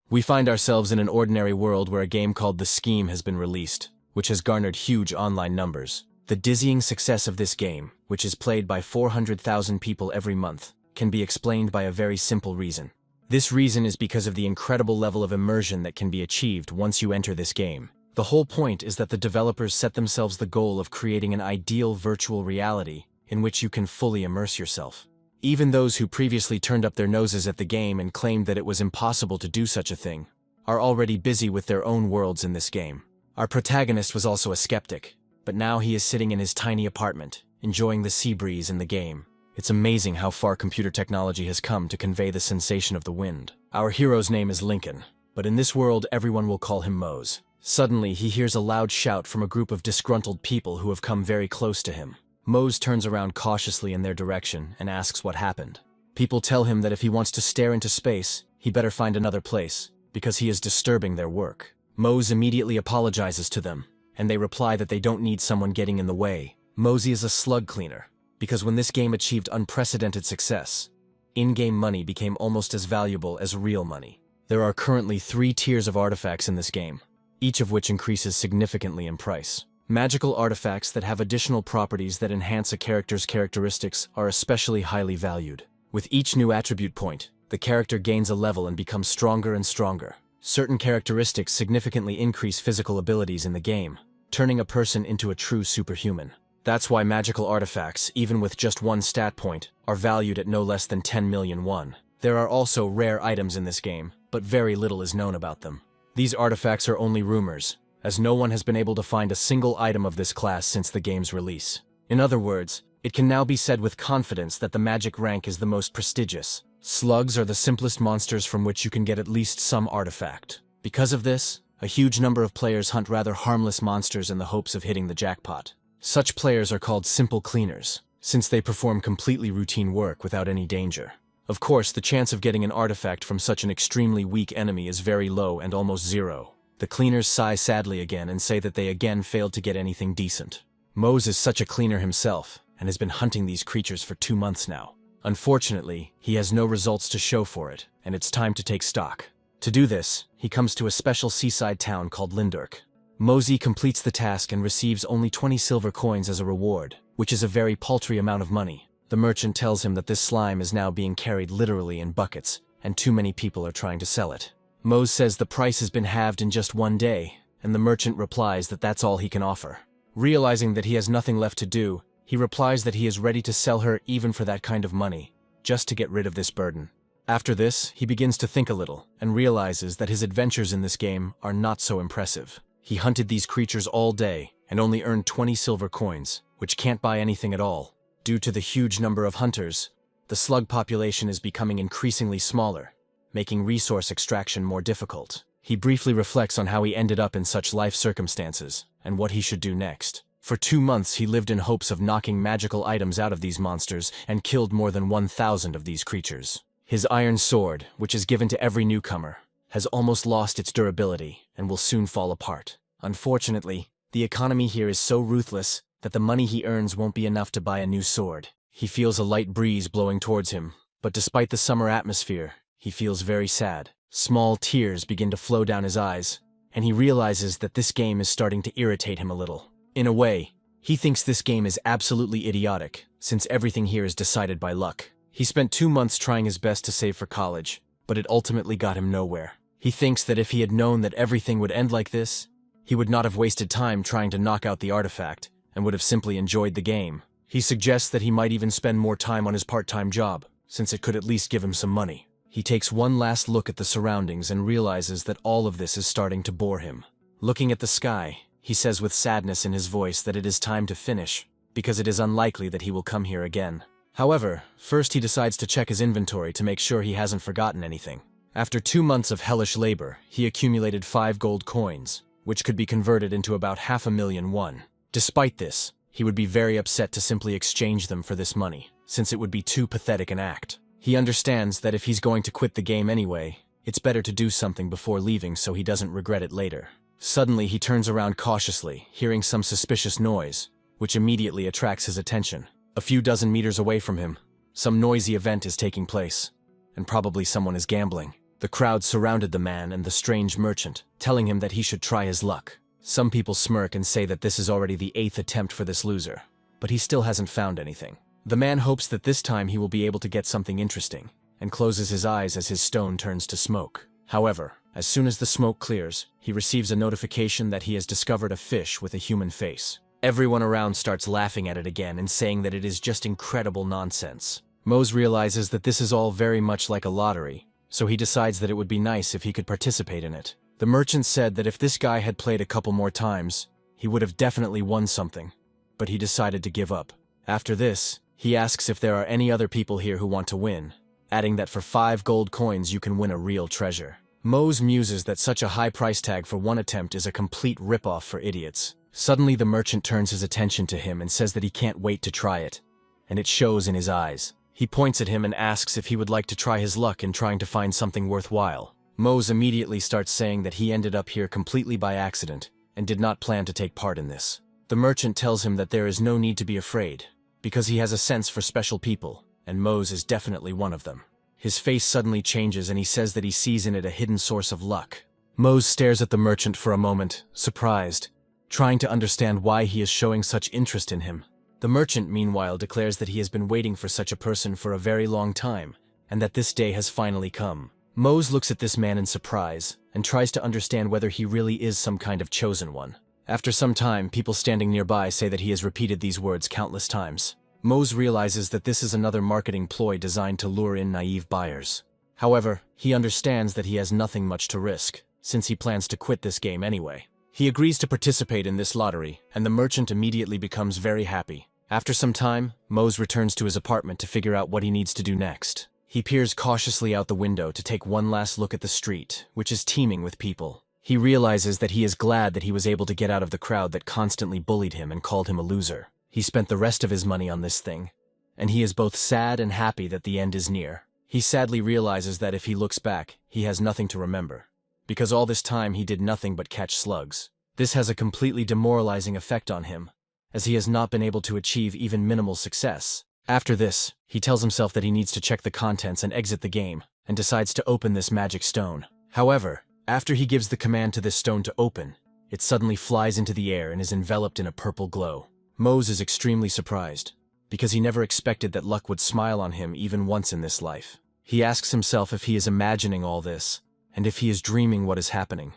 We find ourselves in an ordinary world where a game called The Scheme has been released, which has garnered huge online numbers. The dizzying success of this game, which is played by 400,000 people every month, can be explained by a very simple reason. This reason is because of the incredible level of immersion that can be achieved once you enter this game. The whole point is that the developers set themselves the goal of creating an ideal virtual reality in which you can fully immerse yourself. Even those who previously turned up their noses at the game and claimed that it was impossible to do such a thing are already busy with their own worlds in this game. Our protagonist was also a skeptic, but now he is sitting in his tiny apartment, enjoying the sea breeze in the game. It's amazing how far computer technology has come to convey the sensation of the wind. Our hero's name is Lincoln, but in this world everyone will call him Mose. Suddenly, he hears a loud shout from a group of disgruntled people who have come very close to him. Mose turns around cautiously in their direction and asks what happened. People tell him that if he wants to stare into space, he better find another place, because he is disturbing their work. Mose immediately apologizes to them, and they reply that they don't need someone getting in the way. Mosey is a slug cleaner, because when this game achieved unprecedented success, in-game money became almost as valuable as real money. There are currently 3 tiers of artifacts in this game, each of which increases significantly in price. Magical artifacts that have additional properties that enhance a character's characteristics are especially highly valued. With each new attribute point, the character gains a level and becomes stronger and stronger. Certain characteristics significantly increase physical abilities in the game, turning a person into a true superhuman. That's why magical artifacts, even with just 1 stat point, are valued at no less than 10 million won. There are also rare items in this game, but very little is known about them. These artifacts are only rumors, as no one has been able to find a single item of this class since the game's release. In other words, it can now be said with confidence that the magic rank is the most prestigious. Slugs are the simplest monsters from which you can get at least some artifact. Because of this, a huge number of players hunt rather harmless monsters in the hopes of hitting the jackpot. Such players are called simple cleaners, since they perform completely routine work without any danger. Of course, the chance of getting an artifact from such an extremely weak enemy is very low and almost zero. The cleaners sigh sadly again and say that they again failed to get anything decent. Mose is such a cleaner himself, and has been hunting these creatures for 2 months now. Unfortunately, he has no results to show for it, and it's time to take stock. To do this, he comes to a special seaside town called Lindurk. Mosey completes the task and receives only 20 silver coins as a reward, which is a very paltry amount of money. The merchant tells him that this slime is now being carried literally in buckets, and too many people are trying to sell it. Mose says the price has been halved in just 1 day, and the merchant replies that that's all he can offer. Realizing that he has nothing left to do, he replies that he is ready to sell her even for that kind of money, just to get rid of this burden. After this, he begins to think a little, and realizes that his adventures in this game are not so impressive. He hunted these creatures all day, and only earned 20 silver coins, which can't buy anything at all. Due to the huge number of hunters, the slug population is becoming increasingly smaller, making resource extraction more difficult. He briefly reflects on how he ended up in such life circumstances, and what he should do next. For 2 months he lived in hopes of knocking magical items out of these monsters and killed more than 1,000 of these creatures. His iron sword, which is given to every newcomer, has almost lost its durability and will soon fall apart. Unfortunately, the economy here is so ruthless that the money he earns won't be enough to buy a new sword. He feels a light breeze blowing towards him, but despite the summer atmosphere, he feels very sad. Small tears begin to flow down his eyes, and he realizes that this game is starting to irritate him a little. In a way, he thinks this game is absolutely idiotic, since everything here is decided by luck. He spent 2 months trying his best to save for college, but it ultimately got him nowhere. He thinks that if he had known that everything would end like this, he would not have wasted time trying to knock out the artifact, and would have simply enjoyed the game. He suggests that he might even spend more time on his part-time job, since it could at least give him some money. He takes one last look at the surroundings and realizes that all of this is starting to bore him. Looking at the sky, he says with sadness in his voice that it is time to finish, because it is unlikely that he will come here again. However, first he decides to check his inventory to make sure he hasn't forgotten anything. After 2 months of hellish labor, he accumulated 5 gold coins, which could be converted into about 500,000 won. Despite this, he would be very upset to simply exchange them for this money, since it would be too pathetic an act. He understands that if he's going to quit the game anyway, it's better to do something before leaving so he doesn't regret it later. Suddenly he turns around cautiously, hearing some suspicious noise, which immediately attracts his attention. A few dozen meters away from him, some noisy event is taking place, and probably someone is gambling. The crowd surrounded the man and the strange merchant, telling him that he should try his luck. Some people smirk and say that this is already the 8th attempt for this loser, but he still hasn't found anything. The man hopes that this time he will be able to get something interesting, and closes his eyes as his stone turns to smoke. However, as soon as the smoke clears, he receives a notification that he has discovered a fish with a human face. Everyone around starts laughing at it again and saying that it is just incredible nonsense. Mose realizes that this is all very much like a lottery, so he decides that it would be nice if he could participate in it. The merchant said that if this guy had played a couple more times, he would have definitely won something, but he decided to give up. After this, he asks if there are any other people here who want to win, adding that for 5 gold coins you can win a real treasure. Mose muses that such a high price tag for one attempt is a complete ripoff for idiots. Suddenly the merchant turns his attention to him and says that he can't wait to try it, and it shows in his eyes. He points at him and asks if he would like to try his luck in trying to find something worthwhile. Mose immediately starts saying that he ended up here completely by accident and did not plan to take part in this. The merchant tells him that there is no need to be afraid, because he has a sense for special people, and Mose is definitely one of them. His face suddenly changes and he says that he sees in it a hidden source of luck. Mose stares at the merchant for a moment, surprised, trying to understand why he is showing such interest in him. The merchant, meanwhile, declares that he has been waiting for such a person for a very long time, and that this day has finally come. Mose looks at this man in surprise, and tries to understand whether he really is some kind of chosen one. After some time, people standing nearby say that he has repeated these words countless times. Mose realizes that this is another marketing ploy designed to lure in naive buyers. However, he understands that he has nothing much to risk, since he plans to quit this game anyway. He agrees to participate in this lottery, and the merchant immediately becomes very happy. After some time, Mose returns to his apartment to figure out what he needs to do next. He peers cautiously out the window to take one last look at the street, which is teeming with people. He realizes that he is glad that he was able to get out of the crowd that constantly bullied him and called him a loser. He spent the rest of his money on this thing, and he is both sad and happy that the end is near. He sadly realizes that if he looks back, he has nothing to remember, because all this time he did nothing but catch slugs. This has a completely demoralizing effect on him, as he has not been able to achieve even minimal success. After this, he tells himself that he needs to check the contents and exit the game, and decides to open this magic stone. However, after he gives the command to this stone to open, it suddenly flies into the air and is enveloped in a purple glow. Mose is extremely surprised, because he never expected that luck would smile on him even once in this life. He asks himself if he is imagining all this, and if he is dreaming what is happening,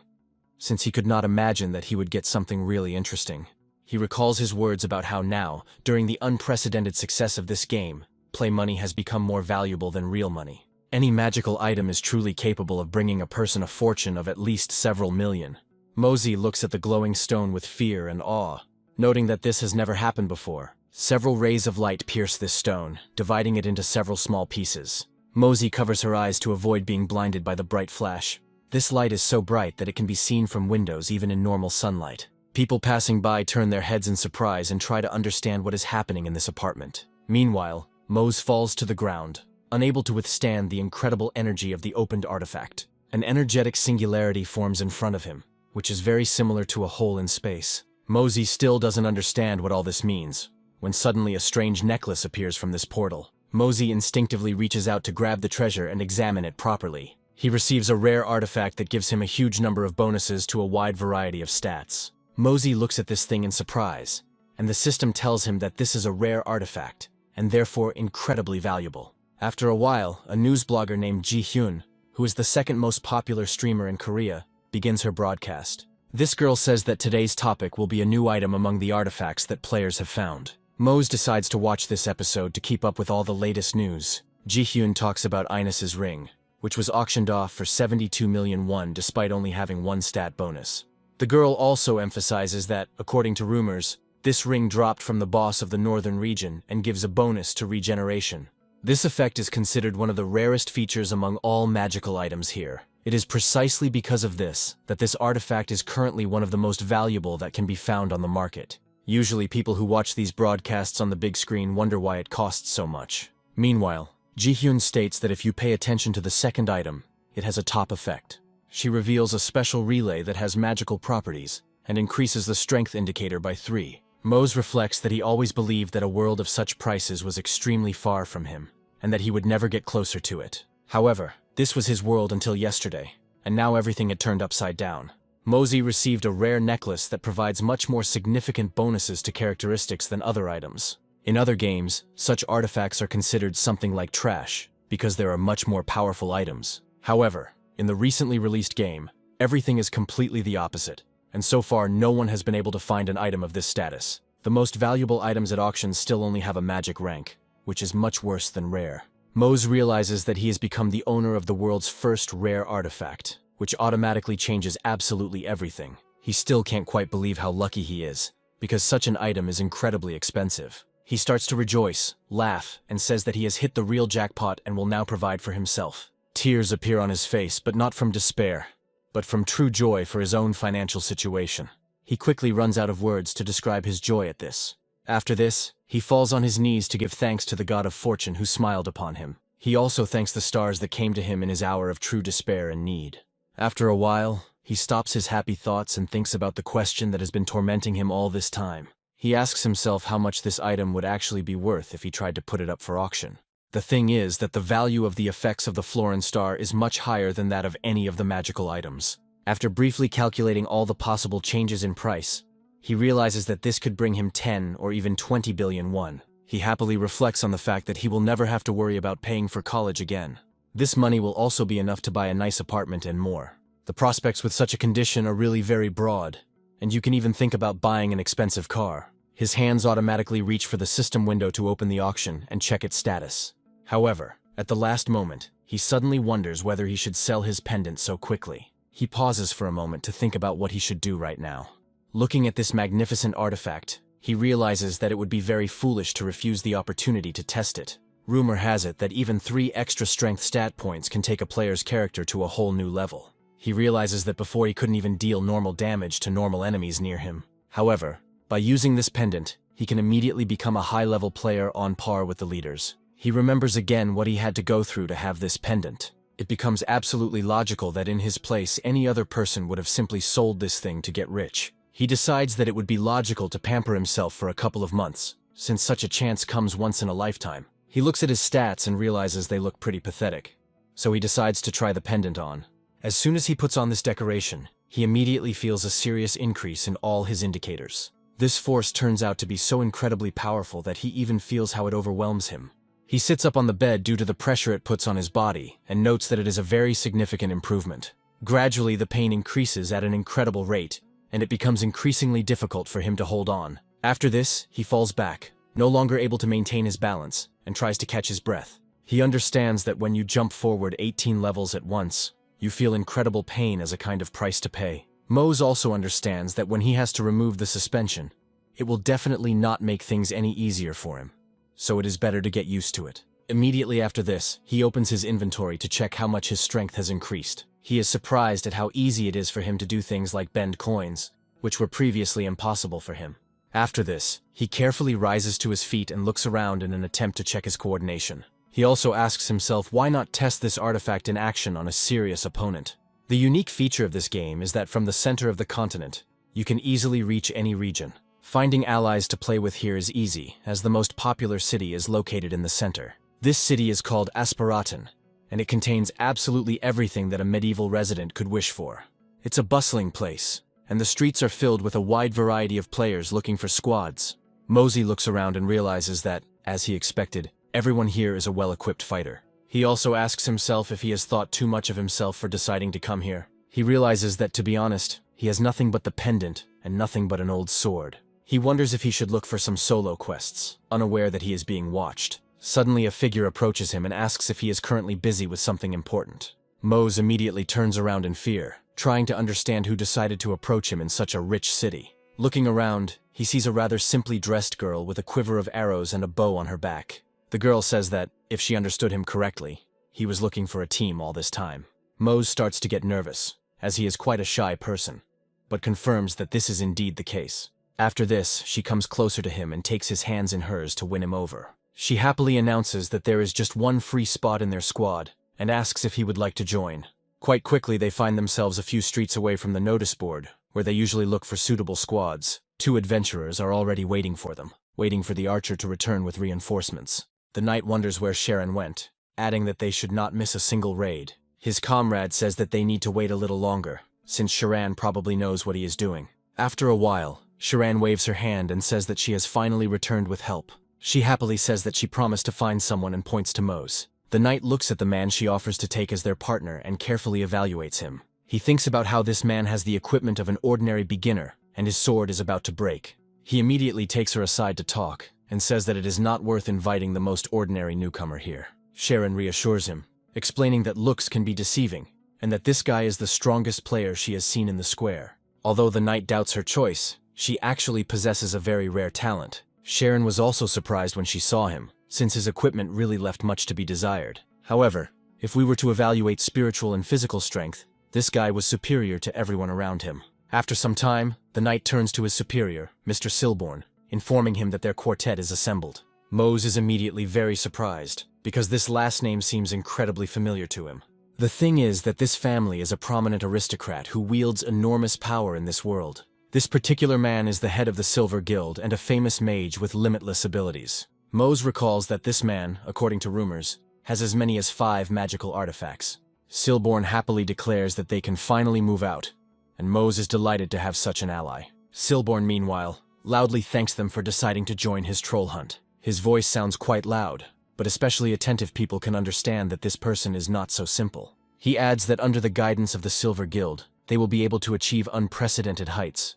since he could not imagine that he would get something really interesting. He recalls his words about how now, during the unprecedented success of this game, play money has become more valuable than real money. Any magical item is truly capable of bringing a person a fortune of at least several million. Mose looks at the glowing stone with fear and awe, noting that this has never happened before. Several rays of light pierce this stone, dividing it into several small pieces. Mose covers her eyes to avoid being blinded by the bright flash. This light is so bright that it can be seen from windows even in normal sunlight. People passing by turn their heads in surprise and try to understand what is happening in this apartment. Meanwhile, Mose falls to the ground, unable to withstand the incredible energy of the opened artifact. An energetic singularity forms in front of him, which is very similar to a hole in space. Mose still doesn't understand what all this means, when suddenly a strange necklace appears from this portal. Mose instinctively reaches out to grab the treasure and examine it properly. He receives a rare artifact that gives him a huge number of bonuses to a wide variety of stats. Mose looks at this thing in surprise, and the system tells him that this is a rare artifact, and therefore incredibly valuable. After a while, a news blogger named Ji-hyun, who is the second most popular streamer in Korea, begins her broadcast. This girl says that today's topic will be a new item among the artifacts that players have found. Mose decides to watch this episode to keep up with all the latest news. Ji-hyun talks about Inas's ring, which was auctioned off for 72 million won despite only having one stat bonus. The girl also emphasizes that, according to rumors, this ring dropped from the boss of the northern region and gives a bonus to regeneration. This effect is considered one of the rarest features among all magical items here. It is precisely because of this that this artifact is currently one of the most valuable that can be found on the market. Usually people who watch these broadcasts on the big screen wonder why it costs so much. Meanwhile, Ji-hyun states that if you pay attention to the second item, it has a top effect. She reveals a special relay that has magical properties and increases the strength indicator by 3. Mose reflects that he always believed that a world of such prices was extremely far from him, and that he would never get closer to it. However, This was his world until yesterday, and now everything had turned upside down. Mosey received a rare necklace that provides much more significant bonuses to characteristics than other items. In other games, such artifacts are considered something like trash, because there are much more powerful items. However, in the recently released game, everything is completely the opposite, and so far no one has been able to find an item of this status. The most valuable items at auction still only have a magic rank, which is much worse than rare. Mose realizes that he has become the owner of the world's first rare artifact, which automatically changes absolutely everything. He still can't quite believe how lucky he is, because such an item is incredibly expensive. He starts to rejoice, laugh, and says that he has hit the real jackpot and will now provide for himself. Tears appear on his face, but not from despair, but from true joy for his own financial situation. He quickly runs out of words to describe his joy at this. After this, he falls on his knees to give thanks to the god of fortune who smiled upon him. He also thanks the stars that came to him in his hour of true despair and need. After a while, he stops his happy thoughts and thinks about the question that has been tormenting him all this time. He asks himself how much this item would actually be worth if he tried to put it up for auction. The thing is that the value of the effects of the Florin Star is much higher than that of any of the magical items. After briefly calculating all the possible changes in price, he realizes that this could bring him 10 or even 20 billion won. He happily reflects on the fact that he will never have to worry about paying for college again. This money will also be enough to buy a nice apartment and more. The prospects with such a condition are really very broad, and you can even think about buying an expensive car. His hands automatically reach for the system window to open the auction and check its status. However, at the last moment, he suddenly wonders whether he should sell his pendant so quickly. He pauses for a moment to think about what he should do right now. Looking at this magnificent artifact, he realizes that it would be very foolish to refuse the opportunity to test it. Rumor has it that even 3 extra strength stat points can take a player's character to a whole new level. He realizes that before he couldn't even deal normal damage to normal enemies near him. However, by using this pendant, he can immediately become a high-level player on par with the leaders. He remembers again what he had to go through to have this pendant. It becomes absolutely logical that in his place any other person would have simply sold this thing to get rich. He decides that it would be logical to pamper himself for a couple of months, since such a chance comes once in a lifetime. He looks at his stats and realizes they look pretty pathetic, so he decides to try the pendant on. As soon as he puts on this decoration, he immediately feels a serious increase in all his indicators. This force turns out to be so incredibly powerful that he even feels how it overwhelms him. He sits up on the bed due to the pressure it puts on his body and notes that it is a very significant improvement. Gradually, the pain increases at an incredible rate, and it becomes increasingly difficult for him to hold on. After this, he falls back, no longer able to maintain his balance, and tries to catch his breath. He understands that when you jump forward 18 levels at once, you feel incredible pain as a kind of price to pay. Mose also understands that when he has to remove the suspension, it will definitely not make things any easier for him, so it is better to get used to it. Immediately after this, he opens his inventory to check how much his strength has increased. He is surprised at how easy it is for him to do things like bend coins, which were previously impossible for him. After this, he carefully rises to his feet and looks around in an attempt to check his coordination. He also asks himself why not test this artifact in action on a serious opponent. The unique feature of this game is that from the center of the continent, you can easily reach any region. Finding allies to play with here is easy, as the most popular city is located in the center. This city is called Asparaton, and it contains absolutely everything that a medieval resident could wish for. It's a bustling place, and the streets are filled with a wide variety of players looking for squads. Mosey looks around and realizes that, as he expected, everyone here is a well-equipped fighter. He also asks himself if he has thought too much of himself for deciding to come here. He realizes that, to be honest, he has nothing but the pendant and nothing but an old sword. He wonders if he should look for some solo quests, unaware that he is being watched. Suddenly a figure approaches him and asks if he is currently busy with something important. Mose immediately turns around in fear, trying to understand who decided to approach him in such a rich city. Looking around, he sees a rather simply dressed girl with a quiver of arrows and a bow on her back. The girl says that, if she understood him correctly, he was looking for a team all this time. Mose starts to get nervous, as he is quite a shy person, but confirms that this is indeed the case. After this, she comes closer to him and takes his hands in hers to win him over. She happily announces that there is just one free spot in their squad, and asks if he would like to join. Quite quickly they find themselves a few streets away from the notice board, where they usually look for suitable squads. 2 adventurers are already waiting for them, waiting for the archer to return with reinforcements. The knight wonders where Sharon went, adding that they should not miss a single raid. His comrade says that they need to wait a little longer, since Sharan probably knows what he is doing. After a while, Sharan waves her hand and says that she has finally returned with help. She happily says that she promised to find someone and points to Mose. The knight looks at the man she offers to take as their partner and carefully evaluates him. He thinks about how this man has the equipment of an ordinary beginner, and his sword is about to break. He immediately takes her aside to talk, and says that it is not worth inviting the most ordinary newcomer here. Sharan reassures him, explaining that looks can be deceiving, and that this guy is the strongest player she has seen in the square. Although the knight doubts her choice, she actually possesses a very rare talent. Sharan was also surprised when she saw him, since his equipment really left much to be desired. However, if we were to evaluate spiritual and physical strength, this guy was superior to everyone around him. After some time, the knight turns to his superior, Mr. Silborn, informing him that their quartet is assembled. Mose is immediately very surprised, because this last name seems incredibly familiar to him. The thing is that this family is a prominent aristocrat who wields enormous power in this world. This particular man is the head of the Silver Guild and a famous mage with limitless abilities. Mose recalls that this man, according to rumors, has as many as 5 magical artifacts. Silborn happily declares that they can finally move out, and Mose is delighted to have such an ally. Silborn, meanwhile, loudly thanks them for deciding to join his troll hunt. His voice sounds quite loud, but especially attentive people can understand that this person is not so simple. He adds that under the guidance of the Silver Guild, they will be able to achieve unprecedented heights.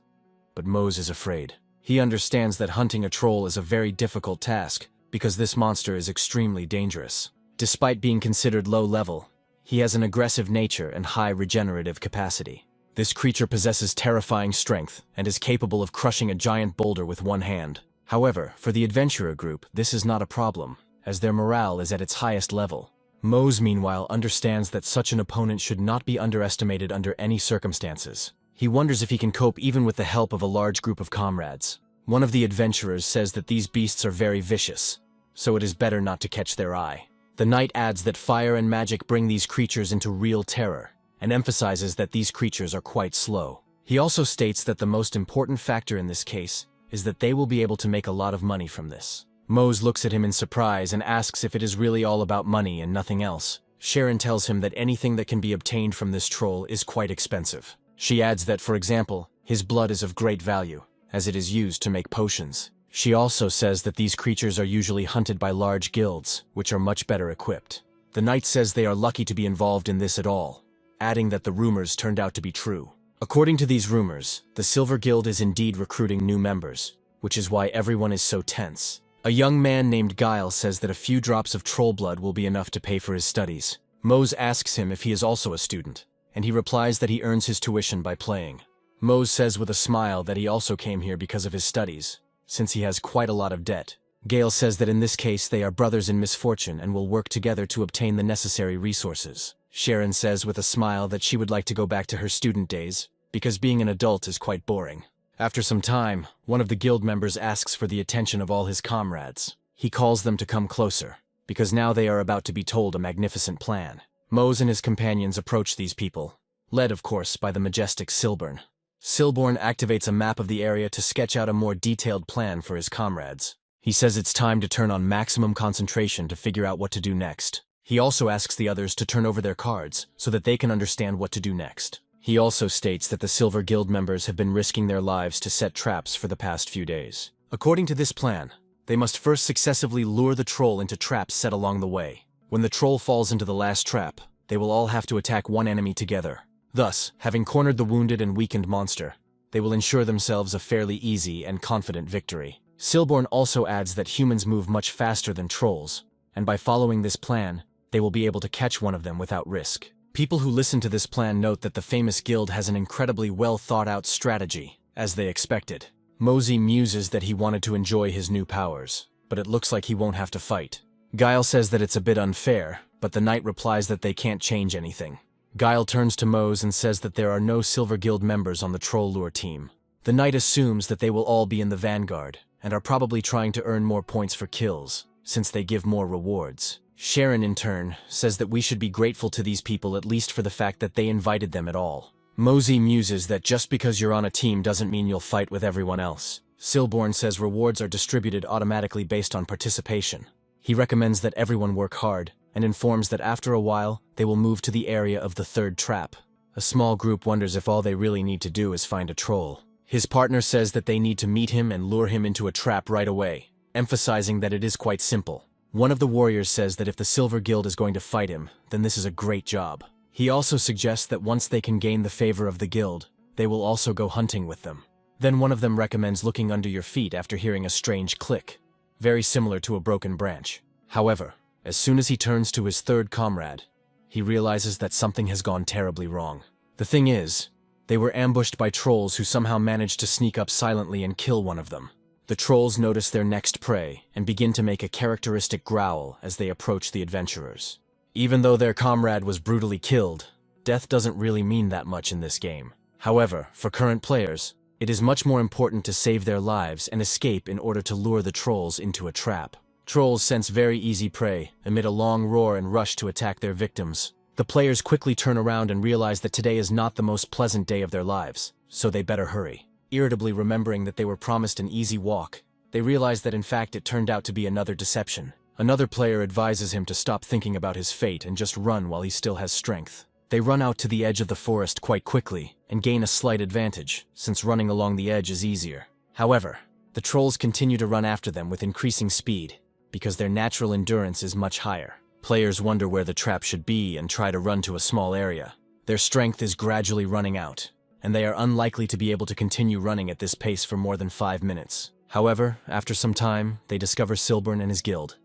But Mose is afraid. He understands that hunting a troll is a very difficult task, because this monster is extremely dangerous. Despite being considered low level, he has an aggressive nature and high regenerative capacity. This creature possesses terrifying strength and is capable of crushing a giant boulder with one hand. However, for the adventurer group, this is not a problem, as their morale is at its highest level. Mose, meanwhile, understands that such an opponent should not be underestimated under any circumstances. He wonders if he can cope even with the help of a large group of comrades. One of the adventurers says that these beasts are very vicious, so it is better not to catch their eye. The knight adds that fire and magic bring these creatures into real terror, and emphasizes that these creatures are quite slow. He also states that the most important factor in this case is that they will be able to make a lot of money from this. Mose looks at him in surprise and asks if it is really all about money and nothing else. Sharan tells him that anything that can be obtained from this troll is quite expensive. She adds that, for example, his blood is of great value, as it is used to make potions. She also says that these creatures are usually hunted by large guilds, which are much better equipped. The knight says they are lucky to be involved in this at all, adding that the rumors turned out to be true. According to these rumors, the Silver Guild is indeed recruiting new members, which is why everyone is so tense. A young man named Guile says that a few drops of troll blood will be enough to pay for his studies. Mose asks him if he is also a student, and he replies that he earns his tuition by playing. Mose says with a smile that he also came here because of his studies, since he has quite a lot of debt. Gale says that in this case they are brothers in misfortune and will work together to obtain the necessary resources. Sharan says with a smile that she would like to go back to her student days, because being an adult is quite boring. After some time, one of the guild members asks for the attention of all his comrades. He calls them to come closer, because now they are about to be told a magnificent plan. Mose and his companions approach these people, led of course by the majestic Silborn. Silborn activates a map of the area to sketch out a more detailed plan for his comrades. He says it's time to turn on maximum concentration to figure out what to do next. He also asks the others to turn over their cards so that they can understand what to do next. He also states that the Silver Guild members have been risking their lives to set traps for the past few days. According to this plan, they must first successively lure the troll into traps set along the way. When the troll falls into the last trap, they will all have to attack one enemy together. Thus, having cornered the wounded and weakened monster, they will ensure themselves a fairly easy and confident victory. Silborn also adds that humans move much faster than trolls, and by following this plan, they will be able to catch one of them without risk. People who listen to this plan note that the famous guild has an incredibly well thought out strategy, as they expected. Mose muses that he wanted to enjoy his new powers, but it looks like he won't have to fight. Guile says that it's a bit unfair, but the knight replies that they can't change anything. Guile turns to Mose and says that there are no Silver Guild members on the troll lure team. The knight assumes that they will all be in the vanguard, and are probably trying to earn more points for kills, since they give more rewards. Sharan, in turn, says that we should be grateful to these people at least for the fact that they invited them at all. Mose muses that just because you're on a team doesn't mean you'll fight with everyone else. Silborn says rewards are distributed automatically based on participation. He recommends that everyone work hard, and informs that after a while, they will move to the area of the third trap. A small group wonders if all they really need to do is find a troll. His partner says that they need to meet him and lure him into a trap right away, emphasizing that it is quite simple. One of the warriors says that if the Silver Guild is going to fight him, then this is a great job. He also suggests that once they can gain the favor of the guild, they will also go hunting with them. Then one of them recommends looking under your feet after hearing a strange click, very similar to a broken branch. However, as soon as he turns to his third comrade, he realizes that something has gone terribly wrong. The thing is, they were ambushed by trolls who somehow managed to sneak up silently and kill one of them. The trolls notice their next prey and begin to make a characteristic growl as they approach the adventurers. Even though their comrade was brutally killed, death doesn't really mean that much in this game. However, for current players, it is much more important to save their lives and escape in order to lure the trolls into a trap. Trolls sense very easy prey, emit a long roar and rush to attack their victims. The players quickly turn around and realize that today is not the most pleasant day of their lives, so they better hurry. Irritably remembering that they were promised an easy walk, they realize that in fact it turned out to be another deception. Another player advises him to stop thinking about his fate and just run while he still has strength. They run out to the edge of the forest quite quickly and gain a slight advantage, since running along the edge is easier. However, the trolls continue to run after them with increasing speed, because their natural endurance is much higher. Players wonder where the trap should be and try to run to a small area. Their strength is gradually running out, and they are unlikely to be able to continue running at this pace for more than 5 minutes. However, after some time, they discover Silburn and his guild,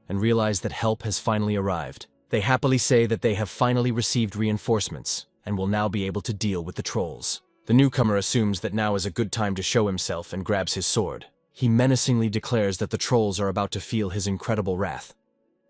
and realize that help has finally arrived. They happily say that they have finally received reinforcements, and will now be able to deal with the trolls. The newcomer assumes that now is a good time to show himself and grabs his sword. He menacingly declares that the trolls are about to feel his incredible wrath,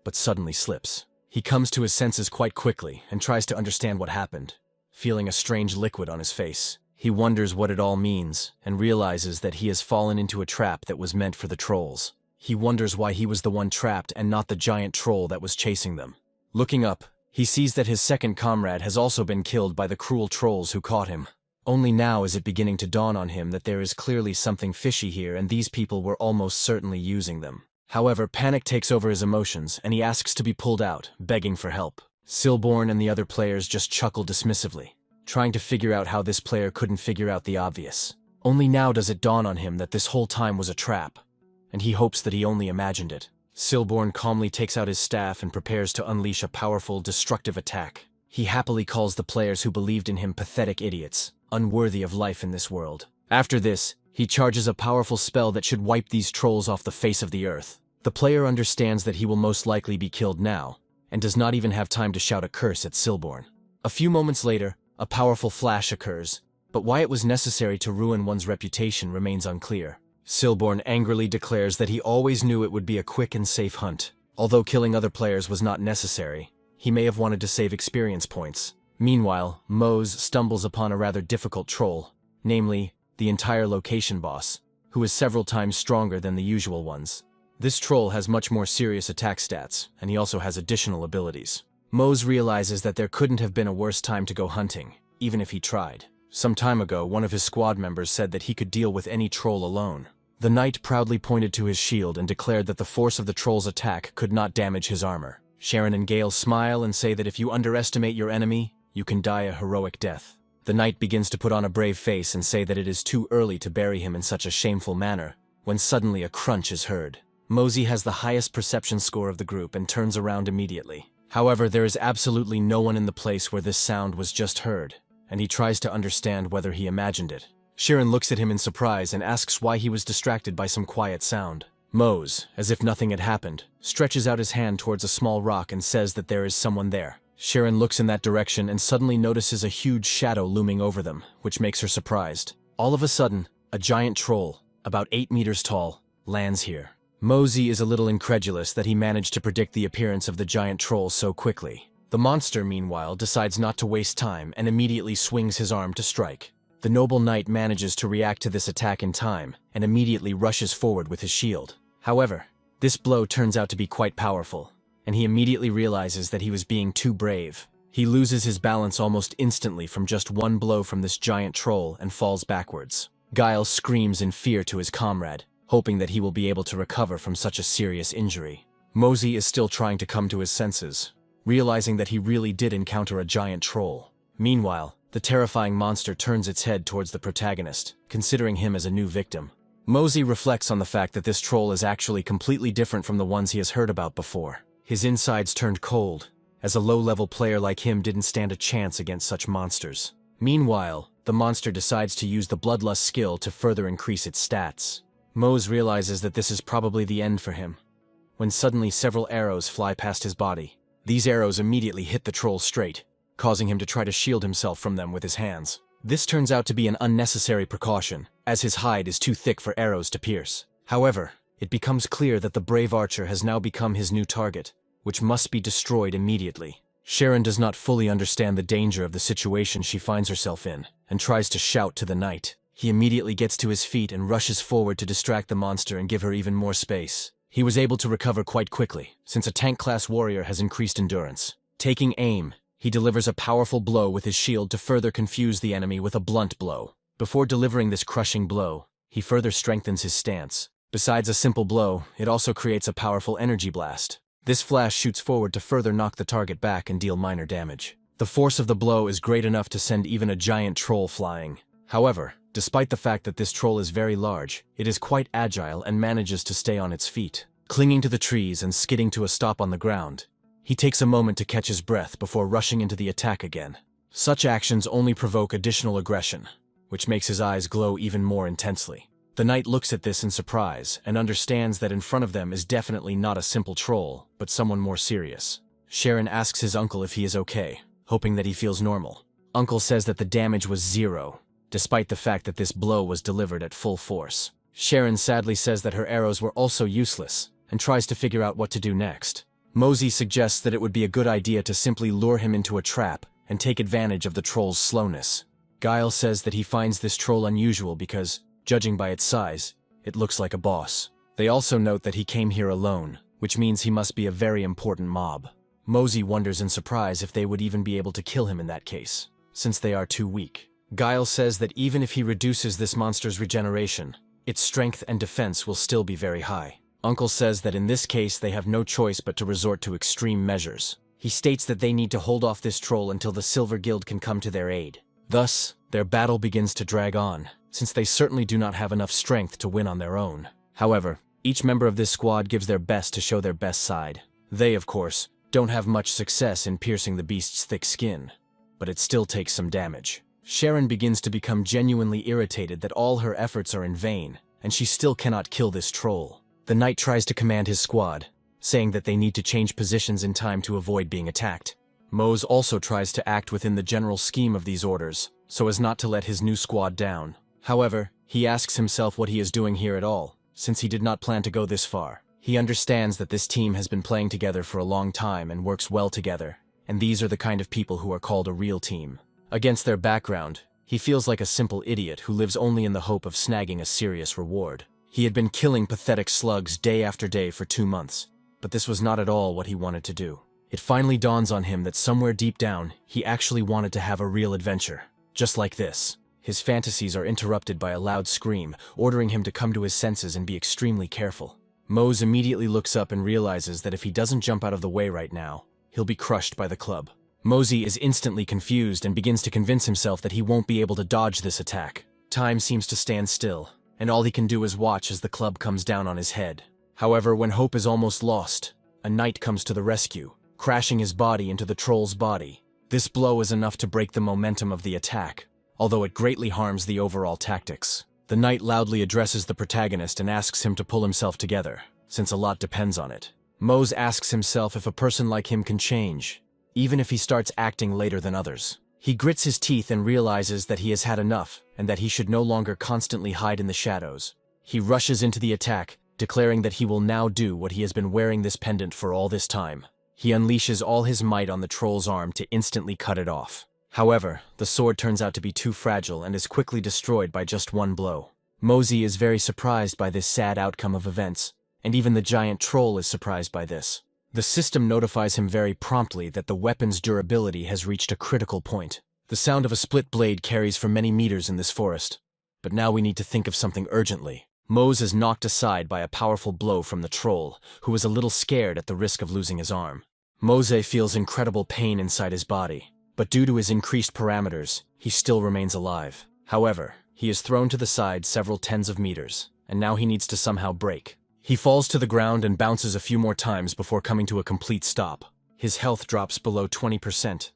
but suddenly slips. He comes to his senses quite quickly and tries to understand what happened, feeling a strange liquid on his face. He wonders what it all means and realizes that he has fallen into a trap that was meant for the trolls. He wonders why he was the one trapped and not the giant troll that was chasing them. Looking up, he sees that his second comrade has also been killed by the cruel trolls who caught him. Only now is it beginning to dawn on him that there is clearly something fishy here and these people were almost certainly using them. However, panic takes over his emotions and he asks to be pulled out, begging for help. Silburn and the other players just chuckle dismissively, trying to figure out how this player couldn't figure out the obvious. Only now does it dawn on him that this whole time was a trap, and he hopes that he only imagined it. Silburn calmly takes out his staff and prepares to unleash a powerful, destructive attack. He happily calls the players who believed in him pathetic idiots, unworthy of life in this world. After this, he charges a powerful spell that should wipe these trolls off the face of the earth. The player understands that he will most likely be killed now, and does not even have time to shout a curse at Silburn. A few moments later, a powerful flash occurs, but why it was necessary to ruin one's reputation remains unclear. Silburn angrily declares that he always knew it would be a quick and safe hunt. Although killing other players was not necessary, he may have wanted to save experience points. Meanwhile, Mose stumbles upon a rather difficult troll, namely, the entire location boss, who is several times stronger than the usual ones. This troll has much more serious attack stats, and he also has additional abilities. Mose realizes that there couldn't have been a worse time to go hunting, even if he tried. Some time ago, one of his squad members said that he could deal with any troll alone. The knight proudly pointed to his shield and declared that the force of the troll's attack could not damage his armor. Sharon and Gale smile and say that if you underestimate your enemy, you can die a heroic death. The knight begins to put on a brave face and say that it is too early to bury him in such a shameful manner, when suddenly a crunch is heard. Mosey has the highest perception score of the group and turns around immediately. However, there is absolutely no one in the place where this sound was just heard, and he tries to understand whether he imagined it. Sharon looks at him in surprise and asks why he was distracted by some quiet sound. Mose, as if nothing had happened, stretches out his hand towards a small rock and says that there is someone there. Sharon looks in that direction and suddenly notices a huge shadow looming over them, which makes her surprised. All of a sudden, a giant troll, about 8 meters tall, lands here. Mosey is a little incredulous that he managed to predict the appearance of the giant troll so quickly. The monster, meanwhile, decides not to waste time and immediately swings his arm to strike. The noble knight manages to react to this attack in time and immediately rushes forward with his shield. However, this blow turns out to be quite powerful, and he immediately realizes that he was being too brave. He loses his balance almost instantly from just one blow from this giant troll and falls backwards. Guile screams in fear to his comrade, hoping that he will be able to recover from such a serious injury. Mosey is still trying to come to his senses, realizing that he really did encounter a giant troll. Meanwhile, the terrifying monster turns its head towards the protagonist, considering him as a new victim. Mosey reflects on the fact that this troll is actually completely different from the ones he has heard about before. His insides turned cold, as a low-level player like him didn't stand a chance against such monsters. Meanwhile, the monster decides to use the Bloodlust skill to further increase its stats. Mose realizes that this is probably the end for him, when suddenly several arrows fly past his body. These arrows immediately hit the troll straight, causing him to try to shield himself from them with his hands. This turns out to be an unnecessary precaution, as his hide is too thick for arrows to pierce. However, it becomes clear that the brave archer has now become his new target, which must be destroyed immediately. Sharon does not fully understand the danger of the situation she finds herself in, and tries to shout to the knight. He immediately gets to his feet and rushes forward to distract the monster and give her even more space. He was able to recover quite quickly, since a tank-class warrior has increased endurance. Taking aim, he delivers a powerful blow with his shield to further confuse the enemy with a blunt blow. Before delivering this crushing blow, he further strengthens his stance. Besides a simple blow, it also creates a powerful energy blast. This flash shoots forward to further knock the target back and deal minor damage. The force of the blow is great enough to send even a giant troll flying. However, despite the fact that this troll is very large, it is quite agile and manages to stay on its feet. Clinging to the trees and skidding to a stop on the ground, he takes a moment to catch his breath before rushing into the attack again. Such actions only provoke additional aggression, which makes his eyes glow even more intensely. The knight looks at this in surprise and understands that in front of them is definitely not a simple troll, but someone more serious. Sharon asks his uncle if he is okay, hoping that he feels normal. Uncle says that the damage was 0, despite the fact that this blow was delivered at full force. Sharon sadly says that her arrows were also useless, and tries to figure out what to do next. Mosey suggests that it would be a good idea to simply lure him into a trap and take advantage of the troll's slowness. Guile says that he finds this troll unusual because, judging by its size, it looks like a boss. They also note that he came here alone, which means he must be a very important mob. Mosey wonders in surprise if they would even be able to kill him in that case, since they are too weak. Guile says that even if he reduces this monster's regeneration, its strength and defense will still be very high. Uncle says that in this case they have no choice but to resort to extreme measures. He states that they need to hold off this troll until the Silver Guild can come to their aid. Thus, their battle begins to drag on, since they certainly do not have enough strength to win on their own. However, each member of this squad gives their best to show their best side. They, of course, don't have much success in piercing the beast's thick skin, but it still takes some damage. Sharon begins to become genuinely irritated that all her efforts are in vain, and she still cannot kill this troll. The knight tries to command his squad, saying that they need to change positions in time to avoid being attacked. Mose also tries to act within the general scheme of these orders, so as not to let his new squad down. However, he asks himself what he is doing here at all, since he did not plan to go this far. He understands that this team has been playing together for a long time and works well together, and these are the kind of people who are called a real team. Against their background, he feels like a simple idiot who lives only in the hope of snagging a serious reward. He had been killing pathetic slugs day after day for 2 months, but this was not at all what he wanted to do. It finally dawns on him that somewhere deep down, he actually wanted to have a real adventure. Just like this. His fantasies are interrupted by a loud scream, ordering him to come to his senses and be extremely careful. Mose immediately looks up and realizes that if he doesn't jump out of the way right now, he'll be crushed by the club. Mosey is instantly confused and begins to convince himself that he won't be able to dodge this attack. Time seems to stand still, and all he can do is watch as the club comes down on his head. However, when hope is almost lost, a knight comes to the rescue, crashing his body into the troll's body. This blow is enough to break the momentum of the attack, although it greatly harms the overall tactics. The knight loudly addresses the protagonist and asks him to pull himself together, since a lot depends on it. Mose asks himself if a person like him can change, even if he starts acting later than others. He grits his teeth and realizes that he has had enough, and that he should no longer constantly hide in the shadows. He rushes into the attack, declaring that he will now do what he has been wearing this pendant for all this time. He unleashes all his might on the troll's arm to instantly cut it off. However, the sword turns out to be too fragile and is quickly destroyed by just one blow. Mosey is very surprised by this sad outcome of events, and even the giant troll is surprised by this. The system notifies him very promptly that the weapon's durability has reached a critical point. The sound of a split blade carries for many meters in this forest, but now we need to think of something urgently. Mose is knocked aside by a powerful blow from the troll, who is a little scared at the risk of losing his arm. Mose feels incredible pain inside his body, but due to his increased parameters, he still remains alive. However, he is thrown to the side several tens of meters, and now he needs to somehow break. He falls to the ground and bounces a few more times before coming to a complete stop. His health drops below 20%,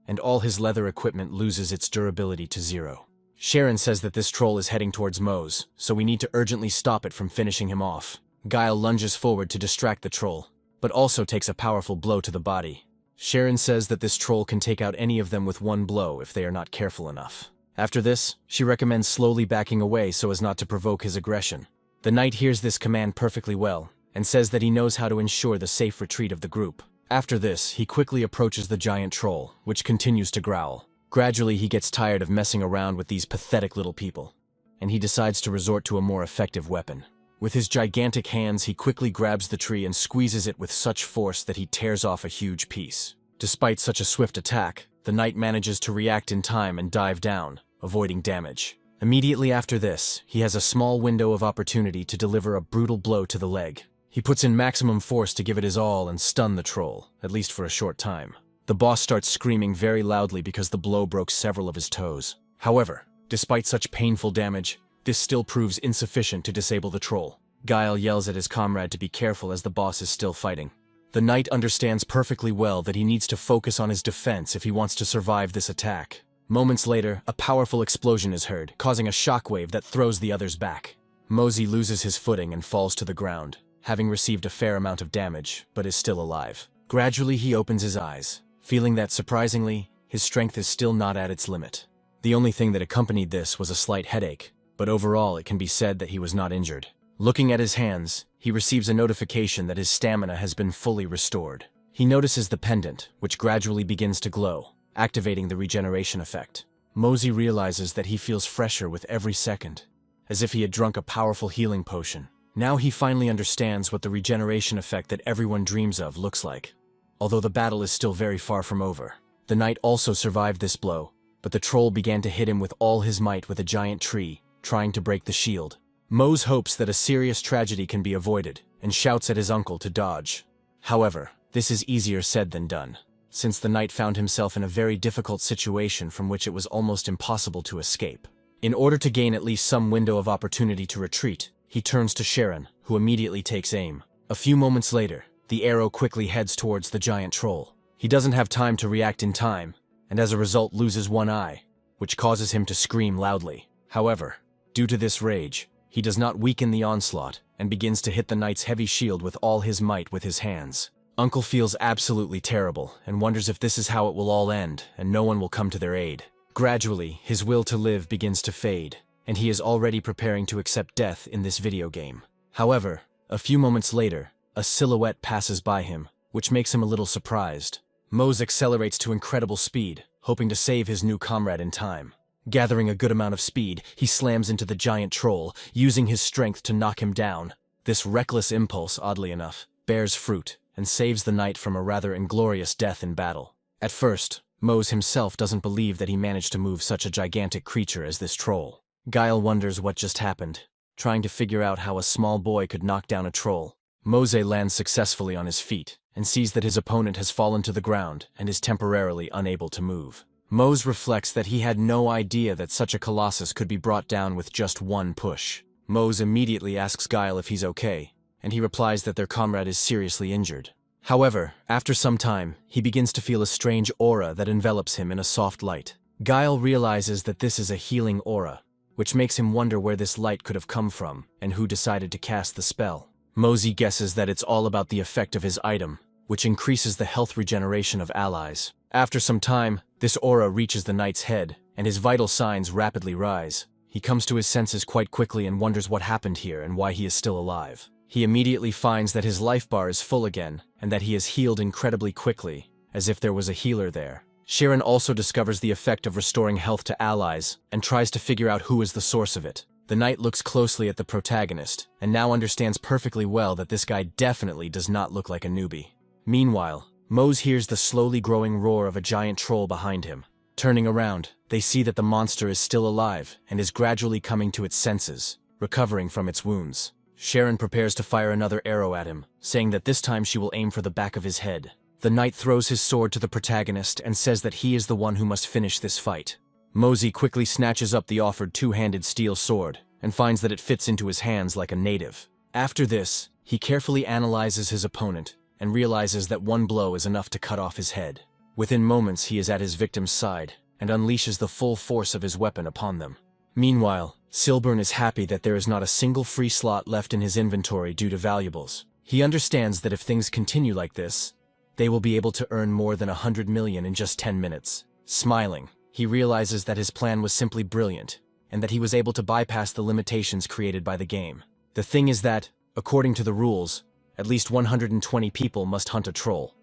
and all his leather equipment loses its durability to 0. Sharon says that this troll is heading towards Mose, so we need to urgently stop it from finishing him off. Guile lunges forward to distract the troll, but also takes a powerful blow to the body. Sharon says that this troll can take out any of them with one blow if they are not careful enough. After this, she recommends slowly backing away so as not to provoke his aggression. The knight hears this command perfectly well, and says that he knows how to ensure the safe retreat of the group. After this, he quickly approaches the giant troll, which continues to growl. Gradually, he gets tired of messing around with these pathetic little people, and he decides to resort to a more effective weapon. With his gigantic hands, he quickly grabs the tree and squeezes it with such force that he tears off a huge piece. Despite such a swift attack, the knight manages to react in time and dive down, avoiding damage. Immediately after this, he has a small window of opportunity to deliver a brutal blow to the leg. He puts in maximum force to give it his all and stun the troll, at least for a short time. The boss starts screaming very loudly because the blow broke several of his toes. However, despite such painful damage, this still proves insufficient to disable the troll. Guile yells at his comrade to be careful as the boss is still fighting. The knight understands perfectly well that he needs to focus on his defense if he wants to survive this attack. Moments later, a powerful explosion is heard, causing a shockwave that throws the others back. Mose loses his footing and falls to the ground, having received a fair amount of damage, but is still alive. Gradually, he opens his eyes, feeling that, surprisingly, his strength is still not at its limit. The only thing that accompanied this was a slight headache, but overall it can be said that he was not injured. Looking at his hands, he receives a notification that his stamina has been fully restored. He notices the pendant, which gradually begins to glow, activating the regeneration effect. Mose realizes that he feels fresher with every second, as if he had drunk a powerful healing potion. Now he finally understands what the regeneration effect that everyone dreams of looks like. Although the battle is still very far from over. The knight also survived this blow, but the troll began to hit him with all his might with a giant tree, trying to break the shield. Mose hopes that a serious tragedy can be avoided, and shouts at his uncle to dodge. However, this is easier said than done, since the knight found himself in a very difficult situation from which it was almost impossible to escape. In order to gain at least some window of opportunity to retreat, he turns to Sharon, who immediately takes aim. A few moments later, the arrow quickly heads towards the giant troll. He doesn't have time to react in time, and as a result loses one eye, which causes him to scream loudly. However, due to this rage, he does not weaken the onslaught, and begins to hit the knight's heavy shield with all his might with his hands. Uncle feels absolutely terrible, and wonders if this is how it will all end, and no one will come to their aid. Gradually, his will to live begins to fade, and he is already preparing to accept death in this video game. However, a few moments later, a silhouette passes by him, which makes him a little surprised. Mose accelerates to incredible speed, hoping to save his new comrade in time. Gathering a good amount of speed, he slams into the giant troll, using his strength to knock him down. This reckless impulse, oddly enough, bears fruit, and saves the knight from a rather inglorious death in battle. At first, Mose himself doesn't believe that he managed to move such a gigantic creature as this troll. Guile wonders what just happened, trying to figure out how a small boy could knock down a troll. Mose lands successfully on his feet, and sees that his opponent has fallen to the ground and is temporarily unable to move. Mose reflects that he had no idea that such a colossus could be brought down with just one push. Mose immediately asks Guile if he's okay, and he replies that their comrade is seriously injured. However, after some time, he begins to feel a strange aura that envelops him in a soft light. Guile realizes that this is a healing aura, which makes him wonder where this light could have come from and who decided to cast the spell. Mose guesses that it's all about the effect of his item, which increases the health regeneration of allies. After some time, this aura reaches the knight's head, and his vital signs rapidly rise. He comes to his senses quite quickly and wonders what happened here and why he is still alive. He immediately finds that his life bar is full again, and that he is healed incredibly quickly, as if there was a healer there. Sharon also discovers the effect of restoring health to allies, and tries to figure out who is the source of it. The knight looks closely at the protagonist, and now understands perfectly well that this guy definitely does not look like a newbie. Meanwhile, Mose hears the slowly growing roar of a giant troll behind him. Turning around, they see that the monster is still alive and is gradually coming to its senses. recovering from its wounds. Sharon prepares to fire another arrow at him, saying that this time she will aim for the back of his head. The knight throws his sword to the protagonist and says that he is the one who must finish this fight. Mosey quickly snatches up the offered two-handed steel sword and finds that it fits into his hands like a native. After this, he carefully analyzes his opponent and realizes that one blow is enough to cut off his head. Within moments, he is at his victim's side and unleashes the full force of his weapon upon them. Meanwhile, Silburn is happy that there is not a single free slot left in his inventory due to valuables. He understands that if things continue like this, they will be able to earn more than 100 million in just 10 minutes. Smiling, he realizes that his plan was simply brilliant, and that he was able to bypass the limitations created by the game. The thing is that, according to the rules, at least 120 people must hunt a troll,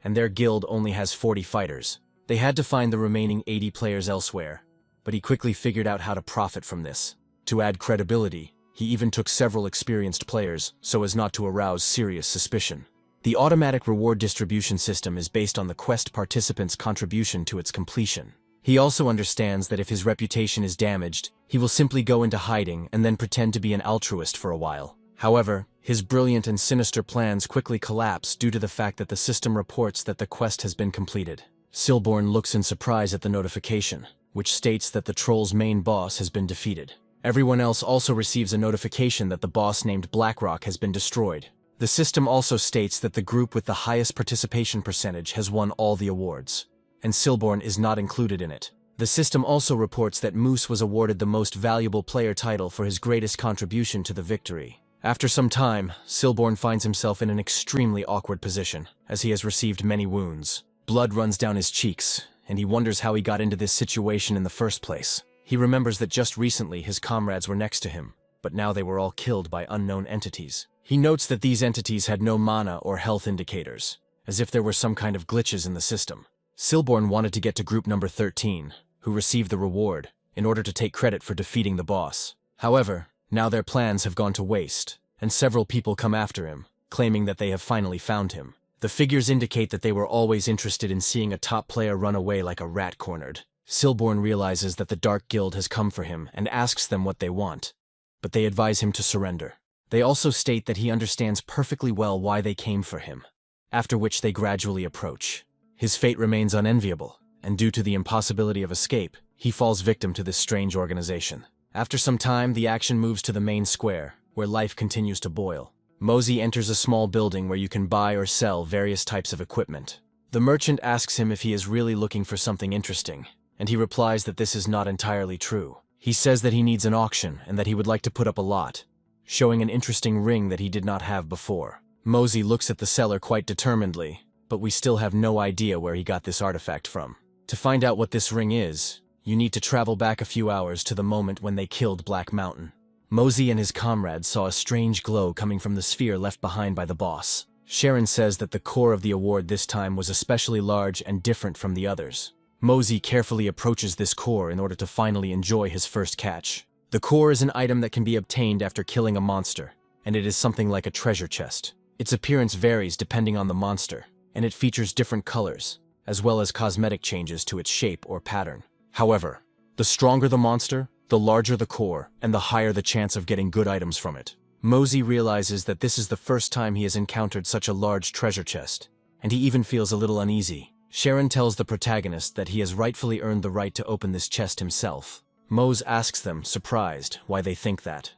and their guild only has 40 fighters. They had to find the remaining 80 players elsewhere, but he quickly figured out how to profit from this. To add credibility, he even took several experienced players so as not to arouse serious suspicion. The automatic reward distribution system is based on the quest participant's contribution to its completion. He also understands that if his reputation is damaged, he will simply go into hiding and then pretend to be an altruist for a while. However, his brilliant and sinister plans quickly collapse due to the fact that the system reports that the quest has been completed. Silburn looks in surprise at the notification, which states that the troll's main boss has been defeated. Everyone else also receives a notification that the boss named Blackrock has been destroyed. The system also states that the group with the highest participation percentage has won all the awards, and Silburn is not included in it. The system also reports that Moose was awarded the most valuable player title for his greatest contribution to the victory. After some time, Silburn finds himself in an extremely awkward position, as he has received many wounds. Blood runs down his cheeks, and he wonders how he got into this situation in the first place. He remembers that just recently his comrades were next to him, but now they were all killed by unknown entities. He notes that these entities had no mana or health indicators, as if there were some kind of glitches in the system. Silburn wanted to get to group number 13, who received the reward, in order to take credit for defeating the boss. However, now their plans have gone to waste, and several people come after him, claiming that they have finally found him. The figures indicate that they were always interested in seeing a top player run away like a rat cornered. Silburn realizes that the Dark Guild has come for him and asks them what they want, but they advise him to surrender. They also state that he understands perfectly well why they came for him, after which they gradually approach. His fate remains unenviable, and due to the impossibility of escape, he falls victim to this strange organization. After some time, the action moves to the main square, where life continues to boil. Mosey enters a small building where you can buy or sell various types of equipment. The merchant asks him if he is really looking for something interesting, and he replies that this is not entirely true. He says that he needs an auction and that he would like to put up a lot, showing an interesting ring that he did not have before. Mosey looks at the seller quite determinedly, but we still have no idea where he got this artifact from. To find out what this ring is, you need to travel back a few hours to the moment when they killed Black Mountain. Mosey and his comrades saw a strange glow coming from the sphere left behind by the boss. Sharon says that the core of the award this time was especially large and different from the others. Mosey carefully approaches this core in order to finally enjoy his first catch. The core is an item that can be obtained after killing a monster, and it is something like a treasure chest. Its appearance varies depending on the monster, and it features different colors, as well as cosmetic changes to its shape or pattern. However, the stronger the monster, the larger the core, and the higher the chance of getting good items from it. Mosey realizes that this is the first time he has encountered such a large treasure chest, and he even feels a little uneasy. Sharon tells the protagonist that he has rightfully earned the right to open this chest himself. Mose asks them, surprised, why they think that,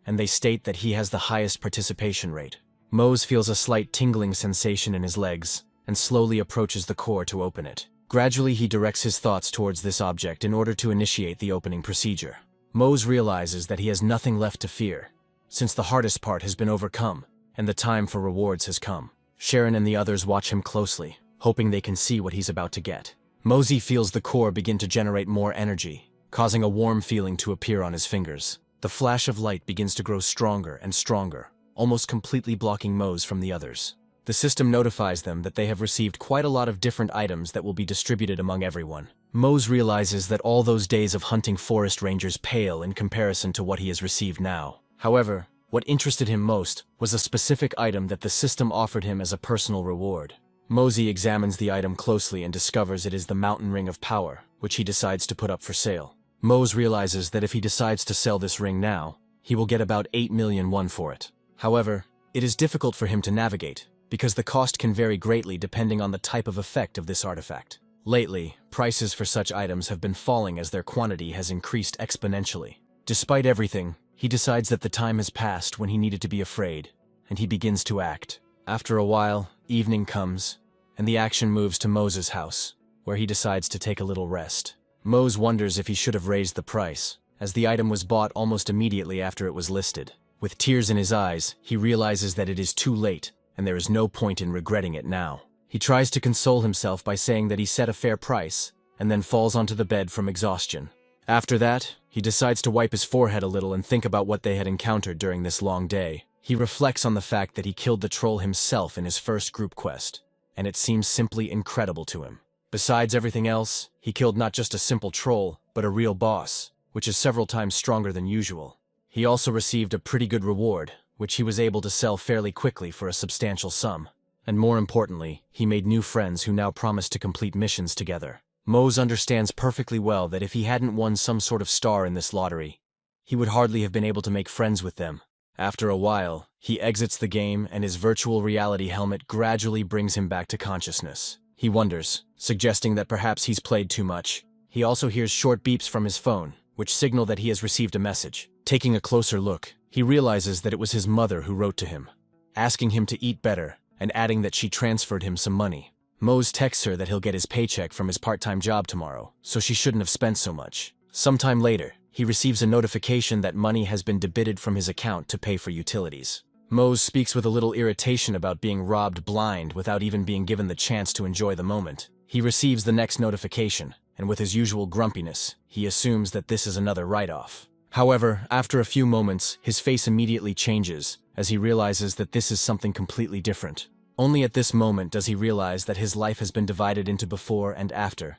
and they state that he has the highest participation rate. Mose feels a slight tingling sensation in his legs, and slowly approaches the core to open it. Gradually, he directs his thoughts towards this object in order to initiate the opening procedure. Mose realizes that he has nothing left to fear, since the hardest part has been overcome, and the time for rewards has come. Sharon and the others watch him closely, hoping they can see what he's about to get. Mosey feels the core begin to generate more energy, causing a warm feeling to appear on his fingers. The flash of light begins to grow stronger and stronger, almost completely blocking Mose from the others. The system notifies them that they have received quite a lot of different items that will be distributed among everyone. Mose realizes that all those days of hunting forest rangers pale in comparison to what he has received now. However, what interested him most was a specific item that the system offered him as a personal reward. Mosey examines the item closely and discovers it is the Mountain Ring of Power, which he decides to put up for sale. Mose realizes that if he decides to sell this ring now, he will get about 8 million won for it. However, it is difficult for him to navigate, because the cost can vary greatly depending on the type of effect of this artifact. Lately, prices for such items have been falling as their quantity has increased exponentially. Despite everything, he decides that the time has passed when he needed to be afraid, and he begins to act. After a while, evening comes, and the action moves to Moses' house, where he decides to take a little rest. Mose wonders if he should have raised the price, as the item was bought almost immediately after it was listed. With tears in his eyes, he realizes that it is too late, and there is no point in regretting it now. He tries to console himself by saying that he set a fair price, and then falls onto the bed from exhaustion. After that, he decides to wipe his forehead a little and think about what they had encountered during this long day. He reflects on the fact that he killed the troll himself in his first group quest, and it seems simply incredible to him. Besides everything else, he killed not just a simple troll, but a real boss, which is several times stronger than usual. He also received a pretty good reward, which he was able to sell fairly quickly for a substantial sum. And more importantly, he made new friends who now promise to complete missions together. Mose understands perfectly well that if he hadn't won some sort of star in this lottery, he would hardly have been able to make friends with them. After a while, he exits the game and his virtual reality helmet gradually brings him back to consciousness. He wonders, suggesting that perhaps he's played too much. He also hears short beeps from his phone, which signal that he has received a message. Taking a closer look, he realizes that it was his mother who wrote to him, asking him to eat better, and adding that she transferred him some money. Mose texts her that he'll get his paycheck from his part-time job tomorrow, so she shouldn't have spent so much. Sometime later, he receives a notification that money has been debited from his account to pay for utilities. Mose speaks with a little irritation about being robbed blind without even being given the chance to enjoy the moment. He receives the next notification, and with his usual grumpiness, he assumes that this is another write-off. However, after a few moments, his face immediately changes, as he realizes that this is something completely different. Only at this moment does he realize that his life has been divided into before and after,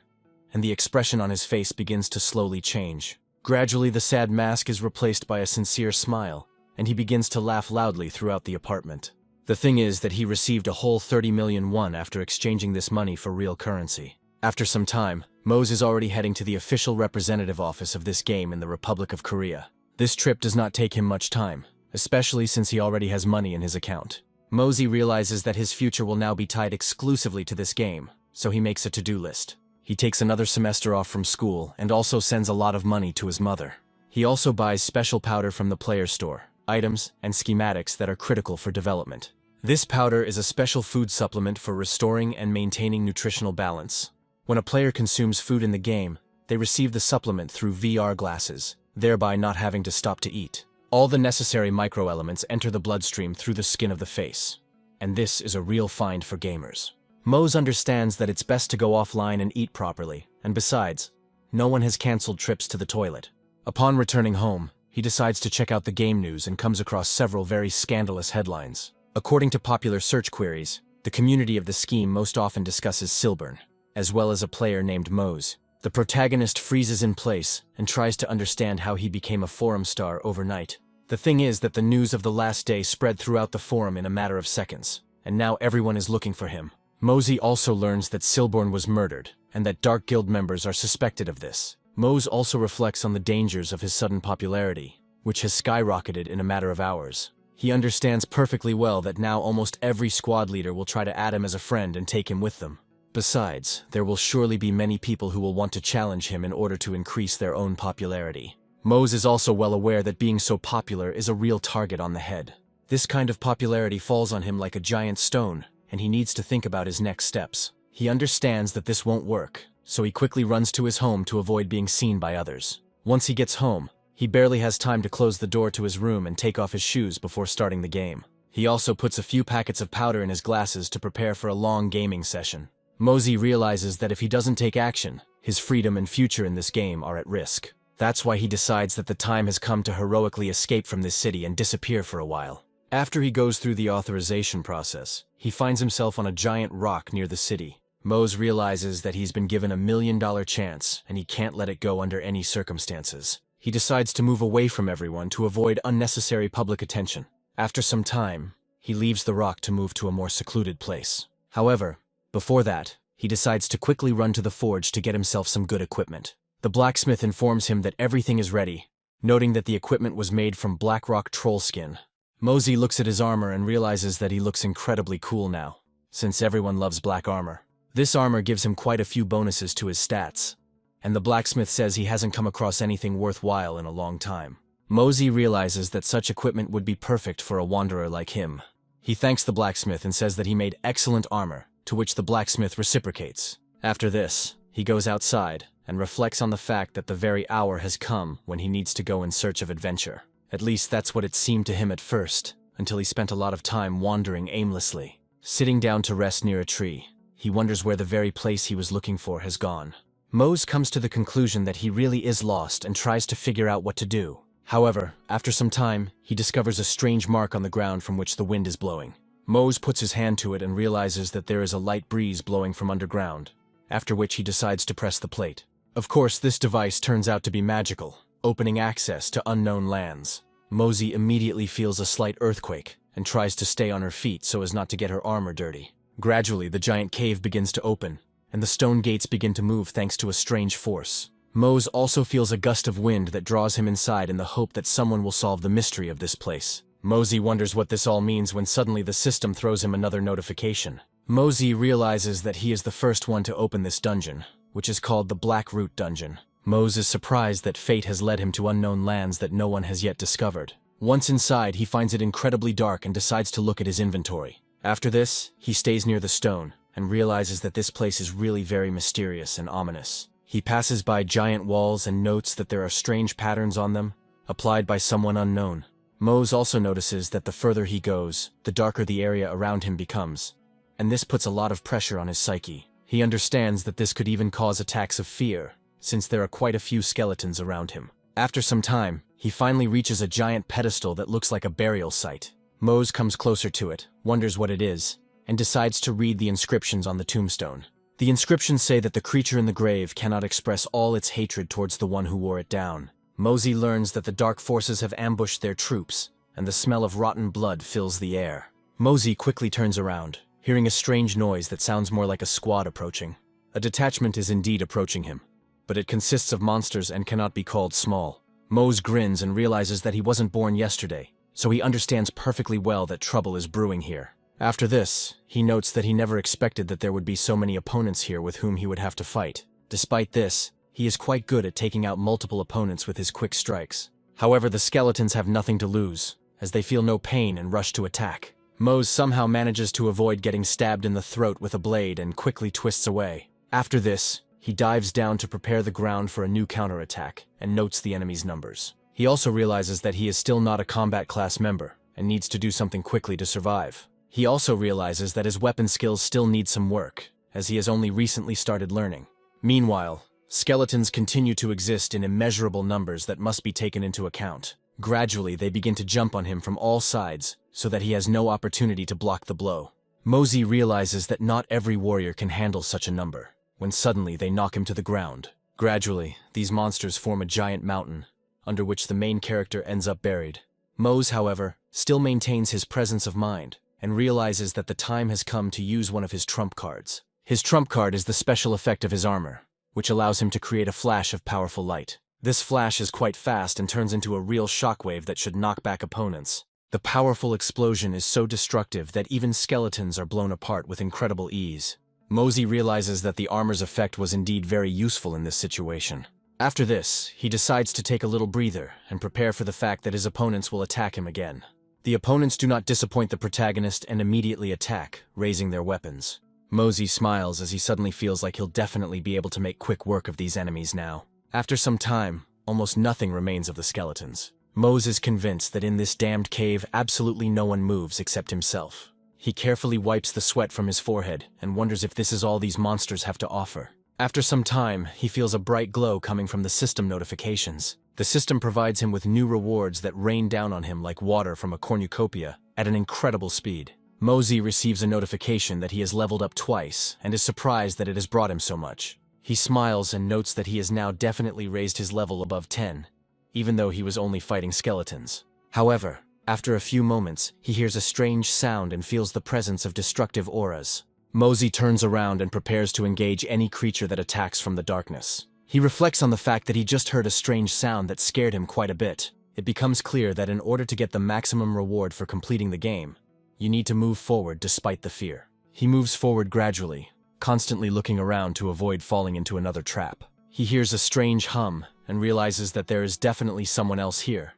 and the expression on his face begins to slowly change. Gradually, the sad mask is replaced by a sincere smile, and he begins to laugh loudly throughout the apartment. The thing is that he received a whole 30 million won after exchanging this money for real currency. After some time, Mose is already heading to the official representative office of this game in the Republic of Korea. This trip does not take him much time, especially since he already has money in his account. Mose realizes that his future will now be tied exclusively to this game, so he makes a to-do list. He takes another semester off from school and also sends a lot of money to his mother. He also buys special powder from the player store, items and schematics that are critical for development. This powder is a special food supplement for restoring and maintaining nutritional balance. When a player consumes food in the game, they receive the supplement through VR glasses, thereby not having to stop to eat. All the necessary microelements enter the bloodstream through the skin of the face, and this is a real find for gamers. Mose understands that it's best to go offline and eat properly, and besides, no one has cancelled trips to the toilet. Upon returning home, he decides to check out the game news and comes across several very scandalous headlines. According to popular search queries, the community of the scheme most often discusses Silburn, as well as a player named Mose. The protagonist freezes in place and tries to understand how he became a forum star overnight. The thing is that the news of the last day spread throughout the forum in a matter of seconds, and now everyone is looking for him. Mose also learns that Silburn was murdered, and that Dark Guild members are suspected of this. Mose also reflects on the dangers of his sudden popularity, which has skyrocketed in a matter of hours. He understands perfectly well that now almost every squad leader will try to add him as a friend and take him with them. Besides, there will surely be many people who will want to challenge him in order to increase their own popularity. Mose is also well aware that being so popular is a real target on the head. This kind of popularity falls on him like a giant stone, and he needs to think about his next steps. He understands that this won't work, so he quickly runs to his home to avoid being seen by others. Once he gets home, he barely has time to close the door to his room and take off his shoes before starting the game. He also puts a few packets of powder in his glasses to prepare for a long gaming session. Mose realizes that if he doesn't take action, his freedom and future in this game are at risk. That's why he decides that the time has come to heroically escape from this city and disappear for a while. After he goes through the authorization process, he finds himself on a giant rock near the city. Mose realizes that he's been given $1 million chance, and he can't let it go under any circumstances. He decides to move away from everyone to avoid unnecessary public attention. After some time, he leaves the rock to move to a more secluded place. However, before that, he decides to quickly run to the forge to get himself some good equipment. The blacksmith informs him that everything is ready, noting that the equipment was made from black rock troll skin. Mosey looks at his armor and realizes that he looks incredibly cool now, since everyone loves black armor. This armor gives him quite a few bonuses to his stats, and the blacksmith says he hasn't come across anything worthwhile in a long time. Mosey realizes that such equipment would be perfect for a wanderer like him. He thanks the blacksmith and says that he made excellent armor, to which the blacksmith reciprocates. After this, he goes outside and reflects on the fact that the very hour has come when he needs to go in search of adventure. At least that's what it seemed to him at first, until he spent a lot of time wandering aimlessly. Sitting down to rest near a tree, he wonders where the very place he was looking for has gone. Mose comes to the conclusion that he really is lost and tries to figure out what to do. However, after some time, he discovers a strange mark on the ground from which the wind is blowing. Mose puts his hand to it and realizes that there is a light breeze blowing from underground, after which he decides to press the plate. Of course, this device turns out to be magical, opening access to unknown lands. Mosey immediately feels a slight earthquake and tries to stay on her feet so as not to get her armor dirty. Gradually, the giant cave begins to open, and the stone gates begin to move thanks to a strange force. Mose also feels a gust of wind that draws him inside in the hope that someone will solve the mystery of this place. Mosey wonders what this all means when suddenly the system throws him another notification. Mosey realizes that he is the first one to open this dungeon, which is called the Black Root Dungeon. Mose is surprised that fate has led him to unknown lands that no one has yet discovered. Once inside, he finds it incredibly dark and decides to look at his inventory. After this, he stays near the stone and realizes that this place is really very mysterious and ominous. He passes by giant walls and notes that there are strange patterns on them, applied by someone unknown. Mose also notices that the further he goes, the darker the area around him becomes, and this puts a lot of pressure on his psyche. He understands that this could even cause attacks of fear, since there are quite a few skeletons around him. After some time, he finally reaches a giant pedestal that looks like a burial site. Mose comes closer to it, wonders what it is, and decides to read the inscriptions on the tombstone. The inscriptions say that the creature in the grave cannot express all its hatred towards the one who wore it down. Mosey learns that the dark forces have ambushed their troops, and the smell of rotten blood fills the air. Mosey quickly turns around, hearing a strange noise that sounds more like a squad approaching. A detachment is indeed approaching him, but it consists of monsters and cannot be called small. Mose grins and realizes that he wasn't born yesterday, so he understands perfectly well that trouble is brewing here. After this, he notes that he never expected that there would be so many opponents here with whom he would have to fight. Despite this, he is quite good at taking out multiple opponents with his quick strikes. However, the skeletons have nothing to lose, as they feel no pain and rush to attack. Mose somehow manages to avoid getting stabbed in the throat with a blade and quickly twists away. After this, he dives down to prepare the ground for a new counterattack and notes the enemy's numbers. He also realizes that he is still not a combat class member and needs to do something quickly to survive. He also realizes that his weapon skills still need some work, as he has only recently started learning. Meanwhile, skeletons continue to exist in immeasurable numbers that must be taken into account. Gradually, they begin to jump on him from all sides, so that he has no opportunity to block the blow. Mosey realizes that not every warrior can handle such a number, when suddenly they knock him to the ground. Gradually, these monsters form a giant mountain, under which the main character ends up buried. Mose, however, still maintains his presence of mind, and realizes that the time has come to use one of his trump cards. His trump card is the special effect of his armor, which allows him to create a flash of powerful light. This flash is quite fast and turns into a real shockwave that should knock back opponents. The powerful explosion is so destructive that even skeletons are blown apart with incredible ease. Mosey realizes that the armor's effect was indeed very useful in this situation. After this, he decides to take a little breather and prepare for the fact that his opponents will attack him again. The opponents do not disappoint the protagonist and immediately attack, raising their weapons. Mosey smiles as he suddenly feels like he'll definitely be able to make quick work of these enemies now. After some time, almost nothing remains of the skeletons. Mose is convinced that in this damned cave absolutely no one moves except himself. He carefully wipes the sweat from his forehead and wonders if this is all these monsters have to offer. After some time, he feels a bright glow coming from the system notifications. The system provides him with new rewards that rain down on him like water from a cornucopia at an incredible speed. Mosey receives a notification that he has leveled up twice and is surprised that it has brought him so much. He smiles and notes that he has now definitely raised his level above 10, even though he was only fighting skeletons. However, after a few moments, he hears a strange sound and feels the presence of destructive auras. Mosey turns around and prepares to engage any creature that attacks from the darkness. He reflects on the fact that he just heard a strange sound that scared him quite a bit. It becomes clear that in order to get the maximum reward for completing the game, you need to move forward despite the fear. He moves forward gradually, constantly looking around to avoid falling into another trap. He hears a strange hum and realizes that there is definitely someone else here,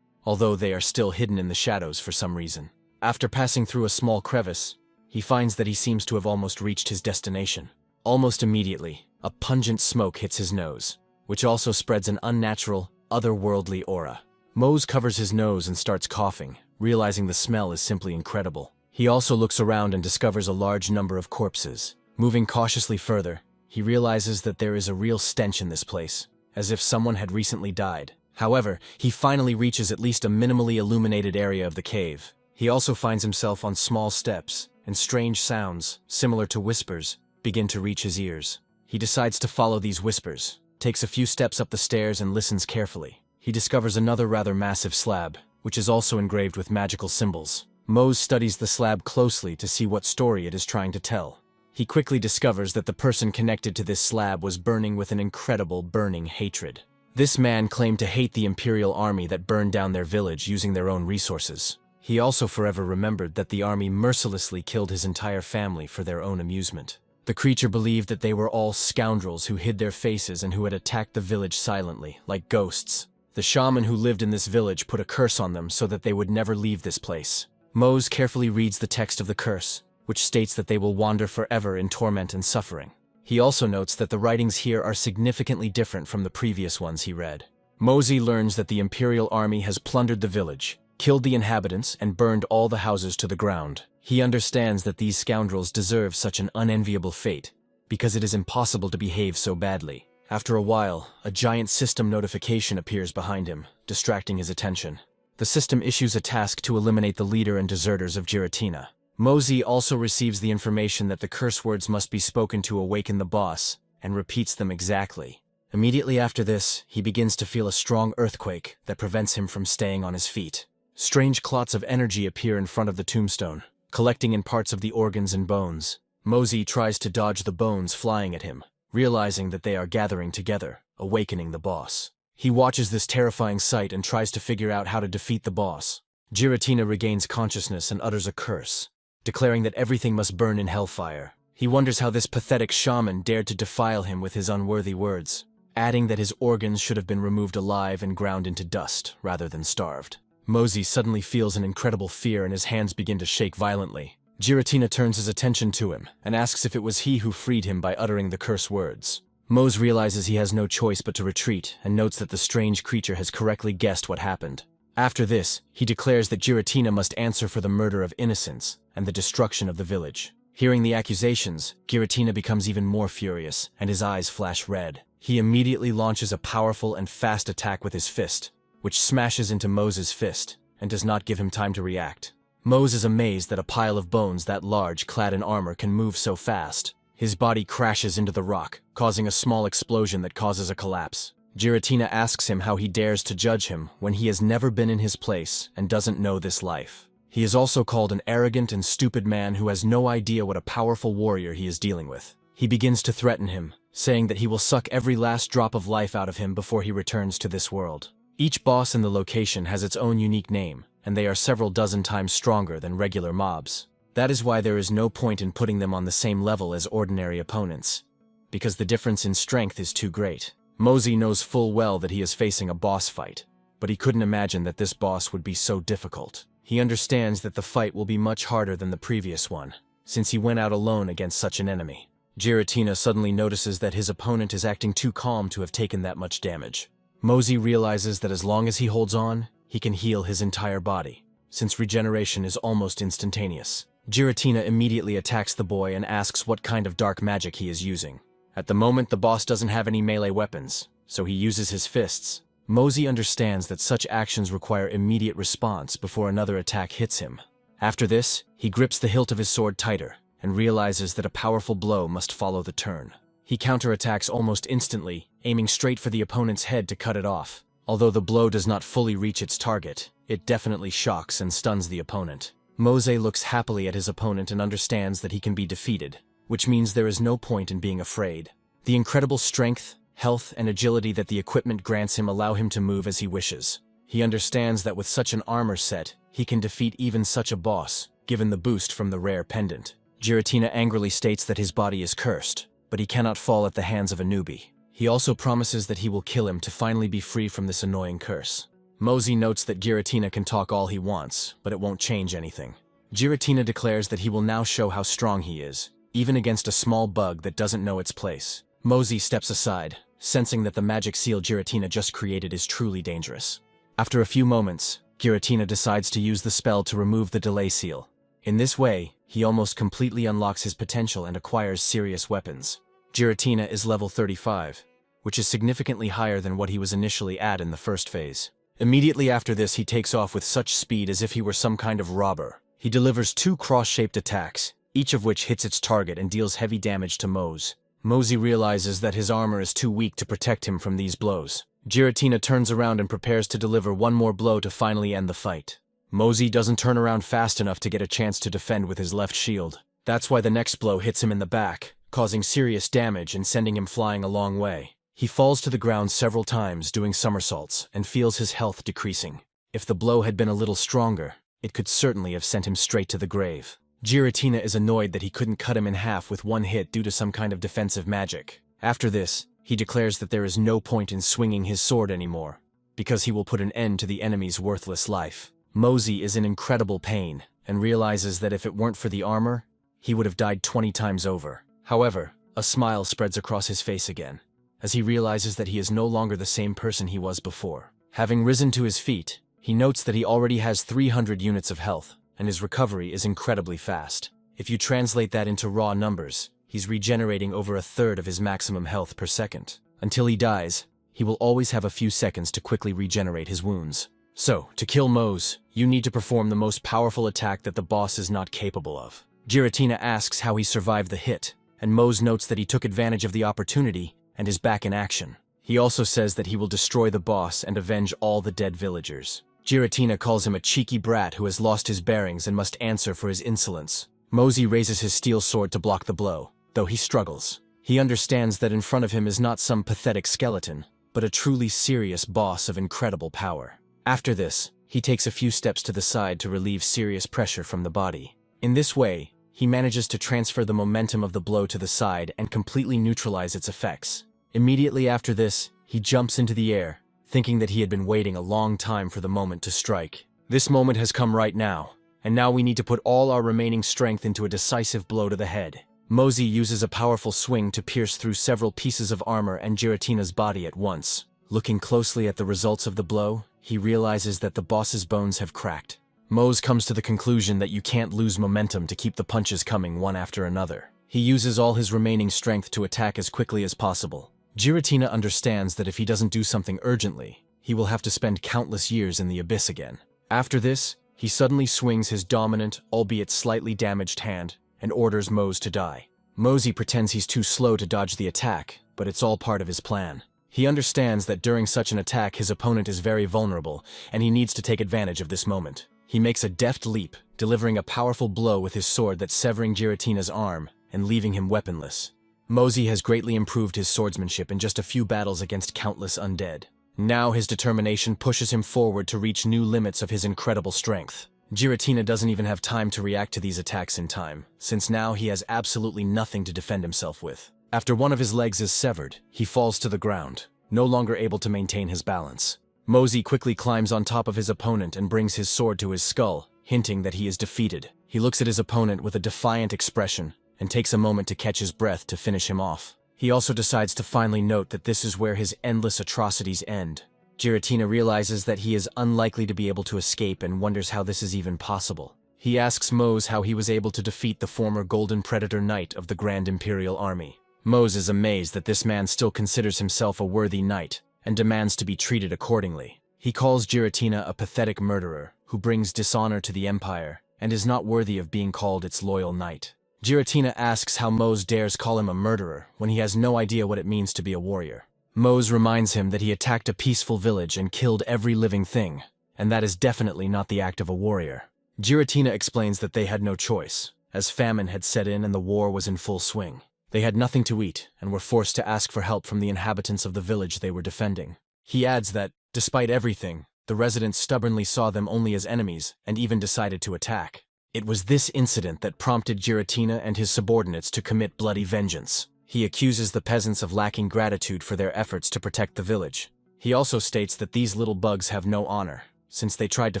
although they are still hidden in the shadows for some reason. After passing through a small crevice, he finds that he seems to have almost reached his destination. Almost immediately, a pungent smoke hits his nose, which also spreads an unnatural, otherworldly aura. Mose covers his nose and starts coughing, realizing the smell is simply incredible. He also looks around and discovers a large number of corpses. Moving cautiously further, he realizes that there is a real stench in this place, as if someone had recently died. However, he finally reaches at least a minimally illuminated area of the cave. He also finds himself on small steps, and strange sounds, similar to whispers, begin to reach his ears. He decides to follow these whispers, takes a few steps up the stairs and listens carefully. He discovers another rather massive slab, which is also engraved with magical symbols. Mose studies the slab closely to see what story it is trying to tell. He quickly discovers that the person connected to this slab was burning with an incredible burning hatred. This man claimed to hate the Imperial army that burned down their village using their own resources. He also forever remembered that the army mercilessly killed his entire family for their own amusement. The creature believed that they were all scoundrels who hid their faces and who had attacked the village silently, like ghosts. The shaman who lived in this village put a curse on them so that they would never leave this place. Mose carefully reads the text of the curse, which states that they will wander forever in torment and suffering. He also notes that the writings here are significantly different from the previous ones he read. Mose learns that the Imperial army has plundered the village, killed the inhabitants, and burned all the houses to the ground. He understands that these scoundrels deserve such an unenviable fate, because it is impossible to behave so badly. After a while, a giant system notification appears behind him, distracting his attention. The system issues a task to eliminate the leader and deserters of Giratina. Mose also receives the information that the curse words must be spoken to awaken the boss, and repeats them exactly. Immediately after this, he begins to feel a strong earthquake that prevents him from staying on his feet. Strange clots of energy appear in front of the tombstone, collecting in parts of the organs and bones. Mose tries to dodge the bones flying at him, realizing that they are gathering together, awakening the boss. He watches this terrifying sight and tries to figure out how to defeat the boss. Giratina regains consciousness and utters a curse, declaring that everything must burn in hellfire. He wonders how this pathetic shaman dared to defile him with his unworthy words, adding that his organs should have been removed alive and ground into dust rather than starved. Mose suddenly feels an incredible fear and his hands begin to shake violently. Giratina turns his attention to him and asks if it was he who freed him by uttering the curse words. Mose realizes he has no choice but to retreat and notes that the strange creature has correctly guessed what happened. After this, he declares that Giratina must answer for the murder of innocents and the destruction of the village. Hearing the accusations, Giratina becomes even more furious and his eyes flash red. He immediately launches a powerful and fast attack with his fist, which smashes into Mose's fist and does not give him time to react. Mose is amazed that a pile of bones that large, clad in armor, can move so fast. His body crashes into the rock, causing a small explosion that causes a collapse. Giratina asks him how he dares to judge him when he has never been in his place and doesn't know this life. He is also called an arrogant and stupid man who has no idea what a powerful warrior he is dealing with. He begins to threaten him, saying that he will suck every last drop of life out of him before he returns to this world. Each boss in the location has its own unique name, and they are several dozen times stronger than regular mobs. That is why there is no point in putting them on the same level as ordinary opponents, because the difference in strength is too great. Mose knows full well that he is facing a boss fight, but he couldn't imagine that this boss would be so difficult. He understands that the fight will be much harder than the previous one, since he went out alone against such an enemy. Giratina suddenly notices that his opponent is acting too calm to have taken that much damage. Mose realizes that as long as he holds on, he can heal his entire body, since regeneration is almost instantaneous. Giratina immediately attacks the boy and asks what kind of dark magic he is using. At the moment, the boss doesn't have any melee weapons, so he uses his fists. Mose understands that such actions require immediate response before another attack hits him. After this, he grips the hilt of his sword tighter and realizes that a powerful blow must follow the turn. He counterattacks almost instantly, aiming straight for the opponent's head to cut it off. Although the blow does not fully reach its target, it definitely shocks and stuns the opponent. Mose looks happily at his opponent and understands that he can be defeated, which means there is no point in being afraid. The incredible strength, health, and agility that the equipment grants him allow him to move as he wishes. He understands that with such an armor set, he can defeat even such a boss, given the boost from the rare pendant. Giratina angrily states that his body is cursed, but he cannot fall at the hands of a newbie. He also promises that he will kill him to finally be free from this annoying curse. Mosey notes that Giratina can talk all he wants, but it won't change anything. Giratina declares that he will now show how strong he is, even against a small bug that doesn't know its place. Mosey steps aside, sensing that the magic seal Giratina just created is truly dangerous. After a few moments, Giratina decides to use the spell to remove the delay seal. In this way, he almost completely unlocks his potential and acquires serious weapons. Giratina is level 35, which is significantly higher than what he was initially at in the first phase. Immediately after this, he takes off with such speed as if he were some kind of robber. He delivers 2 cross-shaped attacks, each of which hits its target and deals heavy damage to Mose. Mosey realizes that his armor is too weak to protect him from these blows. Giratina turns around and prepares to deliver one more blow to finally end the fight. Mosey doesn't turn around fast enough to get a chance to defend with his left shield. That's why the next blow hits him in the back, causing serious damage and sending him flying a long way. He falls to the ground several times, doing somersaults, and feels his health decreasing. If the blow had been a little stronger, it could certainly have sent him straight to the grave. Giratina is annoyed that he couldn't cut him in half with one hit due to some kind of defensive magic. After this, he declares that there is no point in swinging his sword anymore, because he will put an end to the enemy's worthless life. Mosey is in incredible pain, and realizes that if it weren't for the armor, he would have died 20 times over. However, a smile spreads across his face again, as he realizes that he is no longer the same person he was before. Having risen to his feet, he notes that he already has 300 units of health, and his recovery is incredibly fast. If you translate that into raw numbers, he's regenerating over a third of his maximum health per second. Until he dies, he will always have a few seconds to quickly regenerate his wounds. So, to kill Mose, you need to perform the most powerful attack that the boss is not capable of. Giratina asks how he survived the hit, and Mose notes that he took advantage of the opportunity and is back in action. He also says that he will destroy the boss and avenge all the dead villagers. Giratina calls him a cheeky brat who has lost his bearings and must answer for his insolence. Mosey raises his steel sword to block the blow, though he struggles. He understands that in front of him is not some pathetic skeleton, but a truly serious boss of incredible power. After this, he takes a few steps to the side to relieve serious pressure from the body. In this way, he manages to transfer the momentum of the blow to the side and completely neutralize its effects. Immediately after this, he jumps into the air, thinking that he had been waiting a long time for the moment to strike. This moment has come right now, and now we need to put all our remaining strength into a decisive blow to the head. Mosey uses a powerful swing to pierce through several pieces of armor and Giratina's body at once. Looking closely at the results of the blow, he realizes that the boss's bones have cracked. Mose comes to the conclusion that you can't lose momentum to keep the punches coming one after another. He uses all his remaining strength to attack as quickly as possible. Giratina understands that if he doesn't do something urgently, he will have to spend countless years in the abyss again. After this, he suddenly swings his dominant, albeit slightly damaged hand, and orders Mose to die. Mosey pretends he's too slow to dodge the attack, but it's all part of his plan. He understands that during such an attack his opponent is very vulnerable, and he needs to take advantage of this moment. He makes a deft leap, delivering a powerful blow with his sword that's severing Giratina's arm and leaving him weaponless. Mosey has greatly improved his swordsmanship in just a few battles against countless undead. Now his determination pushes him forward to reach new limits of his incredible strength. Giratina doesn't even have time to react to these attacks in time, since now he has absolutely nothing to defend himself with. After one of his legs is severed, he falls to the ground, no longer able to maintain his balance. Mosey quickly climbs on top of his opponent and brings his sword to his skull, hinting that he is defeated. He looks at his opponent with a defiant expression and takes a moment to catch his breath to finish him off. He also decides to finally note that this is where his endless atrocities end. Giratina realizes that he is unlikely to be able to escape and wonders how this is even possible. He asks Mose how he was able to defeat the former Golden Predator Knight of the Grand Imperial Army. Mose is amazed that this man still considers himself a worthy knight and demands to be treated accordingly. He calls Giratina a pathetic murderer who brings dishonor to the Empire and is not worthy of being called its loyal knight. Giratina asks how Mose dares call him a murderer when he has no idea what it means to be a warrior. Mose reminds him that he attacked a peaceful village and killed every living thing, and that is definitely not the act of a warrior. Giratina explains that they had no choice, as famine had set in and the war was in full swing. They had nothing to eat and were forced to ask for help from the inhabitants of the village they were defending. He adds that, despite everything, the residents stubbornly saw them only as enemies and even decided to attack. It was this incident that prompted Giratina and his subordinates to commit bloody vengeance. He accuses the peasants of lacking gratitude for their efforts to protect the village. He also states that these little bugs have no honor, since they tried to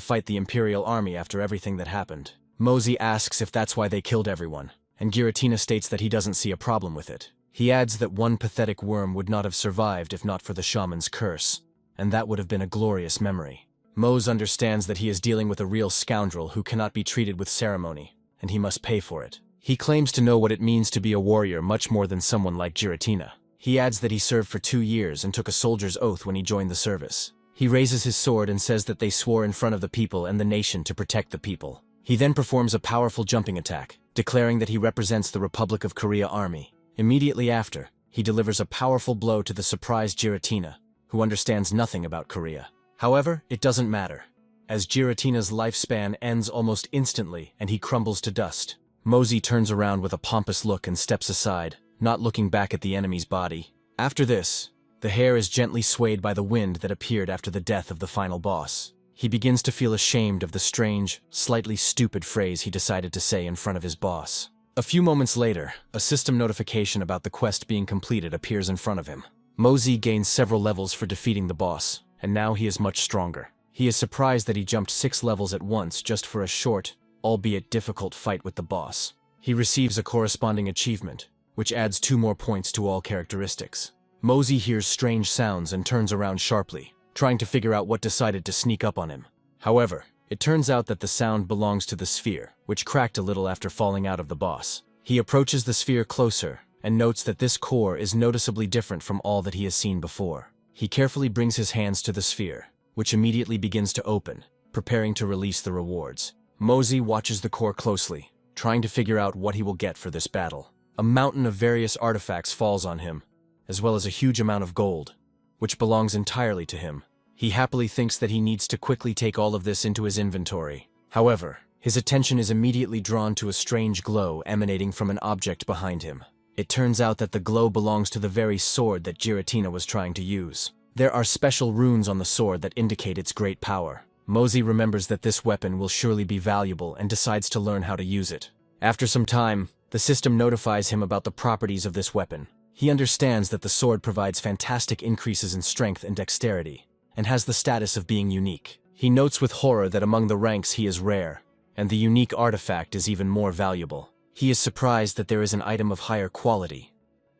fight the Imperial army after everything that happened. Mosey asks if that's why they killed everyone, and Giratina states that he doesn't see a problem with it. He adds that one pathetic worm would not have survived if not for the shaman's curse, and that would have been a glorious memory. Mose understands that he is dealing with a real scoundrel who cannot be treated with ceremony, and he must pay for it. He claims to know what it means to be a warrior much more than someone like Giratina. He adds that he served for 2 years and took a soldier's oath when he joined the service. He raises his sword and says that they swore in front of the people and the nation to protect the people. He then performs a powerful jumping attack, declaring that he represents the Republic of Korea army. Immediately after, he delivers a powerful blow to the surprised Giratina, who understands nothing about Korea. However, it doesn't matter, as Giratina's lifespan ends almost instantly and he crumbles to dust. Mosey turns around with a pompous look and steps aside, not looking back at the enemy's body. After this, the hair is gently swayed by the wind that appeared after the death of the final boss. He begins to feel ashamed of the strange, slightly stupid phrase he decided to say in front of his boss. A few moments later, a system notification about the quest being completed appears in front of him. Mosey gains several levels for defeating the boss, and now he is much stronger. He is surprised that he jumped 6 levels at once just for a short, albeit difficult fight with the boss. He receives a corresponding achievement, which adds 2 more points to all characteristics. Mosey hears strange sounds and turns around sharply, trying to figure out what decided to sneak up on him. However, it turns out that the sound belongs to the sphere, which cracked a little after falling out of the boss. He approaches the sphere closer and notes that this core is noticeably different from all that he has seen before. He carefully brings his hands to the sphere, which immediately begins to open, preparing to release the rewards. Mosey watches the core closely, trying to figure out what he will get for this battle. A mountain of various artifacts falls on him, as well as a huge amount of gold, which belongs entirely to him. He happily thinks that he needs to quickly take all of this into his inventory. However, his attention is immediately drawn to a strange glow emanating from an object behind him. It turns out that the glow belongs to the very sword that Giratina was trying to use. There are special runes on the sword that indicate its great power. Mosey remembers that this weapon will surely be valuable and decides to learn how to use it. After some time, the system notifies him about the properties of this weapon. He understands that the sword provides fantastic increases in strength and dexterity, and has the status of being unique. He notes with horror that among the ranks he is rare, and the unique artifact is even more valuable. He is surprised that there is an item of higher quality,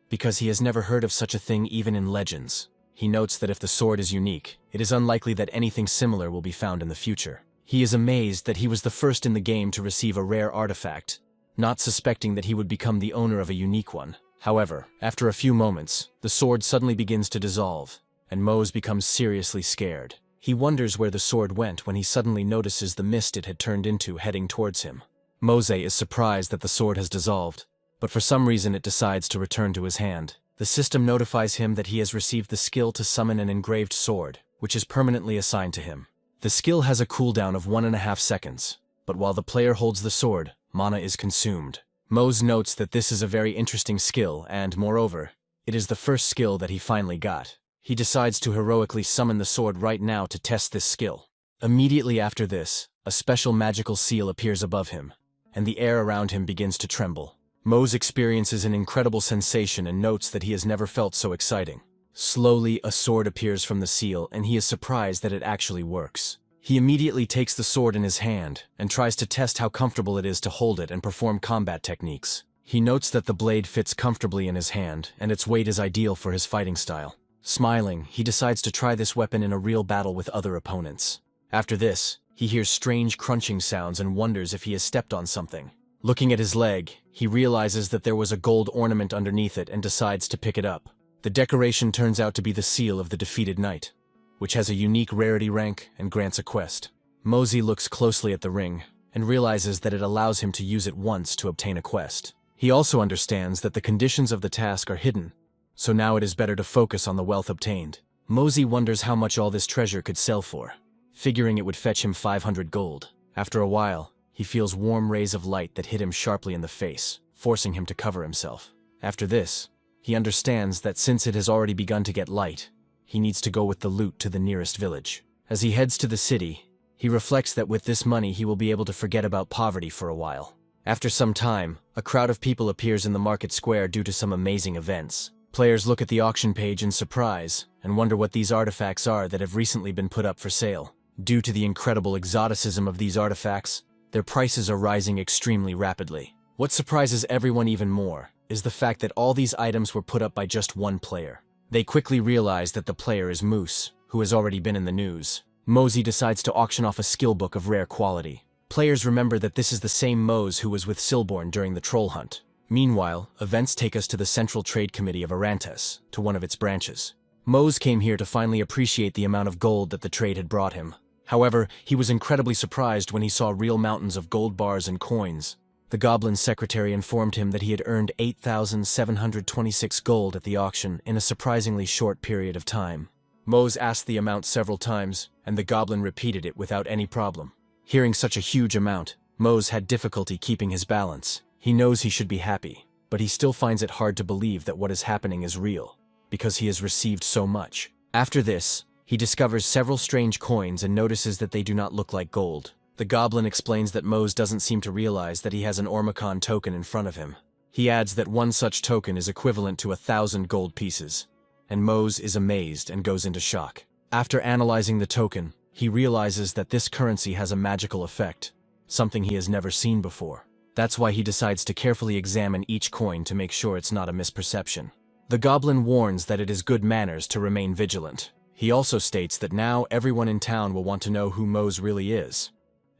because he has never heard of such a thing even in legends. He notes that if the sword is unique, it is unlikely that anything similar will be found in the future. He is amazed that he was the first in the game to receive a rare artifact, not suspecting that he would become the owner of a unique one. However, after a few moments, the sword suddenly begins to dissolve, and Mose becomes seriously scared. He wonders where the sword went when he suddenly notices the mist it had turned into heading towards him. Mose is surprised that the sword has dissolved, but for some reason it decides to return to his hand. The system notifies him that he has received the skill to summon an engraved sword, which is permanently assigned to him. The skill has a cooldown of 1.5 seconds, but while the player holds the sword, mana is consumed. Mose notes that this is a very interesting skill and, moreover, it is the first skill that he finally got. He decides to heroically summon the sword right now to test this skill. Immediately after this, a special magical seal appears above him, and the air around him begins to tremble. Mose experiences an incredible sensation and notes that he has never felt so exciting. Slowly, a sword appears from the seal, and he is surprised that it actually works. He immediately takes the sword in his hand and tries to test how comfortable it is to hold it and perform combat techniques. He notes that the blade fits comfortably in his hand, and its weight is ideal for his fighting style. Smiling, he decides to try this weapon in a real battle with other opponents. After this, he hears strange crunching sounds and wonders if he has stepped on something. Looking at his leg, he realizes that there was a gold ornament underneath it and decides to pick it up. The decoration turns out to be the seal of the defeated knight, which has a unique rarity rank and grants a quest. Mosey looks closely at the ring and realizes that it allows him to use it once to obtain a quest. He also understands that the conditions of the task are hidden, so now it is better to focus on the wealth obtained. Mosey wonders how much all this treasure could sell for, figuring it would fetch him 500 gold. After a while, he feels warm rays of light that hit him sharply in the face, forcing him to cover himself. After this, he understands that since it has already begun to get light, he needs to go with the loot to the nearest village. As he heads to the city, he reflects that with this money he will be able to forget about poverty for a while. After some time, a crowd of people appears in the market square due to some amazing events. Players look at the auction page in surprise and wonder what these artifacts are that have recently been put up for sale. Due to the incredible exoticism of these artifacts, their prices are rising extremely rapidly. What surprises everyone even more is the fact that all these items were put up by just one player. They quickly realize that the player is Moose, who has already been in the news. Mosey decides to auction off a skill book of rare quality. Players remember that this is the same Mose who was with Silborn during the troll hunt. Meanwhile, events take us to the Central Trade Committee of Arantes, to one of its branches. Mose came here to finally appreciate the amount of gold that the trade had brought him. However, he was incredibly surprised when he saw real mountains of gold bars and coins. The Goblin's secretary informed him that he had earned 8,726 gold at the auction in a surprisingly short period of time. Mose asked the amount several times, and the Goblin repeated it without any problem. Hearing such a huge amount, Mose had difficulty keeping his balance. He knows he should be happy, but he still finds it hard to believe that what is happening is real, because he has received so much. After this, he discovers several strange coins and notices that they do not look like gold. The Goblin explains that Mose doesn't seem to realize that he has an Ormacon token in front of him. He adds that one such token is equivalent to 1,000 gold pieces, and Mose is amazed and goes into shock. After analyzing the token, he realizes that this currency has a magical effect, something he has never seen before. That's why he decides to carefully examine each coin to make sure it's not a misperception. The Goblin warns that it is good manners to remain vigilant. He also states that now everyone in town will want to know who Mose really is,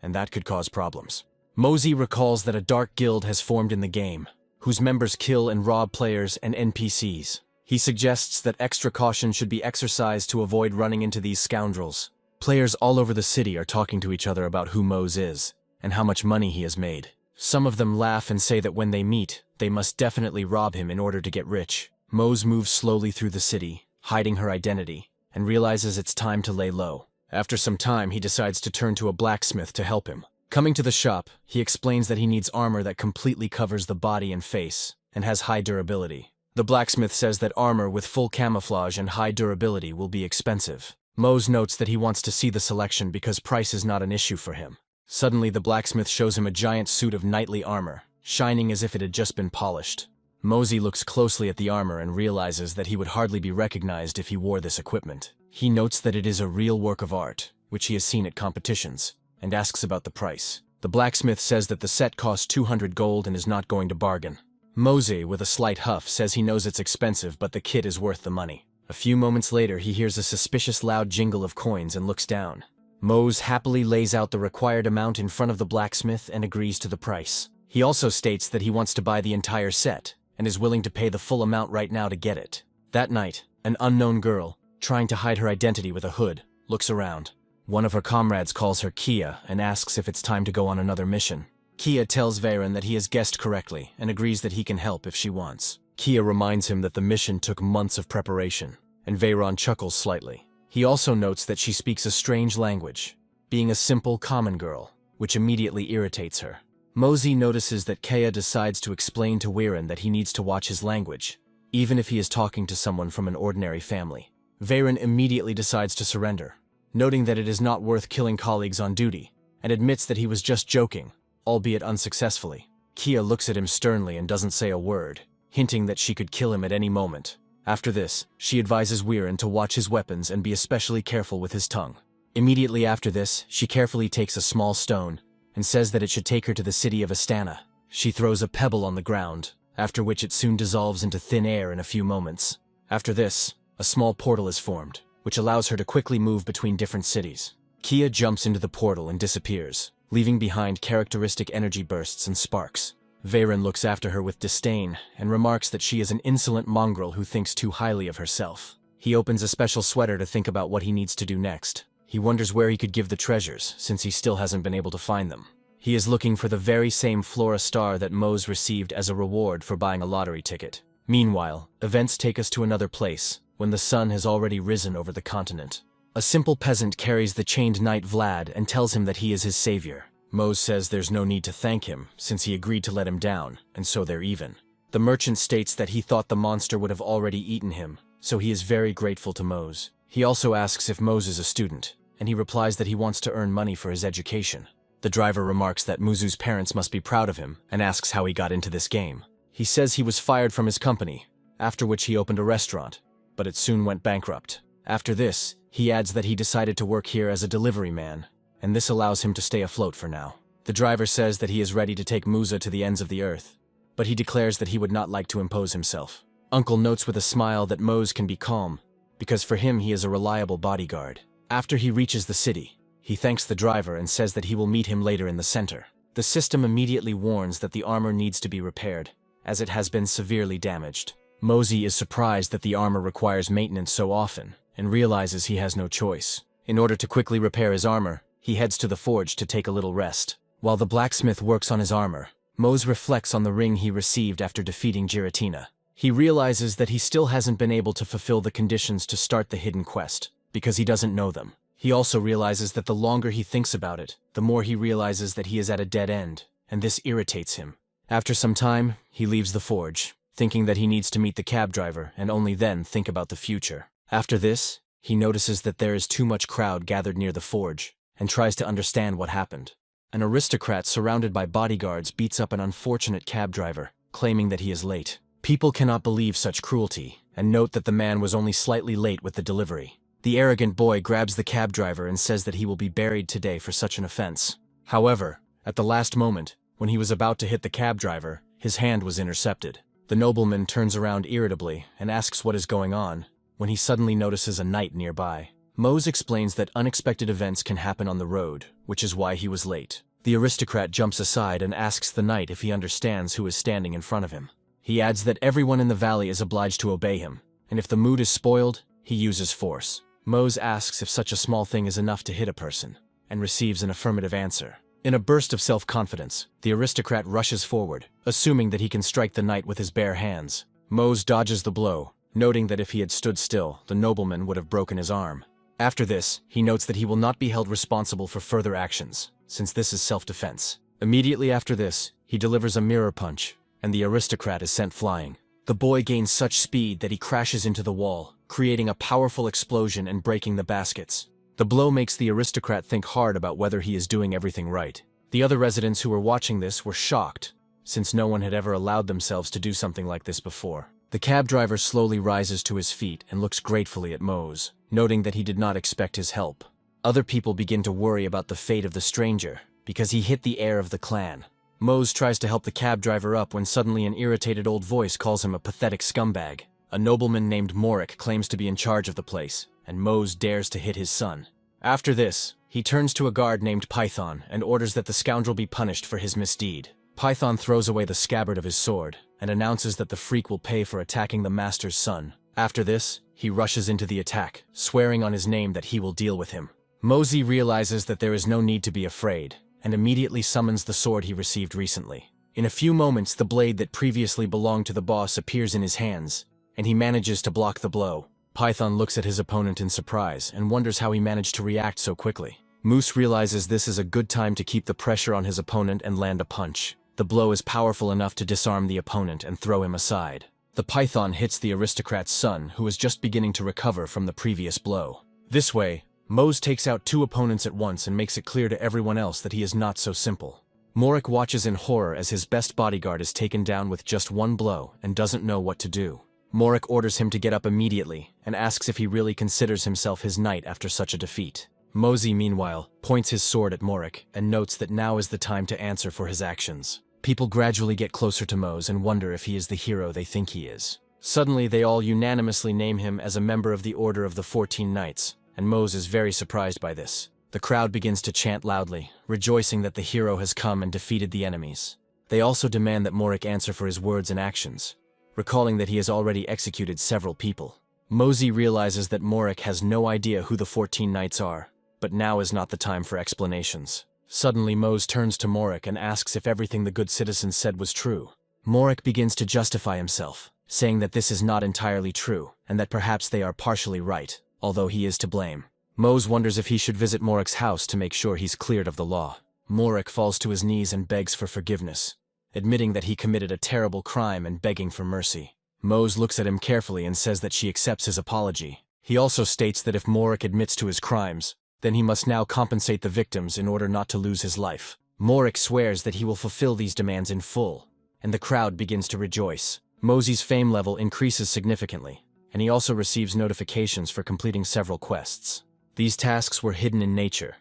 and that could cause problems. Mosey recalls that a dark guild has formed in the game, whose members kill and rob players and NPCs. He suggests that extra caution should be exercised to avoid running into these scoundrels. Players all over the city are talking to each other about who Mose is, and how much money he has made. Some of them laugh and say that when they meet, they must definitely rob him in order to get rich. Mose moves slowly through the city, hiding her identity, and realizes it's time to lay low. After some time, he decides to turn to a blacksmith to help him. Coming to the shop, he explains that he needs armor that completely covers the body and face, and has high durability. The blacksmith says that armor with full camouflage and high durability will be expensive. Mose notes that he wants to see the selection because price is not an issue for him. Suddenly, the blacksmith shows him a giant suit of knightly armor, shining as if it had just been polished. Mosey looks closely at the armor and realizes that he would hardly be recognized if he wore this equipment. He notes that it is a real work of art, which he has seen at competitions, and asks about the price. The blacksmith says that the set costs 200 gold and is not going to bargain. Mosey, with a slight huff, says he knows it's expensive, but the kit is worth the money. A few moments later, he hears a suspicious loud jingle of coins and looks down. Mose happily lays out the required amount in front of the blacksmith and agrees to the price. He also states that he wants to buy the entire set, and is willing to pay the full amount right now to get it. That night, an unknown girl, trying to hide her identity with a hood, looks around. One of her comrades calls her Kia and asks if it's time to go on another mission. Kia tells Veyron that he has guessed correctly and agrees that he can help if she wants. Kia reminds him that the mission took months of preparation, and Veyron chuckles slightly. He also notes that she speaks a strange language, being a simple common girl, which immediately irritates her. Mosey notices that Kia decides to explain to Veyron that he needs to watch his language, even if he is talking to someone from an ordinary family. Veyron immediately decides to surrender, noting that it is not worth killing colleagues on duty, and admits that he was just joking, albeit unsuccessfully. Kia looks at him sternly and doesn't say a word, hinting that she could kill him at any moment. After this, she advises Veyron to watch his weapons and be especially careful with his tongue. Immediately after this, she carefully takes a small stone and says that it should take her to the city of Astana. She throws a pebble on the ground, after which it soon dissolves into thin air in a few moments. After this, a small portal is formed, which allows her to quickly move between different cities. Kia jumps into the portal and disappears, leaving behind characteristic energy bursts and sparks. Veyron looks after her with disdain and remarks that she is an insolent mongrel who thinks too highly of herself. He opens a special sweater to think about what he needs to do next. He wonders where he could give the treasures, since he still hasn't been able to find them. He is looking for the very same Flora star that Mose received as a reward for buying a lottery ticket. Meanwhile, events take us to another place, when the sun has already risen over the continent. A simple peasant carries the chained knight Vlad and tells him that he is his savior. Mose says there's no need to thank him, since he agreed to let him down, and so they're even. The merchant states that he thought the monster would have already eaten him, so he is very grateful to Mose. He also asks if Mose is a student, and he replies that he wants to earn money for his education. The driver remarks that Muzu's parents must be proud of him and asks how he got into this game. He says he was fired from his company, after which he opened a restaurant, but it soon went bankrupt. After this, he adds that he decided to work here as a delivery man, and this allows him to stay afloat for now. The driver says that he is ready to take Musa to the ends of the earth, but he declares that he would not like to impose himself. Uncle notes with a smile that Mose can be calm, because for him he is a reliable bodyguard. After he reaches the city, he thanks the driver and says that he will meet him later in the center. The system immediately warns that the armor needs to be repaired, as it has been severely damaged. Mosey is surprised that the armor requires maintenance so often, and realizes he has no choice. In order to quickly repair his armor, he heads to the forge to take a little rest. While the blacksmith works on his armor, Mose reflects on the ring he received after defeating Giratina. He realizes that he still hasn't been able to fulfill the conditions to start the hidden quest, because he doesn't know them. He also realizes that the longer he thinks about it, the more he realizes that he is at a dead end, and this irritates him. After some time, he leaves the forge, thinking that he needs to meet the cab driver and only then think about the future. After this, he notices that there is too much crowd gathered near the forge, and tries to understand what happened. An aristocrat surrounded by bodyguards beats up an unfortunate cab driver, claiming that he is late. People cannot believe such cruelty, and note that the man was only slightly late with the delivery. The arrogant boy grabs the cab driver and says that he will be buried today for such an offense. However, at the last moment, when he was about to hit the cab driver, his hand was intercepted. The nobleman turns around irritably and asks what is going on, when he suddenly notices a knight nearby. Mose explains that unexpected events can happen on the road, which is why he was late. The aristocrat jumps aside and asks the knight if he understands who is standing in front of him. He adds that everyone in the valley is obliged to obey him, and if the mood is spoiled, he uses force. Mose asks if such a small thing is enough to hit a person, and receives an affirmative answer. In a burst of self-confidence, the aristocrat rushes forward, assuming that he can strike the knight with his bare hands. Mose dodges the blow, noting that if he had stood still, the nobleman would have broken his arm. After this, he notes that he will not be held responsible for further actions, since this is self-defense. Immediately after this, he delivers a mirror punch, and the aristocrat is sent flying. The boy gains such speed that he crashes into the wall, creating a powerful explosion and breaking the baskets. The blow makes the aristocrat think hard about whether he is doing everything right. The other residents who were watching this were shocked, since no one had ever allowed themselves to do something like this before. The cab driver slowly rises to his feet and looks gratefully at Mose, noting that he did not expect his help. Other people begin to worry about the fate of the stranger, because he hit the heir of the clan. Mose tries to help the cab driver up when suddenly an irritated old voice calls him a pathetic scumbag. A nobleman named Morik claims to be in charge of the place, and Mose dares to hit his son. After this, he turns to a guard named Python and orders that the scoundrel be punished for his misdeed. Python throws away the scabbard of his sword and announces that the freak will pay for attacking the master's son. After this, he rushes into the attack, swearing on his name that he will deal with him. Mosey realizes that there is no need to be afraid, and immediately summons the sword he received recently. In a few moments, the blade that previously belonged to the boss appears in his hands, and he manages to block the blow. Python looks at his opponent in surprise and wonders how he managed to react so quickly. Moose realizes this is a good time to keep the pressure on his opponent and land a punch. The blow is powerful enough to disarm the opponent and throw him aside. The python hits the aristocrat's son, who is just beginning to recover from the previous blow. This way, Mose takes out two opponents at once and makes it clear to everyone else that he is not so simple. Morik watches in horror as his best bodyguard is taken down with just one blow and doesn't know what to do. Morik orders him to get up immediately and asks if he really considers himself his knight after such a defeat. Mosey, meanwhile, points his sword at Morik and notes that now is the time to answer for his actions. People gradually get closer to Mose and wonder if he is the hero they think he is. Suddenly, they all unanimously name him as a member of the Order of the 14 Knights, and Mose is very surprised by this. The crowd begins to chant loudly, rejoicing that the hero has come and defeated the enemies. They also demand that Morik answer for his words and actions, recalling that he has already executed several people. Mosey realizes that Morik has no idea who the 14 Knights are, but now is not the time for explanations. Suddenly, Mose turns to Morik and asks if everything the good citizens said was true. Morik begins to justify himself, saying that this is not entirely true, and that perhaps they are partially right, although he is to blame. Mose wonders if he should visit Morik's house to make sure he's cleared of the law. Morik falls to his knees and begs for forgiveness, admitting that he committed a terrible crime and begging for mercy. Mose looks at him carefully and says that she accepts his apology. He also states that if Morik admits to his crimes, then he must now compensate the victims in order not to lose his life. Morik swears that he will fulfill these demands in full, and the crowd begins to rejoice. Mosey's fame level increases significantly, and he also receives notifications for completing several quests. These tasks were hidden in nature,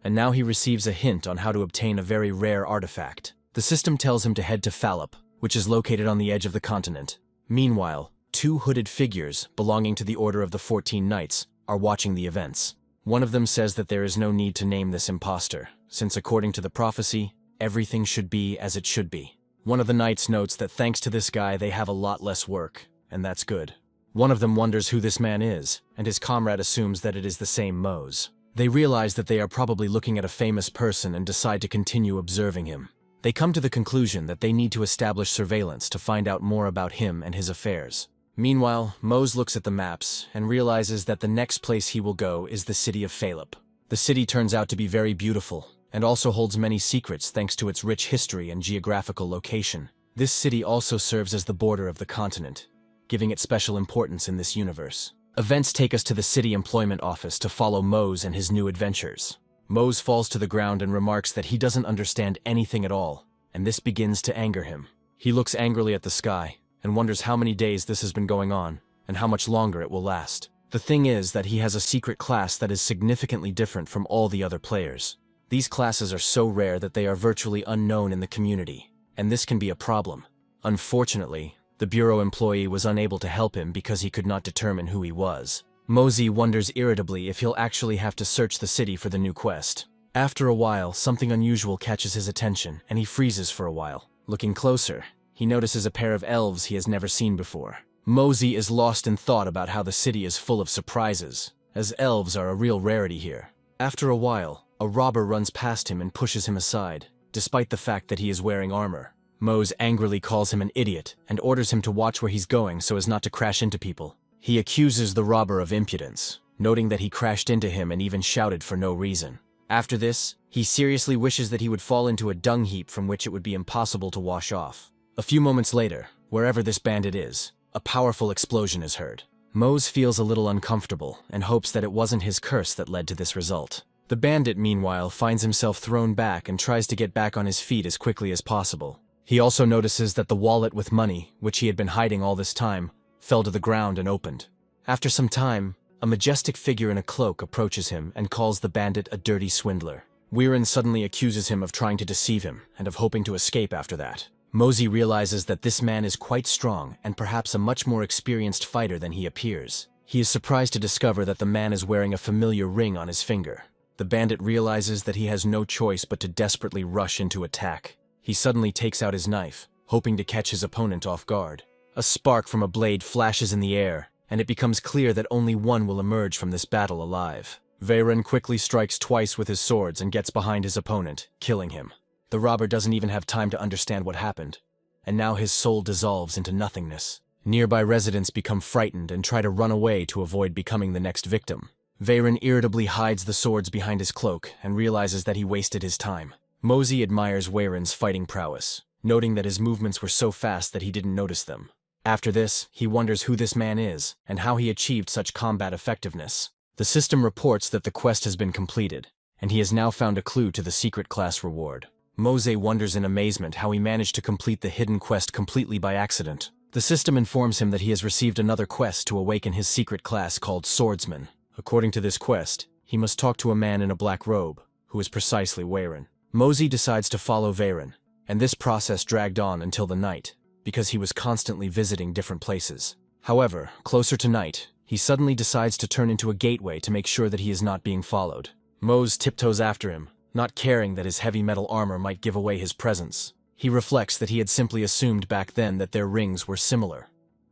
and now he receives a hint on how to obtain a very rare artifact. The system tells him to head to Phallop, which is located on the edge of the continent. Meanwhile, two hooded figures belonging to the Order of the 14 Knights are watching the events. One of them says that there is no need to name this imposter, since according to the prophecy, everything should be as it should be. One of the knights notes that thanks to this guy they have a lot less work, and that's good. One of them wonders who this man is, and his comrade assumes that it is the same Mose. They realize that they are probably looking at a famous person and decide to continue observing him. They come to the conclusion that they need to establish surveillance to find out more about him and his affairs. Meanwhile, Mose looks at the maps and realizes that the next place he will go is the city of Phallop. The city turns out to be very beautiful, and also holds many secrets thanks to its rich history and geographical location. This city also serves as the border of the continent, giving it special importance in this universe. Events take us to the city employment office to follow Mose and his new adventures. Mose falls to the ground and remarks that he doesn't understand anything at all, and this begins to anger him. He looks angrily at the sky, and wonders how many days this has been going on, and how much longer it will last. The thing is that he has a secret class that is significantly different from all the other players. These classes are so rare that they are virtually unknown in the community, and this can be a problem. Unfortunately, the bureau employee was unable to help him because he could not determine who he was. Mosey wonders irritably if he'll actually have to search the city for the new quest. After a while, something unusual catches his attention, and he freezes for a while. Looking closer, he notices a pair of elves he has never seen before. Mosey is lost in thought about how the city is full of surprises, as elves are a real rarity here. After a while, a robber runs past him and pushes him aside, despite the fact that he is wearing armor. Mose angrily calls him an idiot and orders him to watch where he's going so as not to crash into people. He accuses the robber of impudence, noting that he crashed into him and even shouted for no reason. After this, he seriously wishes that he would fall into a dung heap from which it would be impossible to wash off. A few moments later, wherever this bandit is, a powerful explosion is heard. Mose feels a little uncomfortable and hopes that it wasn't his curse that led to this result. The bandit, meanwhile, finds himself thrown back and tries to get back on his feet as quickly as possible. He also notices that the wallet with money, which he had been hiding all this time, fell to the ground and opened. After some time, a majestic figure in a cloak approaches him and calls the bandit a dirty swindler. Weirin suddenly accuses him of trying to deceive him and of hoping to escape after that. Mosey realizes that this man is quite strong and perhaps a much more experienced fighter than he appears. He is surprised to discover that the man is wearing a familiar ring on his finger. The bandit realizes that he has no choice but to desperately rush into attack. He suddenly takes out his knife, hoping to catch his opponent off guard. A spark from a blade flashes in the air, and it becomes clear that only one will emerge from this battle alive. Weirin quickly strikes twice with his swords and gets behind his opponent, killing him. The robber doesn't even have time to understand what happened, and now his soul dissolves into nothingness. Nearby residents become frightened and try to run away to avoid becoming the next victim. Weirin irritably hides the swords behind his cloak and realizes that he wasted his time. Mosey admires Weirin's fighting prowess, noting that his movements were so fast that he didn't notice them. After this, he wonders who this man is and how he achieved such combat effectiveness. The system reports that the quest has been completed, and he has now found a clue to the secret class reward. Mose wonders in amazement how he managed to complete the hidden quest completely by accident. The system informs him that he has received another quest to awaken his secret class called Swordsman. According to this quest, he must talk to a man in a black robe, who is precisely Weirin. Mosey decides to follow Weirin, and this process dragged on until the night, because he was constantly visiting different places. However, closer to night, he suddenly decides to turn into a gateway to make sure that he is not being followed. Mose tiptoes after him, not caring that his heavy metal armor might give away his presence. He reflects that he had simply assumed back then that their rings were similar.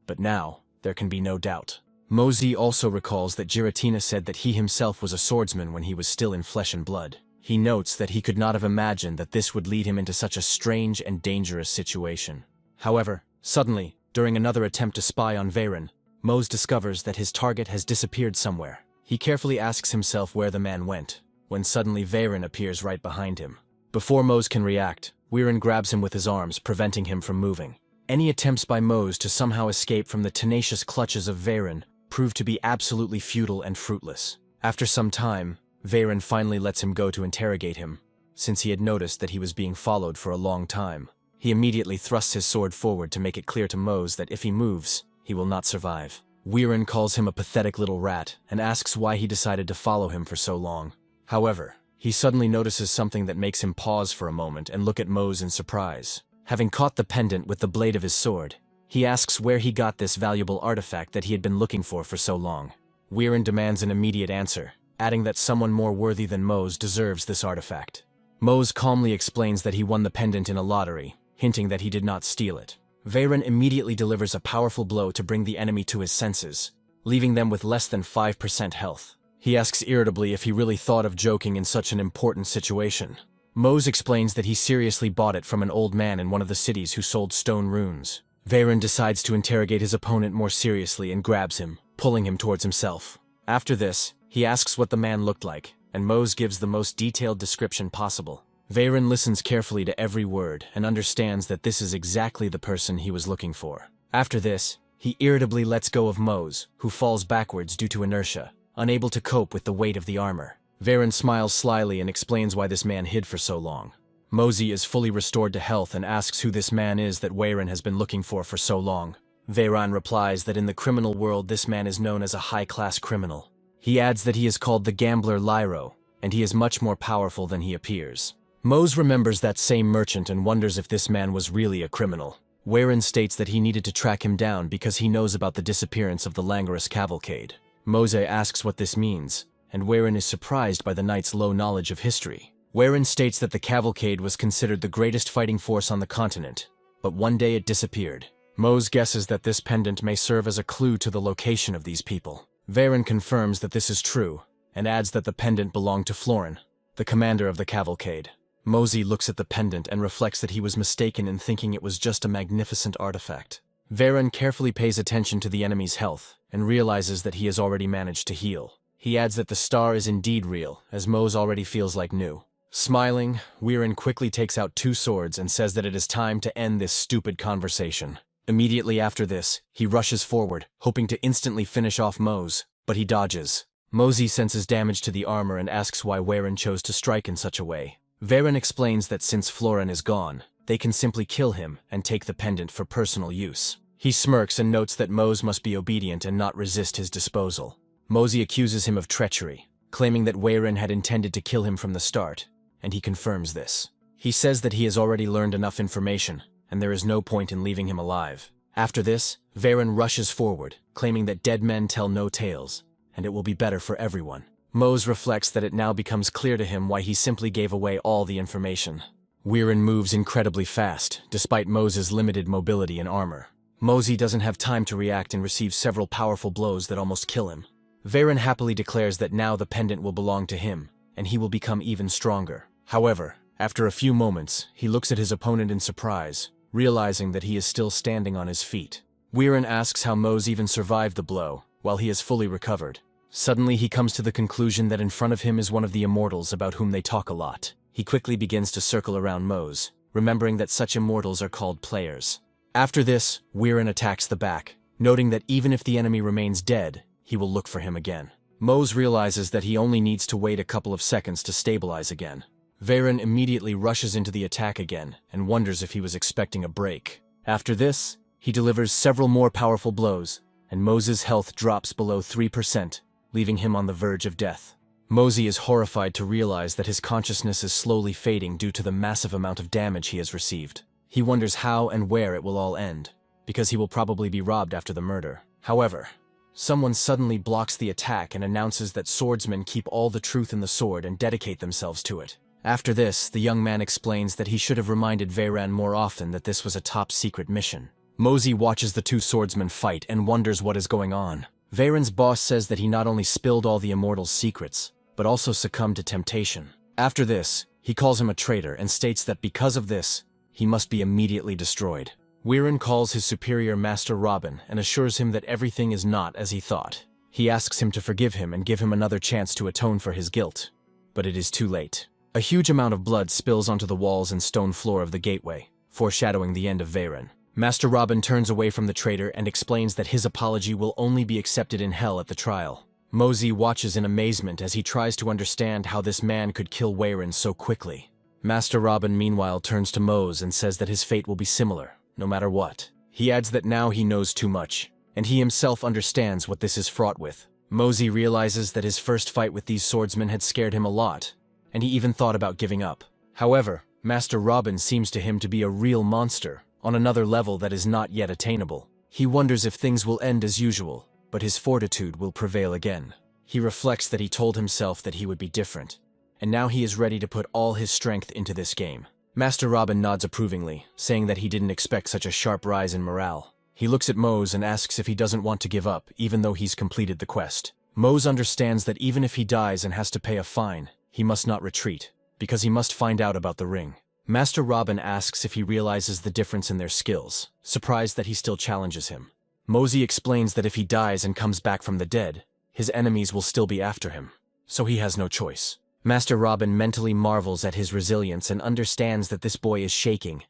But now, there can be no doubt. Mosey also recalls that Giratina said that he himself was a swordsman when he was still in flesh and blood. He notes that he could not have imagined that this would lead him into such a strange and dangerous situation. However, suddenly, during another attempt to spy on Weirin, Mose discovers that his target has disappeared somewhere. He carefully asks himself where the man went, when suddenly Weirin appears right behind him. Before Mose can react, Weirin grabs him with his arms, preventing him from moving. Any attempts by Mose to somehow escape from the tenacious clutches of Weirin prove to be absolutely futile and fruitless. After some time, Weirin finally lets him go to interrogate him, since he had noticed that he was being followed for a long time. He immediately thrusts his sword forward to make it clear to Mose that if he moves, he will not survive. Weirin calls him a pathetic little rat and asks why he decided to follow him for so long. However, he suddenly notices something that makes him pause for a moment and look at Mose in surprise. Having caught the pendant with the blade of his sword, he asks where he got this valuable artifact that he had been looking for so long. Weirin demands an immediate answer, adding that someone more worthy than Mose deserves this artifact. Mose calmly explains that he won the pendant in a lottery, hinting that he did not steal it. Weirin immediately delivers a powerful blow to bring the enemy to his senses, leaving them with less than 5% health. He asks irritably if he really thought of joking in such an important situation. Mose explains that he seriously bought it from an old man in one of the cities who sold stone runes. Weirin decides to interrogate his opponent more seriously and grabs him, pulling him towards himself. After this, he asks what the man looked like, and Mose gives the most detailed description possible. Weirin listens carefully to every word and understands that this is exactly the person he was looking for. After this, he irritably lets go of Mose, who falls backwards due to inertia, unable to cope with the weight of the armor. Weirin smiles slyly and explains why this man hid for so long. Mose is fully restored to health and asks who this man is that Weirin has been looking for so long. Weirin replies that in the criminal world this man is known as a high-class criminal. He adds that he is called the gambler Lyro, and he is much more powerful than he appears. Mose remembers that same merchant and wonders if this man was really a criminal. Weirin states that he needed to track him down because he knows about the disappearance of the Langarus cavalcade. Mose asks what this means, and Weirin is surprised by the knight's low knowledge of history. Weirin states that the cavalcade was considered the greatest fighting force on the continent, but one day it disappeared. Mose guesses that this pendant may serve as a clue to the location of these people. Weirin confirms that this is true, and adds that the pendant belonged to Florin, the commander of the cavalcade. Mose looks at the pendant and reflects that he was mistaken in thinking it was just a magnificent artifact. Weirin carefully pays attention to the enemy's health, and realizes that he has already managed to heal. He adds that the star is indeed real, as Mose already feels like new. Smiling, Weirin quickly takes out 2 swords and says that it is time to end this stupid conversation. Immediately after this, he rushes forward, hoping to instantly finish off Mose, but he dodges. Mose senses damage to the armor and asks why Weirin chose to strike in such a way. Weirin explains that since Florin is gone, they can simply kill him and take the pendant for personal use. He smirks and notes that Mose must be obedient and not resist his disposal. Mose accuses him of treachery, claiming that Weirin had intended to kill him from the start, and he confirms this. He says that he has already learned enough information, and there is no point in leaving him alive. After this, Weirin rushes forward, claiming that dead men tell no tales, and it will be better for everyone. Mose reflects that it now becomes clear to him why he simply gave away all the information. Weirin moves incredibly fast, despite Mose's limited mobility and armor. Mose doesn't have time to react and receives several powerful blows that almost kill him. Weirin happily declares that now the pendant will belong to him, and he will become even stronger. However, after a few moments, he looks at his opponent in surprise, realizing that he is still standing on his feet. Weirin asks how Mose even survived the blow, while he is fully recovered. Suddenly he comes to the conclusion that in front of him is one of the immortals about whom they talk a lot. He quickly begins to circle around Mose, remembering that such immortals are called players. After this, Weirin attacks the back, noting that even if the enemy remains dead, he will look for him again. Mose realizes that he only needs to wait a couple of seconds to stabilize again. Weirin immediately rushes into the attack again and wonders if he was expecting a break. After this, he delivers several more powerful blows, and Mose's health drops below 3%, leaving him on the verge of death. Mose is horrified to realize that his consciousness is slowly fading due to the massive amount of damage he has received. He wonders how and where it will all end, because he will probably be robbed after the murder. However, someone suddenly blocks the attack and announces that swordsmen keep all the truth in the sword and dedicate themselves to it. After this, the young man explains that he should have reminded Weirin more often that this was a top-secret mission. Mose watches the 2 swordsmen fight and wonders what is going on. Weirin's boss says that he not only spilled all the immortals' secrets, but also succumbed to temptation. After this, he calls him a traitor and states that because of this, he must be immediately destroyed. Weirin calls his superior Master Robin and assures him that everything is not as he thought. He asks him to forgive him and give him another chance to atone for his guilt, but it is too late. A huge amount of blood spills onto the walls and stone floor of the gateway, foreshadowing the end of Veyron. Master Robin turns away from the traitor and explains that his apology will only be accepted in hell at the trial. Mosey watches in amazement as he tries to understand how this man could kill Veyron so quickly. Master Robin meanwhile turns to Mose and says that his fate will be similar, no matter what. He adds that now he knows too much, and he himself understands what this is fraught with. Mosey realizes that his first fight with these swordsmen had scared him a lot, and he even thought about giving up. However, Master Robin seems to him to be a real monster, on another level that is not yet attainable. He wonders if things will end as usual, but his fortitude will prevail again. He reflects that he told himself that he would be different, and now he is ready to put all his strength into this game. Master Robin nods approvingly, saying that he didn't expect such a sharp rise in morale. He looks at Mose and asks if he doesn't want to give up, even though he's completed the quest. Mose understands that even if he dies and has to pay a fine, he must not retreat, because he must find out about the ring. Master Robin asks if he realizes the difference in their skills, surprised that he still challenges him. Mosey explains that if he dies and comes back from the dead, his enemies will still be after him, so he has no choice. Master Robin mentally marvels at his resilience and understands that this boy is shaking,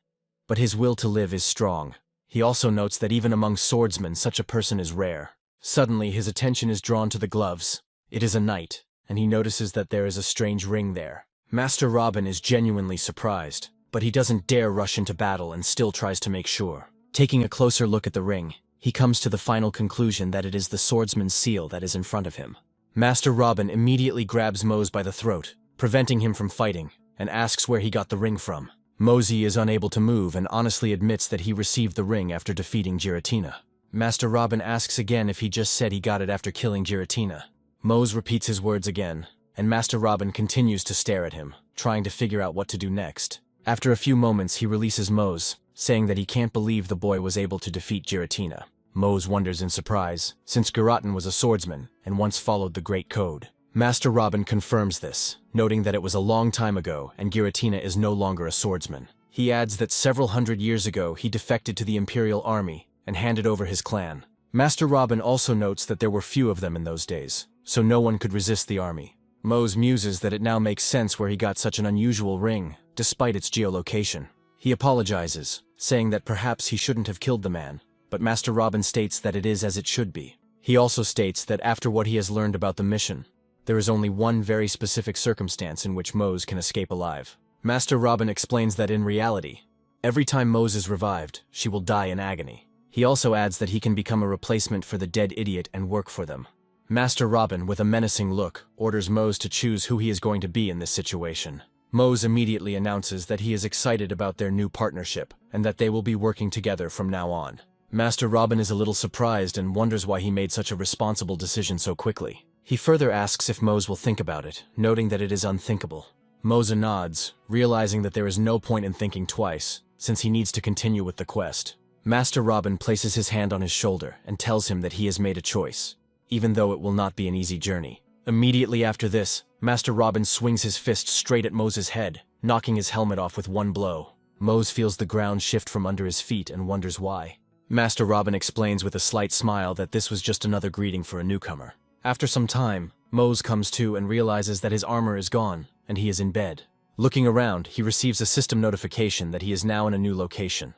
but his will to live is strong. He also notes that even among swordsmen such a person is rare. Suddenly his attention is drawn to the gloves. It is a knight, and he notices that there is a strange ring there. Master Robin is genuinely surprised, but he doesn't dare rush into battle and still tries to make sure. Taking a closer look at the ring, he comes to the final conclusion that it is the swordsman's seal that is in front of him. Master Robin immediately grabs Mose by the throat, preventing him from fighting, and asks where he got the ring from. Mosey is unable to move and honestly admits that he received the ring after defeating Giratina. Master Robin asks again if he just said he got it after killing Giratina. Mose repeats his words again, and Master Robin continues to stare at him, trying to figure out what to do next. After a few moments, he releases Mose, saying that he can't believe the boy was able to defeat Giratina. Mose wonders in surprise, since Giratin was a swordsman and once followed the Great Code. Master Robin confirms this, noting that it was a long time ago and Giratina is no longer a swordsman. He adds that several hundred years ago he defected to the Imperial Army and handed over his clan. Master Robin also notes that there were few of them in those days, so no one could resist the army. Mose muses that it now makes sense where he got such an unusual ring, despite its geolocation. He apologizes, saying that perhaps he shouldn't have killed the man, but Master Robin states that it is as it should be. He also states that after what he has learned about the mission, there is only one very specific circumstance in which Mose can escape alive. Master Robin explains that in reality, every time Mose is revived, she will die in agony. He also adds that he can become a replacement for the dead idiot and work for them. Master Robin, with a menacing look, orders Mose to choose who he is going to be in this situation. Mose immediately announces that he is excited about their new partnership and that they will be working together from now on. Master Robin is a little surprised and wonders why he made such a responsible decision so quickly. He further asks if Mose will think about it, noting that it is unthinkable. Mose nods, realizing that there is no point in thinking twice, since he needs to continue with the quest. Master Robin places his hand on his shoulder and tells him that he has made a choice, even though it will not be an easy journey. Immediately after this, Master Robin swings his fist straight at Mose's head, knocking his helmet off with one blow. Mose feels the ground shift from under his feet and wonders why. Master Robin explains with a slight smile that this was just another greeting for a newcomer. After some time, Mose comes to and realizes that his armor is gone, and he is in bed. Looking around, he receives a system notification that he is now in a new location,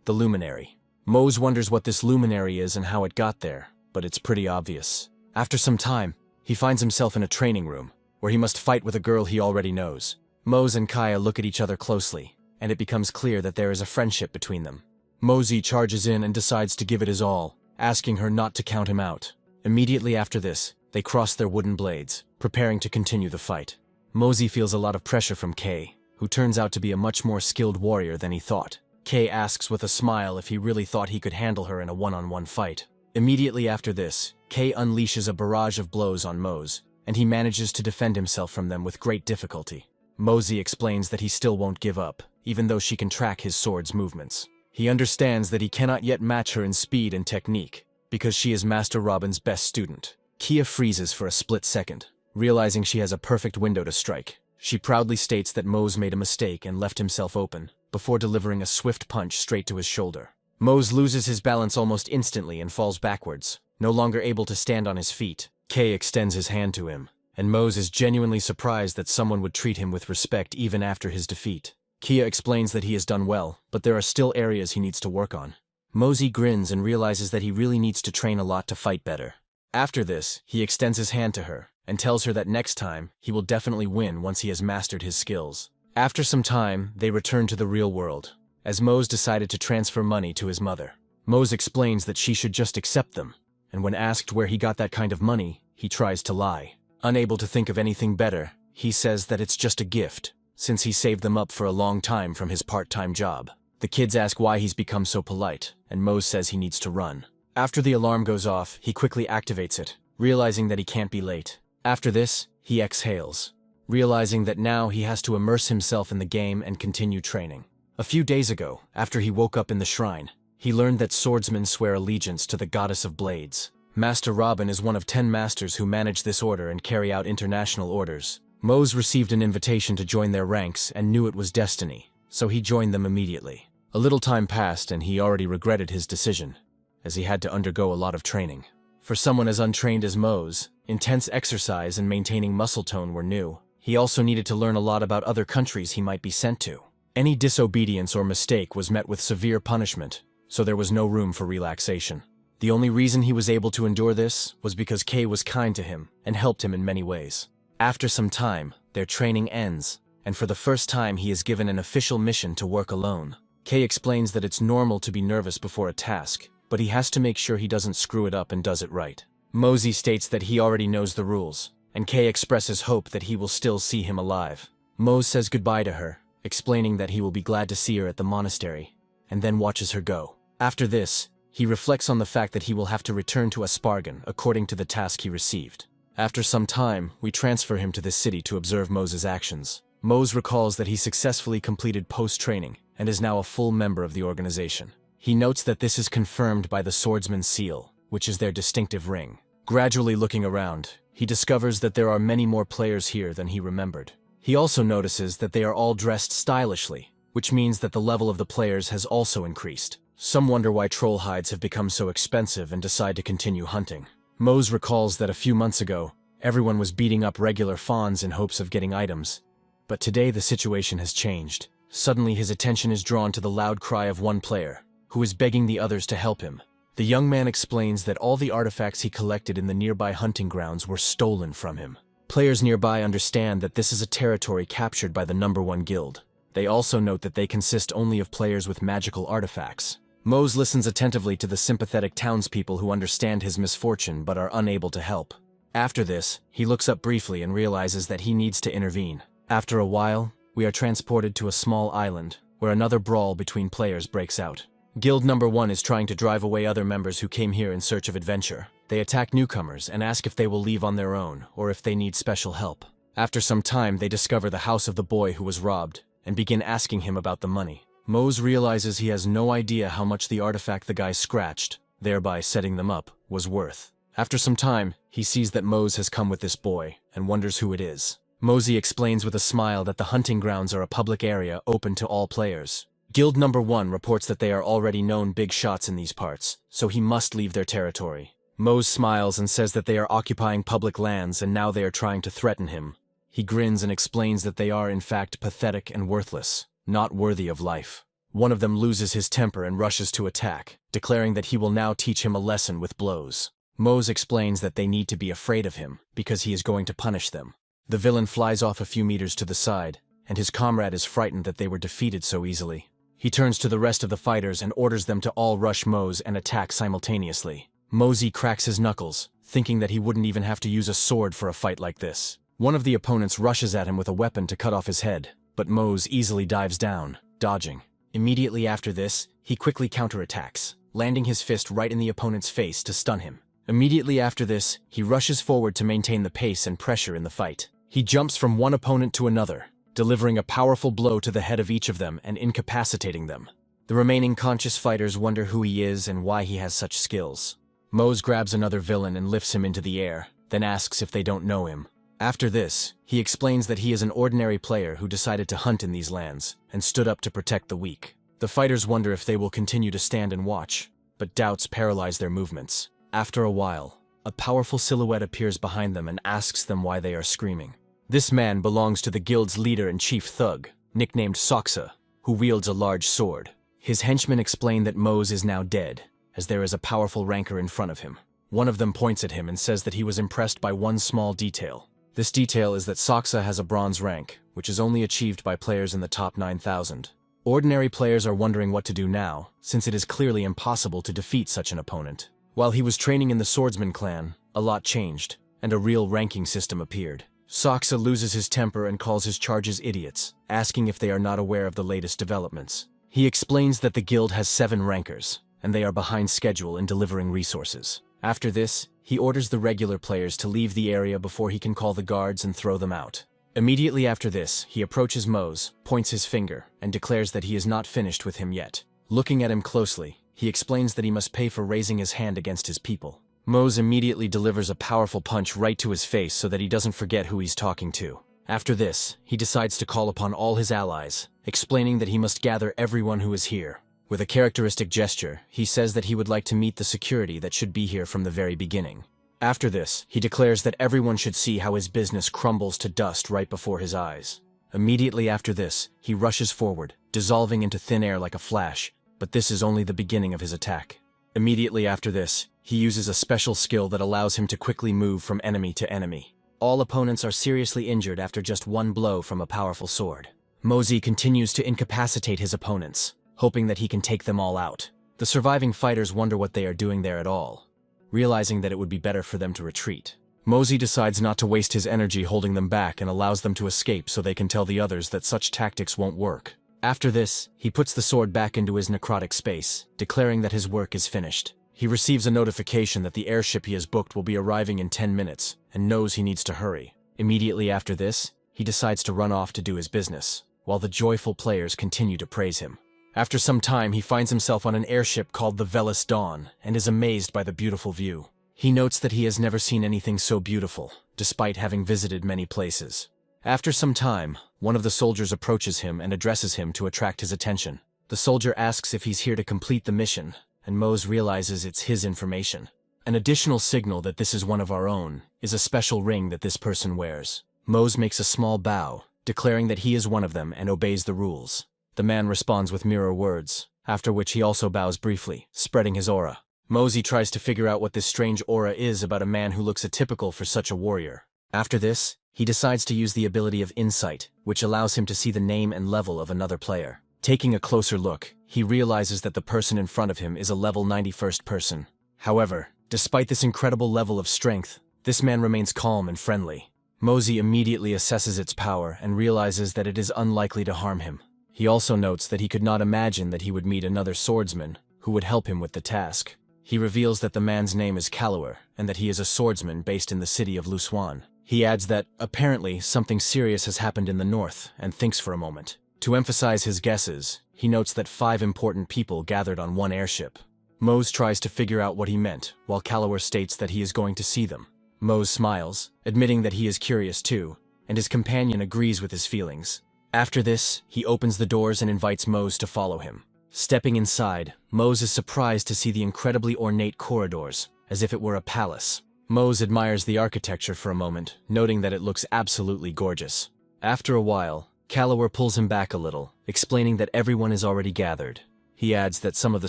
the Luminary. Mose wonders what this Luminary is and how it got there, but it's pretty obvious. After some time, he finds himself in a training room, where he must fight with a girl he already knows. Mose and Kaya look at each other closely, and it becomes clear that there is a friendship between them. Mosey charges in and decides to give it his all, asking her not to count him out. Immediately after this, they cross their wooden blades, preparing to continue the fight. Mosey feels a lot of pressure from Kay, who turns out to be a much more skilled warrior than he thought. Kay asks with a smile if he really thought he could handle her in a one-on-one fight. Immediately after this, Kay unleashes a barrage of blows on Mose, and he manages to defend himself from them with great difficulty. Mosey explains that he still won't give up, even though she can track his sword's movements. He understands that he cannot yet match her in speed and technique, because she is Master Robin's best student. Kia freezes for a split second, realizing she has a perfect window to strike. She proudly states that Mose made a mistake and left himself open, before delivering a swift punch straight to his shoulder. Mose loses his balance almost instantly and falls backwards, no longer able to stand on his feet. Kay extends his hand to him, and Mose is genuinely surprised that someone would treat him with respect even after his defeat. Kia explains that he has done well, but there are still areas he needs to work on. Mose grins and realizes that he really needs to train a lot to fight better. After this, he extends his hand to her and tells her that next time, he will definitely win once he has mastered his skills. After some time, they return to the real world, as Mose decided to transfer money to his mother. Mose explains that she should just accept them, and when asked where he got that kind of money, he tries to lie. Unable to think of anything better, he says that it's just a gift, since he saved them up for a long time from his part-time job. The kids ask why he's become so polite, and Mose says he needs to run. After the alarm goes off, he quickly activates it, realizing that he can't be late. After this, he exhales, realizing that now he has to immerse himself in the game and continue training. A few days ago, after he woke up in the shrine, he learned that swordsmen swear allegiance to the goddess of blades. Master Robin is one of 10 masters who manage this order and carry out international orders. Mose received an invitation to join their ranks and knew it was destiny, so he joined them immediately. A little time passed and he already regretted his decision, as he had to undergo a lot of training. For someone as untrained as Mose, intense exercise and maintaining muscle tone were new. He also needed to learn a lot about other countries he might be sent to. Any disobedience or mistake was met with severe punishment, so there was no room for relaxation. The only reason he was able to endure this was because Kay was kind to him and helped him in many ways. After some time, their training ends, and for the first time he is given an official mission to work alone. Kay explains that it's normal to be nervous before a task, but he has to make sure he doesn't screw it up and does it right. Mosey states that he already knows the rules, and Kay expresses hope that he will still see him alive. Mose says goodbye to her, explaining that he will be glad to see her at the monastery, and then watches her go. After this, he reflects on the fact that he will have to return to Aspargan according to the task he received. After some time, we transfer him to this city to observe Mose's actions. Mose recalls that he successfully completed post-training and is now a full member of the organization. He notes that this is confirmed by the swordsman's seal, which is their distinctive ring. Gradually looking around, he discovers that there are many more players here than he remembered. He also notices that they are all dressed stylishly, which means that the level of the players has also increased. Some wonder why troll hides have become so expensive and decide to continue hunting. Mose recalls that a few months ago, everyone was beating up regular fawns in hopes of getting items. But today the situation has changed. Suddenly his attention is drawn to the loud cry of one player, who is begging the others to help him. The young man explains that all the artifacts he collected in the nearby hunting grounds were stolen from him. Players nearby understand that this is a territory captured by the #1 guild. They also note that they consist only of players with magical artifacts. Mose listens attentively to the sympathetic townspeople who understand his misfortune but are unable to help. After this, he looks up briefly and realizes that he needs to intervene. After a while, we are transported to a small island, where another brawl between players breaks out. Guild #1 is trying to drive away other members who came here in search of adventure. They attack newcomers and ask if they will leave on their own or if they need special help. After some time, they discover the house of the boy who was robbed and begin asking him about the money. Mose realizes he has no idea how much the artifact the guy scratched, thereby setting them up, was worth. After some time, he sees that Mose has come with this boy and wonders who it is. Mosey explains with a smile that the hunting grounds are a public area open to all players. Guild #1 reports that they are already known big shots in these parts, so he must leave their territory. Mose smiles and says that they are occupying public lands and now they are trying to threaten him. He grins and explains that they are in fact pathetic and worthless, not worthy of life. One of them loses his temper and rushes to attack, declaring that he will now teach him a lesson with blows. Mose explains that they need to be afraid of him because he is going to punish them. The villain flies off a few meters to the side, and his comrade is frightened that they were defeated so easily. He turns to the rest of the fighters and orders them to all rush Mose and attack simultaneously. Mosey cracks his knuckles, thinking that he wouldn't even have to use a sword for a fight like this. One of the opponents rushes at him with a weapon to cut off his head, but Mose easily dives down, dodging. Immediately after this, he quickly counterattacks, landing his fist right in the opponent's face to stun him. Immediately after this, he rushes forward to maintain the pace and pressure in the fight. He jumps from one opponent to another, delivering a powerful blow to the head of each of them and incapacitating them. The remaining conscious fighters wonder who he is and why he has such skills. Mose grabs another villain and lifts him into the air, then asks if they don't know him. After this, he explains that he is an ordinary player who decided to hunt in these lands and stood up to protect the weak. The fighters wonder if they will continue to stand and watch, but doubts paralyze their movements. After a while, a powerful silhouette appears behind them and asks them why they are screaming. This man belongs to the guild's leader and chief thug, nicknamed Saksa, who wields a large sword. His henchmen explain that Mose is now dead, as there is a powerful rancor in front of him. One of them points at him and says that he was impressed by one small detail. This detail is that Saksa has a bronze rank, which is only achieved by players in the top 9,000. Ordinary players are wondering what to do now, since it is clearly impossible to defeat such an opponent. While he was training in the Swordsman clan, a lot changed, and a real ranking system appeared. Saksa loses his temper and calls his charges idiots, asking if they are not aware of the latest developments. He explains that the guild has 7 rankers, and they are behind schedule in delivering resources. After this, he orders the regular players to leave the area before he can call the guards and throw them out. Immediately after this, he approaches Mose, points his finger, and declares that he is not finished with him yet. Looking at him closely, he explains that he must pay for raising his hand against his people. Mose immediately delivers a powerful punch right to his face so that he doesn't forget who he's talking to. After this, he decides to call upon all his allies, explaining that he must gather everyone who is here. With a characteristic gesture, he says that he would like to meet the security that should be here from the very beginning. After this, he declares that everyone should see how his business crumbles to dust right before his eyes. Immediately after this, he rushes forward, dissolving into thin air like a flash, but this is only the beginning of his attack. Immediately after this, he uses a special skill that allows him to quickly move from enemy to enemy. All opponents are seriously injured after just one blow from a powerful sword. Mose continues to incapacitate his opponents, hoping that he can take them all out. The surviving fighters wonder what they are doing there at all, realizing that it would be better for them to retreat. Mose decides not to waste his energy holding them back and allows them to escape so they can tell the others that such tactics won't work. After this, he puts the sword back into his necrotic space, declaring that his work is finished. He receives a notification that the airship he has booked will be arriving in 10 minutes, and knows he needs to hurry. Immediately after this, he decides to run off to do his business, while the joyful players continue to praise him. After some time, he finds himself on an airship called the Velis Dawn, and is amazed by the beautiful view. He notes that he has never seen anything so beautiful, despite having visited many places. After some time, one of the soldiers approaches him and addresses him to attract his attention. The soldier asks if he's here to complete the mission, and Mose realizes it's his information. An additional signal that this is one of our own is a special ring that this person wears. Mose makes a small bow, declaring that he is one of them and obeys the rules. The man responds with mirror words, after which he also bows briefly, spreading his aura. Mose tries to figure out what this strange aura is about a man who looks atypical for such a warrior. After this, he decides to use the ability of insight, which allows him to see the name and level of another player. Taking a closer look, he realizes that the person in front of him is a level 91st person. However, despite this incredible level of strength, this man remains calm and friendly. Mose immediately assesses its power and realizes that it is unlikely to harm him. He also notes that he could not imagine that he would meet another swordsman who would help him with the task. He reveals that the man's name is Kalawar and that he is a swordsman based in the city of Luswan. He adds that, apparently, something serious has happened in the north and thinks for a moment. To emphasize his guesses, he notes that 5 important people gathered on one airship. Mose tries to figure out what he meant, while Kalawar states that he is going to see them. Mose smiles, admitting that he is curious too, and his companion agrees with his feelings. After this, he opens the doors and invites Mose to follow him. Stepping inside, Mose is surprised to see the incredibly ornate corridors, as if it were a palace. Mose admires the architecture for a moment, noting that it looks absolutely gorgeous. After a while, Kalawar pulls him back a little, explaining that everyone is already gathered. He adds that some of the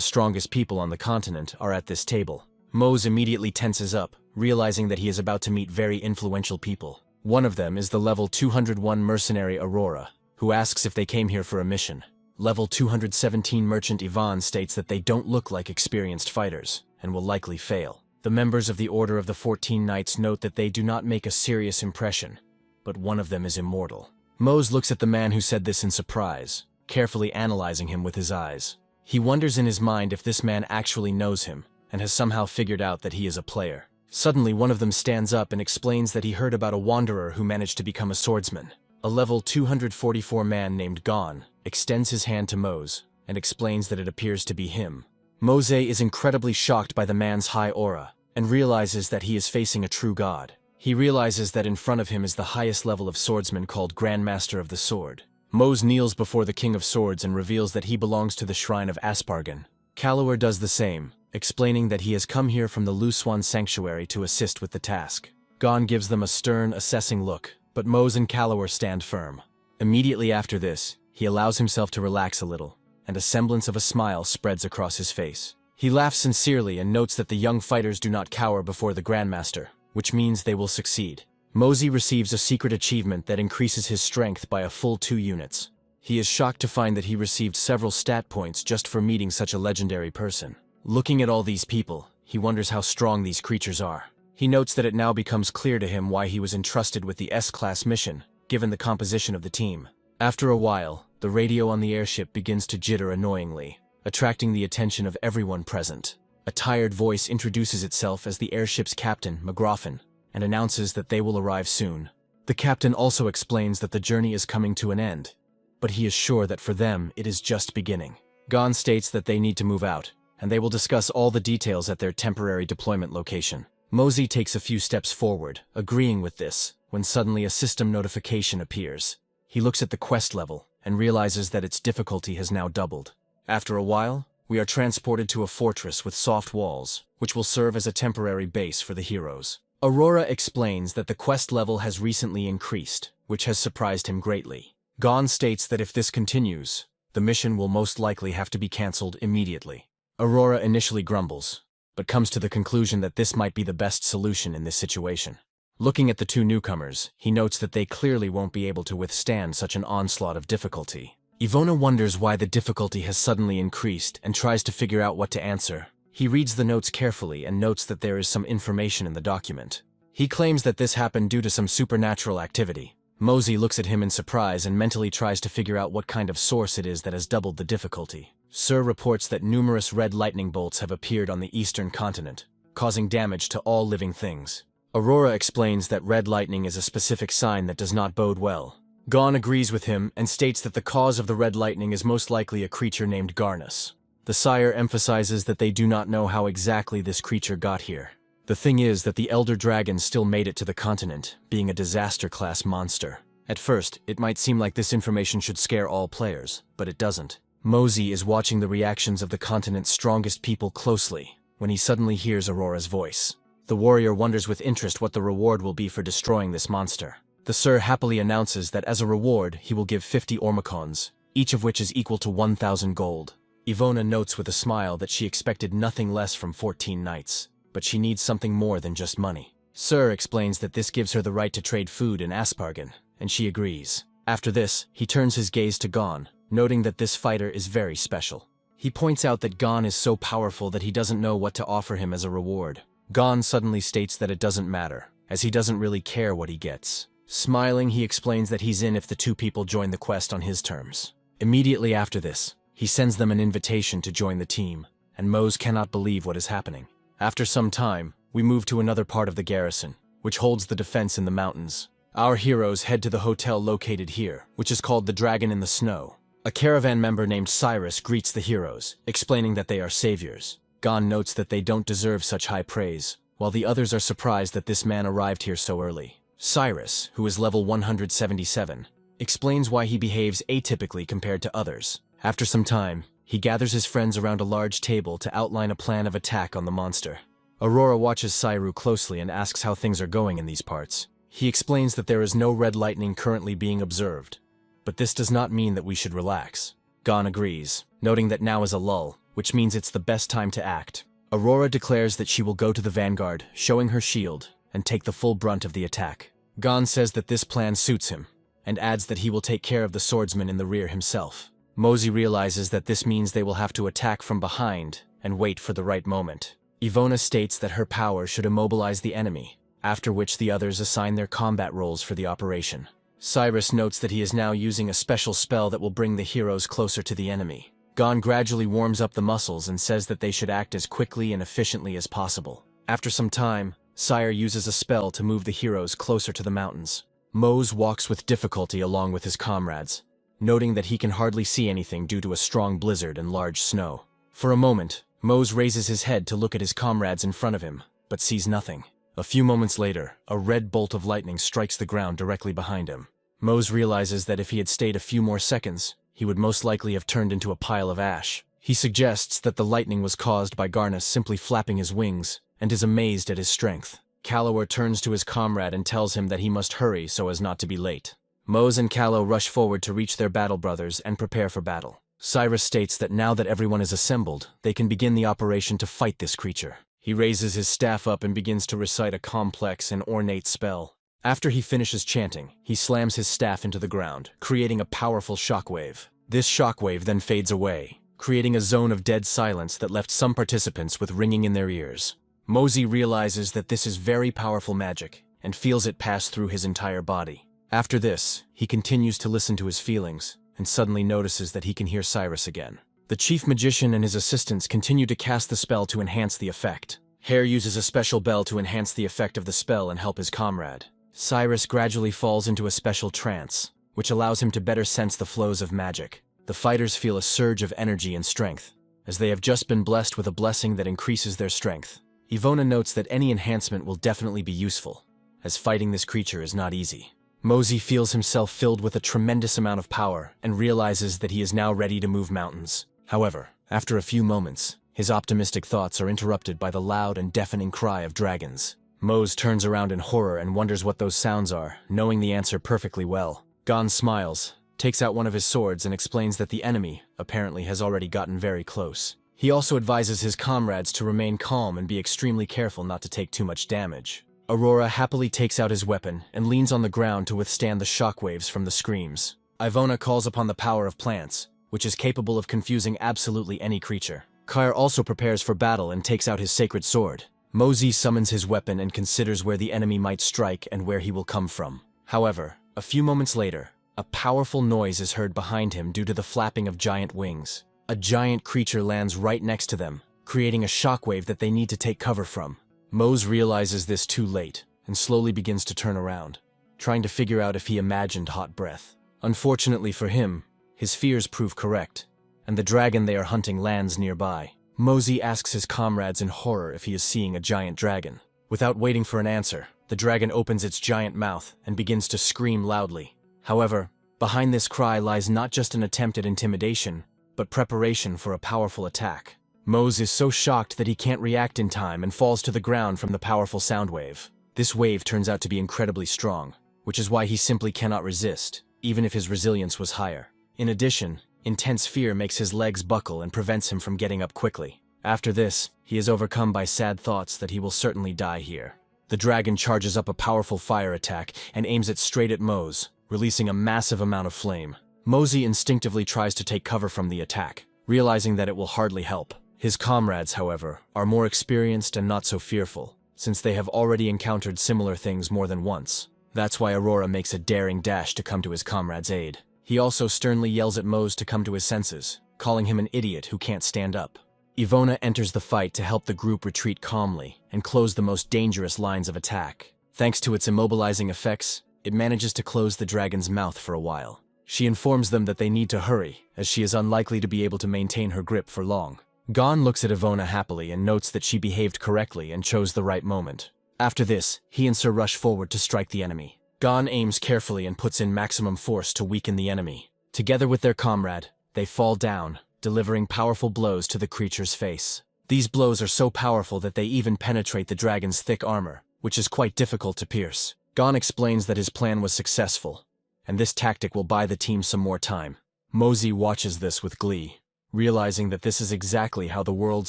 strongest people on the continent are at this table. Mose immediately tenses up, realizing that he is about to meet very influential people. One of them is the level 201 mercenary Aurora, who asks if they came here for a mission. Level 217 merchant Ivan states that they don't look like experienced fighters, and will likely fail. The members of the Order of the 14 Knights note that they do not make a serious impression, but one of them is immortal. Mose looks at the man who said this in surprise, carefully analyzing him with his eyes. He wonders in his mind if this man actually knows him, and has somehow figured out that he is a player. Suddenly, one of them stands up and explains that he heard about a wanderer who managed to become a swordsman. A level 244 man named Gon extends his hand to Mose and explains that it appears to be him. Mose is incredibly shocked by the man's high aura and realizes that he is facing a true god. He realizes that in front of him is the highest level of swordsman called Grandmaster of the Sword. Mose kneels before the King of Swords and reveals that he belongs to the shrine of Aspargan. Kalawar does the same, explaining that he has come here from the Luswan Sanctuary to assist with the task. Gon gives them a stern, assessing look, but Mose and Callowar stand firm. Immediately after this, he allows himself to relax a little, and a semblance of a smile spreads across his face. He laughs sincerely and notes that the young fighters do not cower before the Grandmaster, which means they will succeed. Mosey receives a secret achievement that increases his strength by a full 2 units. He is shocked to find that he received several stat points just for meeting such a legendary person. Looking at all these people, he wonders how strong these creatures are. He notes that it now becomes clear to him why he was entrusted with the S-Class mission, given the composition of the team. After a while, the radio on the airship begins to jitter annoyingly, attracting the attention of everyone present. A tired voice introduces itself as the airship's captain, McGroffin, and announces that they will arrive soon. The captain also explains that the journey is coming to an end, but he is sure that for them it is just beginning. Gon states that they need to move out, and they will discuss all the details at their temporary deployment location. Mosey takes a few steps forward, agreeing with this, when suddenly a system notification appears. He looks at the quest level and realizes that its difficulty has now doubled. After a while, we are transported to a fortress with soft walls, which will serve as a temporary base for the heroes. Aurora explains that the quest level has recently increased, which has surprised him greatly. Gon states that if this continues, the mission will most likely have to be cancelled immediately. Aurora initially grumbles, but comes to the conclusion that this might be the best solution in this situation. Looking at the 2 newcomers, he notes that they clearly won't be able to withstand such an onslaught of difficulty. Ivona wonders why the difficulty has suddenly increased and tries to figure out what to answer. He reads the notes carefully and notes that there is some information in the document. He claims that this happened due to some supernatural activity. Mosey looks at him in surprise and mentally tries to figure out what kind of source it is that has doubled the difficulty. Sir reports that numerous red lightning bolts have appeared on the eastern continent, causing damage to all living things. Aurora explains that red lightning is a specific sign that does not bode well. Gon agrees with him and states that the cause of the red lightning is most likely a creature named Garnus. The sire emphasizes that they do not know how exactly this creature got here. The thing is that the Elder Dragon still made it to the continent, being a disaster-class monster. At first, it might seem like this information should scare all players, but it doesn't. Mosey is watching the reactions of the continent's strongest people closely, when he suddenly hears Aurora's voice. The warrior wonders with interest what the reward will be for destroying this monster. The Sir happily announces that as a reward, he will give 50 Ormacons, each of which is equal to 1,000 gold. Ivona notes with a smile that she expected nothing less from 14 knights, but she needs something more than just money. Sir explains that this gives her the right to trade food in Aspargan, and she agrees. After this, he turns his gaze to Gon, noting that this fighter is very special. He points out that Gon is so powerful that he doesn't know what to offer him as a reward. Gon suddenly states that it doesn't matter, as he doesn't really care what he gets. Smiling, he explains that he's in if the 2 people join the quest on his terms. Immediately after this, he sends them an invitation to join the team, and Mose cannot believe what is happening. After some time, we move to another part of the garrison, which holds the defense in the mountains. Our heroes head to the hotel located here, which is called the Dragon in the Snow. A caravan member named Cyrus greets the heroes, explaining that they are saviors. Gon notes that they don't deserve such high praise, while the others are surprised that this man arrived here so early. Cyrus, who is level 177, explains why he behaves atypically compared to others. After some time, he gathers his friends around a large table to outline a plan of attack on the monster. Aurora watches Cyru closely and asks how things are going in these parts. He explains that there is no red lightning currently being observed, but this does not mean that we should relax. Gon agrees, noting that now is a lull, which means it's the best time to act. Aurora declares that she will go to the vanguard, showing her shield, and take the full brunt of the attack. Gon says that this plan suits him, and adds that he will take care of the swordsman in the rear himself. Mosey realizes that this means they will have to attack from behind and wait for the right moment. Ivona states that her power should immobilize the enemy, after which the others assign their combat roles for the operation. Cyrus notes that he is now using a special spell that will bring the heroes closer to the enemy. Gon gradually warms up the muscles and says that they should act as quickly and efficiently as possible. After some time, Sire uses a spell to move the heroes closer to the mountains. Mose walks with difficulty along with his comrades, noting that he can hardly see anything due to a strong blizzard and large snow. For a moment, Mose raises his head to look at his comrades in front of him, but sees nothing. A few moments later, a red bolt of lightning strikes the ground directly behind him. Mose realizes that if he had stayed a few more seconds, he would most likely have turned into a pile of ash. He suggests that the lightning was caused by Garnus simply flapping his wings, and is amazed at his strength. Callower turns to his comrade and tells him that he must hurry so as not to be late. Mose and Callow rush forward to reach their battle brothers and prepare for battle. Cyrus states that now that everyone is assembled, they can begin the operation to fight this creature. He raises his staff up and begins to recite a complex and ornate spell. After he finishes chanting, he slams his staff into the ground, creating a powerful shockwave. This shockwave then fades away, creating a zone of dead silence that left some participants with ringing in their ears. Mosey realizes that this is very powerful magic, and feels it pass through his entire body. After this, he continues to listen to his feelings, and suddenly notices that he can hear Cyrus again. The chief magician and his assistants continue to cast the spell to enhance the effect. Hare uses a special bell to enhance the effect of the spell and help his comrade. Cyrus gradually falls into a special trance, which allows him to better sense the flows of magic. The fighters feel a surge of energy and strength, as they have just been blessed with a blessing that increases their strength. Ivona notes that any enhancement will definitely be useful, as fighting this creature is not easy. Mosey feels himself filled with a tremendous amount of power and realizes that he is now ready to move mountains. However, after a few moments, his optimistic thoughts are interrupted by the loud and deafening cry of dragons. Mose turns around in horror and wonders what those sounds are, knowing the answer perfectly well. Gon smiles, takes out one of his swords and explains that the enemy, apparently, has already gotten very close. He also advises his comrades to remain calm and be extremely careful not to take too much damage. Aurora happily takes out his weapon and leans on the ground to withstand the shockwaves from the screams. Ivona calls upon the power of plants, which is capable of confusing absolutely any creature. Kyre also prepares for battle and takes out his sacred sword. Mosey summons his weapon and considers where the enemy might strike and where he will come from. However, a few moments later, a powerful noise is heard behind him due to the flapping of giant wings. A giant creature lands right next to them, creating a shockwave that they need to take cover from. Mose realizes this too late, and slowly begins to turn around, trying to figure out if he imagined hot breath. Unfortunately for him, his fears prove correct, and the dragon they are hunting lands nearby. Mosey asks his comrades in horror if he is seeing a giant dragon. Without waiting for an answer, the dragon opens its giant mouth and begins to scream loudly. However, behind this cry lies not just an attempt at intimidation, but preparation for a powerful attack. Mose is so shocked that he can't react in time and falls to the ground from the powerful sound wave. This wave turns out to be incredibly strong, which is why he simply cannot resist, even if his resilience was higher. In addition, intense fear makes his legs buckle and prevents him from getting up quickly. After this, he is overcome by sad thoughts that he will certainly die here. The dragon charges up a powerful fire attack and aims it straight at Mose, releasing a massive amount of flame. Mosey instinctively tries to take cover from the attack, realizing that it will hardly help. His comrades, however, are more experienced and not so fearful, since they have already encountered similar things more than once. That's why Aurora makes a daring dash to come to his comrade's aid. He also sternly yells at Mose to come to his senses, calling him an idiot who can't stand up. Ivona enters the fight to help the group retreat calmly and close the most dangerous lines of attack. Thanks to its immobilizing effects, it manages to close the dragon's mouth for a while. She informs them that they need to hurry, as she is unlikely to be able to maintain her grip for long. Gon looks at Ivona happily and notes that she behaved correctly and chose the right moment. After this, he and Sir rush forward to strike the enemy. Gon aims carefully and puts in maximum force to weaken the enemy. Together with their comrade, they fall down, delivering powerful blows to the creature's face. These blows are so powerful that they even penetrate the dragon's thick armor, which is quite difficult to pierce. Gon explains that his plan was successful, and this tactic will buy the team some more time. Mosey watches this with glee, realizing that this is exactly how the world's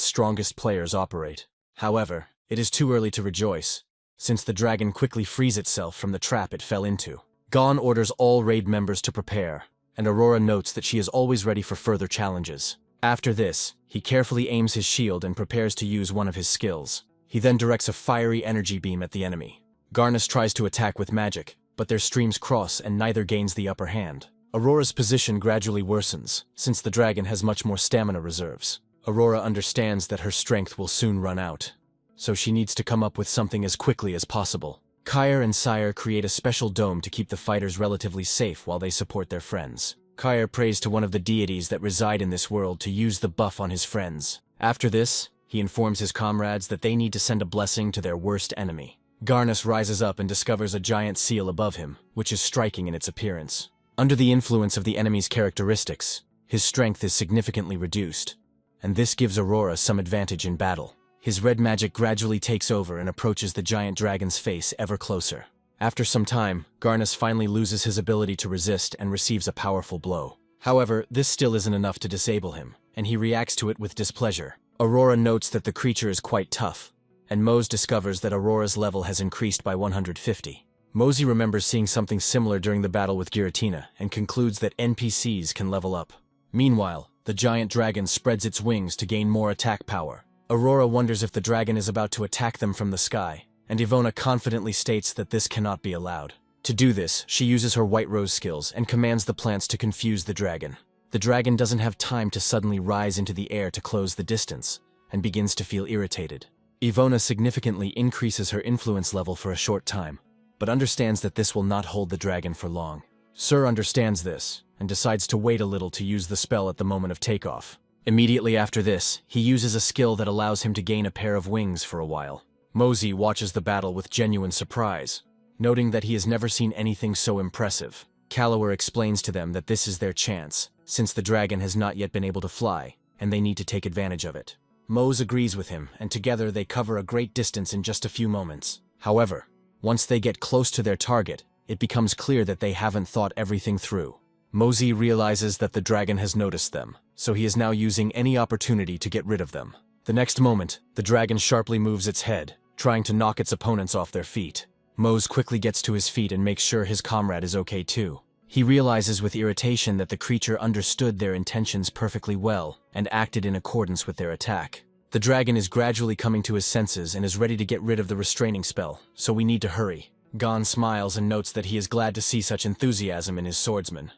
strongest players operate. However, it is too early to rejoice, since the dragon quickly frees itself from the trap it fell into. Gon orders all raid members to prepare, and Aurora notes that she is always ready for further challenges. After this, he carefully aims his shield and prepares to use one of his skills. He then directs a fiery energy beam at the enemy. Garnus tries to attack with magic, but their streams cross and neither gains the upper hand. Aurora's position gradually worsens, since the dragon has much more stamina reserves. Aurora understands that her strength will soon run out, so she needs to come up with something as quickly as possible. Kyre and Sire create a special dome to keep the fighters relatively safe while they support their friends. Kyre prays to one of the deities that reside in this world to use the buff on his friends. After this, he informs his comrades that they need to send a blessing to their worst enemy. Garnus rises up and discovers a giant seal above him, which is striking in its appearance. Under the influence of the enemy's characteristics, his strength is significantly reduced, and this gives Aurora some advantage in battle. His red magic gradually takes over and approaches the giant dragon's face ever closer. After some time, Garnus finally loses his ability to resist and receives a powerful blow. However, this still isn't enough to disable him, and he reacts to it with displeasure. Aurora notes that the creature is quite tough, and Mose discovers that Aurora's level has increased by 150. Mosey remembers seeing something similar during the battle with Giratina and concludes that NPCs can level up. Meanwhile, the giant dragon spreads its wings to gain more attack power. Aurora wonders if the dragon is about to attack them from the sky, and Ivona confidently states that this cannot be allowed. To do this, she uses her White Rose skills and commands the plants to confuse the dragon. The dragon doesn't have time to suddenly rise into the air to close the distance, and begins to feel irritated. Ivona significantly increases her influence level for a short time, but understands that this will not hold the dragon for long. Sir understands this, and decides to wait a little to use the spell at the moment of takeoff. Immediately after this, he uses a skill that allows him to gain a pair of wings for a while. Mosey watches the battle with genuine surprise, noting that he has never seen anything so impressive. Calloware explains to them that this is their chance, since the dragon has not yet been able to fly, and they need to take advantage of it. Mose agrees with him, and together they cover a great distance in just a few moments. However, once they get close to their target, it becomes clear that they haven't thought everything through. Mosey realizes that the dragon has noticed them, so he is now using any opportunity to get rid of them. The next moment, the dragon sharply moves its head, trying to knock its opponents off their feet. Mose quickly gets to his feet and makes sure his comrade is okay too. He realizes with irritation that the creature understood their intentions perfectly well and acted in accordance with their attack. The dragon is gradually coming to his senses and is ready to get rid of the restraining spell, so we need to hurry. Gon smiles and notes that he is glad to see such enthusiasm in his swordsman.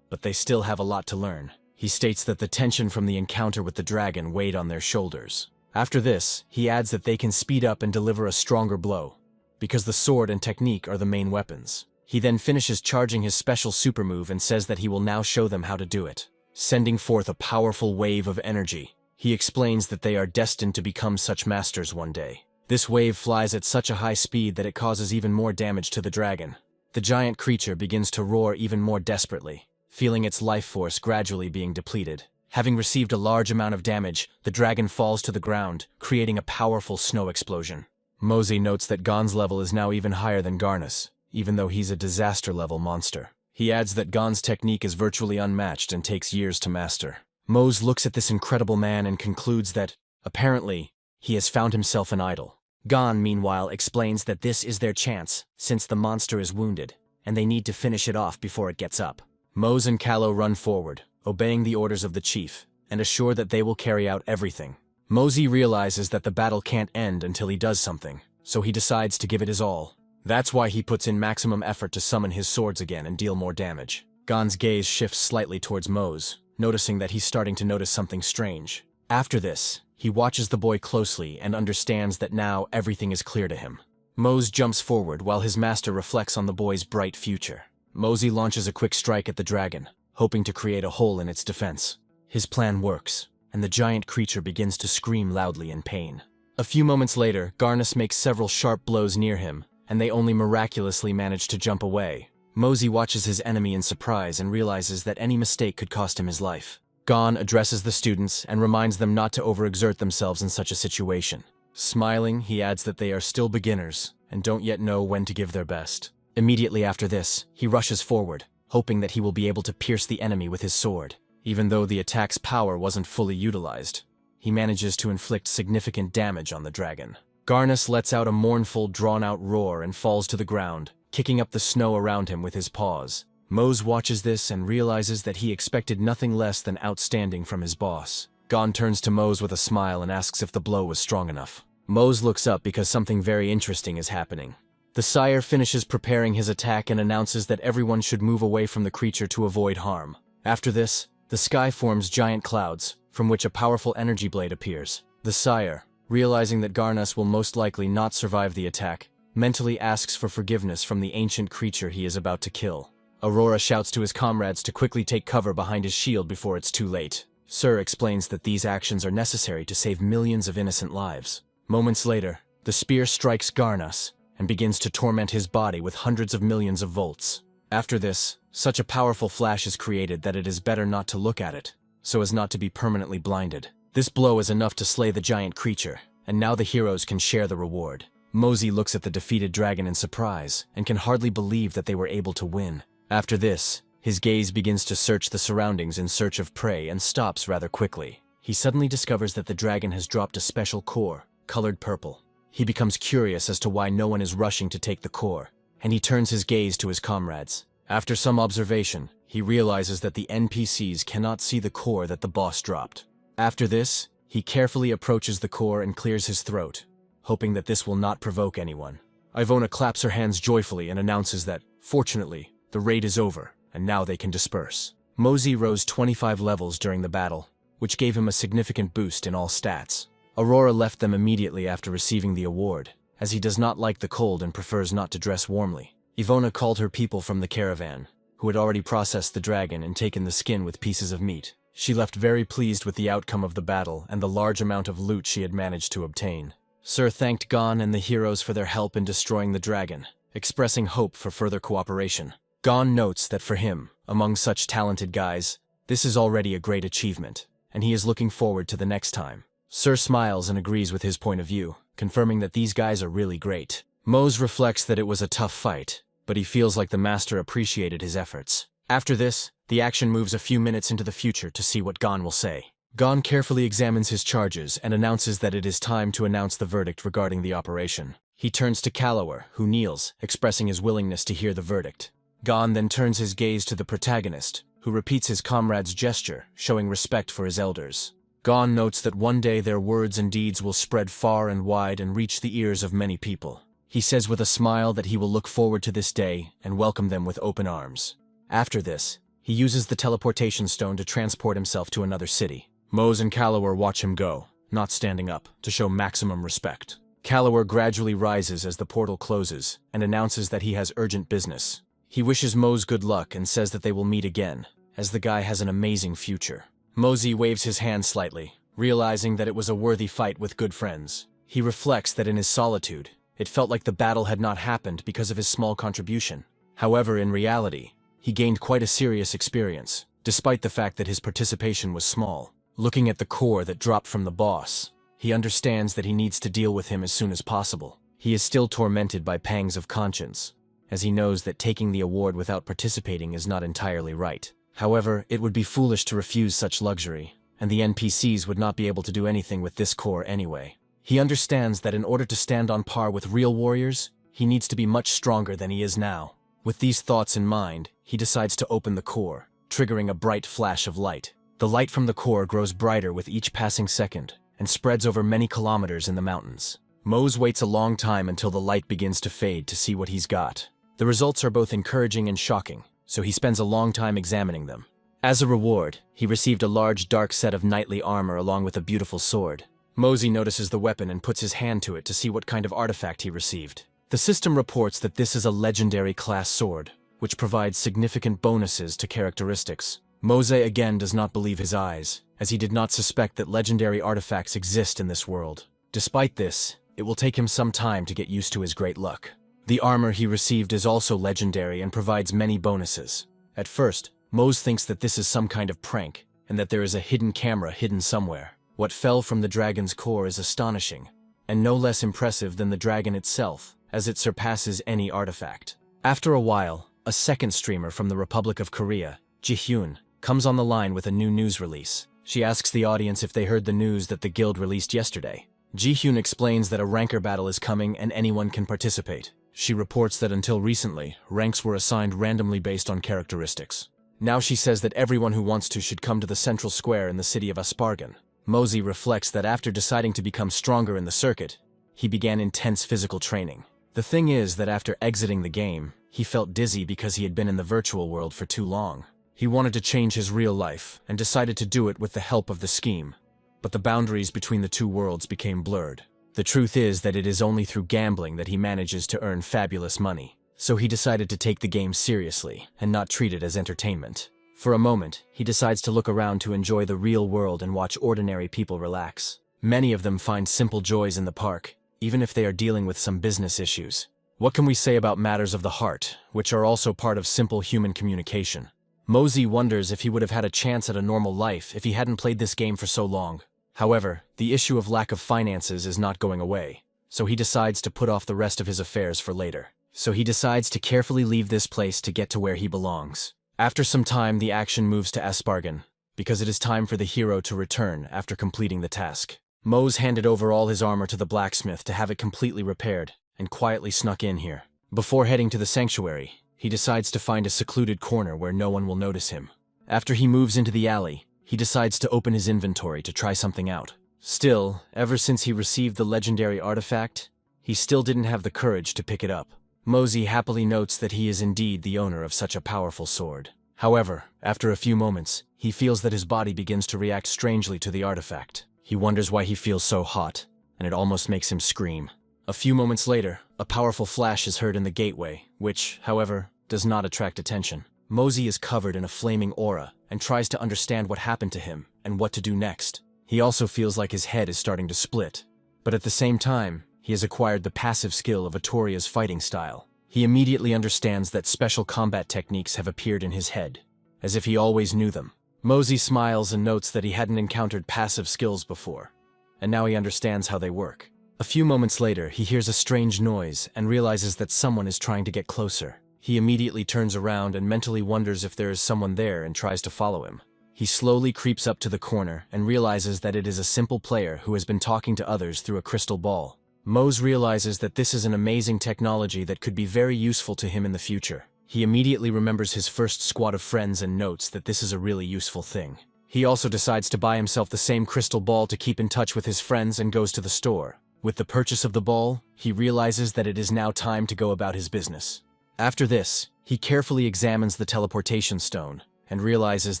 But they still have a lot to learn. He states that the tension from the encounter with the dragon weighed on their shoulders. After this, he adds that they can speed up and deliver a stronger blow, because the sword and technique are the main weapons. He then finishes charging his special super move and says that he will now show them how to do it. Sending forth a powerful wave of energy, he explains that they are destined to become such masters one day. This wave flies at such a high speed that it causes even more damage to the dragon. The giant creature begins to roar even more desperately, feeling its life force gradually being depleted. Having received a large amount of damage, the dragon falls to the ground, creating a powerful snow explosion. Mosey notes that Gon's level is now even higher than Garnus, even though he's a disaster-level monster. He adds that Gon's technique is virtually unmatched and takes years to master. Mose looks at this incredible man and concludes that, apparently, he has found himself an idol. Gon, meanwhile, explains that this is their chance, since the monster is wounded, and they need to finish it off before it gets up. Mose and Callow run forward, obeying the orders of the chief, and assure that they will carry out everything. Mosey realizes that the battle can't end until he does something, so he decides to give it his all. That's why he puts in maximum effort to summon his swords again and deal more damage. Gon's gaze shifts slightly towards Mose, noticing that he's starting to notice something strange. After this, he watches the boy closely and understands that now everything is clear to him. Mose jumps forward while his master reflects on the boy's bright future. Mosey launches a quick strike at the dragon, hoping to create a hole in its defense. His plan works, and the giant creature begins to scream loudly in pain. A few moments later, Garnus makes several sharp blows near him, and they only miraculously manage to jump away. Mosey watches his enemy in surprise and realizes that any mistake could cost him his life. Gon addresses the students and reminds them not to overexert themselves in such a situation. Smiling, he adds that they are still beginners and don't yet know when to give their best. Immediately after this, he rushes forward, hoping that he will be able to pierce the enemy with his sword. Even though the attack's power wasn't fully utilized, he manages to inflict significant damage on the dragon. Garnus lets out a mournful, drawn-out roar and falls to the ground, kicking up the snow around him with his paws. Mose watches this and realizes that he expected nothing less than outstanding from his boss. Gon turns to Mose with a smile and asks if the blow was strong enough. Mose looks up because something very interesting is happening. The sire finishes preparing his attack and announces that everyone should move away from the creature to avoid harm. After this, the sky forms giant clouds, from which a powerful energy blade appears. The sire, realizing that Garnus will most likely not survive the attack, mentally asks for forgiveness from the ancient creature he is about to kill. Aurora shouts to his comrades to quickly take cover behind his shield before it's too late. Sir explains that these actions are necessary to save millions of innocent lives. Moments later, the spear strikes Garnus and begins to torment his body with hundreds of millions of volts. After this, such a powerful flash is created that it is better not to look at it, so as not to be permanently blinded. This blow is enough to slay the giant creature, and now the heroes can share the reward. Mosey looks at the defeated dragon in surprise and can hardly believe that they were able to win. After this, his gaze begins to search the surroundings in search of prey and stops rather quickly. He suddenly discovers that the dragon has dropped a special core, colored purple. He becomes curious as to why no one is rushing to take the core, and he turns his gaze to his comrades. After some observation, he realizes that the NPCs cannot see the core that the boss dropped. After this, he carefully approaches the core and clears his throat, hoping that this will not provoke anyone. Ivona claps her hands joyfully and announces that, fortunately, the raid is over, and now they can disperse. Mosey rose 25 levels during the battle, which gave him a significant boost in all stats. Aurora left them immediately after receiving the award, as he does not like the cold and prefers not to dress warmly. Ivona called her people from the caravan, who had already processed the dragon and taken the skin with pieces of meat. She left very pleased with the outcome of the battle and the large amount of loot she had managed to obtain. Sir thanked Gon and the heroes for their help in destroying the dragon, expressing hope for further cooperation. Gon notes that for him, among such talented guys, this is already a great achievement, and he is looking forward to the next time. Sir smiles and agrees with his point of view, confirming that these guys are really great. Mose reflects that it was a tough fight, but he feels like the master appreciated his efforts. After this, the action moves a few minutes into the future to see what Gon will say. Gon carefully examines his charges and announces that it is time to announce the verdict regarding the operation. He turns to Callowar, who kneels, expressing his willingness to hear the verdict. Gon then turns his gaze to the protagonist, who repeats his comrade's gesture, showing respect for his elders. Gon notes that one day their words and deeds will spread far and wide and reach the ears of many people. He says with a smile that he will look forward to this day and welcome them with open arms. After this, he uses the teleportation stone to transport himself to another city. Mose and Callowar watch him go, not standing up, to show maximum respect. Callowar gradually rises as the portal closes and announces that he has urgent business. He wishes Mose good luck and says that they will meet again, as the guy has an amazing future. Mosey waves his hand slightly, realizing that it was a worthy fight with good friends. He reflects that in his solitude, it felt like the battle had not happened because of his small contribution. However, in reality, he gained quite a serious experience, despite the fact that his participation was small. Looking at the core that dropped from the boss, he understands that he needs to deal with him as soon as possible. He is still tormented by pangs of conscience, as he knows that taking the award without participating is not entirely right. However, it would be foolish to refuse such luxury, and the NPCs would not be able to do anything with this core anyway. He understands that in order to stand on par with real warriors, he needs to be much stronger than he is now. With these thoughts in mind, he decides to open the core, triggering a bright flash of light. The light from the core grows brighter with each passing second, and spreads over many kilometers in the mountains. Mose waits a long time until the light begins to fade to see what he's got. The results are both encouraging and shocking, so he spends a long time examining them. As a reward, he received a large dark set of knightly armor along with a beautiful sword. Mosey notices the weapon and puts his hand to it to see what kind of artifact he received. The system reports that this is a legendary class sword, which provides significant bonuses to characteristics. Mose again does not believe his eyes, as he did not suspect that legendary artifacts exist in this world. Despite this, it will take him some time to get used to his great luck. The armor he received is also legendary and provides many bonuses. At first, Mose thinks that this is some kind of prank, and that there is a hidden camera hidden somewhere. What fell from the dragon's core is astonishing, and no less impressive than the dragon itself, as it surpasses any artifact. After a while, a second streamer from the Republic of Korea, Ji-hyun, comes on the line with a new news release. She asks the audience if they heard the news that the guild released yesterday. Ji-hyun explains that a ranker battle is coming and anyone can participate. She reports that until recently, ranks were assigned randomly based on characteristics. Now she says that everyone who wants to should come to the central square in the city of Aspargan. Mosey reflects that after deciding to become stronger in the circuit, he began intense physical training. The thing is that after exiting the game, he felt dizzy because he had been in the virtual world for too long. He wanted to change his real life and decided to do it with the help of the scheme. But the boundaries between the two worlds became blurred. The truth is that it is only through gambling that he manages to earn fabulous money. So he decided to take the game seriously and not treat it as entertainment. For a moment, he decides to look around to enjoy the real world and watch ordinary people relax. Many of them find simple joys in the park, even if they are dealing with some business issues. What can we say about matters of the heart, which are also part of simple human communication? Mosey wonders if he would have had a chance at a normal life if he hadn't played this game for so long. However, the issue of lack of finances is not going away, so he decides to put off the rest of his affairs for later. So he decides to carefully leave this place to get to where he belongs. After some time, the action moves to Aspargan, because it is time for the hero to return after completing the task. Mose handed over all his armor to the blacksmith to have it completely repaired, and quietly snuck in here. Before heading to the sanctuary, he decides to find a secluded corner where no one will notice him. After he moves into the alley, he decides to open his inventory to try something out. Still, ever since he received the legendary artifact, he still didn't have the courage to pick it up. Mosey happily notes that he is indeed the owner of such a powerful sword. However, after a few moments, he feels that his body begins to react strangely to the artifact. He wonders why he feels so hot, and it almost makes him scream. A few moments later, a powerful flash is heard in the gateway, which, however, does not attract attention. Mosey is covered in a flaming aura and tries to understand what happened to him and what to do next. He also feels like his head is starting to split. But at the same time, he has acquired the passive skill of Atoria's fighting style. He immediately understands that special combat techniques have appeared in his head, as if he always knew them. Mosey smiles and notes that he hadn't encountered passive skills before, and now he understands how they work. A few moments later, he hears a strange noise and realizes that someone is trying to get closer. He immediately turns around and mentally wonders if there is someone there and tries to follow him. He slowly creeps up to the corner and realizes that it is a simple player who has been talking to others through a crystal ball. Mose realizes that this is an amazing technology that could be very useful to him in the future. He immediately remembers his first squad of friends and notes that this is a really useful thing. He also decides to buy himself the same crystal ball to keep in touch with his friends and goes to the store. With the purchase of the ball, he realizes that it is now time to go about his business. After this, he carefully examines the teleportation stone and realizes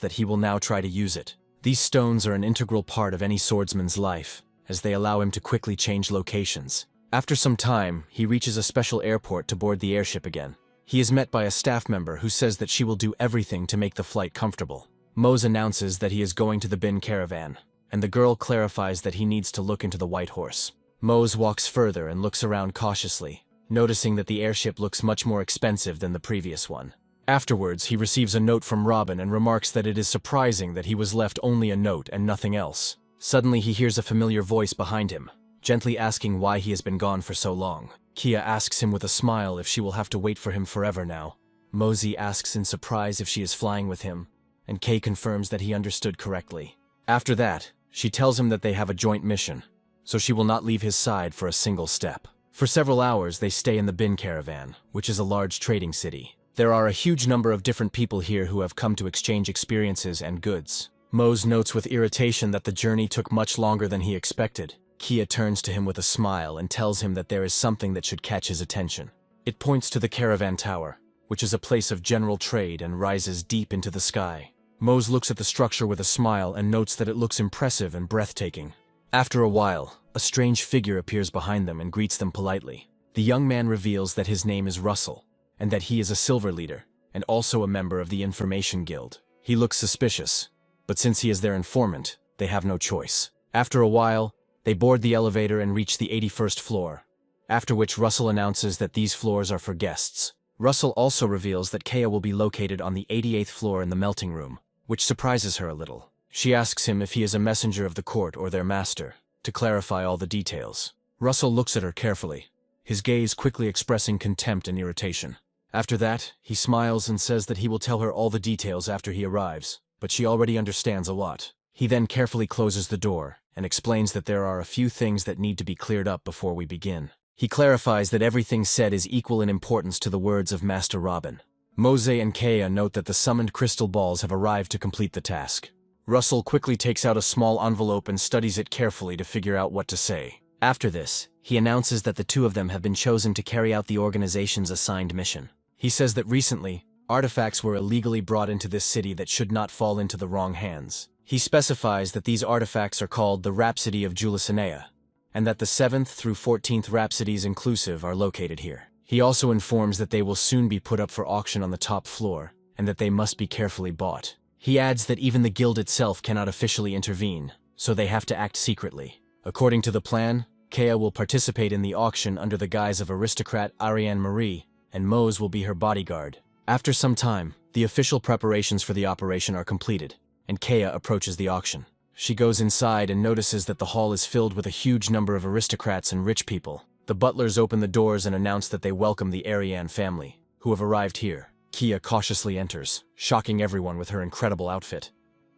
that he will now try to use it. These stones are an integral part of any swordsman's life, as they allow him to quickly change locations. After some time, he reaches a special airport to board the airship again. He is met by a staff member who says that she will do everything to make the flight comfortable. Mose announces that he is going to the bin caravan, and the girl clarifies that he needs to look into the white horse. Mose walks further and looks around cautiously, noticing that the airship looks much more expensive than the previous one. Afterwards, he receives a note from Robin and remarks that it is surprising that he was left only a note and nothing else. Suddenly he hears a familiar voice behind him, gently asking why he has been gone for so long. Kia asks him with a smile if she will have to wait for him forever now. Mosey asks in surprise if she is flying with him, and Kay confirms that he understood correctly. After that, she tells him that they have a joint mission, so she will not leave his side for a single step. For several hours they stay in the bin caravan, which is a large trading city. There are a huge number of different people here who have come to exchange experiences and goods. Mose notes with irritation that the journey took much longer than he expected. Kia turns to him with a smile and tells him that there is something that should catch his attention. It points to the caravan tower, which is a place of general trade and rises deep into the sky. Mose looks at the structure with a smile and notes that it looks impressive and breathtaking. After a while, a strange figure appears behind them and greets them politely. The young man reveals that his name is Russell, and that he is a silver leader, and also a member of the Information Guild. He looks suspicious, but since he is their informant, they have no choice. After a while, they board the elevator and reach the 81st floor, after which Russell announces that these floors are for guests. Russell also reveals that Kaya will be located on the 88th floor in the melting room, which surprises her a little. She asks him if he is a messenger of the court or their master, to clarify all the details. Russell looks at her carefully, his gaze quickly expressing contempt and irritation. After that, he smiles and says that he will tell her all the details after he arrives, but she already understands a lot. He then carefully closes the door and explains that there are a few things that need to be cleared up before we begin. He clarifies that everything said is equal in importance to the words of Master Robin. Mose and Kaya note that the summoned crystal balls have arrived to complete the task. Russell quickly takes out a small envelope and studies it carefully to figure out what to say. After this, he announces that the two of them have been chosen to carry out the organization's assigned mission. He says that recently, artifacts were illegally brought into this city that should not fall into the wrong hands. He specifies that these artifacts are called the Rhapsody of Julicinea, and that the 7th through 14th Rhapsodies inclusive are located here. He also informs that they will soon be put up for auction on the top floor, and that they must be carefully bought. He adds that even the guild itself cannot officially intervene, so they have to act secretly. According to the plan, Kaya will participate in the auction under the guise of aristocrat Ariane Marie, and Mose will be her bodyguard. After some time, the official preparations for the operation are completed, and Kaya approaches the auction. She goes inside and notices that the hall is filled with a huge number of aristocrats and rich people. The butlers open the doors and announce that they welcome the Ariane family, who have arrived here. Kia cautiously enters, shocking everyone with her incredible outfit.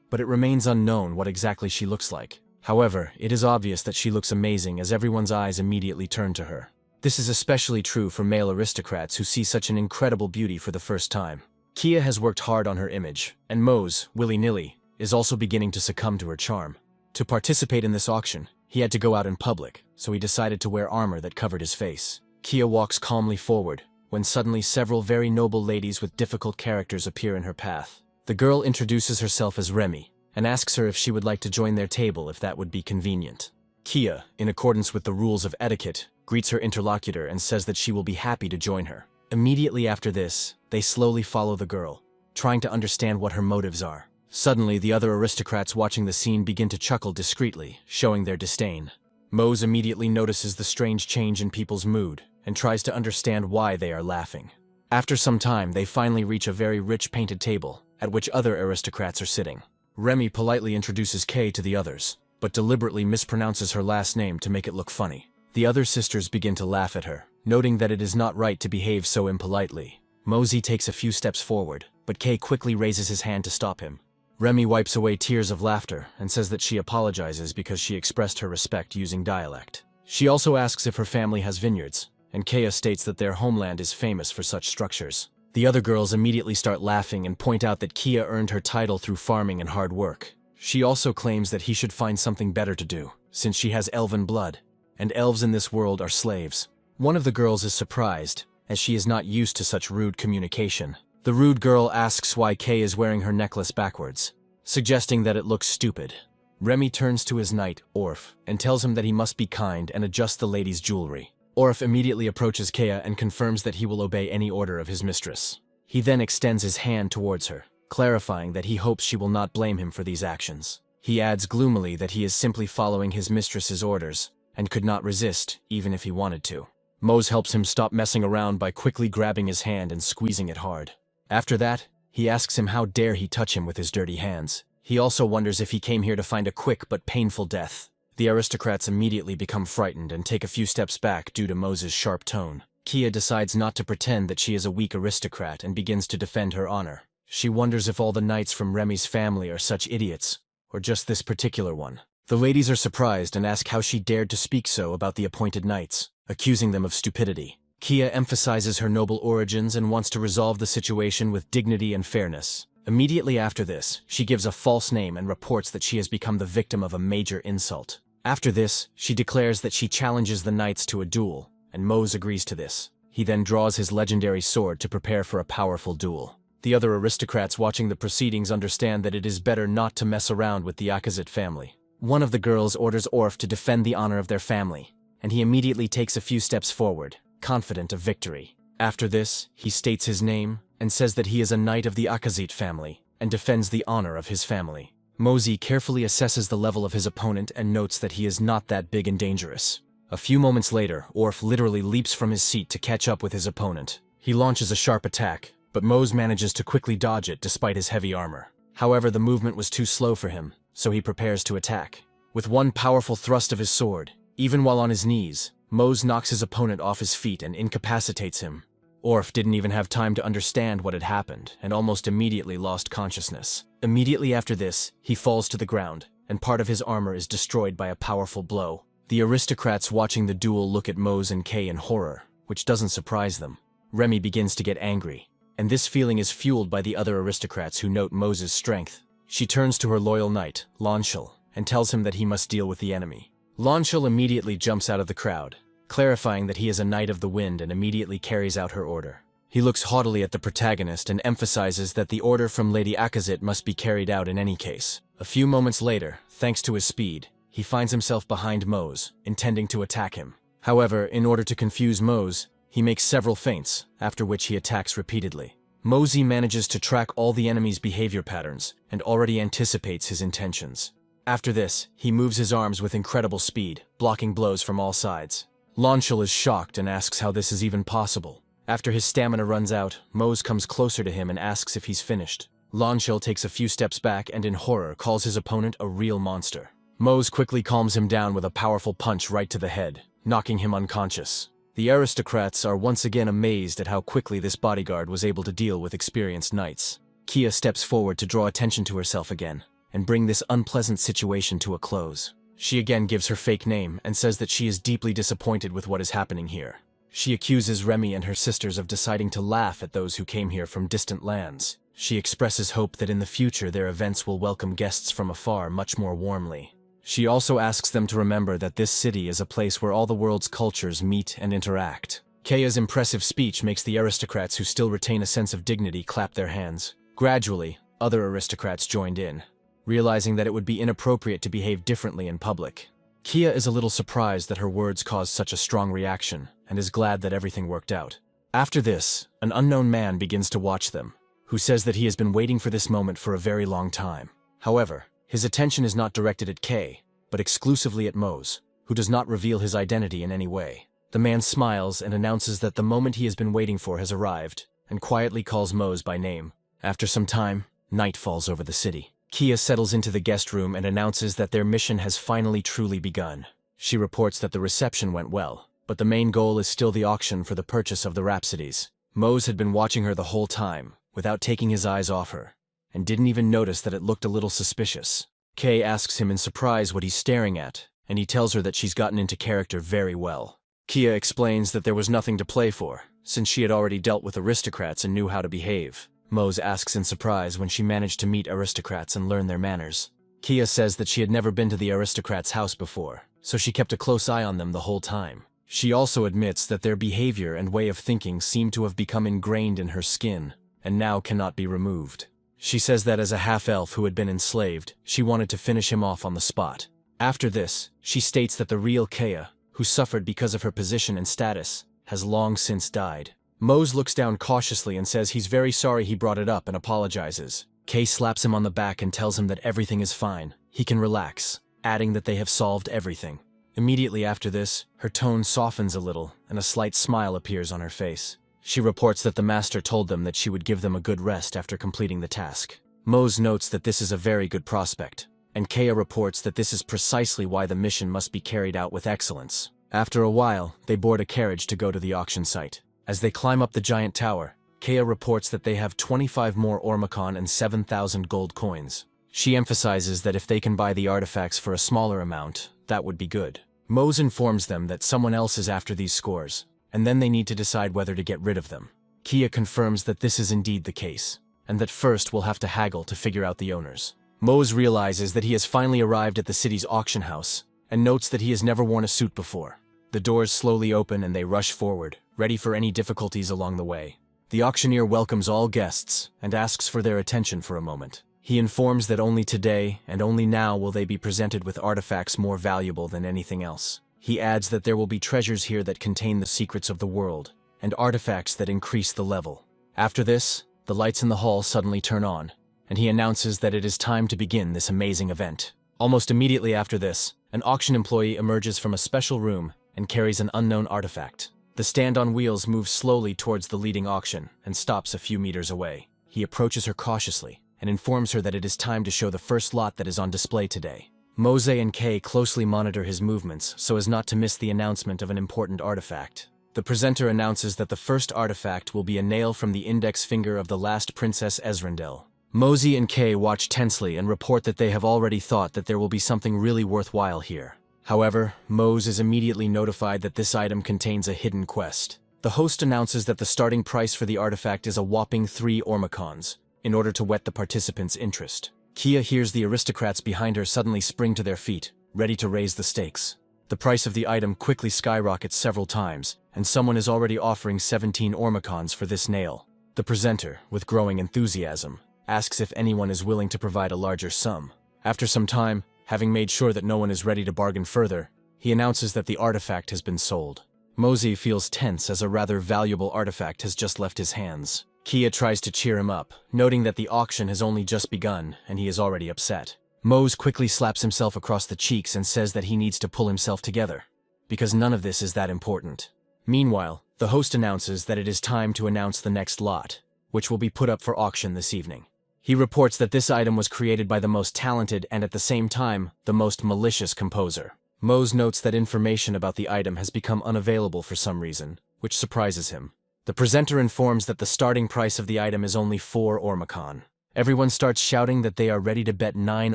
But it remains unknown what exactly she looks like. However, it is obvious that she looks amazing as everyone's eyes immediately turn to her. This is especially true for male aristocrats who see such an incredible beauty for the first time. Kia has worked hard on her image, and Mose, willy-nilly, is also beginning to succumb to her charm. To participate in this auction, he had to go out in public, so he decided to wear armor that covered his face. Kia walks calmly forward, when suddenly several very noble ladies with difficult characters appear in her path. The girl introduces herself as Remy, and asks her if she would like to join their table if that would be convenient. Kia, in accordance with the rules of etiquette, greets her interlocutor and says that she will be happy to join her. Immediately after this, they slowly follow the girl, trying to understand what her motives are. Suddenly, the other aristocrats watching the scene begin to chuckle discreetly, showing their disdain. Mose immediately notices the strange change in people's mood, and tries to understand why they are laughing. After some time, they finally reach a very rich painted table, at which other aristocrats are sitting. Remy politely introduces Kay to the others, but deliberately mispronounces her last name to make it look funny. The other sisters begin to laugh at her, noting that it is not right to behave so impolitely. Mosey takes a few steps forward, but Kay quickly raises his hand to stop him. Remy wipes away tears of laughter and says that she apologizes because she expressed her respect using dialect. She also asks if her family has vineyards, and Kaya states that their homeland is famous for such structures. The other girls immediately start laughing and point out that Kia earned her title through farming and hard work. She also claims that he should find something better to do, since she has elven blood, and elves in this world are slaves. One of the girls is surprised, as she is not used to such rude communication. The rude girl asks why Kay is wearing her necklace backwards, suggesting that it looks stupid. Remy turns to his knight, Orf, and tells him that he must be kind and adjust the lady's jewelry. Orf immediately approaches Kaya and confirms that he will obey any order of his mistress. He then extends his hand towards her, clarifying that he hopes she will not blame him for these actions. He adds gloomily that he is simply following his mistress's orders, and could not resist, even if he wanted to. Mose helps him stop messing around by quickly grabbing his hand and squeezing it hard. After that, he asks him how dare he touch him with his dirty hands. He also wonders if he came here to find a quick but painful death. The aristocrats immediately become frightened and take a few steps back due to Mose's sharp tone. Kia decides not to pretend that she is a weak aristocrat and begins to defend her honor. She wonders if all the knights from Remy's family are such idiots, or just this particular one. The ladies are surprised and ask how she dared to speak so about the appointed knights, accusing them of stupidity. Kia emphasizes her noble origins and wants to resolve the situation with dignity and fairness. Immediately after this, she gives a false name and reports that she has become the victim of a major insult. After this, she declares that she challenges the knights to a duel, and Mose agrees to this. He then draws his legendary sword to prepare for a powerful duel. The other aristocrats watching the proceedings understand that it is better not to mess around with the Akazit family. One of the girls orders Orf to defend the honor of their family, and he immediately takes a few steps forward, confident of victory. After this, he states his name and says that he is a knight of the Akazit family and defends the honor of his family. Mosey carefully assesses the level of his opponent and notes that he is not that big and dangerous. A few moments later, Orf literally leaps from his seat to catch up with his opponent. He launches a sharp attack, but Mose manages to quickly dodge it despite his heavy armor. However, the movement was too slow for him, so he prepares to attack. With one powerful thrust of his sword, even while on his knees, Mose knocks his opponent off his feet and incapacitates him. Orf didn't even have time to understand what had happened and almost immediately lost consciousness. Immediately after this, he falls to the ground, and part of his armor is destroyed by a powerful blow. The aristocrats watching the duel look at Mose and Kay in horror, which doesn't surprise them. Remy begins to get angry, and this feeling is fueled by the other aristocrats who note Mose's strength. She turns to her loyal knight, Launchel, and tells him that he must deal with the enemy. Launchel immediately jumps out of the crowd, clarifying that he is a knight of the wind and immediately carries out her order. He looks haughtily at the protagonist and emphasizes that the order from Lady Akazit must be carried out in any case. A few moments later, thanks to his speed, he finds himself behind Mose, intending to attack him. However, in order to confuse Mose, he makes several feints, after which he attacks repeatedly. Mosey manages to track all the enemy's behavior patterns and already anticipates his intentions. After this, he moves his arms with incredible speed, blocking blows from all sides. Launchel is shocked and asks how this is even possible. After his stamina runs out, Mose comes closer to him and asks if he's finished. Lanchil takes a few steps back and in horror calls his opponent a real monster. Mose quickly calms him down with a powerful punch right to the head, knocking him unconscious. The aristocrats are once again amazed at how quickly this bodyguard was able to deal with experienced knights. Kia steps forward to draw attention to herself again, and bring this unpleasant situation to a close. She again gives her fake name and says that she is deeply disappointed with what is happening here. She accuses Remy and her sisters of deciding to laugh at those who came here from distant lands. She expresses hope that in the future their events will welcome guests from afar much more warmly. She also asks them to remember that this city is a place where all the world's cultures meet and interact. Kaya's impressive speech makes the aristocrats who still retain a sense of dignity clap their hands. Gradually, other aristocrats joined in, realizing that it would be inappropriate to behave differently in public. Kia is a little surprised that her words caused such a strong reaction, and is glad that everything worked out. After this, an unknown man begins to watch them, who says that he has been waiting for this moment for a very long time. However, his attention is not directed at Kay, but exclusively at Mose, who does not reveal his identity in any way. The man smiles and announces that the moment he has been waiting for has arrived, and quietly calls Mose by name. After some time, night falls over the city. Kia settles into the guest room and announces that their mission has finally truly begun. She reports that the reception went well, but the main goal is still the auction for the purchase of the Rhapsodies. Mose had been watching her the whole time, without taking his eyes off her, and didn't even notice that it looked a little suspicious. Kay asks him in surprise what he's staring at, and he tells her that she's gotten into character very well. Kia explains that there was nothing to play for, since she had already dealt with aristocrats and knew how to behave. Mose asks in surprise when she managed to meet aristocrats and learn their manners. Kia says that she had never been to the aristocrats' house before, so she kept a close eye on them the whole time. She also admits that their behavior and way of thinking seem to have become ingrained in her skin, and now cannot be removed. She says that as a half-elf who had been enslaved, she wanted to finish him off on the spot. After this, she states that the real Kaya, who suffered because of her position and status, has long since died. Mose looks down cautiously and says he's very sorry he brought it up and apologizes. Kay slaps him on the back and tells him that everything is fine, he can relax, adding that they have solved everything. Immediately after this, her tone softens a little and a slight smile appears on her face. She reports that the master told them that she would give them a good rest after completing the task. Mose notes that this is a very good prospect, and Kaya reports that this is precisely why the mission must be carried out with excellence. After a while, they board a carriage to go to the auction site. As they climb up the giant tower, Kaya reports that they have 25 more Ormacon and 7,000 gold coins. She emphasizes that if they can buy the artifacts for a smaller amount, that would be good. Mose informs them that someone else is after these scores, and then they need to decide whether to get rid of them. Kia confirms that this is indeed the case, and that first we'll have to haggle to figure out the owners. Mose realizes that he has finally arrived at the city's auction house, and notes that he has never worn a suit before. The doors slowly open and they rush forward, ready for any difficulties along the way. The auctioneer welcomes all guests and asks for their attention for a moment. He informs that only today and only now will they be presented with artifacts more valuable than anything else. He adds that there will be treasures here that contain the secrets of the world, and artifacts that increase the level. After this, the lights in the hall suddenly turn on, and he announces that it is time to begin this amazing event. Almost immediately after this, an auction employee emerges from a special room and carries an unknown artifact. The stand on wheels moves slowly towards the leading auction and stops a few meters away. He approaches her cautiously and informs her that it is time to show the first lot that is on display today. Mose and Kay closely monitor his movements so as not to miss the announcement of an important artifact. The presenter announces that the first artifact will be a nail from the index finger of the last Princess Ezrindel. Mose and Kay watch tensely and report that they have already thought that there will be something really worthwhile here. However, Mose is immediately notified that this item contains a hidden quest. The host announces that the starting price for the artifact is a whopping 3 Ormacons, in order to whet the participants' interest. Kia hears the aristocrats behind her suddenly spring to their feet, ready to raise the stakes. The price of the item quickly skyrockets several times, and someone is already offering 17 Ormacons for this nail. The presenter, with growing enthusiasm, asks if anyone is willing to provide a larger sum. After some time, having made sure that no one is ready to bargain further, he announces that the artifact has been sold. Mose feels tense as a rather valuable artifact has just left his hands. Kia tries to cheer him up, noting that the auction has only just begun and he is already upset. Mose quickly slaps himself across the cheeks and says that he needs to pull himself together, because none of this is that important. Meanwhile, the host announces that it is time to announce the next lot, which will be put up for auction this evening. He reports that this item was created by the most talented and at the same time, the most malicious composer. Mose notes that information about the item has become unavailable for some reason, which surprises him. The presenter informs that the starting price of the item is only 4 ormacon. Everyone starts shouting that they are ready to bet 9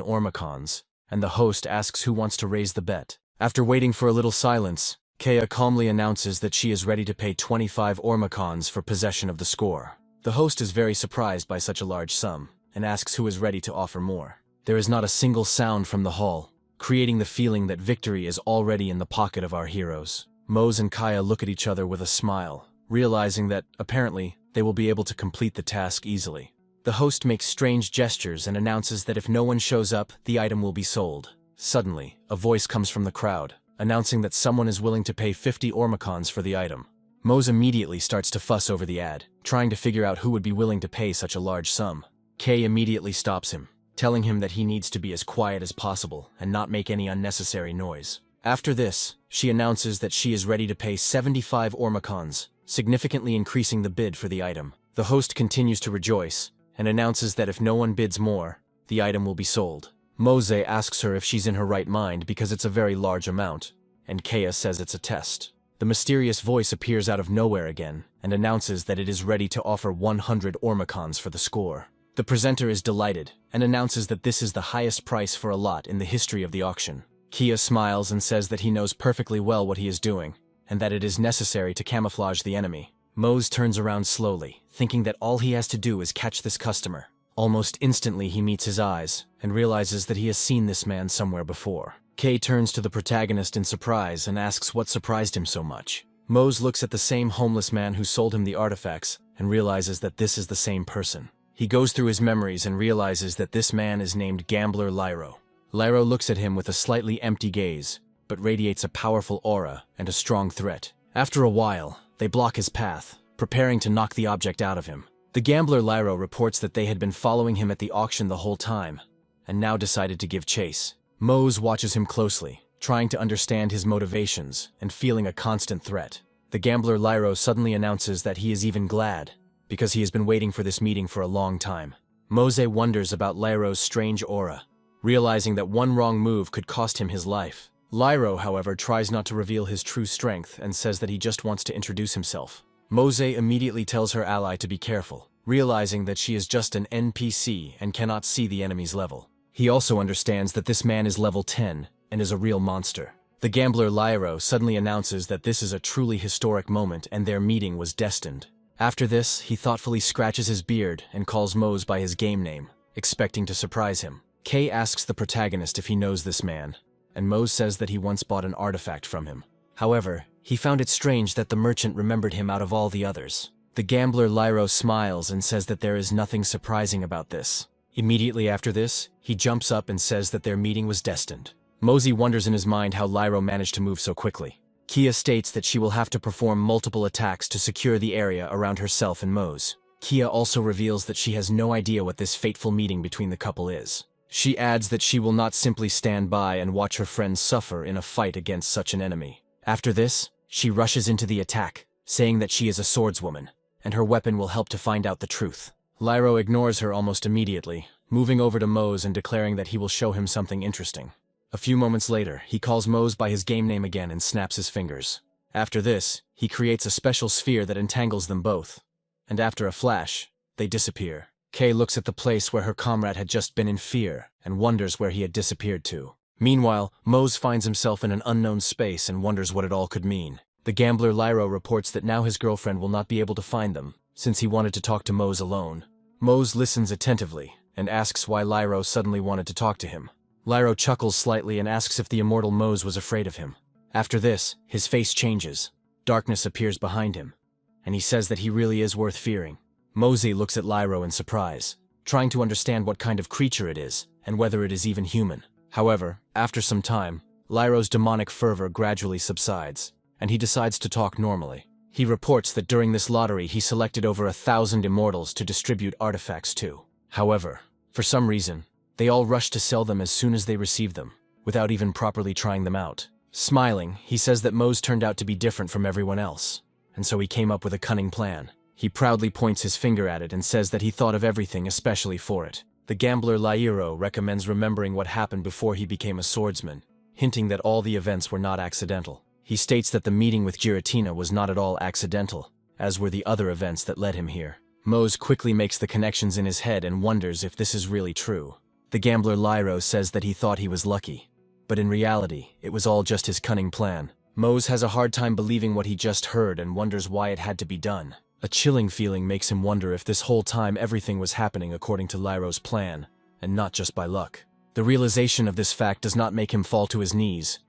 ormacons, and the host asks who wants to raise the bet. After waiting for a little silence, Kea calmly announces that she is ready to pay 25 ormacons for possession of the score. The host is very surprised by such a large sum, and asks who is ready to offer more. There is not a single sound from the hall, creating the feeling that victory is already in the pocket of our heroes. Mose and Kaya look at each other with a smile, realizing that, apparently, they will be able to complete the task easily. The host makes strange gestures and announces that if no one shows up, the item will be sold. Suddenly, a voice comes from the crowd, announcing that someone is willing to pay 50 ormacons for the item. Mose immediately starts to fuss over the ad, trying to figure out who would be willing to pay such a large sum. Kay immediately stops him, telling him that he needs to be as quiet as possible and not make any unnecessary noise. After this, she announces that she is ready to pay 75 ormacons, significantly increasing the bid for the item. The host continues to rejoice, and announces that if no one bids more, the item will be sold. Mose asks her if she's in her right mind because it's a very large amount, and Kea says it's a test. The mysterious voice appears out of nowhere again, and announces that it is ready to offer 100 ormacons for the score. The presenter is delighted, and announces that this is the highest price for a lot in the history of the auction. Kea smiles and says that he knows perfectly well what he is doing, and that it is necessary to camouflage the enemy. Mose turns around slowly, thinking that all he has to do is catch this customer. Almost instantly he meets his eyes, and realizes that he has seen this man somewhere before. Kay turns to the protagonist in surprise and asks what surprised him so much. Mose looks at the same homeless man who sold him the artifacts, and realizes that this is the same person. He goes through his memories and realizes that this man is named Gambler Lyro. Lyro looks at him with a slightly empty gaze, but radiates a powerful aura and a strong threat. After a while, they block his path, preparing to knock the object out of him. The gambler Lyro reports that they had been following him at the auction the whole time, and now decided to give chase. Mose watches him closely, trying to understand his motivations and feeling a constant threat. The gambler Lyro suddenly announces that he is even glad, because he has been waiting for this meeting for a long time. Mose wonders about Lyro's strange aura, realizing that one wrong move could cost him his life. Lyro, however, tries not to reveal his true strength and says that he just wants to introduce himself. Mose immediately tells her ally to be careful, realizing that she is just an NPC and cannot see the enemy's level. He also understands that this man is level 10 and is a real monster. The gambler Lyro suddenly announces that this is a truly historic moment and their meeting was destined. After this, he thoughtfully scratches his beard and calls Mose by his game name, expecting to surprise him. Kay asks the protagonist if he knows this man, and Mose says that he once bought an artifact from him. However, he found it strange that the merchant remembered him out of all the others. The gambler Lyro smiles and says that there is nothing surprising about this. Immediately after this, he jumps up and says that their meeting was destined. Mose wonders in his mind how Lyro managed to move so quickly. Kia states that she will have to perform multiple attacks to secure the area around herself and Mose. Kia also reveals that she has no idea what this fateful meeting between the couple is. She adds that she will not simply stand by and watch her friends suffer in a fight against such an enemy. After this, she rushes into the attack, saying that she is a swordswoman, and her weapon will help to find out the truth. Lyro ignores her almost immediately, moving over to Mose and declaring that he will show him something interesting. A few moments later, he calls Mose by his game name again and snaps his fingers. After this, he creates a special sphere that entangles them both, and after a flash, they disappear. Kay looks at the place where her comrade had just been in fear and wonders where he had disappeared to. Meanwhile, Mose finds himself in an unknown space and wonders what it all could mean. The gambler Lyro reports that now his girlfriend will not be able to find them, since he wanted to talk to Mose alone. Mose listens attentively and asks why Lyro suddenly wanted to talk to him. Lyro chuckles slightly and asks if the immortal Mose was afraid of him. After this, his face changes. Darkness appears behind him, and he says that he really is worth fearing. Mose looks at Lyro in surprise, trying to understand what kind of creature it is and whether it is even human. However, after some time, Lyro's demonic fervor gradually subsides, and he decides to talk normally. He reports that during this lottery he selected over 1,000 immortals to distribute artifacts to. However, for some reason, they all rushed to sell them as soon as they received them, without even properly trying them out. Smiling, he says that Mose turned out to be different from everyone else, and so he came up with a cunning plan. He proudly points his finger at it and says that he thought of everything especially for it. The gambler Lairo recommends remembering what happened before he became a swordsman, hinting that all the events were not accidental. He states that the meeting with Giratina was not at all accidental, as were the other events that led him here. Mose quickly makes the connections in his head and wonders if this is really true. The gambler Lairo says that he thought he was lucky, but in reality, it was all just his cunning plan. Mose has a hard time believing what he just heard and wonders why it had to be done. A chilling feeling makes him wonder if this whole time everything was happening according to Lairo's plan, and not just by luck. The realization of this fact does not make him fall to his knees,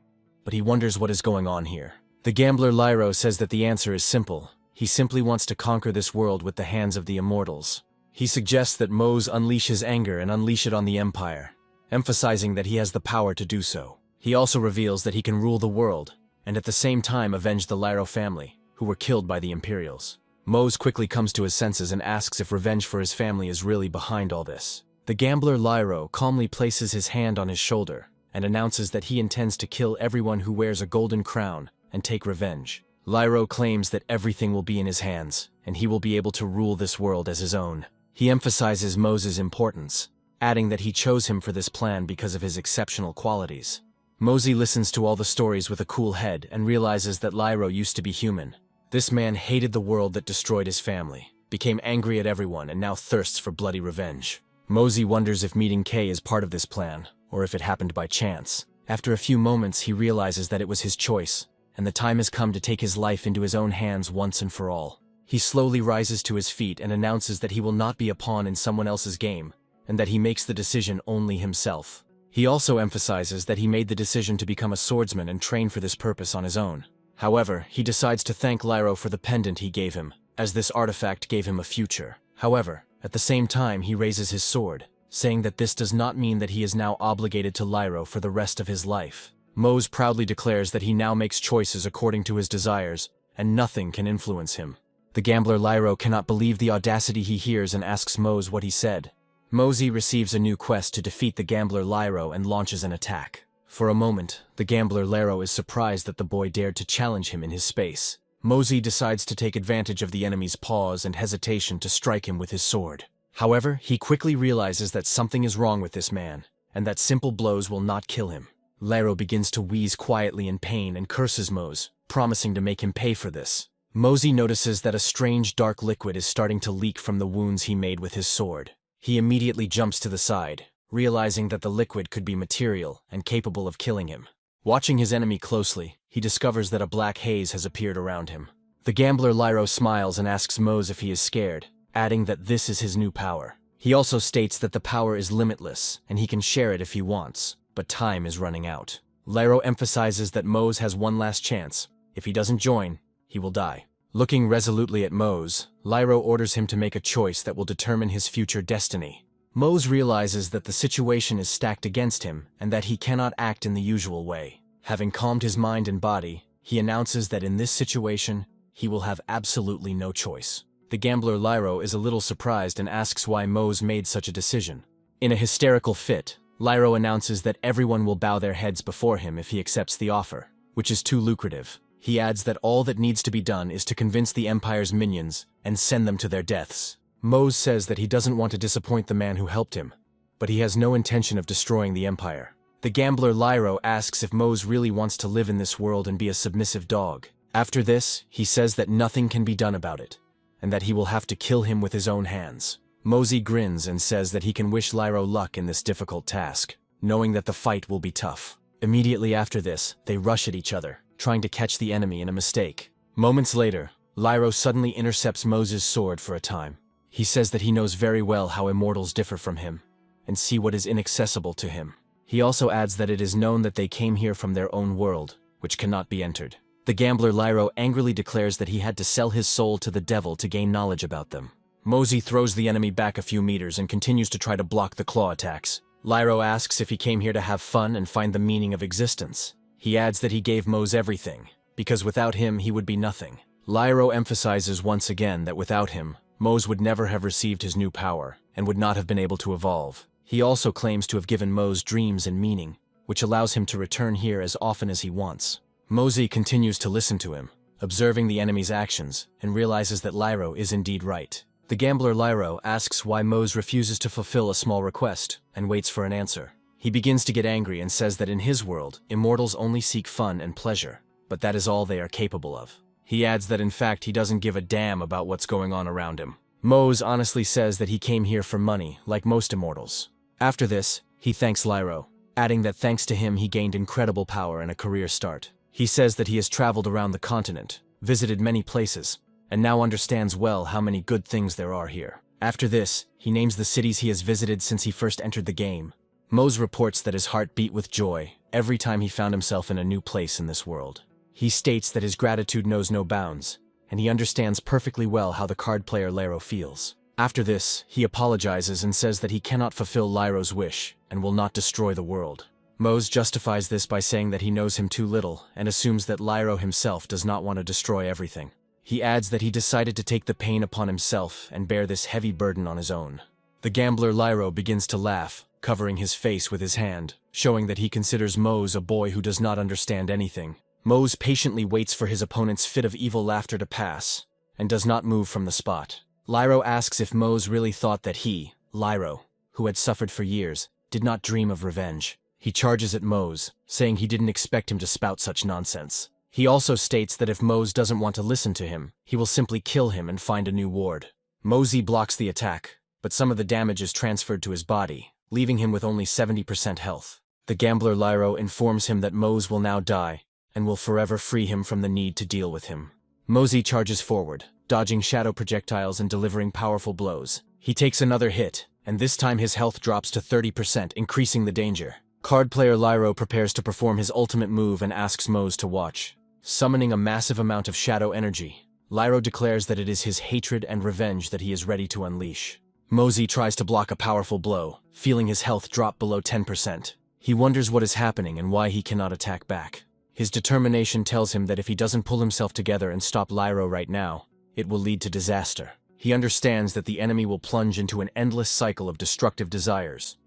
but he wonders what is going on here. The gambler Lairo says that the answer is simple. He simply wants to conquer this world with the hands of the immortals. He suggests that Mose unleash his anger and unleash it on the Empire, emphasizing that he has the power to do so. He also reveals that he can rule the world, and at the same time avenge the Lairo family, who were killed by the Imperials. Mose quickly comes to his senses and asks if revenge for his family is really behind all this. The gambler Lairo calmly places his hand on his shoulder and announces that he intends to kill everyone who wears a golden crown and take revenge. Lairo claims that everything will be in his hands, and he will be able to rule this world as his own. He emphasizes Mose's importance, adding that he chose him for this plan because of his exceptional qualities. Mose listens to all the stories with a cool head and realizes that Lairo used to be human. This man hated the world that destroyed his family, became angry at everyone, and now thirsts for bloody revenge. Mose wonders if meeting Kay is part of this plan, or if it happened by chance. After a few moments, he realizes that it was his choice, and the time has come to take his life into his own hands once and for all. He slowly rises to his feet and announces that he will not be a pawn in someone else's game, and that he makes the decision only himself. He also emphasizes that he made the decision to become a swordsman and train for this purpose on his own. However, he decides to thank Lairo for the pendant he gave him, as this artifact gave him a future. However, at the same time he raises his sword, saying that this does not mean that he is now obligated to Lairo for the rest of his life. Mose proudly declares that he now makes choices according to his desires, and nothing can influence him. The gambler Lairo cannot believe the audacity he hears and asks Mose what he said. Mose receives a new quest to defeat the gambler Lairo and launches an attack. For a moment, the gambler Lairo is surprised that the boy dared to challenge him in his space. Mose decides to take advantage of the enemy's pause and hesitation to strike him with his sword. However, he quickly realizes that something is wrong with this man, and that simple blows will not kill him. Lairo begins to wheeze quietly in pain and curses Mose, promising to make him pay for this. Mose notices that a strange dark liquid is starting to leak from the wounds he made with his sword. He immediately jumps to the side, realizing that the liquid could be material and capable of killing him. Watching his enemy closely, he discovers that a black haze has appeared around him. The gambler Lairo smiles and asks Mose if he is scared, adding that this is his new power. He also states that the power is limitless and he can share it if he wants, but time is running out. Lairo emphasizes that Mose has one last chance. If he doesn't join, he will die. Looking resolutely at Mose, Lairo orders him to make a choice that will determine his future destiny. Mose realizes that the situation is stacked against him and that he cannot act in the usual way. Having calmed his mind and body, he announces that in this situation, he will have absolutely no choice. The gambler Lairo is a little surprised and asks why Mose made such a decision. In a hysterical fit, Lairo announces that everyone will bow their heads before him if he accepts the offer, which is too lucrative. He adds that all that needs to be done is to convince the Empire's minions and send them to their deaths. Mose says that he doesn't want to disappoint the man who helped him, but he has no intention of destroying the Empire. The gambler Lairo asks if Mose really wants to live in this world and be a submissive dog. After this, he says that nothing can be done about it, and that he will have to kill him with his own hands. Mose grins and says that he can wish Lairo luck in this difficult task, knowing that the fight will be tough. Immediately after this, they rush at each other, trying to catch the enemy in a mistake. Moments later, Lairo suddenly intercepts Mose's sword for a time. He says that he knows very well how immortals differ from him, and see what is inaccessible to him. He also adds that it is known that they came here from their own world, which cannot be entered. The gambler Lairo angrily declares that he had to sell his soul to the devil to gain knowledge about them. Mose throws the enemy back a few meters and continues to try to block the claw attacks. Lairo asks if he came here to have fun and find the meaning of existence. He adds that he gave Mose everything, because without him he would be nothing. Lairo emphasizes once again that without him, Mose would never have received his new power, and would not have been able to evolve. He also claims to have given Mose dreams and meaning, which allows him to return here as often as he wants. Mose continues to listen to him, observing the enemy's actions, and realizes that Lyro is indeed right. The gambler Lyro asks why Mose refuses to fulfill a small request, and waits for an answer. He begins to get angry and says that in his world, immortals only seek fun and pleasure, but that is all they are capable of. He adds that in fact he doesn't give a damn about what's going on around him. Mose honestly says that he came here for money, like most immortals. After this, he thanks Lyro, adding that thanks to him he gained incredible power and a career start. He says that he has traveled around the continent, visited many places, and now understands well how many good things there are here. After this, he names the cities he has visited since he first entered the game. Mose reports that his heart beat with joy every time he found himself in a new place in this world. He states that his gratitude knows no bounds, and he understands perfectly well how the card player Lyro feels. After this, he apologizes and says that he cannot fulfill Lyro's wish and will not destroy the world. Mose justifies this by saying that he knows him too little and assumes that Lyro himself does not want to destroy everything. He adds that he decided to take the pain upon himself and bear this heavy burden on his own. The gambler Lyro begins to laugh, covering his face with his hand, showing that he considers Mose a boy who does not understand anything. Mose patiently waits for his opponent's fit of evil laughter to pass, and does not move from the spot. Lyro asks if Mose really thought that he, Lyro, who had suffered for years, did not dream of revenge. He charges at Mose, saying he didn't expect him to spout such nonsense. He also states that if Mose doesn't want to listen to him, he will simply kill him and find a new ward. Mose blocks the attack, but some of the damage is transferred to his body, leaving him with only 70% health. The gambler Lyro informs him that Mose will now die, and will forever free him from the need to deal with him. Mose charges forward, dodging shadow projectiles and delivering powerful blows. He takes another hit, and this time his health drops to 30%, increasing the danger. Card player Lyro prepares to perform his ultimate move and asks Mose to watch. Summoning a massive amount of shadow energy, Lyro declares that it is his hatred and revenge that he is ready to unleash. Mose tries to block a powerful blow, feeling his health drop below 10%. He wonders what is happening and why he cannot attack back. His determination tells him that if he doesn't pull himself together and stop Lyro right now, it will lead to disaster. He understands that the enemy will plunge into an endless cycle of destructive desires,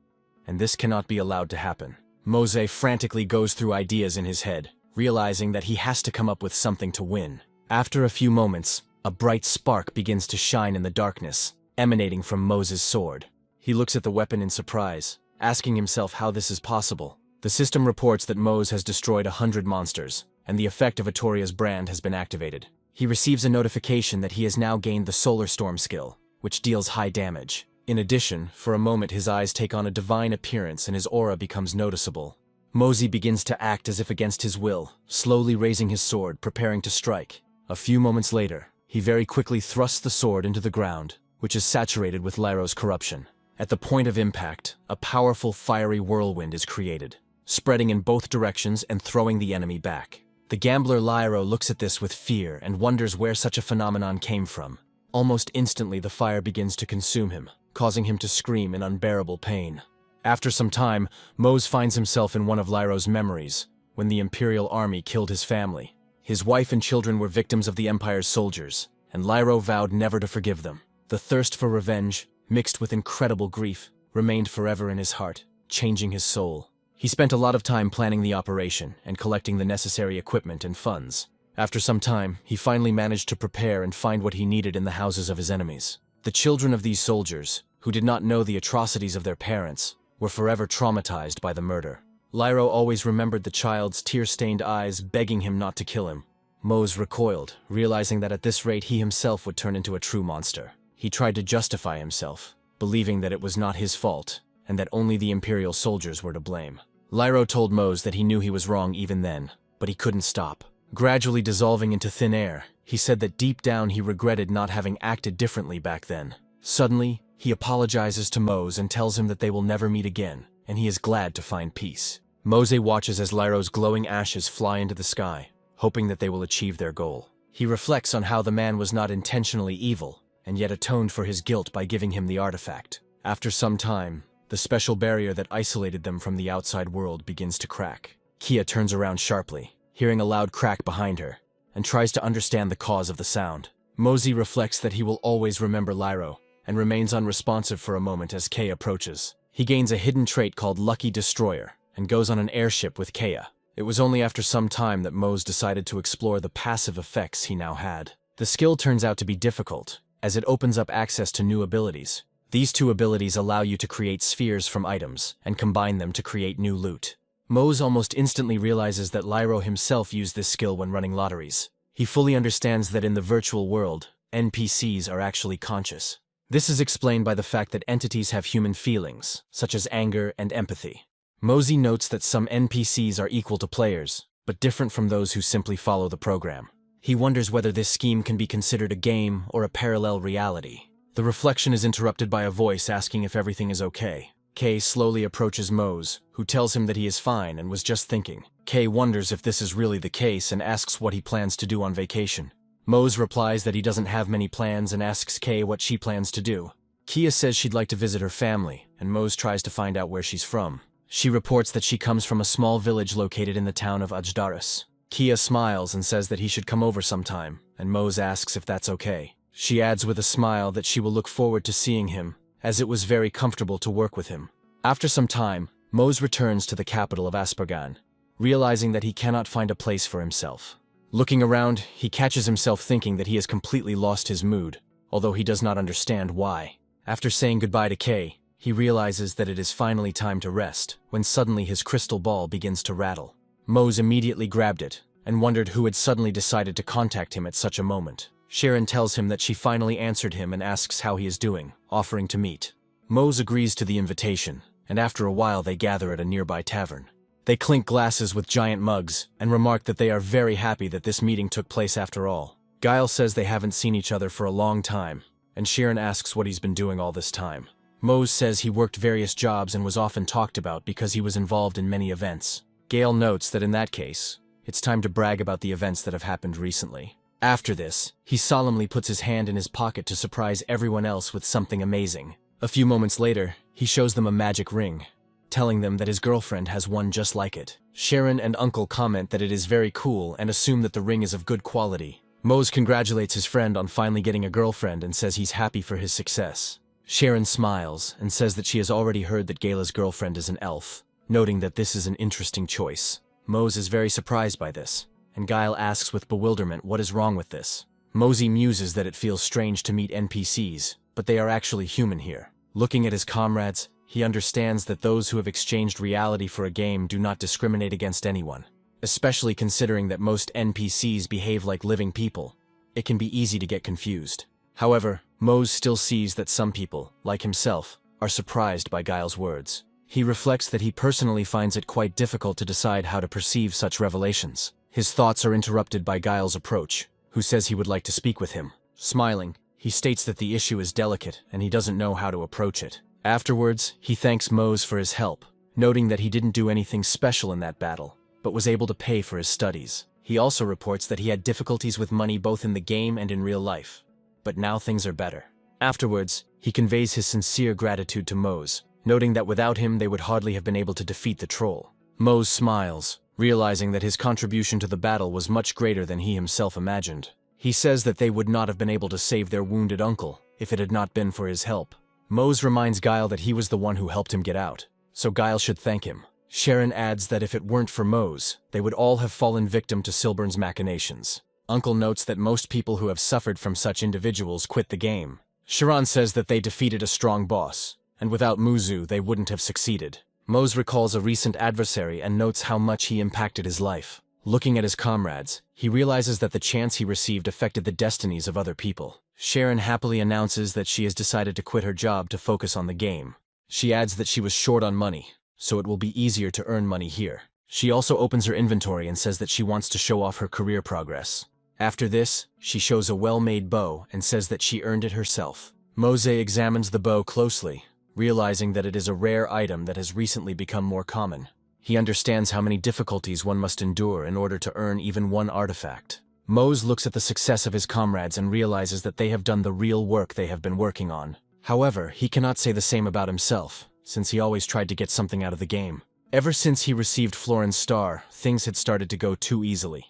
and this cannot be allowed to happen. Mose frantically goes through ideas in his head, realizing that he has to come up with something to win. After a few moments, a bright spark begins to shine in the darkness, emanating from Mose's sword. He looks at the weapon in surprise, asking himself how this is possible. The system reports that Mose has destroyed 100 monsters, and the effect of Atoria's brand has been activated. He receives a notification that he has now gained the Solar Storm skill, which deals high damage. In addition, for a moment his eyes take on a divine appearance and his aura becomes noticeable. Mose begins to act as if against his will, slowly raising his sword, preparing to strike. A few moments later, he very quickly thrusts the sword into the ground, which is saturated with Lyro's corruption. At the point of impact, a powerful fiery whirlwind is created, spreading in both directions and throwing the enemy back. The gambler Lyro looks at this with fear and wonders where such a phenomenon came from. Almost instantly the fire begins to consume him, causing him to scream in unbearable pain. After some time, Mose finds himself in one of Lyro's memories, when the Imperial Army killed his family. His wife and children were victims of the Empire's soldiers, and Lyro vowed never to forgive them. The thirst for revenge, mixed with incredible grief, remained forever in his heart, changing his soul. He spent a lot of time planning the operation and collecting the necessary equipment and funds. After some time, he finally managed to prepare and find what he needed in the houses of his enemies. The children of these soldiers, who did not know the atrocities of their parents, were forever traumatized by the murder. Lyro always remembered the child's tear-stained eyes begging him not to kill him. Mose recoiled, realizing that at this rate he himself would turn into a true monster. He tried to justify himself, believing that it was not his fault, and that only the Imperial soldiers were to blame. Lyro told Mose that he knew he was wrong even then, but he couldn't stop. Gradually dissolving into thin air, he said that deep down he regretted not having acted differently back then. Suddenly, he apologizes to Mose and tells him that they will never meet again, and he is glad to find peace. Mose watches as Lyro's glowing ashes fly into the sky, hoping that they will achieve their goal. He reflects on how the man was not intentionally evil, and yet atoned for his guilt by giving him the artifact. After some time, the special barrier that isolated them from the outside world begins to crack. Kia turns around sharply, hearing a loud crack behind her, and tries to understand the cause of the sound. Mose reflects that he will always remember Lyro, and remains unresponsive for a moment as Kay approaches. He gains a hidden trait called Lucky Destroyer, and goes on an airship with Kaya, It was only after some time that Mose decided to explore the passive effects he now had. The skill turns out to be difficult, as it opens up access to new abilities. These two abilities allow you to create spheres from items, and combine them to create new loot. Mose almost instantly realizes that Lyro himself used this skill when running lotteries. He fully understands that in the virtual world, NPCs are actually conscious. This is explained by the fact that entities have human feelings, such as anger and empathy. Mose notes that some NPCs are equal to players, but different from those who simply follow the program. He wonders whether this scheme can be considered a game or a parallel reality. The reflection is interrupted by a voice asking if everything is okay. Kay slowly approaches Mose, who tells him that he is fine and was just thinking. Kay wonders if this is really the case and asks what he plans to do on vacation. Mose replies that he doesn't have many plans and asks Kay what she plans to do. Kia says she'd like to visit her family, and Mose tries to find out where she's from. She reports that she comes from a small village located in the town of Ajdaris. Kia smiles and says that he should come over sometime, and Mose asks if that's okay. She adds with a smile that she will look forward to seeing him, as it was very comfortable to work with him. After some time, Mose returns to the capital of Aspargan, realizing that he cannot find a place for himself. Looking around, he catches himself thinking that he has completely lost his mood, although he does not understand why. After saying goodbye to Kay, he realizes that it is finally time to rest, when suddenly his crystal ball begins to rattle. Mose immediately grabbed it, and wondered who had suddenly decided to contact him at such a moment. Sharon tells him that she finally answered him and asks how he is doing, offering to meet. Mose agrees to the invitation, and after a while they gather at a nearby tavern. They clink glasses with giant mugs, and remark that they are very happy that this meeting took place after all. Guile says they haven't seen each other for a long time, and Sharon asks what he's been doing all this time. Mose says he worked various jobs and was often talked about because he was involved in many events. Gale notes that in that case, it's time to brag about the events that have happened recently. After this, he solemnly puts his hand in his pocket to surprise everyone else with something amazing. A few moments later, he shows them a magic ring, telling them that his girlfriend has one just like it. Sharon and Uncle comment that it is very cool and assume that the ring is of good quality. Mose congratulates his friend on finally getting a girlfriend and says he's happy for his success. Sharon smiles and says that she has already heard that Gala's girlfriend is an elf, noting that this is an interesting choice. Mose is very surprised by this, and Guile asks with bewilderment what is wrong with this. Mose muses that it feels strange to meet NPCs, but they are actually human here. Looking at his comrades, he understands that those who have exchanged reality for a game do not discriminate against anyone. Especially considering that most NPCs behave like living people, it can be easy to get confused. However, Mose still sees that some people, like himself, are surprised by Guile's words. He reflects that he personally finds it quite difficult to decide how to perceive such revelations. His thoughts are interrupted by Guile's approach, who says he would like to speak with him. Smiling, he states that the issue is delicate and he doesn't know how to approach it. Afterwards, he thanks Mose for his help, noting that he didn't do anything special in that battle, but was able to pay for his studies. He also reports that he had difficulties with money both in the game and in real life, but now things are better. Afterwards, he conveys his sincere gratitude to Mose, noting that without him they would hardly have been able to defeat the troll. Mose smiles, realizing that his contribution to the battle was much greater than he himself imagined. He says that they would not have been able to save their wounded uncle if it had not been for his help. Mose reminds Guile that he was the one who helped him get out, so Guile should thank him. Sharon adds that if it weren't for Mose, they would all have fallen victim to Silburn's machinations. Uncle notes that most people who have suffered from such individuals quit the game. Sharon says that they defeated a strong boss, and without Muzu they wouldn't have succeeded. Mose recalls a recent adversary and notes how much he impacted his life. Looking at his comrades, he realizes that the chance he received affected the destinies of other people. Sharon happily announces that she has decided to quit her job to focus on the game. She adds that she was short on money, so it will be easier to earn money here. She also opens her inventory and says that she wants to show off her career progress. After this, she shows a well-made bow and says that she earned it herself. Mose examines the bow closely, realizing that it is a rare item that has recently become more common. He understands how many difficulties one must endure in order to earn even one artifact. Mose looks at the success of his comrades and realizes that they have done the real work they have been working on. However, he cannot say the same about himself, since he always tried to get something out of the game. Ever since he received Florin's star, things had started to go too easily,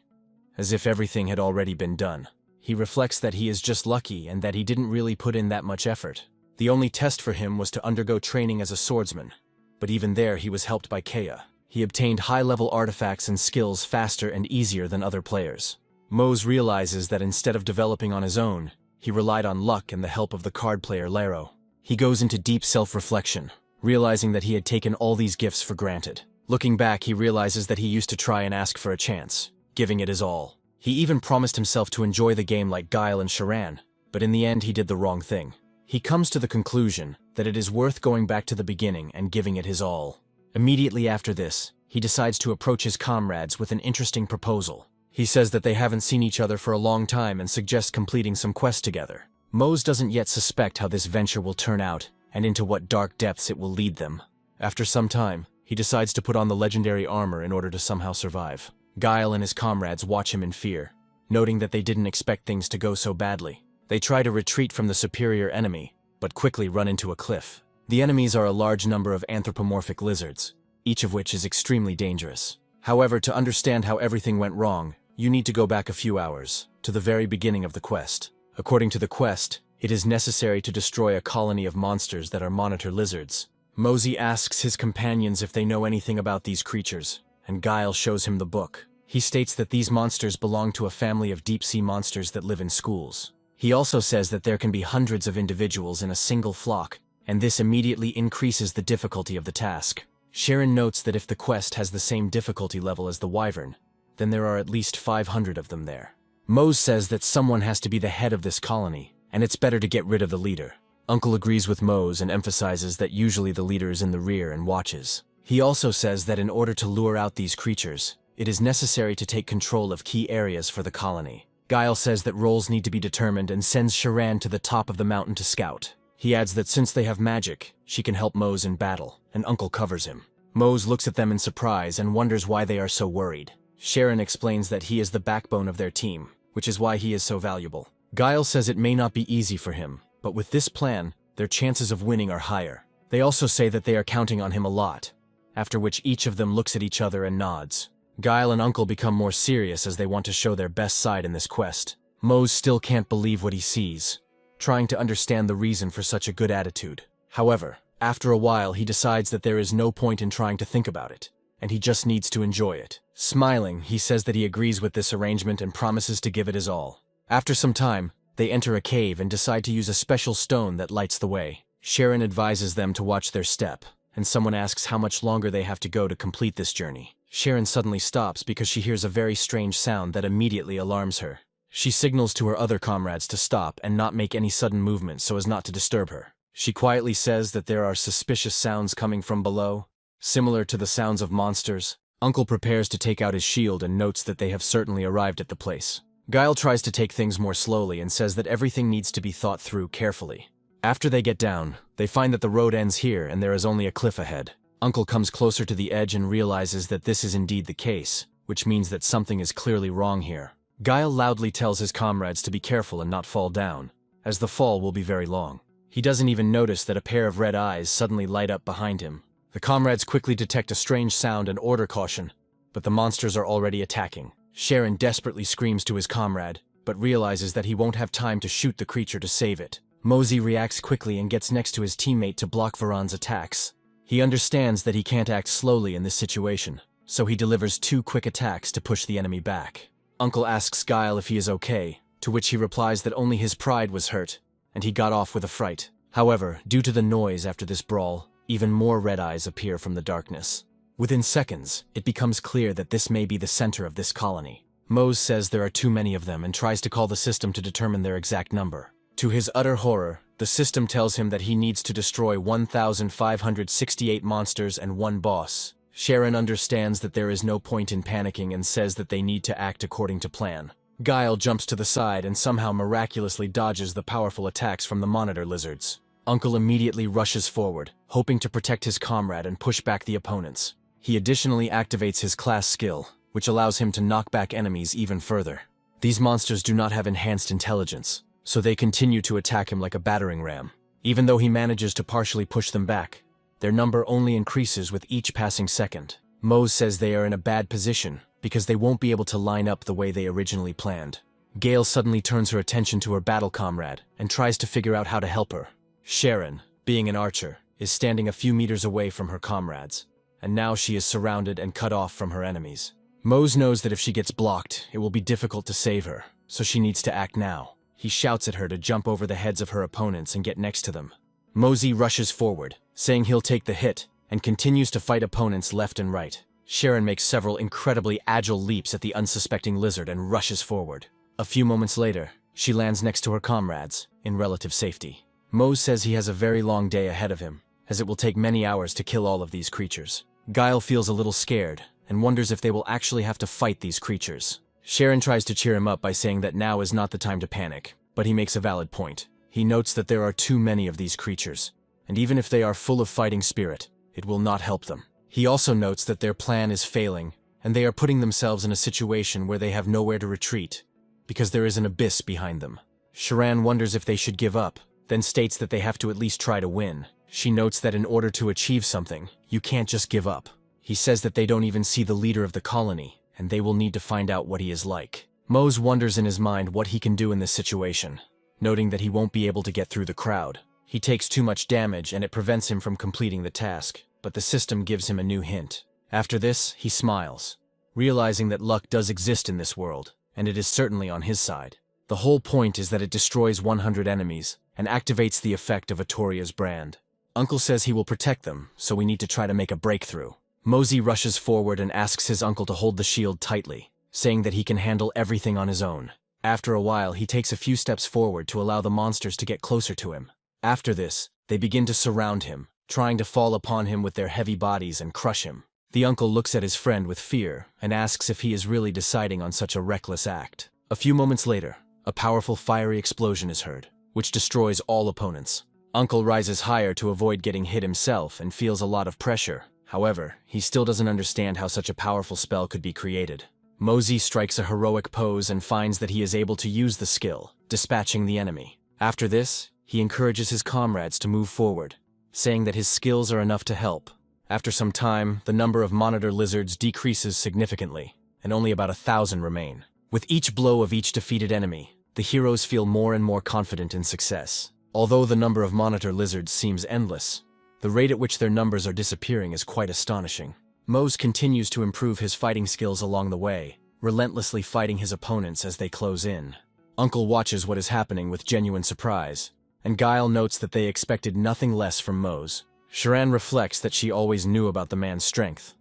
as if everything had already been done. He reflects that he is just lucky and that he didn't really put in that much effort. The only test for him was to undergo training as a swordsman, but even there he was helped by Kea. he obtained high-level artifacts and skills faster and easier than other players. Mose realizes that instead of developing on his own, he relied on luck and the help of the card player Lero. He goes into deep self-reflection, realizing that he had taken all these gifts for granted. Looking back, he realizes that he used to try and ask for a chance, giving it his all. He even promised himself to enjoy the game like Guile and Sharan, but in the end he did the wrong thing. He comes to the conclusion that it is worth going back to the beginning and giving it his all. Immediately after this, he decides to approach his comrades with an interesting proposal. He says that they haven't seen each other for a long time and suggests completing some quests together. Mose doesn't yet suspect how this venture will turn out and into what dark depths it will lead them. After some time, he decides to put on the legendary armor in order to somehow survive. Guile and his comrades watch him in fear, noting that they didn't expect things to go so badly. They try to retreat from the superior enemy, but quickly run into a cliff. The enemies are a large number of anthropomorphic lizards, each of which is extremely dangerous. However, to understand how everything went wrong, you need to go back a few hours, to the very beginning of the quest. According to the quest, it is necessary to destroy a colony of monsters that are monitor lizards. Mosey asks his companions if they know anything about these creatures, and Guile shows him the book. He states that these monsters belong to a family of deep-sea monsters that live in schools. He also says that there can be hundreds of individuals in a single flock, and this immediately increases the difficulty of the task. Sharon notes that if the quest has the same difficulty level as the Wyvern, then there are at least 500 of them there. Mose says that someone has to be the head of this colony, and it's better to get rid of the leader. Uncle agrees with Mose and emphasizes that usually the leader is in the rear and watches. He also says that in order to lure out these creatures, it is necessary to take control of key areas for the colony. Guile says that roles need to be determined and sends Sharan to the top of the mountain to scout. He adds that since they have magic, she can help Mose in battle, and Uncle covers him. Mose looks at them in surprise and wonders why they are so worried. Sharon explains that he is the backbone of their team, which is why he is so valuable. Guile says it may not be easy for him, but with this plan, their chances of winning are higher. They also say that they are counting on him a lot, after which each of them looks at each other and nods. Guile and Uncle become more serious as they want to show their best side in this quest. Mose still can't believe what he sees, trying to understand the reason for such a good attitude. However, after a while he decides that there is no point in trying to think about it, and he just needs to enjoy it. Smiling, he says that he agrees with this arrangement and promises to give it his all. After some time, they enter a cave and decide to use a special stone that lights the way. Sharon advises them to watch their step, and someone asks how much longer they have to go to complete this journey. Sharon suddenly stops because she hears a very strange sound that immediately alarms her. She signals to her other comrades to stop and not make any sudden movements so as not to disturb her. She quietly says that there are suspicious sounds coming from below, similar to the sounds of monsters. Uncle prepares to take out his shield and notes that they have certainly arrived at the place. Guile tries to take things more slowly and says that everything needs to be thought through carefully. After they get down, they find that the road ends here and there is only a cliff ahead. Uncle comes closer to the edge and realizes that this is indeed the case, which means that something is clearly wrong here. Guile loudly tells his comrades to be careful and not fall down, as the fall will be very long. He doesn't even notice that a pair of red eyes suddenly light up behind him. The comrades quickly detect a strange sound and order caution, but the monsters are already attacking. Sharon desperately screams to his comrade, but realizes that he won't have time to shoot the creature to save it. Mosey reacts quickly and gets next to his teammate to block Varan's attacks. He understands that he can't act slowly in this situation, so he delivers 2 quick attacks to push the enemy back. Uncle asks Guile if he is okay, to which he replies that only his pride was hurt, and he got off with a fright. However, due to the noise after this brawl, even more red eyes appear from the darkness. Within seconds, it becomes clear that this may be the center of this colony. Mose says there are too many of them and tries to call the system to determine their exact number. To his utter horror, the system tells him that he needs to destroy 1,568 monsters and 1 boss. Sharon understands that there is no point in panicking and says that they need to act according to plan. Guile jumps to the side and somehow miraculously dodges the powerful attacks from the monitor lizards. Uncle immediately rushes forward, hoping to protect his comrade and push back the opponents. He additionally activates his class skill, which allows him to knock back enemies even further. These monsters do not have enhanced intelligence, so they continue to attack him like a battering ram. Even though he manages to partially push them back, their number only increases with each passing second. Mose says they are in a bad position because they won't be able to line up the way they originally planned. Gale suddenly turns her attention to her battle comrade and tries to figure out how to help her. Sharon, being an archer, is standing a few meters away from her comrades. and now she is surrounded and cut off from her enemies. Mose knows that if she gets blocked, it will be difficult to save her, so she needs to act now. He shouts at her to jump over the heads of her opponents and get next to them. Mosey rushes forward, saying he'll take the hit, and continues to fight opponents left and right. Sharon makes several incredibly agile leaps at the unsuspecting lizard and rushes forward. A few moments later, she lands next to her comrades, in relative safety. Mose says he has a very long day ahead of him, as it will take many hours to kill all of these creatures. Guile feels a little scared, and wonders if they will actually have to fight these creatures. Sharon tries to cheer him up by saying that now is not the time to panic, but he makes a valid point. He notes that there are too many of these creatures, and even if they are full of fighting spirit, it will not help them. He also notes that their plan is failing, and they are putting themselves in a situation where they have nowhere to retreat, because there is an abyss behind them. Sharon wonders if they should give up, then states that they have to at least try to win. She notes that in order to achieve something, you can't just give up. He says that they don't even see the leader of the colony, and they will need to find out what he is like. Mose wonders in his mind what he can do in this situation, noting that he won't be able to get through the crowd. He takes too much damage and it prevents him from completing the task, but the system gives him a new hint. After this, he smiles, realizing that luck does exist in this world, and it is certainly on his side. The whole point is that it destroys 100 enemies and activates the effect of Atoria's brand. Uncle says he will protect them, so we need to try to make a breakthrough. Mosey rushes forward and asks his uncle to hold the shield tightly, saying that he can handle everything on his own. After a while, he takes a few steps forward to allow the monsters to get closer to him. After this, they begin to surround him, trying to fall upon him with their heavy bodies and crush him. The uncle looks at his friend with fear and asks if he is really deciding on such a reckless act. A few moments later, a powerful fiery explosion is heard, which destroys all opponents. Uncle rises higher to avoid getting hit himself and feels a lot of pressure. However, he still doesn't understand how such a powerful spell could be created. Mosey strikes a heroic pose and finds that he is able to use the skill, dispatching the enemy. After this, he encourages his comrades to move forward, saying that his skills are enough to help. After some time, the number of monitor lizards decreases significantly, and only about 1,000 remain. With each blow of each defeated enemy, the heroes feel more and more confident in success. Although the number of monitor lizards seems endless, the rate at which their numbers are disappearing is quite astonishing. Mose continues to improve his fighting skills along the way, relentlessly fighting his opponents as they close in. Uncle watches what is happening with genuine surprise, and Guile notes that they expected nothing less from Mose. Sharon reflects that she always knew about the man's strength,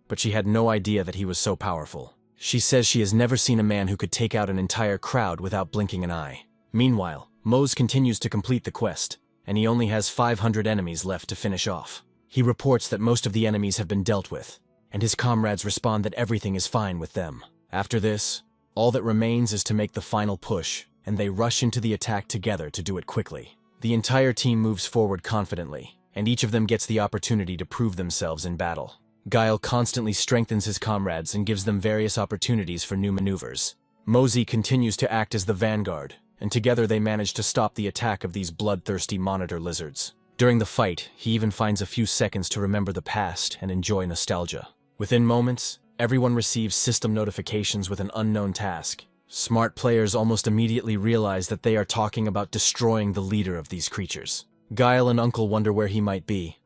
but she had no idea that he was so powerful. She says she has never seen a man who could take out an entire crowd without blinking an eye. Meanwhile, Mose continues to complete the quest, and he only has 500 enemies left to finish off. He reports that most of the enemies have been dealt with, and his comrades respond that everything is fine with them. After this, all that remains is to make the final push, and they rush into the attack together to do it quickly. The entire team moves forward confidently, and each of them gets the opportunity to prove themselves in battle. Guile constantly strengthens his comrades and gives them various opportunities for new maneuvers. Mosey continues to act as the vanguard, and together they manage to stop the attack of these bloodthirsty monitor lizards. During the fight, he even finds a few seconds to remember the past and enjoy nostalgia. Within moments, everyone receives system notifications with an unknown task. Smart players almost immediately realize that they are talking about destroying the leader of these creatures. Guile and Uncle wonder where he might be,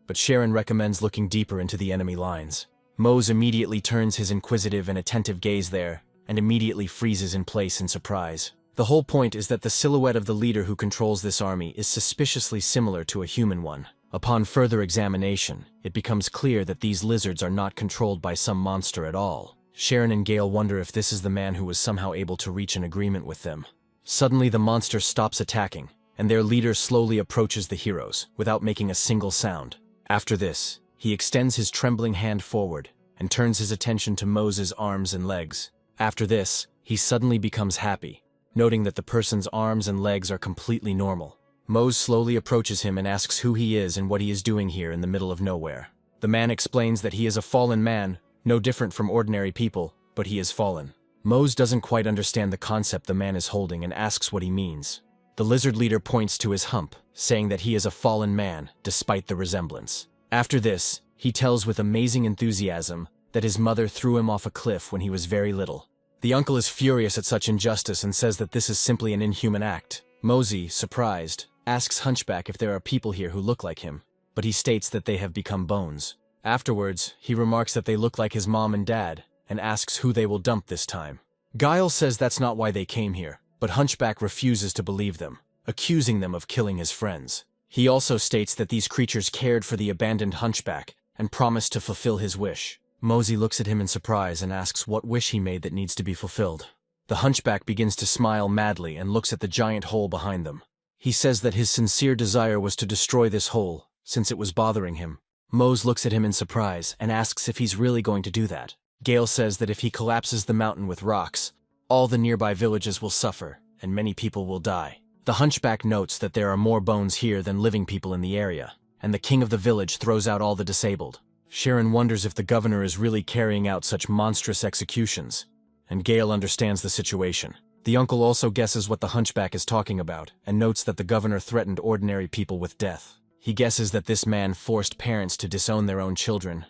but Sharon recommends looking deeper into the enemy lines. Mose immediately turns his inquisitive and attentive gaze there, and immediately freezes in place in surprise. The whole point is that the silhouette of the leader who controls this army is suspiciously similar to a human one. Upon further examination, it becomes clear that these lizards are not controlled by some monster at all. Sharon and Gale wonder if this is the man who was somehow able to reach an agreement with them. Suddenly the monster stops attacking, and their leader slowly approaches the heroes, without making a single sound. After this, he extends his trembling hand forward, and turns his attention to Mose's arms and legs. After this, he suddenly becomes happy, noting that the person's arms and legs are completely normal. Mose slowly approaches him and asks who he is and what he is doing here in the middle of nowhere. The man explains that he is a fallen man, no different from ordinary people, but he is fallen. Mose doesn't quite understand the concept the man is holding and asks what he means. The lizard leader points to his hump, saying that he is a fallen man, despite the resemblance. After this, he tells with amazing enthusiasm that his mother threw him off a cliff when he was very little. The uncle is furious at such injustice and says that this is simply an inhuman act. Mosey, surprised, asks Hunchback if there are people here who look like him, but he states that they have become bones. Afterwards, he remarks that they look like his mom and dad, and asks who they will dump this time. Guile says that's not why they came here, but Hunchback refuses to believe them, accusing them of killing his friends. He also states that these creatures cared for the abandoned Hunchback and promised to fulfill his wish. Mosey looks at him in surprise and asks what wish he made that needs to be fulfilled. The Hunchback begins to smile madly and looks at the giant hole behind them. He says that his sincere desire was to destroy this hole, since it was bothering him. Mose looks at him in surprise and asks if he's really going to do that. Gale says that if he collapses the mountain with rocks, all the nearby villages will suffer, and many people will die. The Hunchback notes that there are more bones here than living people in the area, and the king of the village throws out all the disabled. Sharon wonders if the governor is really carrying out such monstrous executions, and Gale understands the situation. The uncle also guesses what the Hunchback is talking about, and notes that the governor threatened ordinary people with death. He guesses that this man forced parents to disown their own children,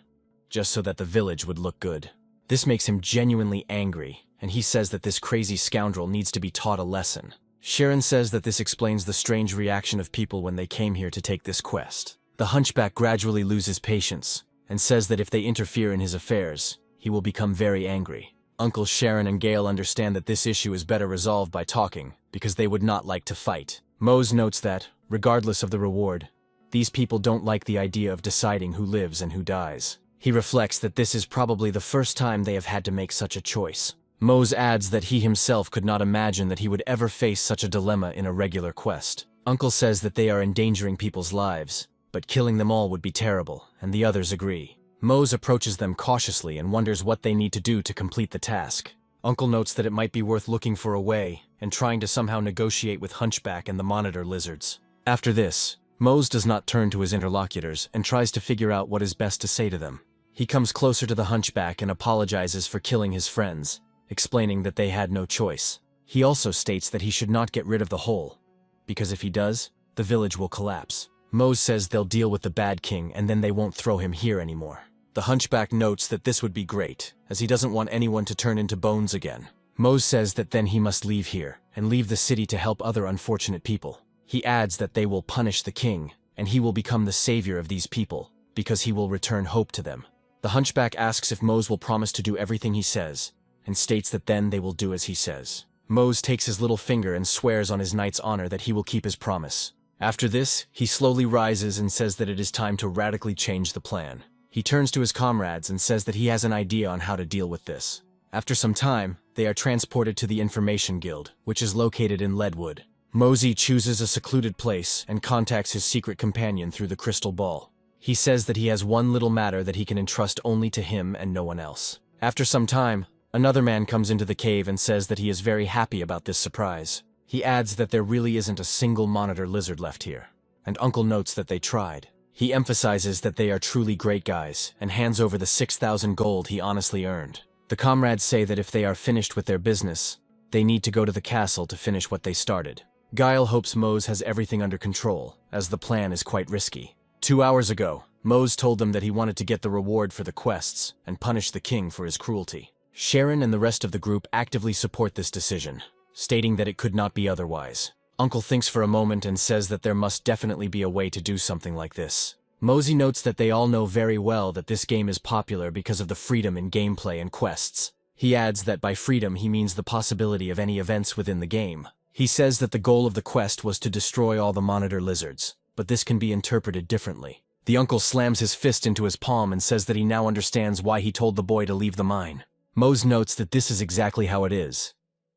just so that the village would look good. This makes him genuinely angry, and he says that this crazy scoundrel needs to be taught a lesson. Sharon says that this explains the strange reaction of people when they came here to take this quest. The Hunchback gradually loses patience, and says that if they interfere in his affairs, he will become very angry. Uncles Sharon and Gale understand that this issue is better resolved by talking, because they would not like to fight. Mose notes that, regardless of the reward, these people don't like the idea of deciding who lives and who dies. He reflects that this is probably the first time they have had to make such a choice. Mose adds that he himself could not imagine that he would ever face such a dilemma in a regular quest. Uncle says that they are endangering people's lives, but killing them all would be terrible, and the others agree. Mose approaches them cautiously and wonders what they need to do to complete the task. Uncle notes that it might be worth looking for a way and trying to somehow negotiate with Hunchback and the monitor lizards. After this, Mose does not turn to his interlocutors and tries to figure out what is best to say to them. He comes closer to the Hunchback and apologizes for killing his friends, explaining that they had no choice. He also states that he should not get rid of the hole, because if he does, the village will collapse. Mose says they'll deal with the bad king and then they won't throw him here anymore. The Hunchback notes that this would be great, as he doesn't want anyone to turn into bones again. Mose says that then he must leave here, and leave the city to help other unfortunate people. He adds that they will punish the king, and he will become the savior of these people, because he will return hope to them. The Hunchback asks if Mose will promise to do everything he says, and states that then they will do as he says. Mose takes his little finger and swears on his knight's honor that he will keep his promise. After this, he slowly rises and says that it is time to radically change the plan. He turns to his comrades and says that he has an idea on how to deal with this. After some time, they are transported to the Information Guild, which is located in Leadwood. Mosey chooses a secluded place and contacts his secret companion through the crystal ball. He says that he has one little matter that he can entrust only to him and no one else. After some time, another man comes into the cave and says that he is very happy about this surprise. He adds that there really isn't a single monitor lizard left here, and Uncle notes that they tried. He emphasizes that they are truly great guys, and hands over the 6,000 gold he honestly earned. The comrades say that if they are finished with their business, they need to go to the castle to finish what they started. Guile hopes Mose has everything under control, as the plan is quite risky. 2 hours ago, Mose told them that he wanted to get the reward for the quests, and punish the king for his cruelty. Sharon and the rest of the group actively support this decision, stating that it could not be otherwise. Uncle thinks for a moment and says that there must definitely be a way to do something like this. Mosey notes that they all know very well that this game is popular because of the freedom in gameplay and quests. He adds that by freedom he means the possibility of any events within the game. He says that the goal of the quest was to destroy all the monitor lizards, but this can be interpreted differently. The uncle slams his fist into his palm and says that he now understands why he told the boy to leave the mine. Mose notes that this is exactly how it is,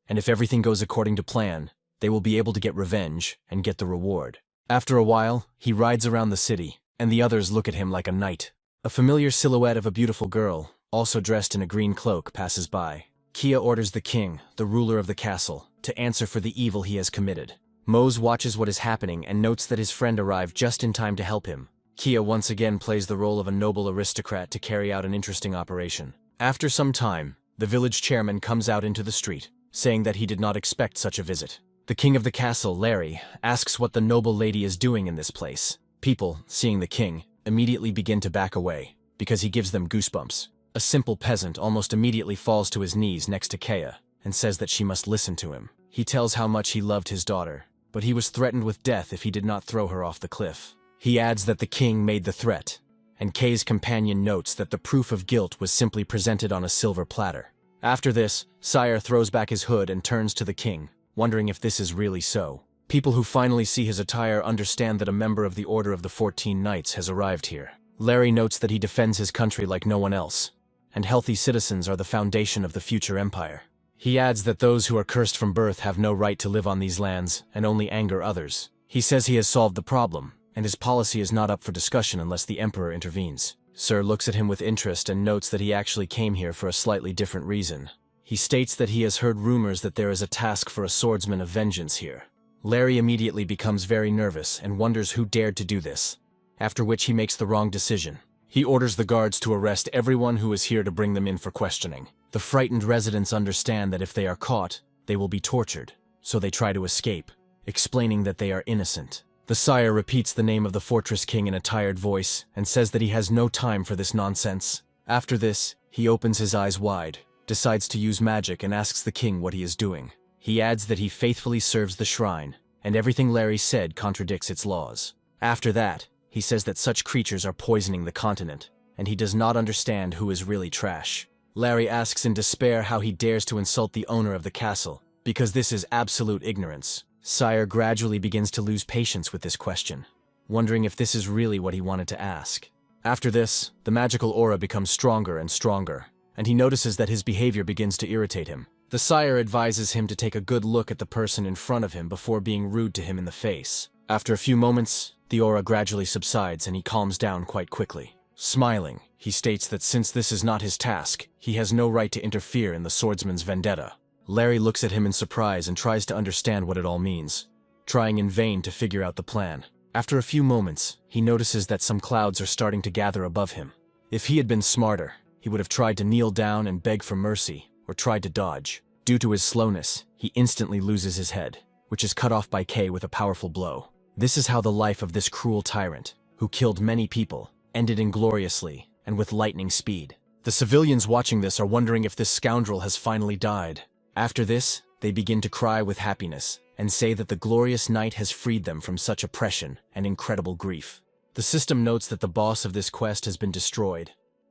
and if everything goes according to plan, they will be able to get revenge and get the reward. After a while, he rides around the city, and the others look at him like a knight. A familiar silhouette of a beautiful girl, also dressed in a green cloak, passes by. Kia orders the king, the ruler of the castle, to answer for the evil he has committed. Mose watches what is happening and notes that his friend arrived just in time to help him. Kia once again plays the role of a noble aristocrat to carry out an interesting operation. After some time, the village chairman comes out into the street, saying that he did not expect such a visit. The king of the castle, Larry, asks what the noble lady is doing in this place. People, seeing the king, immediately begin to back away, because he gives them goosebumps. A simple peasant almost immediately falls to his knees next to Kea, and says that she must listen to him. He tells how much he loved his daughter, but he was threatened with death if he did not throw her off the cliff. He adds that the king made the threat, and Kay's companion notes that the proof of guilt was simply presented on a silver platter. After this, Sire throws back his hood and turns to the king, wondering if this is really so. People who finally see his attire understand that a member of the Order of the 14 Knights has arrived here. Larry notes that he defends his country like no one else, and healthy citizens are the foundation of the future empire. He adds that those who are cursed from birth have no right to live on these lands and only anger others. He says he has solved the problem, and his policy is not up for discussion unless the emperor intervenes. Sir looks at him with interest and notes that he actually came here for a slightly different reason. He states that he has heard rumors that there is a task for a swordsman of vengeance here. Larry immediately becomes very nervous and wonders who dared to do this, after which he makes the wrong decision. He orders the guards to arrest everyone who is here to bring them in for questioning. The frightened residents understand that if they are caught, they will be tortured, so they try to escape, explaining that they are innocent. The sire repeats the name of the fortress king in a tired voice and says that he has no time for this nonsense. After this, he opens his eyes wide, decides to use magic and asks the king what he is doing. He adds that he faithfully serves the shrine, and everything Larry said contradicts its laws. After that, he says that such creatures are poisoning the continent, and he does not understand who is really trash. Larry asks in despair how he dares to insult the owner of the castle, because this is absolute ignorance. Sire gradually begins to lose patience with this question, wondering if this is really what he wanted to ask. After this, the magical aura becomes stronger and stronger, and he notices that his behavior begins to irritate him. The sire advises him to take a good look at the person in front of him before being rude to him in the face. After a few moments, the aura gradually subsides and he calms down quite quickly. Smiling, he states that since this is not his task, he has no right to interfere in the swordsman's vendetta. Larry looks at him in surprise and tries to understand what it all means, trying in vain to figure out the plan. After a few moments, he notices that some clouds are starting to gather above him. If he had been smarter, he would have tried to kneel down and beg for mercy, or tried to dodge. Due to his slowness, he instantly loses his head, which is cut off by Kay with a powerful blow. This is how the life of this cruel tyrant, who killed many people, ended ingloriously and with lightning speed. The civilians watching this are wondering if this scoundrel has finally died. After this, they begin to cry with happiness and say that the glorious knight has freed them from such oppression and incredible grief. The system notes that the boss of this quest has been destroyed,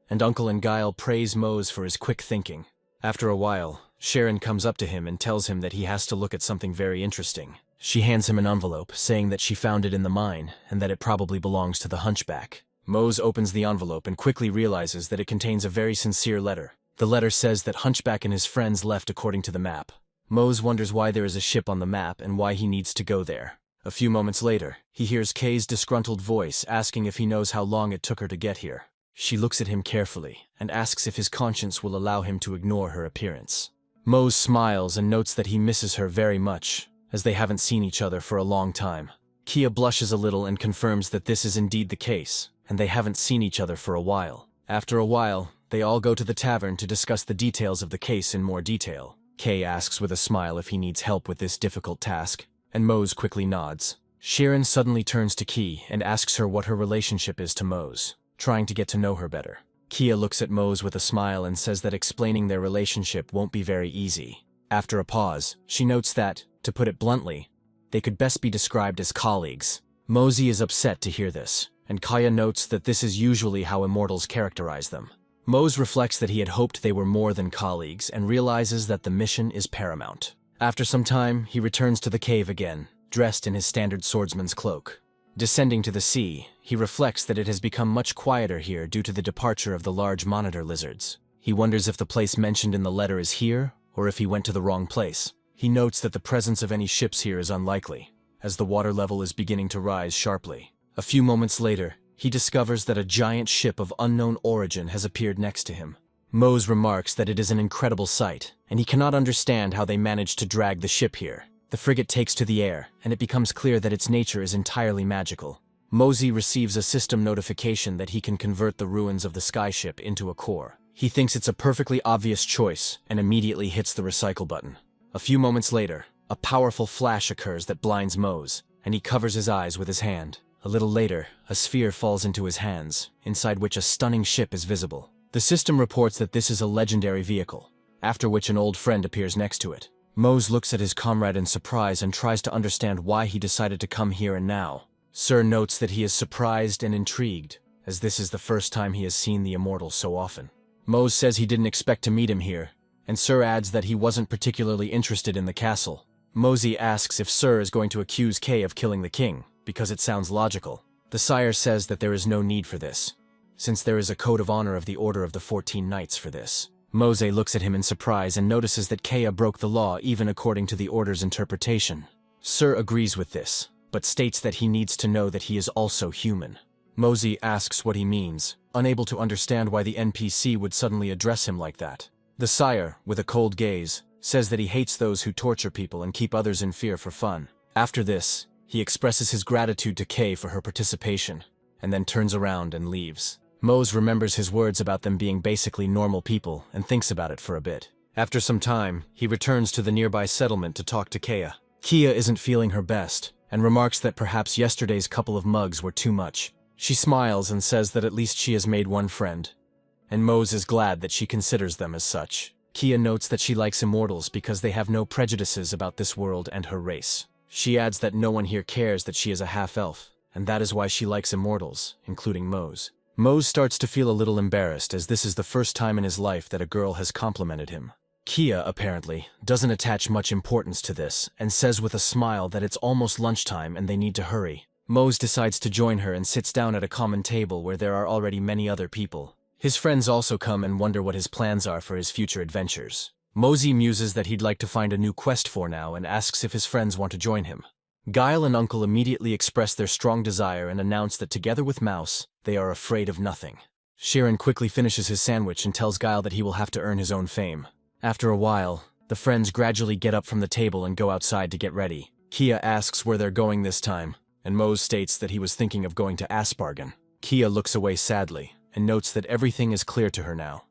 and Uncle and Guile praise Mose for his quick thinking. After a while, Sharon comes up to him and tells him that he has to look at something very interesting. She hands him an envelope, saying that she found it in the mine and that it probably belongs to the hunchback. Mose opens the envelope and quickly realizes that it contains a very sincere letter. The letter says that Hunchback and his friends left according to the map. Mose wonders why there is a ship on the map and why he needs to go there. A few moments later, he hears Kay's disgruntled voice asking if he knows how long it took her to get here. She looks at him carefully and asks if his conscience will allow him to ignore her appearance. Mose smiles and notes that he misses her very much, as they haven't seen each other for a long time. Kia blushes a little and confirms that this is indeed the case, and they haven't seen each other for a while. After a while, they all go to the tavern to discuss the details of the case in more detail. Kay asks with a smile if he needs help with this difficult task, and Mose quickly nods. Sharon suddenly turns to Key and asks her what her relationship is to Mose, trying to get to know her better. Kia looks at Mose with a smile and says that explaining their relationship won't be very easy. After a pause, she notes that, to put it bluntly, they could best be described as colleagues. Mosey is upset to hear this, and Kaya notes that this is usually how immortals characterize them. Mose reflects that he had hoped they were more than colleagues and realizes that the mission is paramount. After some time, he returns to the cave again, dressed in his standard swordsman's cloak. Descending to the sea, he reflects that it has become much quieter here due to the departure of the large monitor lizards. He wonders if the place mentioned in the letter is here, or if he went to the wrong place. He notes that the presence of any ships here is unlikely, as the water level is beginning to rise sharply. A few moments later, he discovers that a giant ship of unknown origin has appeared next to him. Mose remarks that it is an incredible sight, and he cannot understand how they managed to drag the ship here. The frigate takes to the air, and it becomes clear that its nature is entirely magical. Mosey receives a system notification that he can convert the ruins of the skyship into a core. He thinks it's a perfectly obvious choice, and immediately hits the recycle button. A few moments later, a powerful flash occurs that blinds Mose, and he covers his eyes with his hand. A little later, a sphere falls into his hands, inside which a stunning ship is visible. The system reports that this is a legendary vehicle, after which an old friend appears next to it. Mose looks at his comrade in surprise and tries to understand why he decided to come here and now. Sir notes that he is surprised and intrigued, as this is the first time he has seen the immortals so often. Mose says he didn't expect to meet him here, and Sir adds that he wasn't particularly interested in the castle. Mosey asks if Sir is going to accuse Kay of killing the king, because it sounds logical. The sire says that there is no need for this, since there is a code of honor of the Order of the 14 Knights for this. Mose looks at him in surprise and notices that Kaya broke the law even according to the Order's interpretation. Sir agrees with this, but states that he needs to know that he is also human. Mosey asks what he means, unable to understand why the NPC would suddenly address him like that. The sire, with a cold gaze, says that he hates those who torture people and keep others in fear for fun. After this, he expresses his gratitude to Kay for her participation, and then turns around and leaves. Mose remembers his words about them being basically normal people and thinks about it for a bit. After some time, he returns to the nearby settlement to talk to Kaya. Kia isn't feeling her best, and remarks that perhaps yesterday's couple of mugs were too much. She smiles and says that at least she has made one friend, and Mose is glad that she considers them as such. Kia notes that she likes immortals because they have no prejudices about this world and her race. She adds that no one here cares that she is a half-elf, and that is why she likes immortals, including Mose. Mose starts to feel a little embarrassed as this is the first time in his life that a girl has complimented him. Kia, apparently, doesn't attach much importance to this and says with a smile that it's almost lunchtime and they need to hurry. Mose decides to join her and sits down at a common table where there are already many other people. His friends also come and wonder what his plans are for his future adventures. Mosey muses that he'd like to find a new quest for now and asks if his friends want to join him. Guile and Uncle immediately express their strong desire and announce that together with Mouse, they are afraid of nothing. Sharon quickly finishes his sandwich and tells Guile that he will have to earn his own fame. After a while, the friends gradually get up from the table and go outside to get ready. Kia asks where they're going this time, and Mose states that he was thinking of going to Aspargan. Kia looks away sadly and notes that everything is clear to her now,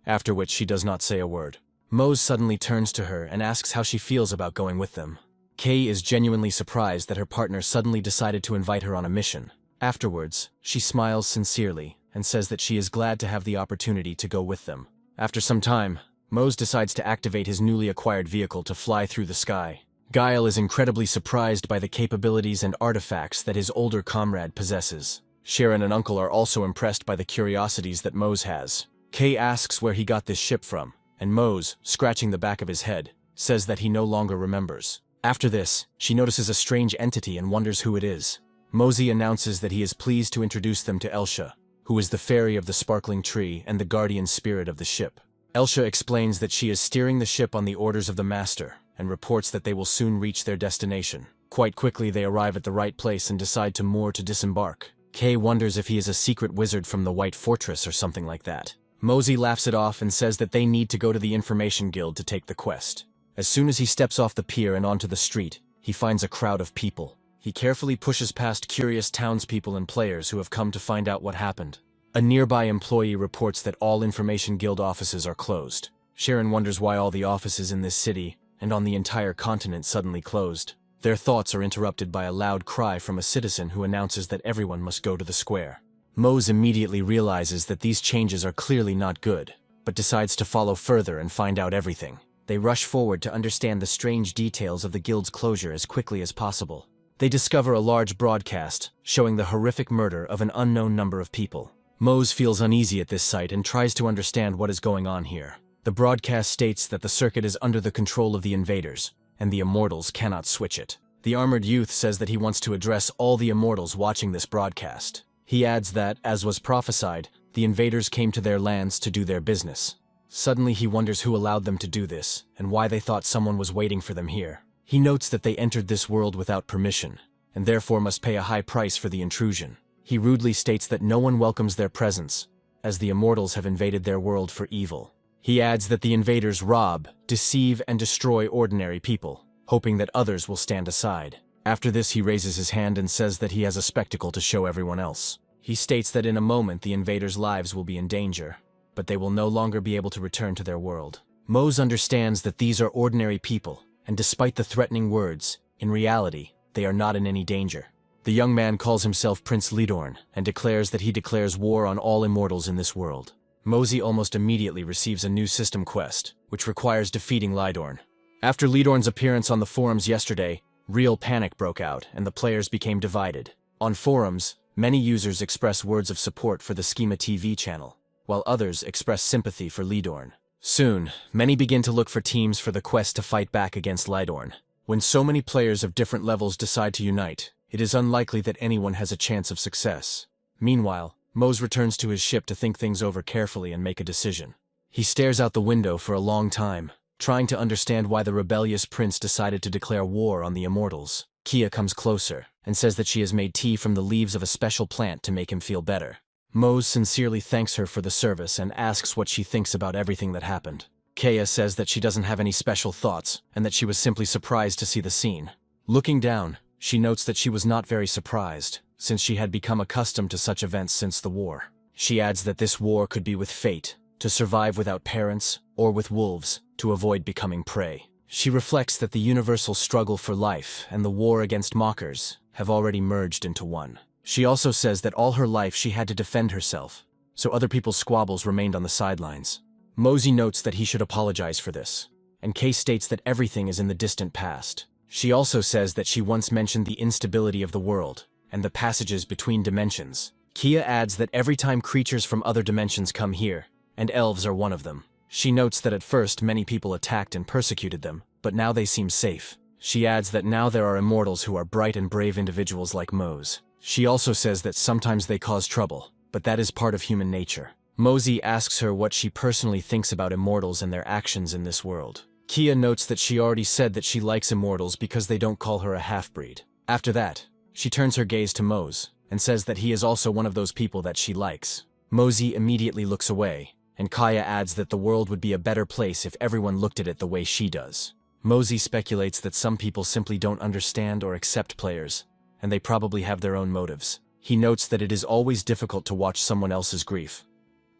after which she does not say a word. Mose suddenly turns to her and asks how she feels about going with them. Kay is genuinely surprised that her partner suddenly decided to invite her on a mission. Afterwards, she smiles sincerely and says that she is glad to have the opportunity to go with them. After some time, Mose decides to activate his newly acquired vehicle to fly through the sky. Guile is incredibly surprised by the capabilities and artifacts that his older comrade possesses. Sharon and Uncle are also impressed by the curiosities that Mose has. Kay asks where he got this ship from, and Mose, scratching the back of his head, says that he no longer remembers. After this, she notices a strange entity and wonders who it is. Mosey announces that he is pleased to introduce them to Elsha, who is the fairy of the sparkling tree and the guardian spirit of the ship. Elsha explains that she is steering the ship on the orders of the master, and reports that they will soon reach their destination. Quite quickly they arrive at the right place and decide to moor to disembark. Kay wonders if he is a secret wizard from the White Fortress or something like that. Mosey laughs it off and says that they need to go to the Information Guild to take the quest. As soon as he steps off the pier and onto the street, he finds a crowd of people. He carefully pushes past curious townspeople and players who have come to find out what happened. A nearby employee reports that all Information Guild offices are closed. Sharon wonders why all the offices in this city and on the entire continent suddenly closed. Their thoughts are interrupted by a loud cry from a citizen who announces that everyone must go to the square. Mose immediately realizes that these changes are clearly not good, but decides to follow further and find out everything. They rush forward to understand the strange details of the guild's closure as quickly as possible. They discover a large broadcast showing the horrific murder of an unknown number of people. Mose feels uneasy at this sight and tries to understand what is going on here. The broadcast states that the circuit is under the control of the invaders, and the immortals cannot switch it. The armored youth says that he wants to address all the immortals watching this broadcast. He adds that, as was prophesied, the invaders came to their lands to do their business. Suddenly he wonders who allowed them to do this, and why they thought someone was waiting for them here. He notes that they entered this world without permission, and therefore must pay a high price for the intrusion. He rudely states that no one welcomes their presence, as the immortals have invaded their world for evil. He adds that the invaders rob, deceive, and destroy ordinary people, hoping that others will stand aside. After this he raises his hand and says that he has a spectacle to show everyone else. He states that in a moment the invaders' lives will be in danger, but they will no longer be able to return to their world. Mose understands that these are ordinary people, and despite the threatening words, in reality, they are not in any danger. The young man calls himself Prince Lidorn and declares that he declares war on all immortals in this world. Mosey almost immediately receives a new system quest, which requires defeating Lidorn. After Lidorn's appearance on the forums yesterday, real panic broke out and the players became divided. On forums, Many users express words of support for the Schema TV channel, while others express sympathy for Lidorn. Soon, many begin to look for teams for the quest to fight back against Lidorn. When so many players of different levels decide to unite, it is unlikely that anyone has a chance of success. Meanwhile, Mose returns to his ship to think things over carefully and make a decision. He stares out the window for a long time, trying to understand why the rebellious prince decided to declare war on the immortals. Kia comes closer and says that she has made tea from the leaves of a special plant to make him feel better. Mose sincerely thanks her for the service and asks what she thinks about everything that happened. Kea says that she doesn't have any special thoughts and that she was simply surprised to see the scene. Looking down, she notes that she was not very surprised, since she had become accustomed to such events since the war. She adds that this war could be with fate, to survive without parents, or with wolves, to avoid becoming prey. She reflects that the universal struggle for life and the war against mockers have already merged into one. She also says that all her life she had to defend herself, so other people's squabbles remained on the sidelines. Mosey notes that he should apologize for this, and Kay states that everything is in the distant past. She also says that she once mentioned the instability of the world and the passages between dimensions. Kia adds that every time creatures from other dimensions come here, and elves are one of them. She notes that at first many people attacked and persecuted them, but now they seem safe. She adds that now there are immortals who are bright and brave individuals like Mose. She also says that sometimes they cause trouble, but that is part of human nature. Mosey asks her what she personally thinks about immortals and their actions in this world. Kia notes that she already said that she likes immortals because they don't call her a half-breed. After that, she turns her gaze to Mose and says that he is also one of those people that she likes. Mosey immediately looks away, and Kaya adds that the world would be a better place if everyone looked at it the way she does. Mosey speculates that some people simply don't understand or accept players, and they probably have their own motives. He notes that it is always difficult to watch someone else's grief,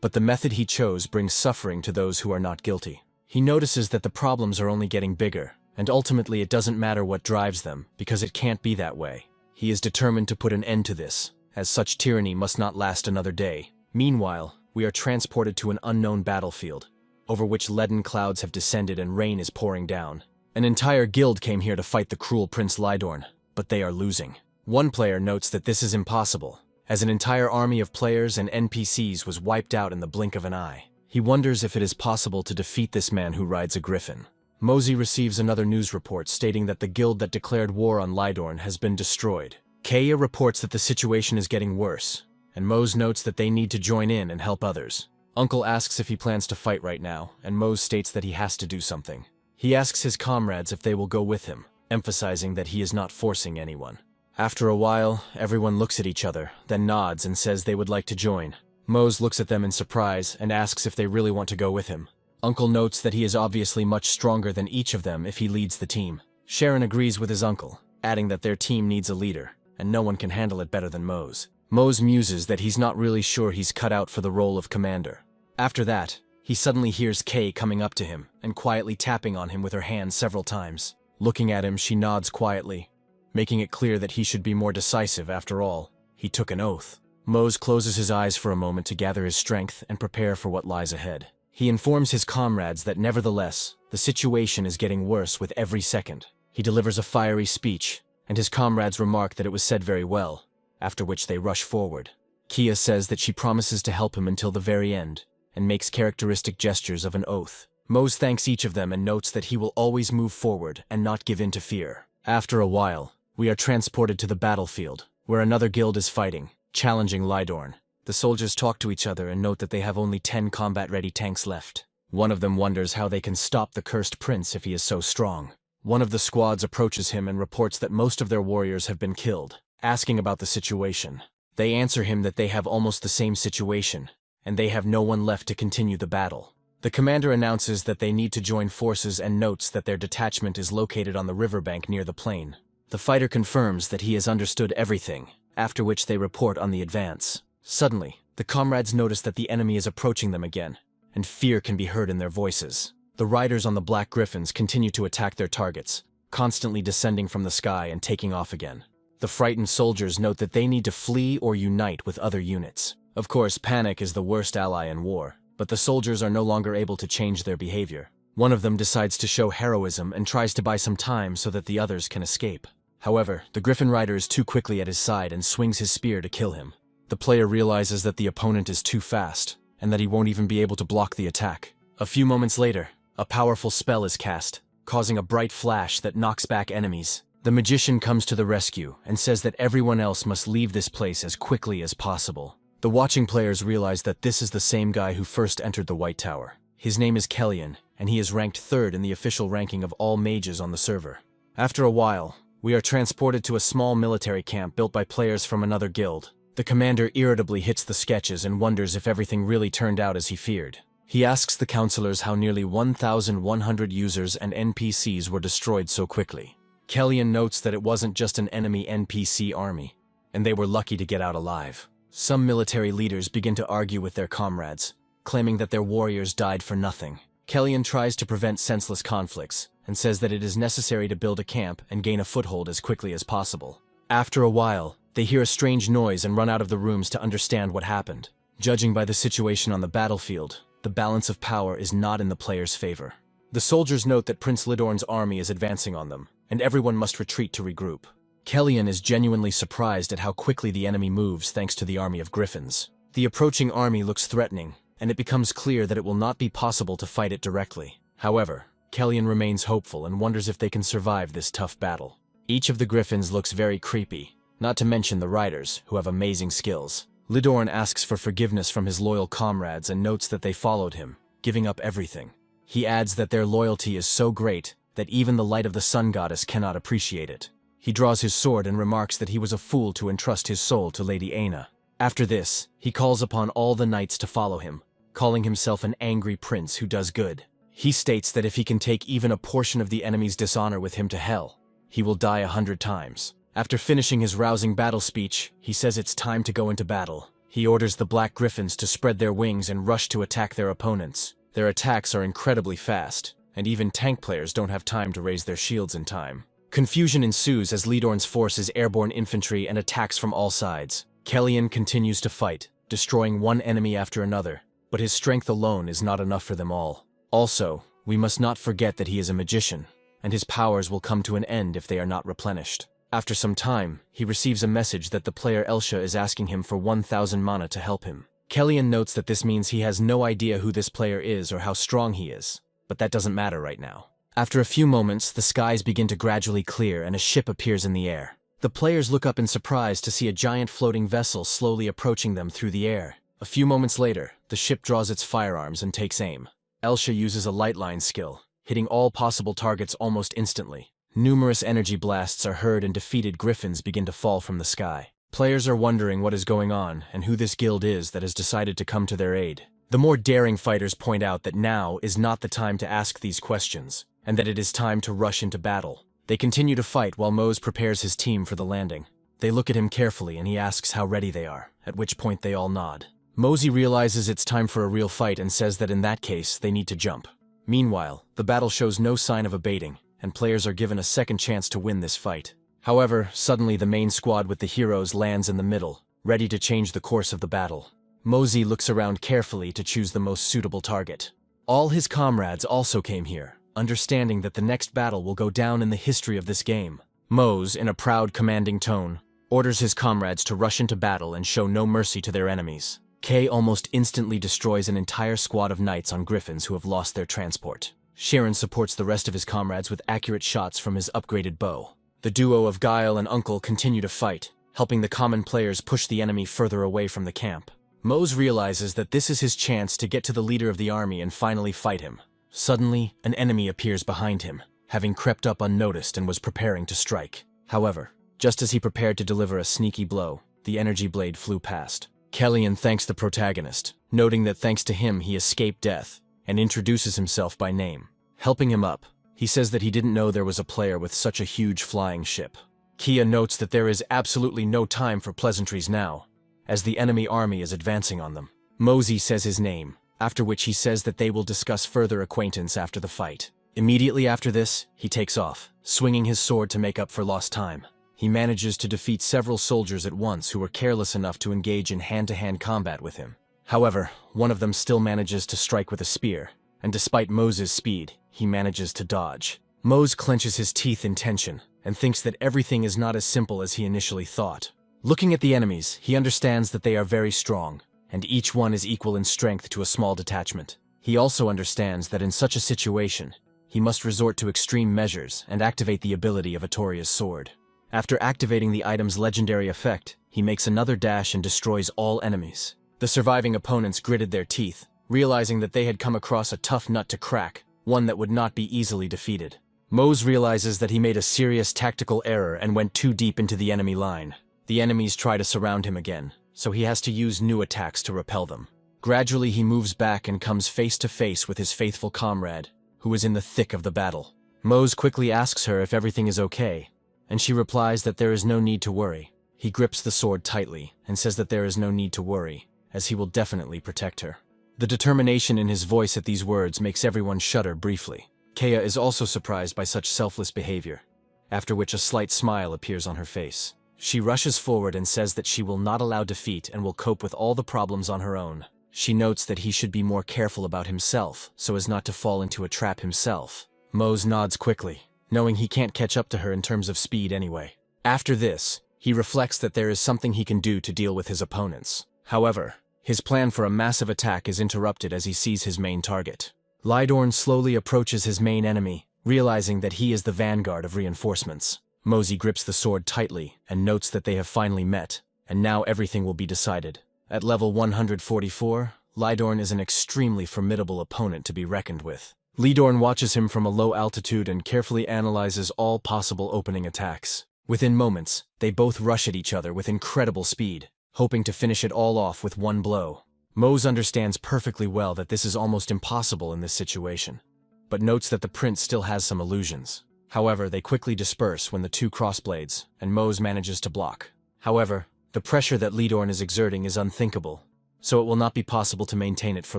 but the method he chose brings suffering to those who are not guilty. He notices that the problems are only getting bigger, and ultimately it doesn't matter what drives them, because it can't be that way. He is determined to put an end to this, as such tyranny must not last another day. Meanwhile, we are transported to an unknown battlefield, over which leaden clouds have descended and rain is pouring down. An entire guild came here to fight the cruel Prince Lidorn, but they are losing. One player notes that this is impossible, as an entire army of players and NPCs was wiped out in the blink of an eye. He wonders if it is possible to defeat this man who rides a griffin. Mosey receives another news report stating that the guild that declared war on Lidorn has been destroyed. Kaya reports that the situation is getting worse, and Mose notes that they need to join in and help others. Uncle asks if he plans to fight right now, and Mose states that he has to do something. He asks his comrades if they will go with him, emphasizing that he is not forcing anyone. After a while, everyone looks at each other, then nods and says they would like to join. Mose looks at them in surprise and asks if they really want to go with him. Uncle notes that he is obviously much stronger than each of them if he leads the team. Sharon agrees with his uncle, adding that their team needs a leader, and no one can handle it better than Mose. Mose muses that he's not really sure he's cut out for the role of commander. After that, he suddenly hears Kay coming up to him and quietly tapping on him with her hand several times. Looking at him, she nods quietly, making it clear that he should be more decisive. After all, he took an oath. Mose closes his eyes for a moment to gather his strength and prepare for what lies ahead. He informs his comrades that nevertheless, the situation is getting worse with every second. He delivers a fiery speech, and his comrades remark that it was said very well, after which they rush forward. Kia says that she promises to help him until the very end, and makes characteristic gestures of an oath. Mose thanks each of them and notes that he will always move forward and not give in to fear. After a while, we are transported to the battlefield, where another guild is fighting, challenging Lidorn. The soldiers talk to each other and note that they have only 10 combat-ready tanks left. One of them wonders how they can stop the cursed prince if he is so strong. One of the squads approaches him and reports that most of their warriors have been killed, asking about the situation. They answer him that they have almost the same situation, and they have no one left to continue the battle. The commander announces that they need to join forces and notes that their detachment is located on the riverbank near the plain. The fighter confirms that he has understood everything, after which they report on the advance. Suddenly, the comrades notice that the enemy is approaching them again, and fear can be heard in their voices. The riders on the black griffins continue to attack their targets, constantly descending from the sky and taking off again. The frightened soldiers note that they need to flee or unite with other units. Of course, panic is the worst ally in war, but the soldiers are no longer able to change their behavior. One of them decides to show heroism and tries to buy some time so that the others can escape. However, the Griffin Rider is too quickly at his side and swings his spear to kill him. The player realizes that the opponent is too fast, and that he won't even be able to block the attack. A few moments later, a powerful spell is cast, causing a bright flash that knocks back enemies. The magician comes to the rescue and says that everyone else must leave this place as quickly as possible. The watching players realize that this is the same guy who first entered the White Tower. His name is Kellyan, and he is ranked 3rd in the official ranking of all mages on the server. After a while, we are transported to a small military camp built by players from another guild. The commander irritably hits the sketches and wonders if everything really turned out as he feared. He asks the counselors how nearly 1,100 users and NPCs were destroyed so quickly. Kellyan notes that it wasn't just an enemy NPC army, and they were lucky to get out alive. Some military leaders begin to argue with their comrades, claiming that their warriors died for nothing. Kellyan tries to prevent senseless conflicts, and says that it is necessary to build a camp and gain a foothold as quickly as possible. After a while, they hear a strange noise and run out of the rooms to understand what happened. Judging by the situation on the battlefield, the balance of power is not in the player's favor. The soldiers note that Prince Lidorn's army is advancing on them, and everyone must retreat to regroup. Kellyan is genuinely surprised at how quickly the enemy moves thanks to the army of griffins. The approaching army looks threatening, and it becomes clear that it will not be possible to fight it directly. However, Kellyan remains hopeful and wonders if they can survive this tough battle. Each of the griffins looks very creepy, not to mention the riders, who have amazing skills. Lidorn asks for forgiveness from his loyal comrades and notes that they followed him, giving up everything. He adds that their loyalty is so great that even the light of the sun goddess cannot appreciate it. He draws his sword and remarks that he was a fool to entrust his soul to Lady Aina. After this, he calls upon all the knights to follow him, calling himself an angry prince who does good. He states that if he can take even a portion of the enemy's dishonor with him to hell, he will die 100 times. After finishing his rousing battle speech, he says it's time to go into battle. He orders the Black Griffins to spread their wings and rush to attack their opponents. Their attacks are incredibly fast, and even tank players don't have time to raise their shields in time. Confusion ensues as Lidorn's force is airborne infantry and attacks from all sides. Kellyan continues to fight, destroying one enemy after another, but his strength alone is not enough for them all. Also, we must not forget that he is a magician, and his powers will come to an end if they are not replenished. After some time, he receives a message that the player Elsha is asking him for 1,000 mana to help him. Kellyan notes that this means he has no idea who this player is or how strong he is, but that doesn't matter right now. After a few moments, the skies begin to gradually clear and a ship appears in the air. The players look up in surprise to see a giant floating vessel slowly approaching them through the air. A few moments later, the ship draws its firearms and takes aim. Elsha uses a lightline skill, hitting all possible targets almost instantly. Numerous energy blasts are heard and defeated griffins begin to fall from the sky. Players are wondering what is going on and who this guild is that has decided to come to their aid. The more daring fighters point out that now is not the time to ask these questions, and that it is time to rush into battle. They continue to fight while Mose prepares his team for the landing. They look at him carefully and he asks how ready they are, at which point they all nod. Mosey realizes it's time for a real fight and says that in that case, they need to jump. Meanwhile, the battle shows no sign of abating, and players are given a second chance to win this fight. However, suddenly the main squad with the heroes lands in the middle, ready to change the course of the battle. Mosey looks around carefully to choose the most suitable target. All his comrades also came here, understanding that the next battle will go down in the history of this game. Mose, in a proud, commanding tone, orders his comrades to rush into battle and show no mercy to their enemies. Kay almost instantly destroys an entire squad of knights on griffins who have lost their transport. Sharon supports the rest of his comrades with accurate shots from his upgraded bow. The duo of Guile and Uncle continue to fight, helping the common players push the enemy further away from the camp. Mose realizes that this is his chance to get to the leader of the army and finally fight him. Suddenly, an enemy appears behind him, having crept up unnoticed and was preparing to strike. However, just as he prepared to deliver a sneaky blow, the energy blade flew past. Kellyan thanks the protagonist, noting that thanks to him he escaped death, and introduces himself by name. Helping him up, he says that he didn't know there was a player with such a huge flying ship. Kia notes that there is absolutely no time for pleasantries now, as the enemy army is advancing on them. Mosey says his name, after which he says that they will discuss further acquaintance after the fight. Immediately after this, he takes off, swinging his sword to make up for lost time. He manages to defeat several soldiers at once who were careless enough to engage in hand-to-hand combat with him. However, one of them still manages to strike with a spear, and despite Mose's speed, he manages to dodge. Mose clenches his teeth in tension, and thinks that everything is not as simple as he initially thought. Looking at the enemies, he understands that they are very strong, and each one is equal in strength to a small detachment. He also understands that in such a situation, he must resort to extreme measures and activate the ability of Atoria's sword. After activating the item's legendary effect, he makes another dash and destroys all enemies. The surviving opponents gritted their teeth, realizing that they had come across a tough nut to crack, one that would not be easily defeated. Mose realizes that he made a serious tactical error and went too deep into the enemy line. The enemies try to surround him again, so he has to use new attacks to repel them. Gradually he moves back and comes face to face with his faithful comrade, who is in the thick of the battle. Mose quickly asks her if everything is okay, and she replies that there is no need to worry. He grips the sword tightly and says that there is no need to worry, as he will definitely protect her. The determination in his voice at these words makes everyone shudder briefly. Kea is also surprised by such selfless behavior, after which a slight smile appears on her face. She rushes forward and says that she will not allow defeat and will cope with all the problems on her own. She notes that he should be more careful about himself so as not to fall into a trap himself. Mose nods quickly, knowing he can't catch up to her in terms of speed anyway. After this, he reflects that there is something he can do to deal with his opponents. However, his plan for a massive attack is interrupted as he sees his main target. Lydorn slowly approaches his main enemy, realizing that he is the vanguard of reinforcements. Mosey grips the sword tightly and notes that they have finally met, and now everything will be decided. At level 144, Lydorn is an extremely formidable opponent to be reckoned with. Lydorn watches him from a low altitude and carefully analyzes all possible opening attacks. Within moments, they both rush at each other with incredible speed, hoping to finish it all off with one blow. Mose understands perfectly well that this is almost impossible in this situation, but notes that the prince still has some illusions. However, they quickly disperse when the two cross blades, and Mose manages to block. However, the pressure that Lydorn is exerting is unthinkable, so it will not be possible to maintain it for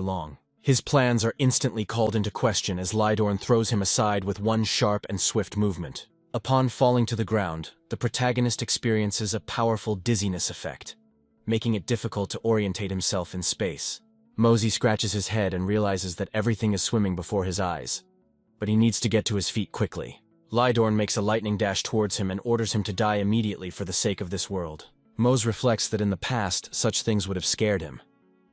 long. His plans are instantly called into question as Lydorn throws him aside with one sharp and swift movement. Upon falling to the ground, the protagonist experiences a powerful dizziness effect, making it difficult to orientate himself in space. Mosey scratches his head and realizes that everything is swimming before his eyes, but he needs to get to his feet quickly. Lydorn makes a lightning dash towards him and orders him to die immediately for the sake of this world. Mose reflects that in the past, such things would have scared him,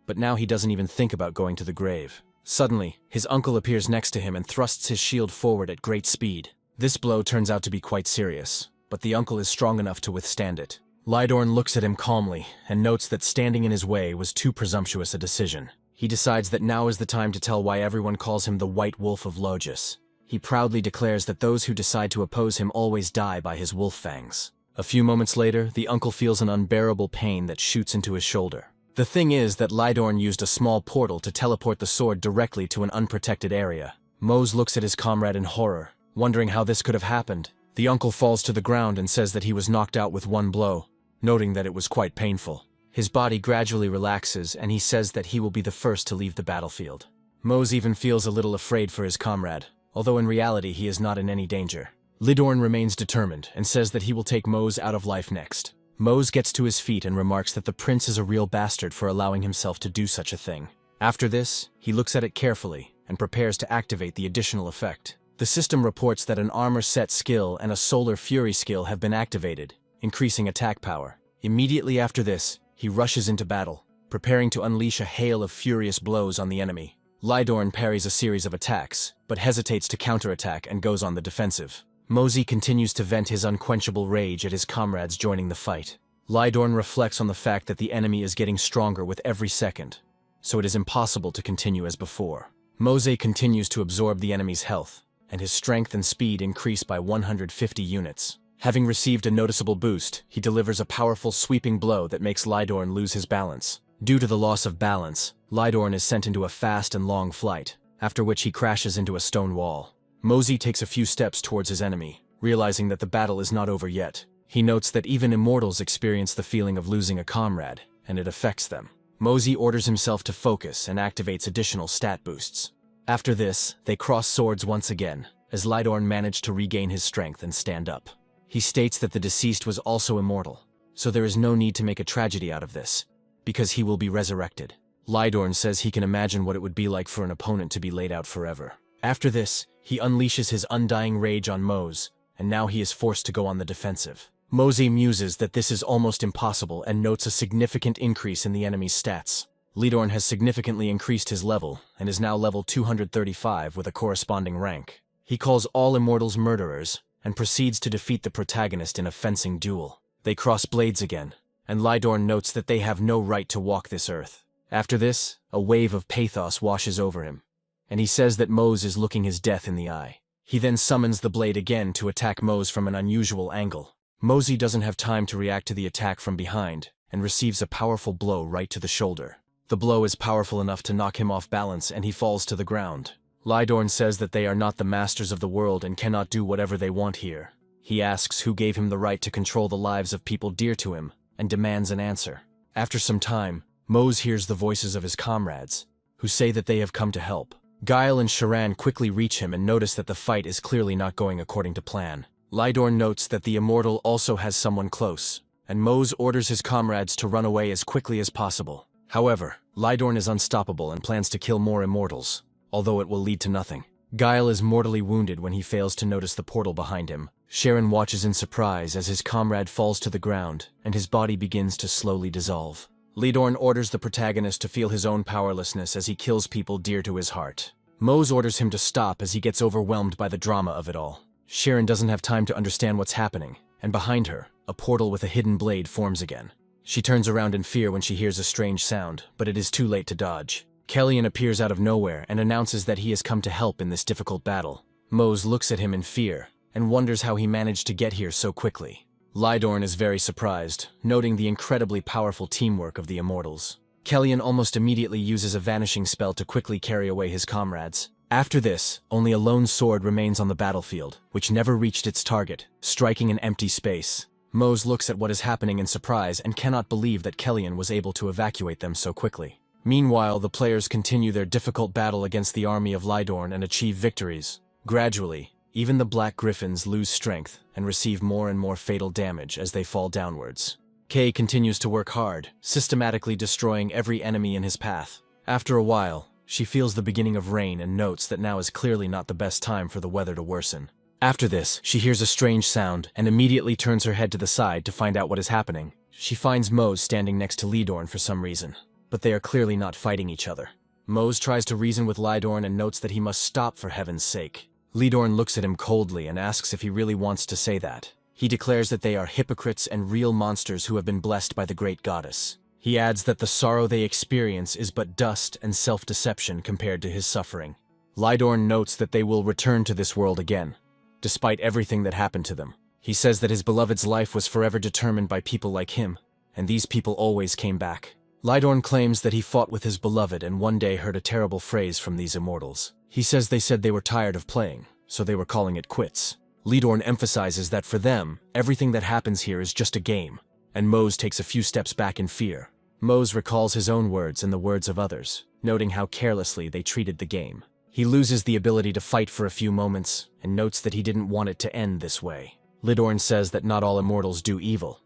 but now he doesn't even think about going to the grave. Suddenly, his uncle appears next to him and thrusts his shield forward at great speed. This blow turns out to be quite serious, but the uncle is strong enough to withstand it. Lydorn looks at him calmly and notes that standing in his way was too presumptuous a decision. He decides that now is the time to tell why everyone calls him the White Wolf of Logis. He proudly declares that those who decide to oppose him always die by his wolf fangs. A few moments later, the uncle feels an unbearable pain that shoots into his shoulder. The thing is that Lydorn used a small portal to teleport the sword directly to an unprotected area. Mose looks at his comrade in horror, wondering how this could have happened. The uncle falls to the ground and says that he was knocked out with one blow, noting that it was quite painful. His body gradually relaxes and he says that he will be the first to leave the battlefield. Mose even feels a little afraid for his comrade, although in reality he is not in any danger. Lydorn remains determined and says that he will take Mose out of life next. Mose gets to his feet and remarks that the prince is a real bastard for allowing himself to do such a thing. After this, he looks at it carefully and prepares to activate the additional effect. The system reports that an armor set skill and a solar fury skill have been activated, increasing attack power. Immediately after this, he rushes into battle, preparing to unleash a hail of furious blows on the enemy. Lydorn parries a series of attacks, but hesitates to counterattack and goes on the defensive. Mosey continues to vent his unquenchable rage at his comrades joining the fight. Lydorn reflects on the fact that the enemy is getting stronger with every second, so it is impossible to continue as before. Mosey continues to absorb the enemy's health, and his strength and speed increase by 150 units. Having received a noticeable boost, he delivers a powerful sweeping blow that makes Lydorn lose his balance. Due to the loss of balance, Lydorn is sent into a fast and long flight, after which he crashes into a stone wall. Mosey takes a few steps towards his enemy, realizing that the battle is not over yet. He notes that even immortals experience the feeling of losing a comrade, and it affects them. Mosey orders himself to focus and activates additional stat boosts. After this, they cross swords once again, as Lydorn managed to regain his strength and stand up. He states that the deceased was also immortal, so there is no need to make a tragedy out of this, because he will be resurrected. Lydorn says he can imagine what it would be like for an opponent to be laid out forever. After this, he unleashes his undying rage on Mose, and now he is forced to go on the defensive. Mosey muses that this is almost impossible and notes a significant increase in the enemy's stats. Lidorn has significantly increased his level and is now level 235 with a corresponding rank. He calls all immortals murderers and proceeds to defeat the protagonist in a fencing duel. They cross blades again, and Lidorn notes that they have no right to walk this earth. After this, a wave of pathos washes over him, and he says that Mose is looking his death in the eye. He then summons the blade again to attack Mose from an unusual angle. Mosey doesn't have time to react to the attack from behind and receives a powerful blow right to the shoulder. The blow is powerful enough to knock him off balance and he falls to the ground. Lidorn says that they are not the masters of the world and cannot do whatever they want here. He asks who gave him the right to control the lives of people dear to him and demands an answer. After some time, Mose hears the voices of his comrades, who say that they have come to help. Guile and Sharan quickly reach him and notice that the fight is clearly not going according to plan. Lidorn notes that the immortal also has someone close, and Mose orders his comrades to run away as quickly as possible. However, Lidorn is unstoppable and plans to kill more immortals, although it will lead to nothing. Guile is mortally wounded when he fails to notice the portal behind him. Sharan watches in surprise as his comrade falls to the ground and his body begins to slowly dissolve. Lidorn orders the protagonist to feel his own powerlessness as he kills people dear to his heart. Mose orders him to stop as he gets overwhelmed by the drama of it all. Sharan doesn't have time to understand what's happening, and behind her, a portal with a hidden blade forms again. She turns around in fear when she hears a strange sound, but it is too late to dodge. Kellyan appears out of nowhere and announces that he has come to help in this difficult battle. Mose looks at him in fear and wonders how he managed to get here so quickly. Lidorn is very surprised, noting the incredibly powerful teamwork of the immortals. Kellyan almost immediately uses a vanishing spell to quickly carry away his comrades. After this, only a lone sword remains on the battlefield, which never reached its target, striking an empty space. Mose looks at what is happening in surprise and cannot believe that Kellyan was able to evacuate them so quickly. Meanwhile, the players continue their difficult battle against the army of Lidorn and achieve victories. Gradually, even the Black Griffins lose strength and receive more and more fatal damage as they fall downwards. Kay continues to work hard, systematically destroying every enemy in his path. After a while, she feels the beginning of rain and notes that now is clearly not the best time for the weather to worsen. After this, she hears a strange sound and immediately turns her head to the side to find out what is happening. She finds Mose standing next to Lidorn for some reason, but they are clearly not fighting each other. Mose tries to reason with Lidorn and notes that he must stop for heaven's sake. Lidorn looks at him coldly and asks if he really wants to say that. He declares that they are hypocrites and real monsters who have been blessed by the great goddess. He adds that the sorrow they experience is but dust and self-deception compared to his suffering. Lidorn notes that they will return to this world again, despite everything that happened to them. He says that his beloved's life was forever determined by people like him, and these people always came back. Lidorn claims that he fought with his beloved and one day heard a terrible phrase from these immortals. He says they said they were tired of playing, so they were calling it quits. Lidorn emphasizes that for them, everything that happens here is just a game, and Mose takes a few steps back in fear. Mose recalls his own words and the words of others, noting how carelessly they treated the game. He loses the ability to fight for a few moments, and notes that he didn't want it to end this way. Lidorn says that not all immortals do evil,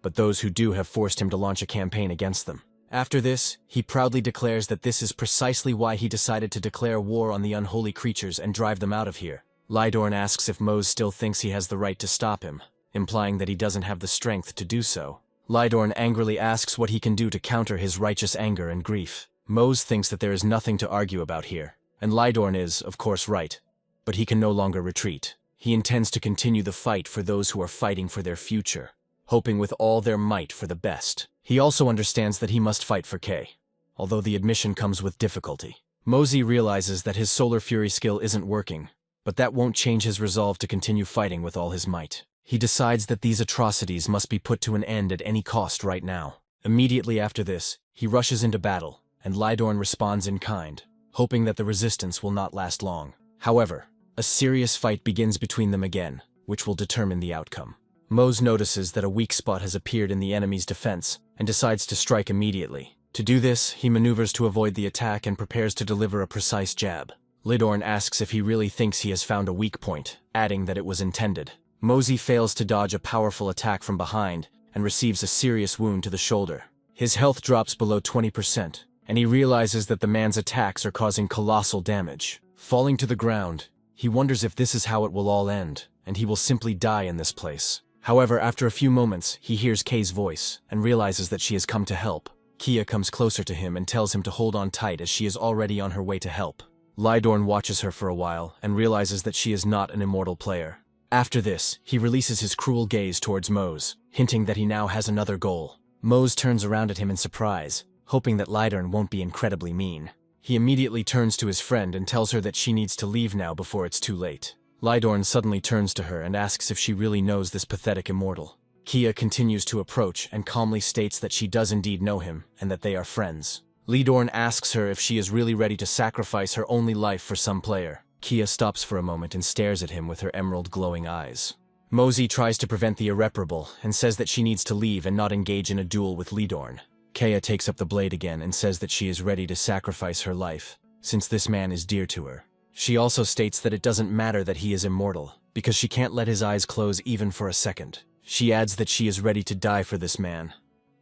but those who do have forced him to launch a campaign against them. After this, he proudly declares that this is precisely why he decided to declare war on the unholy creatures and drive them out of here. Lidorn asks if Mose still thinks he has the right to stop him, implying that he doesn't have the strength to do so. Lidorn angrily asks what he can do to counter his righteous anger and grief. Mose thinks that there is nothing to argue about here, and Lidorn is, of course, right, but he can no longer retreat. He intends to continue the fight for those who are fighting for their future, hoping with all their might for the best. He also understands that he must fight for Kay, although the admission comes with difficulty. Mosey realizes that his Solar Fury skill isn't working, but that won't change his resolve to continue fighting with all his might. He decides that these atrocities must be put to an end at any cost right now. Immediately after this, he rushes into battle, and Lidorn responds in kind, hoping that the resistance will not last long. However, a serious fight begins between them again, which will determine the outcome. Mose notices that a weak spot has appeared in the enemy's defense, and decides to strike immediately. To do this, he maneuvers to avoid the attack and prepares to deliver a precise jab. Lidorn asks if he really thinks he has found a weak point, adding that it was intended. Mosey fails to dodge a powerful attack from behind, and receives a serious wound to the shoulder. His health drops below 20%, and he realizes that the man's attacks are causing colossal damage. Falling to the ground, he wonders if this is how it will all end, and he will simply die in this place. However, after a few moments, he hears Kay's voice and realizes that she has come to help. Kia comes closer to him and tells him to hold on tight as she is already on her way to help. Lydorn watches her for a while and realizes that she is not an immortal player. After this, he releases his cruel gaze towards Mose, hinting that he now has another goal. Mose turns around at him in surprise, hoping that Lydorn won't be incredibly mean. He immediately turns to his friend and tells her that she needs to leave now before it's too late. Lydorn suddenly turns to her and asks if she really knows this pathetic immortal. Kia continues to approach and calmly states that she does indeed know him and that they are friends. Lydorn asks her if she is really ready to sacrifice her only life for some player. Kia stops for a moment and stares at him with her emerald glowing eyes. Mosey tries to prevent the irreparable and says that she needs to leave and not engage in a duel with Lydorn. Kea takes up the blade again and says that she is ready to sacrifice her life, since this man is dear to her. She also states that it doesn't matter that he is immortal, because she can't let his eyes close even for a second. She adds that she is ready to die for this man,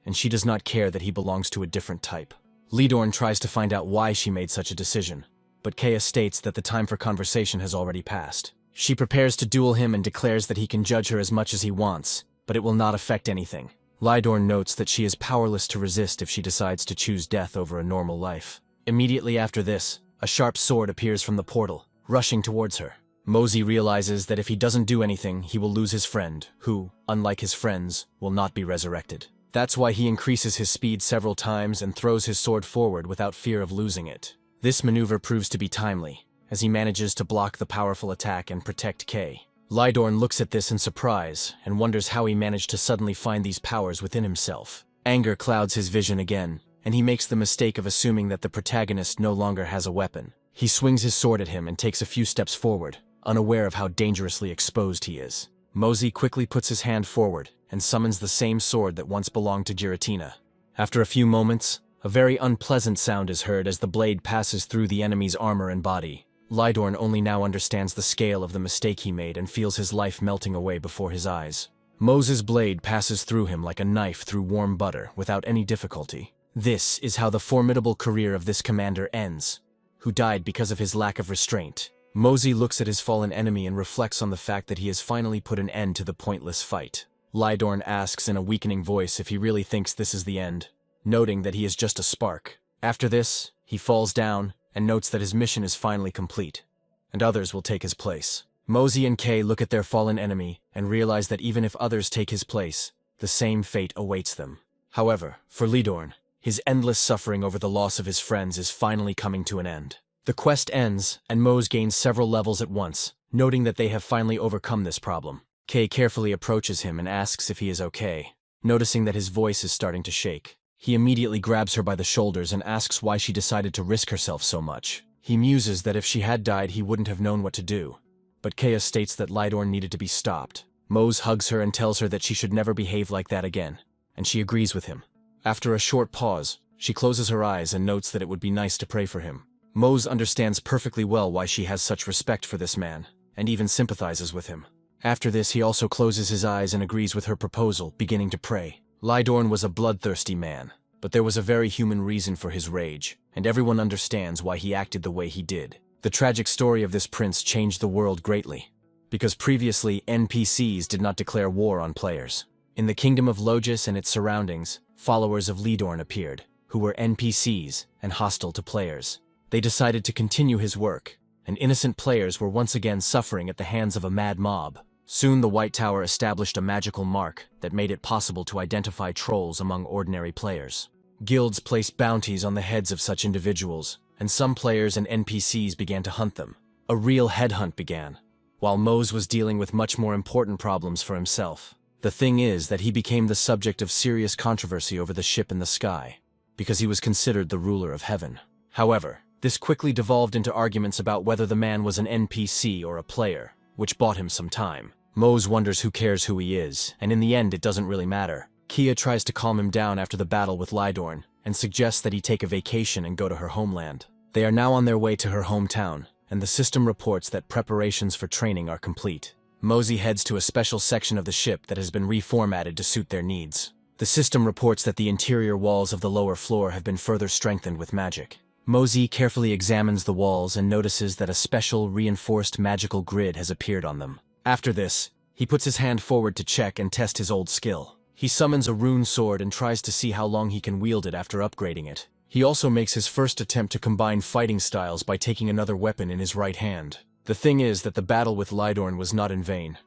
and she does not care that he belongs to a different type. Lydorn tries to find out why she made such a decision, but Kea states that the time for conversation has already passed. She prepares to duel him and declares that he can judge her as much as he wants, but it will not affect anything. Lydorn notes that she is powerless to resist if she decides to choose death over a normal life. Immediately after this, a sharp sword appears from the portal, rushing towards her. Mosey realizes that if he doesn't do anything, he will lose his friend, who, unlike his friends, will not be resurrected. That's why he increases his speed several times and throws his sword forward without fear of losing it. This maneuver proves to be timely, as he manages to block the powerful attack and protect Kay. Lydorn looks at this in surprise and wonders how he managed to suddenly find these powers within himself. Anger clouds his vision again, and he makes the mistake of assuming that the protagonist no longer has a weapon. He swings his sword at him and takes a few steps forward, unaware of how dangerously exposed he is. Mosey quickly puts his hand forward and summons the same sword that once belonged to Giratina. After a few moments, a very unpleasant sound is heard as the blade passes through the enemy's armor and body. Lydorn only now understands the scale of the mistake he made and feels his life melting away before his eyes. Mose's blade passes through him like a knife through warm butter without any difficulty. This is how the formidable career of this commander ends, who died because of his lack of restraint. Mosey looks at his fallen enemy and reflects on the fact that he has finally put an end to the pointless fight. Lydorn asks in a weakening voice if he really thinks this is the end, noting that he is just a spark. After this, he falls down and notes that his mission is finally complete, and others will take his place. Mosey and Kay look at their fallen enemy and realize that even if others take his place, the same fate awaits them. However, for Lydorn, his endless suffering over the loss of his friends is finally coming to an end. The quest ends, and Mose gains several levels at once, noting that they have finally overcome this problem. Kay carefully approaches him and asks if he is okay, noticing that his voice is starting to shake. He immediately grabs her by the shoulders and asks why she decided to risk herself so much. He muses that if she had died, he wouldn't have known what to do. But Kea states that Lydorn needed to be stopped. Mose hugs her and tells her that she should never behave like that again, and she agrees with him. After a short pause, she closes her eyes and notes that it would be nice to pray for him. Mose understands perfectly well why she has such respect for this man, and even sympathizes with him. After this, he also closes his eyes and agrees with her proposal, beginning to pray. Lydorn was a bloodthirsty man, but there was a very human reason for his rage, and everyone understands why he acted the way he did. The tragic story of this prince changed the world greatly, because previously NPCs did not declare war on players. In the kingdom of Logis and its surroundings, followers of Lydorn appeared, who were NPCs and hostile to players. They decided to continue his work, and innocent players were once again suffering at the hands of a mad mob. Soon the White Tower established a magical mark that made it possible to identify trolls among ordinary players. Guilds placed bounties on the heads of such individuals, and some players and NPCs began to hunt them. A real headhunt began, while Mose was dealing with much more important problems for himself. The thing is that he became the subject of serious controversy over the ship in the sky, because he was considered the ruler of heaven. However, this quickly devolved into arguments about whether the man was an NPC or a player, which bought him some time. Mose wonders who cares who he is, and in the end it doesn't really matter. Kea tries to calm him down after the battle with Lydorn, and suggests that he take a vacation and go to her homeland. They are now on their way to her hometown, and the system reports that preparations for training are complete. Mosey heads to a special section of the ship that has been reformatted to suit their needs. The system reports that the interior walls of the lower floor have been further strengthened with magic. Mosey carefully examines the walls and notices that a special reinforced magical grid has appeared on them. After this, he puts his hand forward to check and test his old skill. He summons a rune sword and tries to see how long he can wield it after upgrading it. He also makes his first attempt to combine fighting styles by taking another weapon in his right hand. The thing is that the battle with Lydorn was not in vain.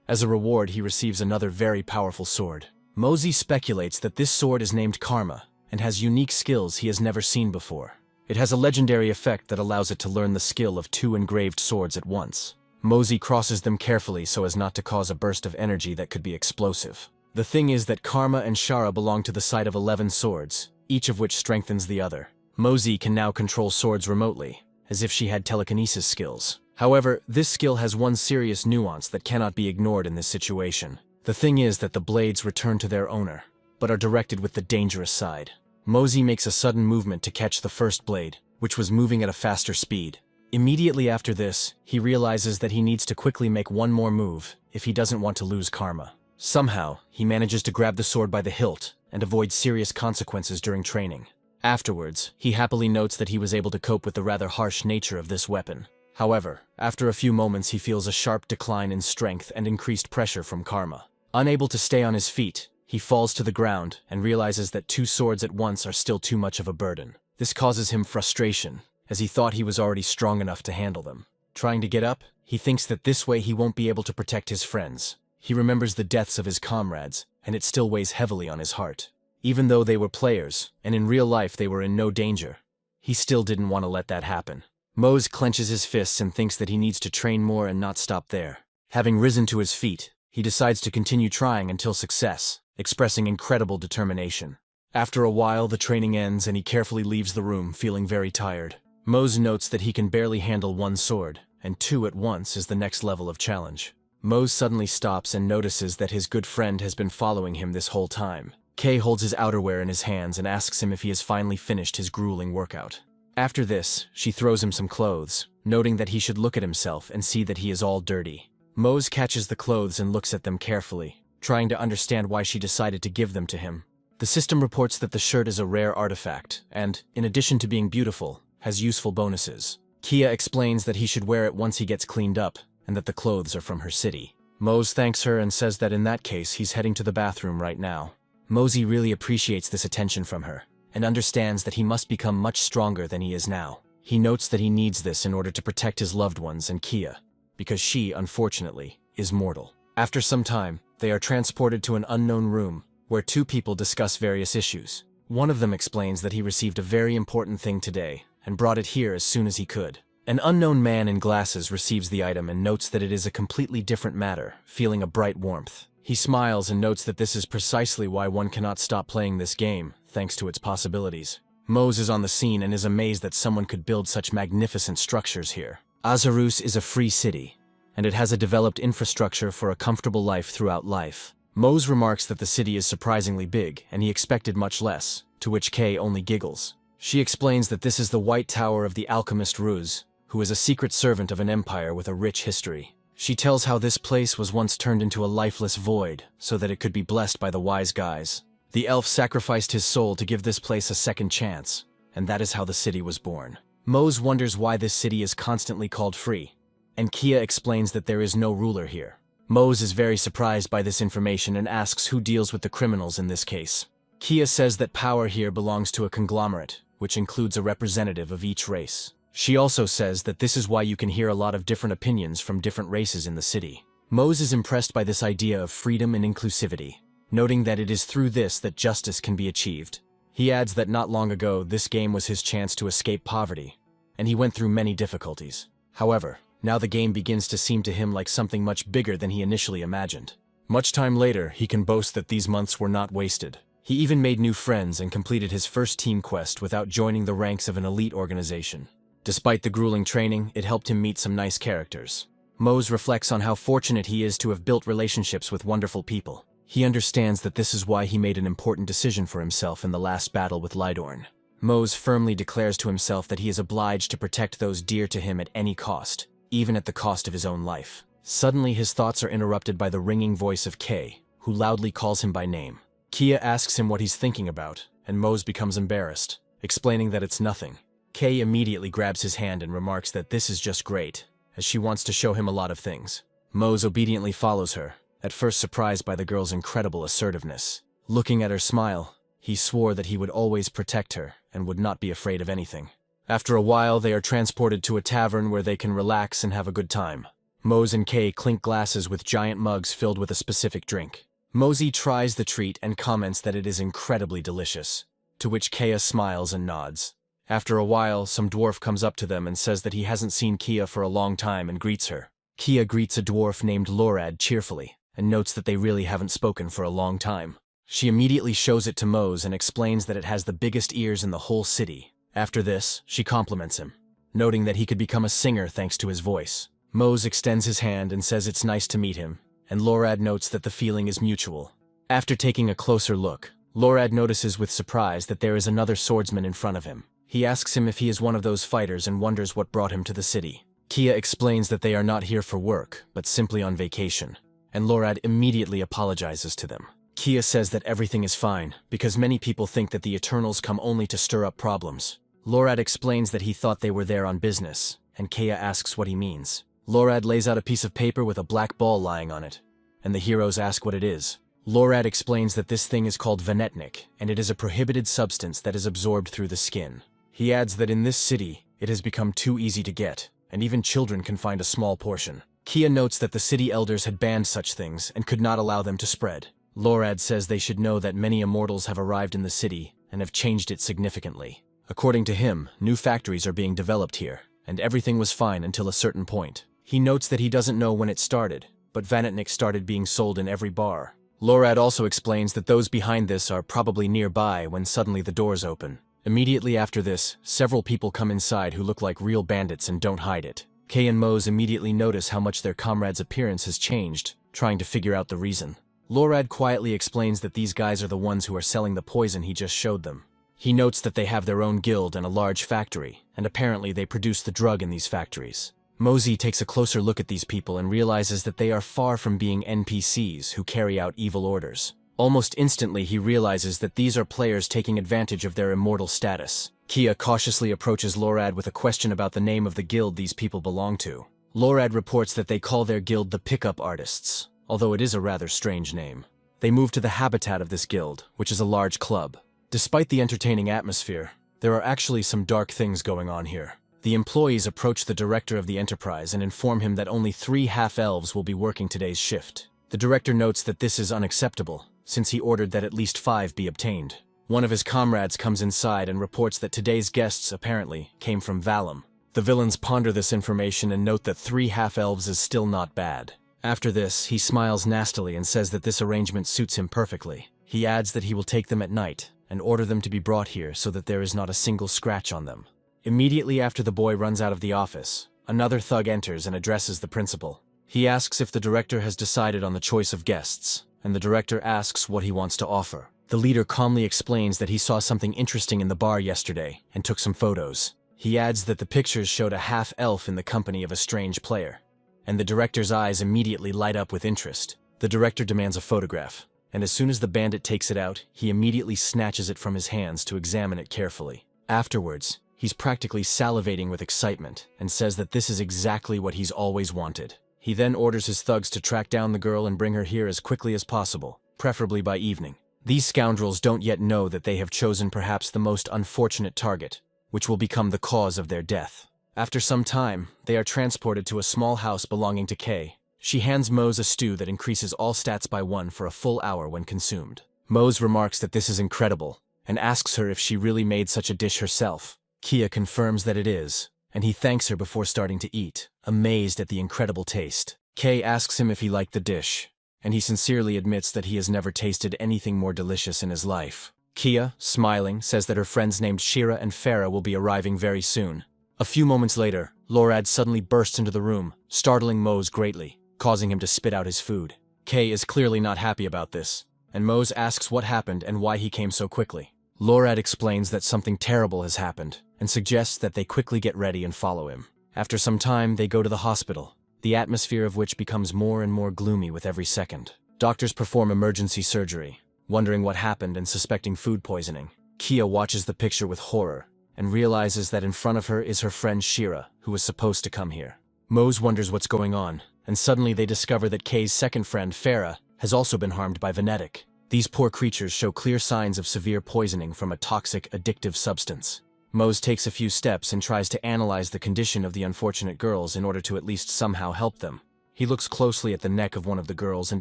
As a reward, he receives another very powerful sword. Mosey speculates that this sword is named Karma and has unique skills he has never seen before. It has a legendary effect that allows it to learn the skill of 2 engraved swords at once. Mosey crosses them carefully so as not to cause a burst of energy that could be explosive. The thing is that Karma and Shara belong to the side of 11 swords, each of which strengthens the other. Mosey can now control swords remotely, as if she had telekinesis skills. However, this skill has one serious nuance that cannot be ignored in this situation. The thing is that the blades return to their owner, but are directed with the dangerous side. Mosey makes a sudden movement to catch the first blade, which was moving at a faster speed. Immediately after this, he realizes that he needs to quickly make one more move if he doesn't want to lose Karma. Somehow, he manages to grab the sword by the hilt and avoid serious consequences during training. Afterwards, he happily notes that he was able to cope with the rather harsh nature of this weapon. However, after a few moments he feels a sharp decline in strength and increased pressure from Karma. Unable to stay on his feet, he falls to the ground and realizes that 2 swords at once are still too much of a burden. This causes him frustration, as he thought he was already strong enough to handle them. Trying to get up, he thinks that this way he won't be able to protect his friends. He remembers the deaths of his comrades, and it still weighs heavily on his heart. Even though they were players, and in real life they were in no danger, he still didn't want to let that happen. Mose clenches his fists and thinks that he needs to train more and not stop there. Having risen to his feet, he decides to continue trying until success, expressing incredible determination. After a while, the training ends and he carefully leaves the room, feeling very tired. Mose notes that he can barely handle 1 sword, and 2 at once is the next level of challenge. Mose suddenly stops and notices that his good friend has been following him this whole time. Kay holds his outerwear in his hands and asks him if he has finally finished his grueling workout. After this, she throws him some clothes, noting that he should look at himself and see that he is all dirty. Mose catches the clothes and looks at them carefully, trying to understand why she decided to give them to him. The system reports that the shirt is a rare artifact and, in addition to being beautiful, has useful bonuses. Kia explains that he should wear it once he gets cleaned up, and that the clothes are from her city. Mose thanks her and says that in that case he's heading to the bathroom right now. Mosey really appreciates this attention from her, and understands that he must become much stronger than he is now. He notes that he needs this in order to protect his loved ones and Kia, because she, unfortunately, is mortal. After some time, they are transported to an unknown room, where 2 people discuss various issues. One of them explains that he received a very important thing today, and brought it here as soon as he could. An unknown man in glasses receives the item and notes that it is a completely different matter, feeling a bright warmth. He smiles and notes that this is precisely why one cannot stop playing this game, thanks to its possibilities. Mose is on the scene and is amazed that someone could build such magnificent structures here. Azarus is a free city, and it has a developed infrastructure for a comfortable life throughout life. Mose remarks that the city is surprisingly big, and he expected much less, to which Kay only giggles. She explains that this is the White Tower of the alchemist Ruz, who is a secret servant of an empire with a rich history. She tells how this place was once turned into a lifeless void, so that it could be blessed by the wise guys. The elf sacrificed his soul to give this place a second chance, and that is how the city was born. Mose wonders why this city is constantly called free, and Kia explains that there is no ruler here. Mose is very surprised by this information and asks who deals with the criminals in this case. Kia says that power here belongs to a conglomerate, which includes a representative of each race. She also says that this is why you can hear a lot of different opinions from different races in the city. Mose is impressed by this idea of freedom and inclusivity, noting that it is through this that justice can be achieved. He adds that not long ago, this game was his chance to escape poverty, and he went through many difficulties. However, now the game begins to seem to him like something much bigger than he initially imagined. Much time later, he can boast that these months were not wasted. He even made new friends and completed his first team quest without joining the ranks of an elite organization. Despite the grueling training, it helped him meet some nice characters. Mose reflects on how fortunate he is to have built relationships with wonderful people. He understands that this is why he made an important decision for himself in the last battle with Lydorn. Mose firmly declares to himself that he is obliged to protect those dear to him at any cost, even at the cost of his own life. Suddenly his thoughts are interrupted by the ringing voice of Kay, who loudly calls him by name. Kia asks him what he's thinking about, and Mose becomes embarrassed, explaining that it's nothing. Kay immediately grabs his hand and remarks that this is just great, as she wants to show him a lot of things. Mose obediently follows her, at first surprised by the girl's incredible assertiveness. Looking at her smile, he swore that he would always protect her and would not be afraid of anything. After a while, they are transported to a tavern where they can relax and have a good time. Mose and Kay clink glasses with giant mugs filled with a specific drink. Mosey tries the treat and comments that it is incredibly delicious, to which Kaya smiles and nods. After a while, some dwarf comes up to them and says that he hasn't seen Kia for a long time and greets her. Kia greets a dwarf named Lorad cheerfully, and notes that they really haven't spoken for a long time. She immediately shows it to Mose and explains that it has the biggest ears in the whole city. After this, she compliments him, noting that he could become a singer thanks to his voice. Mose extends his hand and says it's nice to meet him, and Lorad notes that the feeling is mutual. After taking a closer look, Lorad notices with surprise that there is another swordsman in front of him. He asks him if he is one of those fighters and wonders what brought him to the city. Kia explains that they are not here for work, but simply on vacation, and Lorad immediately apologizes to them. Kia says that everything is fine, because many people think that the Eternals come only to stir up problems. Lorad explains that he thought they were there on business, and Kia asks what he means. Lorad lays out a piece of paper with a black ball lying on it, and the heroes ask what it is. Lorad explains that this thing is called Venetnik, and it is a prohibited substance that is absorbed through the skin. He adds that in this city, it has become too easy to get, and even children can find a small portion. Kia notes that the city elders had banned such things and could not allow them to spread. Lorad says they should know that many immortals have arrived in the city and have changed it significantly. According to him, new factories are being developed here, and everything was fine until a certain point. He notes that he doesn't know when it started, but Venetnik started being sold in every bar. Lorad also explains that those behind this are probably nearby when suddenly the doors open. Immediately after this, several people come inside who look like real bandits and don't hide it. Kay and Mose immediately notice how much their comrade's appearance has changed, trying to figure out the reason. Lorad quietly explains that these guys are the ones who are selling the poison he just showed them. He notes that they have their own guild and a large factory, and apparently they produce the drug in these factories. Mosey takes a closer look at these people and realizes that they are far from being NPCs who carry out evil orders. Almost instantly, he realizes that these are players taking advantage of their immortal status. Kia cautiously approaches Lorad with a question about the name of the guild these people belong to. Lorad reports that they call their guild the Pickup Artists, although it is a rather strange name. They move to the habitat of this guild, which is a large club. Despite the entertaining atmosphere, there are actually some dark things going on here. The employees approach the director of the enterprise and inform him that only 3 half-elves will be working today's shift. The director notes that this is unacceptable, since he ordered that at least 5 be obtained. One of his comrades comes inside and reports that today's guests, apparently, came from Valum. The villains ponder this information and note that 3 half-elves is still not bad. After this, he smiles nastily and says that this arrangement suits him perfectly. He adds that he will take them at night and order them to be brought here so that there is not a single scratch on them. Immediately after the boy runs out of the office, another thug enters and addresses the principal. He asks if the director has decided on the choice of guests, and the director asks what he wants to offer. The leader calmly explains that he saw something interesting in the bar yesterday and took some photos. He adds that the pictures showed a half-elf in the company of a strange player, and the director's eyes immediately light up with interest. The director demands a photograph, and as soon as the bandit takes it out, he immediately snatches it from his hands to examine it carefully. Afterwards, he's practically salivating with excitement and says that this is exactly what he's always wanted. He then orders his thugs to track down the girl and bring her here as quickly as possible, preferably by evening. These scoundrels don't yet know that they have chosen perhaps the most unfortunate target, which will become the cause of their death. After some time, they are transported to a small house belonging to Kay. She hands Mose a stew that increases all stats by 1 for a full hour when consumed. Mose remarks that this is incredible, and asks her if she really made such a dish herself. Kia confirms that it is, and he thanks her before starting to eat, amazed at the incredible taste. Kay asks him if he liked the dish, and he sincerely admits that he has never tasted anything more delicious in his life. Kia, smiling, says that her friends named Shira and Farah will be arriving very soon. A few moments later, Lorad suddenly bursts into the room, startling Mose greatly, causing him to spit out his food. Kay is clearly not happy about this, and Mose asks what happened and why he came so quickly. Lorad explains that something terrible has happened, and suggests that they quickly get ready and follow him. After some time, they go to the hospital, the atmosphere of which becomes more and more gloomy with every second. Doctors perform emergency surgery, wondering what happened and suspecting food poisoning. Kia watches the picture with horror, and realizes that in front of her is her friend Shira, who was supposed to come here. Mose wonders what's going on, and suddenly they discover that Kay's second friend, Farah, has also been harmed by Venetic. These poor creatures show clear signs of severe poisoning from a toxic, addictive substance. Mose takes a few steps and tries to analyze the condition of the unfortunate girls in order to at least somehow help them. He looks closely at the neck of one of the girls and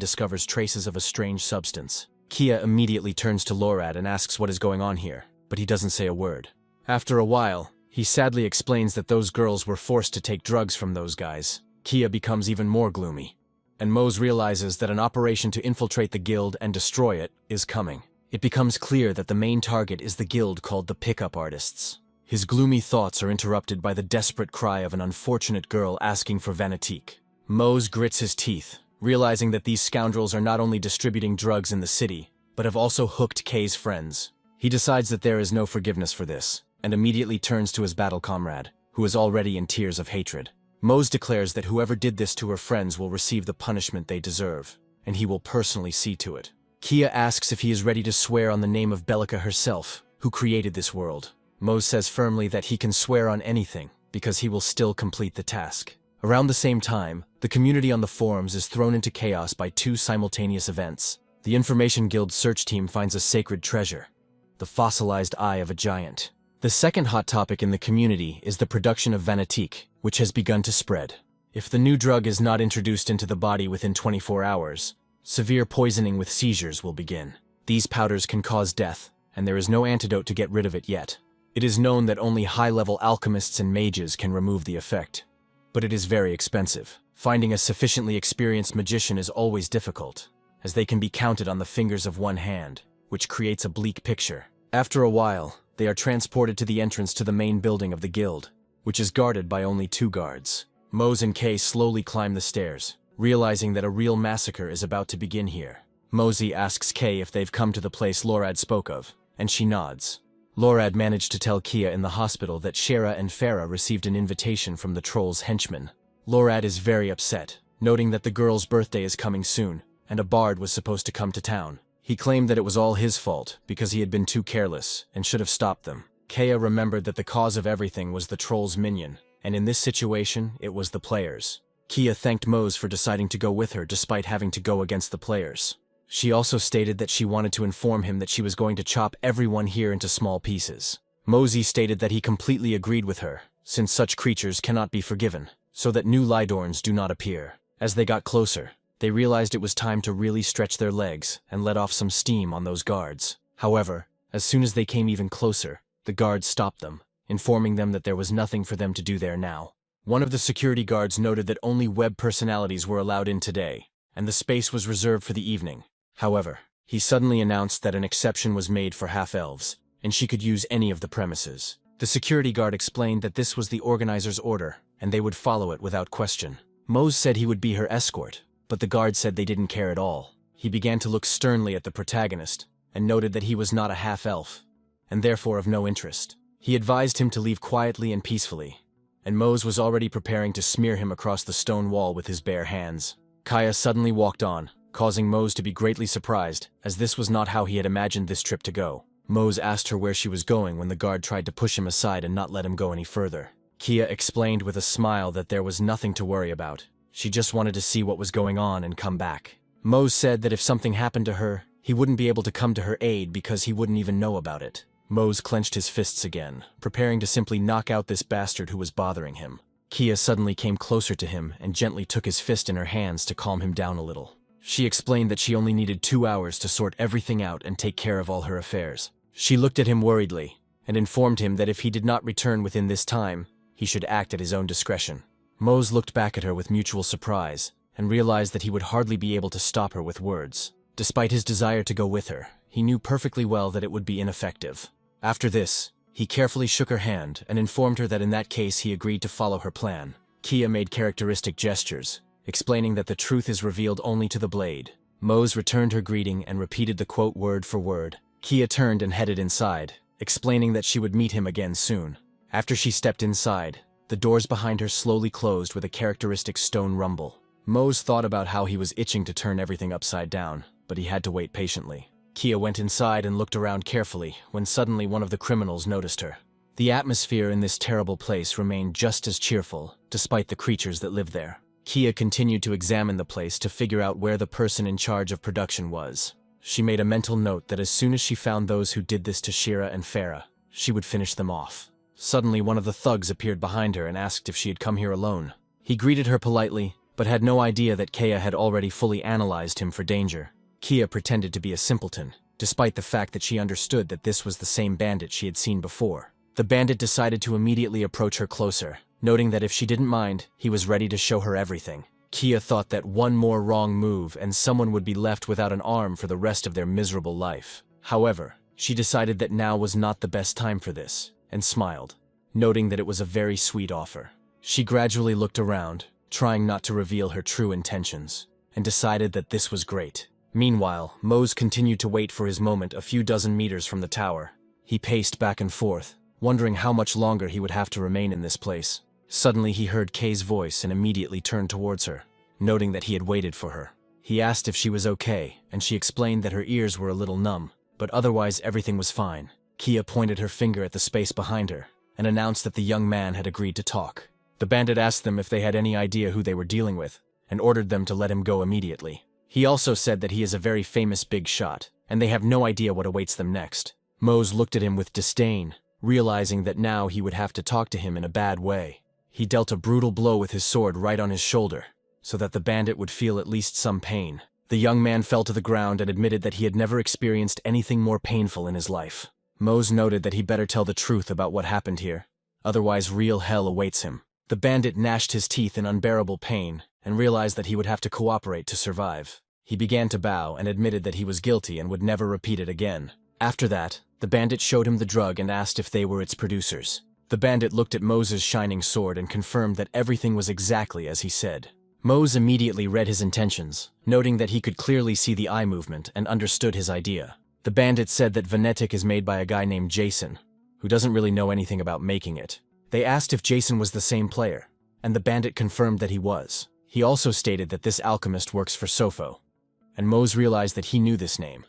discovers traces of a strange substance. Kia immediately turns to Lorad and asks what is going on here, but he doesn't say a word. After a while, he sadly explains that those girls were forced to take drugs from those guys. Kia becomes even more gloomy, and Mose realizes that an operation to infiltrate the guild and destroy it is coming. It becomes clear that the main target is the guild called the Pickup Artists. His gloomy thoughts are interrupted by the desperate cry of an unfortunate girl asking for Venetique. Mose grits his teeth, realizing that these scoundrels are not only distributing drugs in the city, but have also hooked Kay's friends. He decides that there is no forgiveness for this, and immediately turns to his battle comrade, who is already in tears of hatred. Mose declares that whoever did this to her friends will receive the punishment they deserve, and he will personally see to it. Kia asks if he is ready to swear on the name of Bellica herself, who created this world. Mose says firmly that he can swear on anything, because he will still complete the task. Around the same time, the community on the forums is thrown into chaos by two simultaneous events. The Information Guild search team finds a sacred treasure, the fossilized eye of a giant. The second hot topic in the community is the production of Venetique, which has begun to spread. If the new drug is not introduced into the body within 24 hours, severe poisoning with seizures will begin. These powders can cause death, and there is no antidote to get rid of it yet. It is known that only high-level alchemists and mages can remove the effect, but it is very expensive. Finding a sufficiently experienced magician is always difficult, as they can be counted on the fingers of one hand, which creates a bleak picture. After a while, they are transported to the entrance to the main building of the guild, which is guarded by only 2 guards. Mose and Kay slowly climb the stairs, realizing that a real massacre is about to begin here. Mosey asks Kay if they've come to the place Lorad spoke of, and she nods. Lorad managed to tell Kia in the hospital that Shera and Farah received an invitation from the troll's henchmen. Lorad is very upset, noting that the girl's birthday is coming soon, and a bard was supposed to come to town. He claimed that it was all his fault, because he had been too careless, and should have stopped them. Kaya remembered that the cause of everything was the troll's minion, and in this situation, it was the players. Kia thanked Mose for deciding to go with her despite having to go against the players. She also stated that she wanted to inform him that she was going to chop everyone here into small pieces. Mosey stated that he completely agreed with her, since such creatures cannot be forgiven, so that new Lydorns do not appear. As they got closer, they realized it was time to really stretch their legs and let off some steam on those guards. However, as soon as they came even closer, the guards stopped them, informing them that there was nothing for them to do there now. One of the security guards noted that only web personalities were allowed in today, and the space was reserved for the evening. However, he suddenly announced that an exception was made for half-elves, and she could use any of the premises. The security guard explained that this was the organizer's order, and they would follow it without question. Mose said he would be her escort, but the guard said they didn't care at all. He began to look sternly at the protagonist, and noted that he was not a half-elf, and therefore of no interest. He advised him to leave quietly and peacefully, and Mose was already preparing to smear him across the stone wall with his bare hands. Kaya suddenly walked on, causing Mose to be greatly surprised, as this was not how he had imagined this trip to go. Mose asked her where she was going when the guard tried to push him aside and not let him go any further. Kia explained with a smile that there was nothing to worry about. She just wanted to see what was going on and come back. Mose said that if something happened to her, he wouldn't be able to come to her aid because he wouldn't even know about it. Mose clenched his fists again, preparing to simply knock out this bastard who was bothering him. Kia suddenly came closer to him and gently took his fist in her hands to calm him down a little. She explained that she only needed 2 hours to sort everything out and take care of all her affairs. She looked at him worriedly, and informed him that if he did not return within this time, he should act at his own discretion. Mose looked back at her with mutual surprise, and realized that he would hardly be able to stop her with words. Despite his desire to go with her, he knew perfectly well that it would be ineffective. After this, he carefully shook her hand and informed her that in that case he agreed to follow her plan. Kia made characteristic gestures, explaining that the truth is revealed only to the blade. Mose returned her greeting and repeated the quote word for word. Kia turned and headed inside, explaining that she would meet him again soon. After she stepped inside, the doors behind her slowly closed with a characteristic stone rumble. Mose thought about how he was itching to turn everything upside down, but he had to wait patiently. Kia went inside and looked around carefully when suddenly one of the criminals noticed her. The atmosphere in this terrible place remained just as cheerful, despite the creatures that lived there. Kia continued to examine the place to figure out where the person in charge of production was. She made a mental note that as soon as she found those who did this to Shira and Farah, she would finish them off. Suddenly, one of the thugs appeared behind her and asked if she had come here alone. He greeted her politely, but had no idea that Kia had already fully analyzed him for danger. Kia pretended to be a simpleton, despite the fact that she understood that this was the same bandit she had seen before. The bandit decided to immediately approach her closer, noting that if she didn't mind, he was ready to show her everything. Kia thought that one more wrong move and someone would be left without an arm for the rest of their miserable life. However, she decided that now was not the best time for this, and smiled, noting that it was a very sweet offer. She gradually looked around, trying not to reveal her true intentions, and decided that this was great. Meanwhile, Mose continued to wait for his moment a few dozen meters from the tower. He paced back and forth, wondering how much longer he would have to remain in this place. Suddenly he heard Kay's voice and immediately turned towards her, noting that he had waited for her. He asked if she was okay, and she explained that her ears were a little numb, but otherwise everything was fine. Kia pointed her finger at the space behind her, and announced that the young man had agreed to talk. The bandit asked them if they had any idea who they were dealing with, and ordered them to let him go immediately. He also said that he is a very famous big shot, and they have no idea what awaits them next. Mose looked at him with disdain, realizing that now he would have to talk to him in a bad way. He dealt a brutal blow with his sword right on his shoulder, so that the bandit would feel at least some pain. The young man fell to the ground and admitted that he had never experienced anything more painful in his life. Mose noted that he better tell the truth about what happened here, otherwise real hell awaits him. The bandit gnashed his teeth in unbearable pain and realized that he would have to cooperate to survive. He began to bow and admitted that he was guilty and would never repeat it again. After that, the bandit showed him the drug and asked if they were its producers. The bandit looked at Mose's shining sword and confirmed that everything was exactly as he said. Mose immediately read his intentions, noting that he could clearly see the eye movement and understood his idea. The bandit said that Venetic is made by a guy named Jason, who doesn't really know anything about making it. They asked if Jason was the same player, and the bandit confirmed that he was. He also stated that this alchemist works for Sofo, and Mose realized that he knew this name,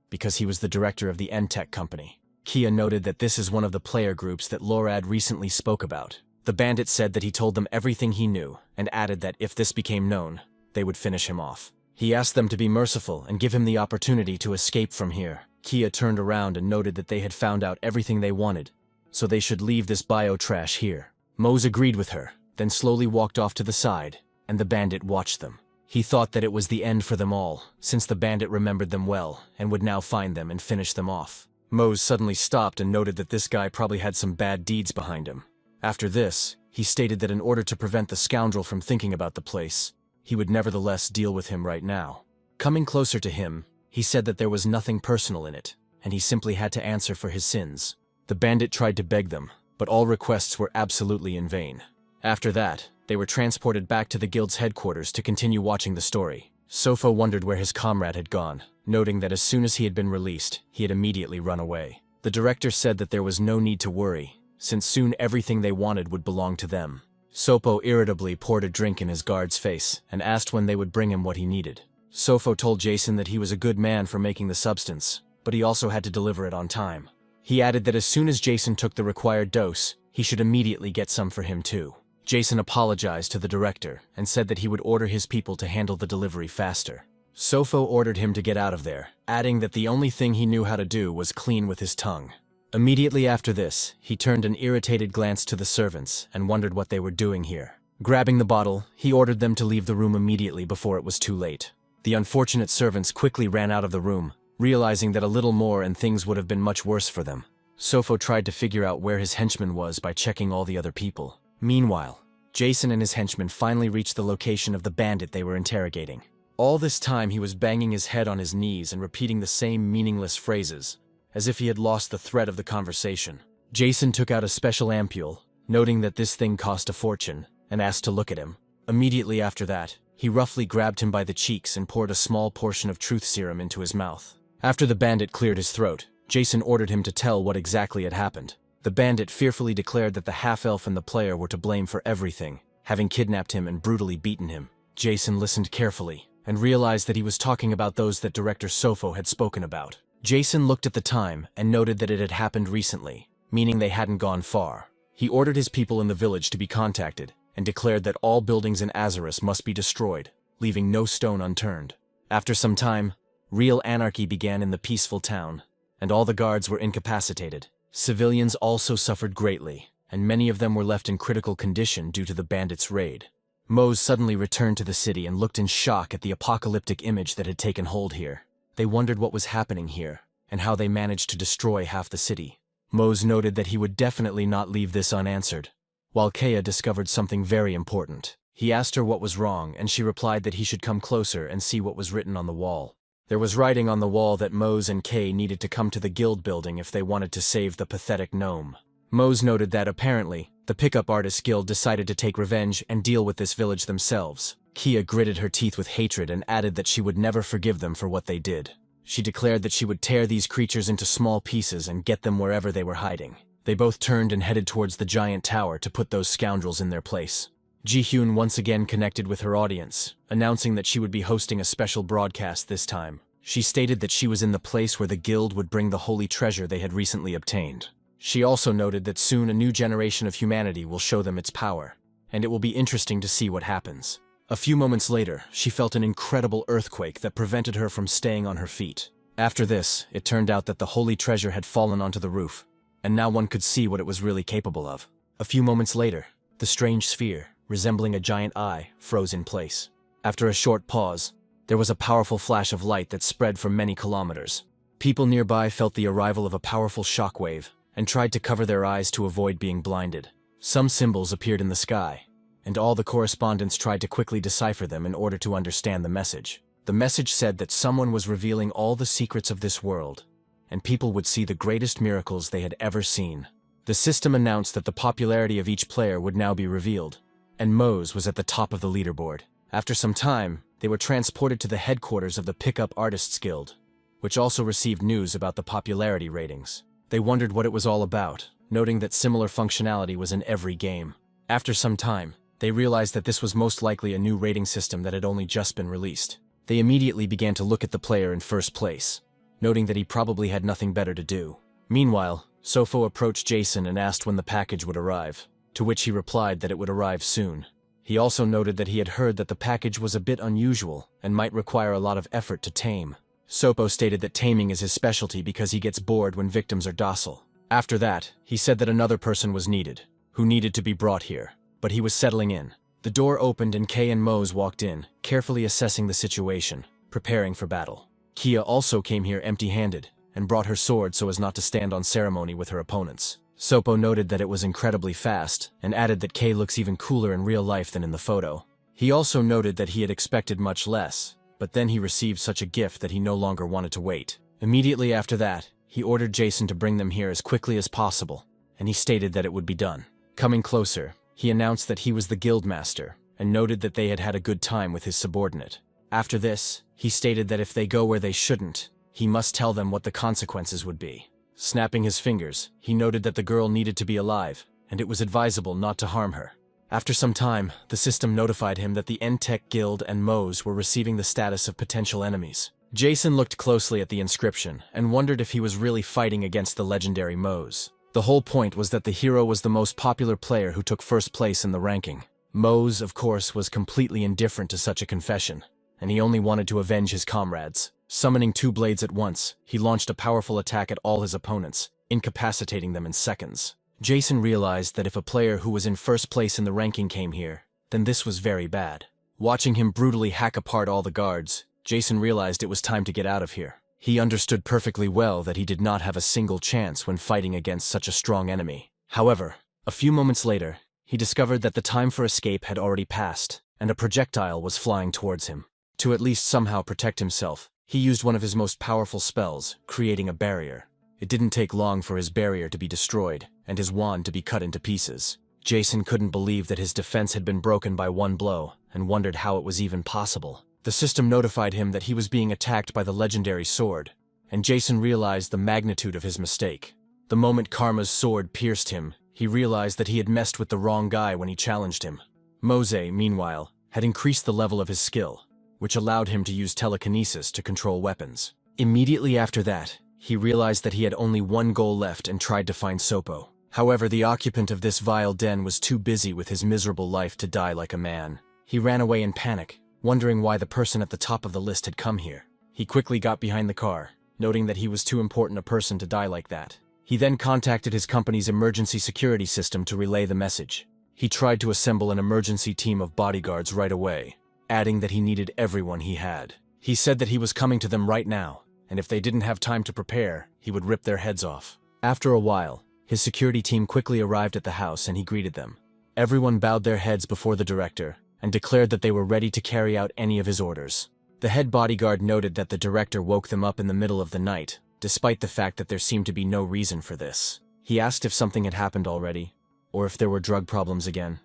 because he was the director of the N-Tech company. Kia noted that this is one of the player groups that Lorad recently spoke about. The bandit said that he told them everything he knew, and added that if this became known, they would finish him off. He asked them to be merciful and give him the opportunity to escape from here. Kia turned around and noted that they had found out everything they wanted, so they should leave this bio trash here. Mose agreed with her, then slowly walked off to the side, and the bandit watched them. He thought that it was the end for them all, since the bandit remembered them well, and would now find them and finish them off. Mose suddenly stopped and noted that this guy probably had some bad deeds behind him. After this, he stated that in order to prevent the scoundrel from thinking about the place, he would nevertheless deal with him right now. Coming closer to him, he said that there was nothing personal in it, and he simply had to answer for his sins. The bandit tried to beg them, but all requests were absolutely in vain. After that, they were transported back to the guild's headquarters to continue watching the story. Sofo wondered where his comrade had gone, noting that as soon as he had been released, he had immediately run away. The director said that there was no need to worry, since soon everything they wanted would belong to them. Sofo irritably poured a drink in his guard's face and asked when they would bring him what he needed. Sofo told Jason that he was a good man for making the substance, but he also had to deliver it on time. He added that as soon as Jason took the required dose, he should immediately get some for him too. Jason apologized to the director and said that he would order his people to handle the delivery faster. Sofo ordered him to get out of there, adding that the only thing he knew how to do was clean with his tongue. Immediately after this, he turned an irritated glance to the servants and wondered what they were doing here. Grabbing the bottle, he ordered them to leave the room immediately before it was too late. The unfortunate servants quickly ran out of the room, realizing that a little more and things would have been much worse for them. Sofo tried to figure out where his henchman was by checking all the other people. Meanwhile, Jason and his henchmen finally reached the location of the bandit they were interrogating. All this time he was banging his head on his knees and repeating the same meaningless phrases, as if he had lost the thread of the conversation. Jason took out a special ampule, noting that this thing cost a fortune, and asked to look at him. Immediately after that, he roughly grabbed him by the cheeks and poured a small portion of truth serum into his mouth. After the bandit cleared his throat, Jason ordered him to tell what exactly had happened. The bandit fearfully declared that the half-elf and the player were to blame for everything, having kidnapped him and brutally beaten him. Jason listened carefully, and realized that he was talking about those that Director Sofo had spoken about. Jason looked at the time and noted that it had happened recently, meaning they hadn't gone far. He ordered his people in the village to be contacted, and declared that all buildings in Azurus must be destroyed, leaving no stone unturned. After some time, real anarchy began in the peaceful town, and all the guards were incapacitated. Civilians also suffered greatly, and many of them were left in critical condition due to the bandits' raid. Mose suddenly returned to the city and looked in shock at the apocalyptic image that had taken hold here. They wondered what was happening here, and how they managed to destroy half the city. Mose noted that he would definitely not leave this unanswered, while Kea discovered something very important. He asked her what was wrong, and she replied that he should come closer and see what was written on the wall. There was writing on the wall that Mose and Kay needed to come to the guild building if they wanted to save the pathetic gnome. Mose noted that apparently, the Pickup Artists Guild decided to take revenge and deal with this village themselves. Kea gritted her teeth with hatred and added that she would never forgive them for what they did. She declared that she would tear these creatures into small pieces and get them wherever they were hiding. They both turned and headed towards the giant tower to put those scoundrels in their place. Ji-hyun once again connected with her audience, announcing that she would be hosting a special broadcast this time. She stated that she was in the place where the guild would bring the holy treasure they had recently obtained. She also noted that soon a new generation of humanity will show them its power, and it will be interesting to see what happens. A few moments later, she felt an incredible earthquake that prevented her from staying on her feet. After this, it turned out that the holy treasure had fallen onto the roof, and now one could see what it was really capable of. A few moments later, the strange sphere, resembling a giant eye, froze in place. After a short pause, there was a powerful flash of light that spread for many kilometers. People nearby felt the arrival of a powerful shockwave and tried to cover their eyes to avoid being blinded. Some symbols appeared in the sky, and all the correspondents tried to quickly decipher them in order to understand the message. The message said that someone was revealing all the secrets of this world, and people would see the greatest miracles they had ever seen. The system announced that the popularity of each player would now be revealed, and Mose was at the top of the leaderboard. After some time, they were transported to the headquarters of the Pickup Artists Guild, which also received news about the popularity ratings. They wondered what it was all about, noting that similar functionality was in every game. After some time, they realized that this was most likely a new rating system that had only just been released. They immediately began to look at the player in first place, noting that he probably had nothing better to do. Meanwhile, Sofo approached Jason and asked when the package would arrive, to which he replied that it would arrive soon. He also noted that he had heard that the package was a bit unusual and might require a lot of effort to tame. Sopo stated that taming is his specialty because he gets bored when victims are docile. After that, he said that another person was needed, who needed to be brought here, but he was settling in. The door opened and Kay and Mose walked in, carefully assessing the situation, preparing for battle. Kia also came here empty-handed, and brought her sword so as not to stand on ceremony with her opponents. Sopo noted that it was incredibly fast, and added that Kay looks even cooler in real life than in the photo. He also noted that he had expected much less, but then he received such a gift that he no longer wanted to wait. Immediately after that, he ordered Jason to bring them here as quickly as possible, and he stated that it would be done. Coming closer, he announced that he was the guild master, and noted that they had had a good time with his subordinate. After this, he stated that if they go where they shouldn't, he must tell them what the consequences would be. Snapping his fingers, he noted that the girl needed to be alive, and it was advisable not to harm her. After some time, the system notified him that the N-Tech Guild and Mose were receiving the status of potential enemies. Jason looked closely at the inscription and wondered if he was really fighting against the legendary Mose. The whole point was that the hero was the most popular player who took first place in the ranking. Mose, of course, was completely indifferent to such a confession, and he only wanted to avenge his comrades. Summoning two blades at once, he launched a powerful attack at all his opponents, incapacitating them in seconds. Jason realized that if a player who was in first place in the ranking came here, then this was very bad. Watching him brutally hack apart all the guards, Jason realized it was time to get out of here. He understood perfectly well that he did not have a single chance when fighting against such a strong enemy. However, a few moments later, he discovered that the time for escape had already passed, and a projectile was flying towards him. To at least somehow protect himself, he used one of his most powerful spells, creating a barrier. It didn't take long for his barrier to be destroyed, and his wand to be cut into pieces. Jason couldn't believe that his defense had been broken by one blow, and wondered how it was even possible. The system notified him that he was being attacked by the legendary sword, and Jason realized the magnitude of his mistake. The moment Karma's sword pierced him, he realized that he had messed with the wrong guy when he challenged him. Mose, meanwhile, had increased the level of his skill, which allowed him to use telekinesis to control weapons. Immediately after that, he realized that he had only one goal left and tried to find Sopo. However, the occupant of this vile den was too busy with his miserable life to die like a man. He ran away in panic, wondering why the person at the top of the list had come here. He quickly got behind the car, noting that he was too important a person to die like that. He then contacted his company's emergency security system to relay the message. He tried to assemble an emergency team of bodyguards right away, adding that he needed everyone he had. He said that he was coming to them right now, and if they didn't have time to prepare, he would rip their heads off. After a while, his security team quickly arrived at the house and he greeted them. Everyone bowed their heads before the director and declared that they were ready to carry out any of his orders. The head bodyguard noted that the director woke them up in the middle of the night, despite the fact that there seemed to be no reason for this. He asked if something had happened already, or if there were drug problems again,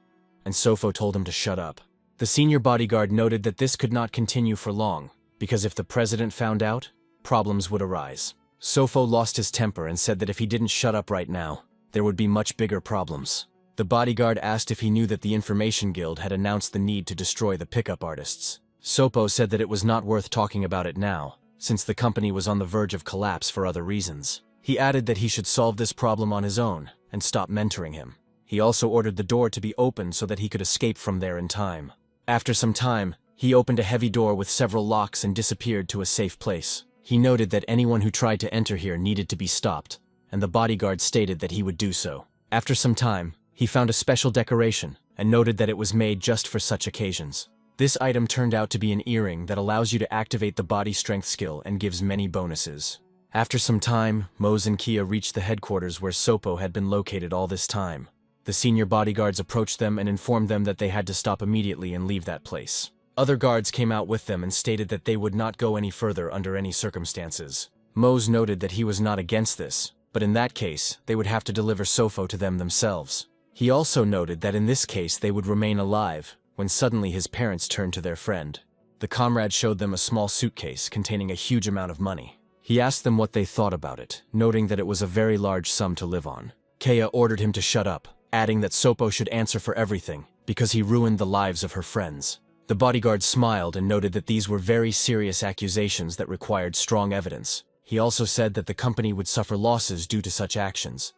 and Sofo told him to shut up. The senior bodyguard noted that this could not continue for long, because if the president found out, problems would arise. Sofo lost his temper and said that if he didn't shut up right now, there would be much bigger problems. The bodyguard asked if he knew that the Information Guild had announced the need to destroy the pickup artists. Sofo said that it was not worth talking about it now, since the company was on the verge of collapse for other reasons. He added that he should solve this problem on his own and stop mentoring him. He also ordered the door to be opened so that he could escape from there in time. After some time, he opened a heavy door with several locks and disappeared to a safe place. He noted that anyone who tried to enter here needed to be stopped, and the bodyguard stated that he would do so. After some time, he found a special decoration and noted that it was made just for such occasions. This item turned out to be an earring that allows you to activate the body strength skill and gives many bonuses. After some time, Mose and Kia reached the headquarters where Sopo had been located all this time. The senior bodyguards approached them and informed them that they had to stop immediately and leave that place. Other guards came out with them and stated that they would not go any further under any circumstances. Mose noted that he was not against this, but in that case, they would have to deliver Sofo to them themselves. He also noted that in this case they would remain alive, when suddenly his parents turned to their friend. The comrade showed them a small suitcase containing a huge amount of money. He asked them what they thought about it, noting that it was a very large sum to live on. Kea ordered him to shut up, adding that Sopo should answer for everything, because he ruined the lives of her friends. The bodyguard smiled and noted that these were very serious accusations that required strong evidence. He also said that the company would suffer losses due to such actions.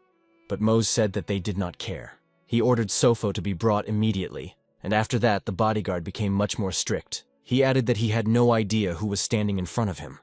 But Mose said that they did not care. He ordered Sofo to be brought immediately, and after that the bodyguard became much more strict. He added that he had no idea who was standing in front of him,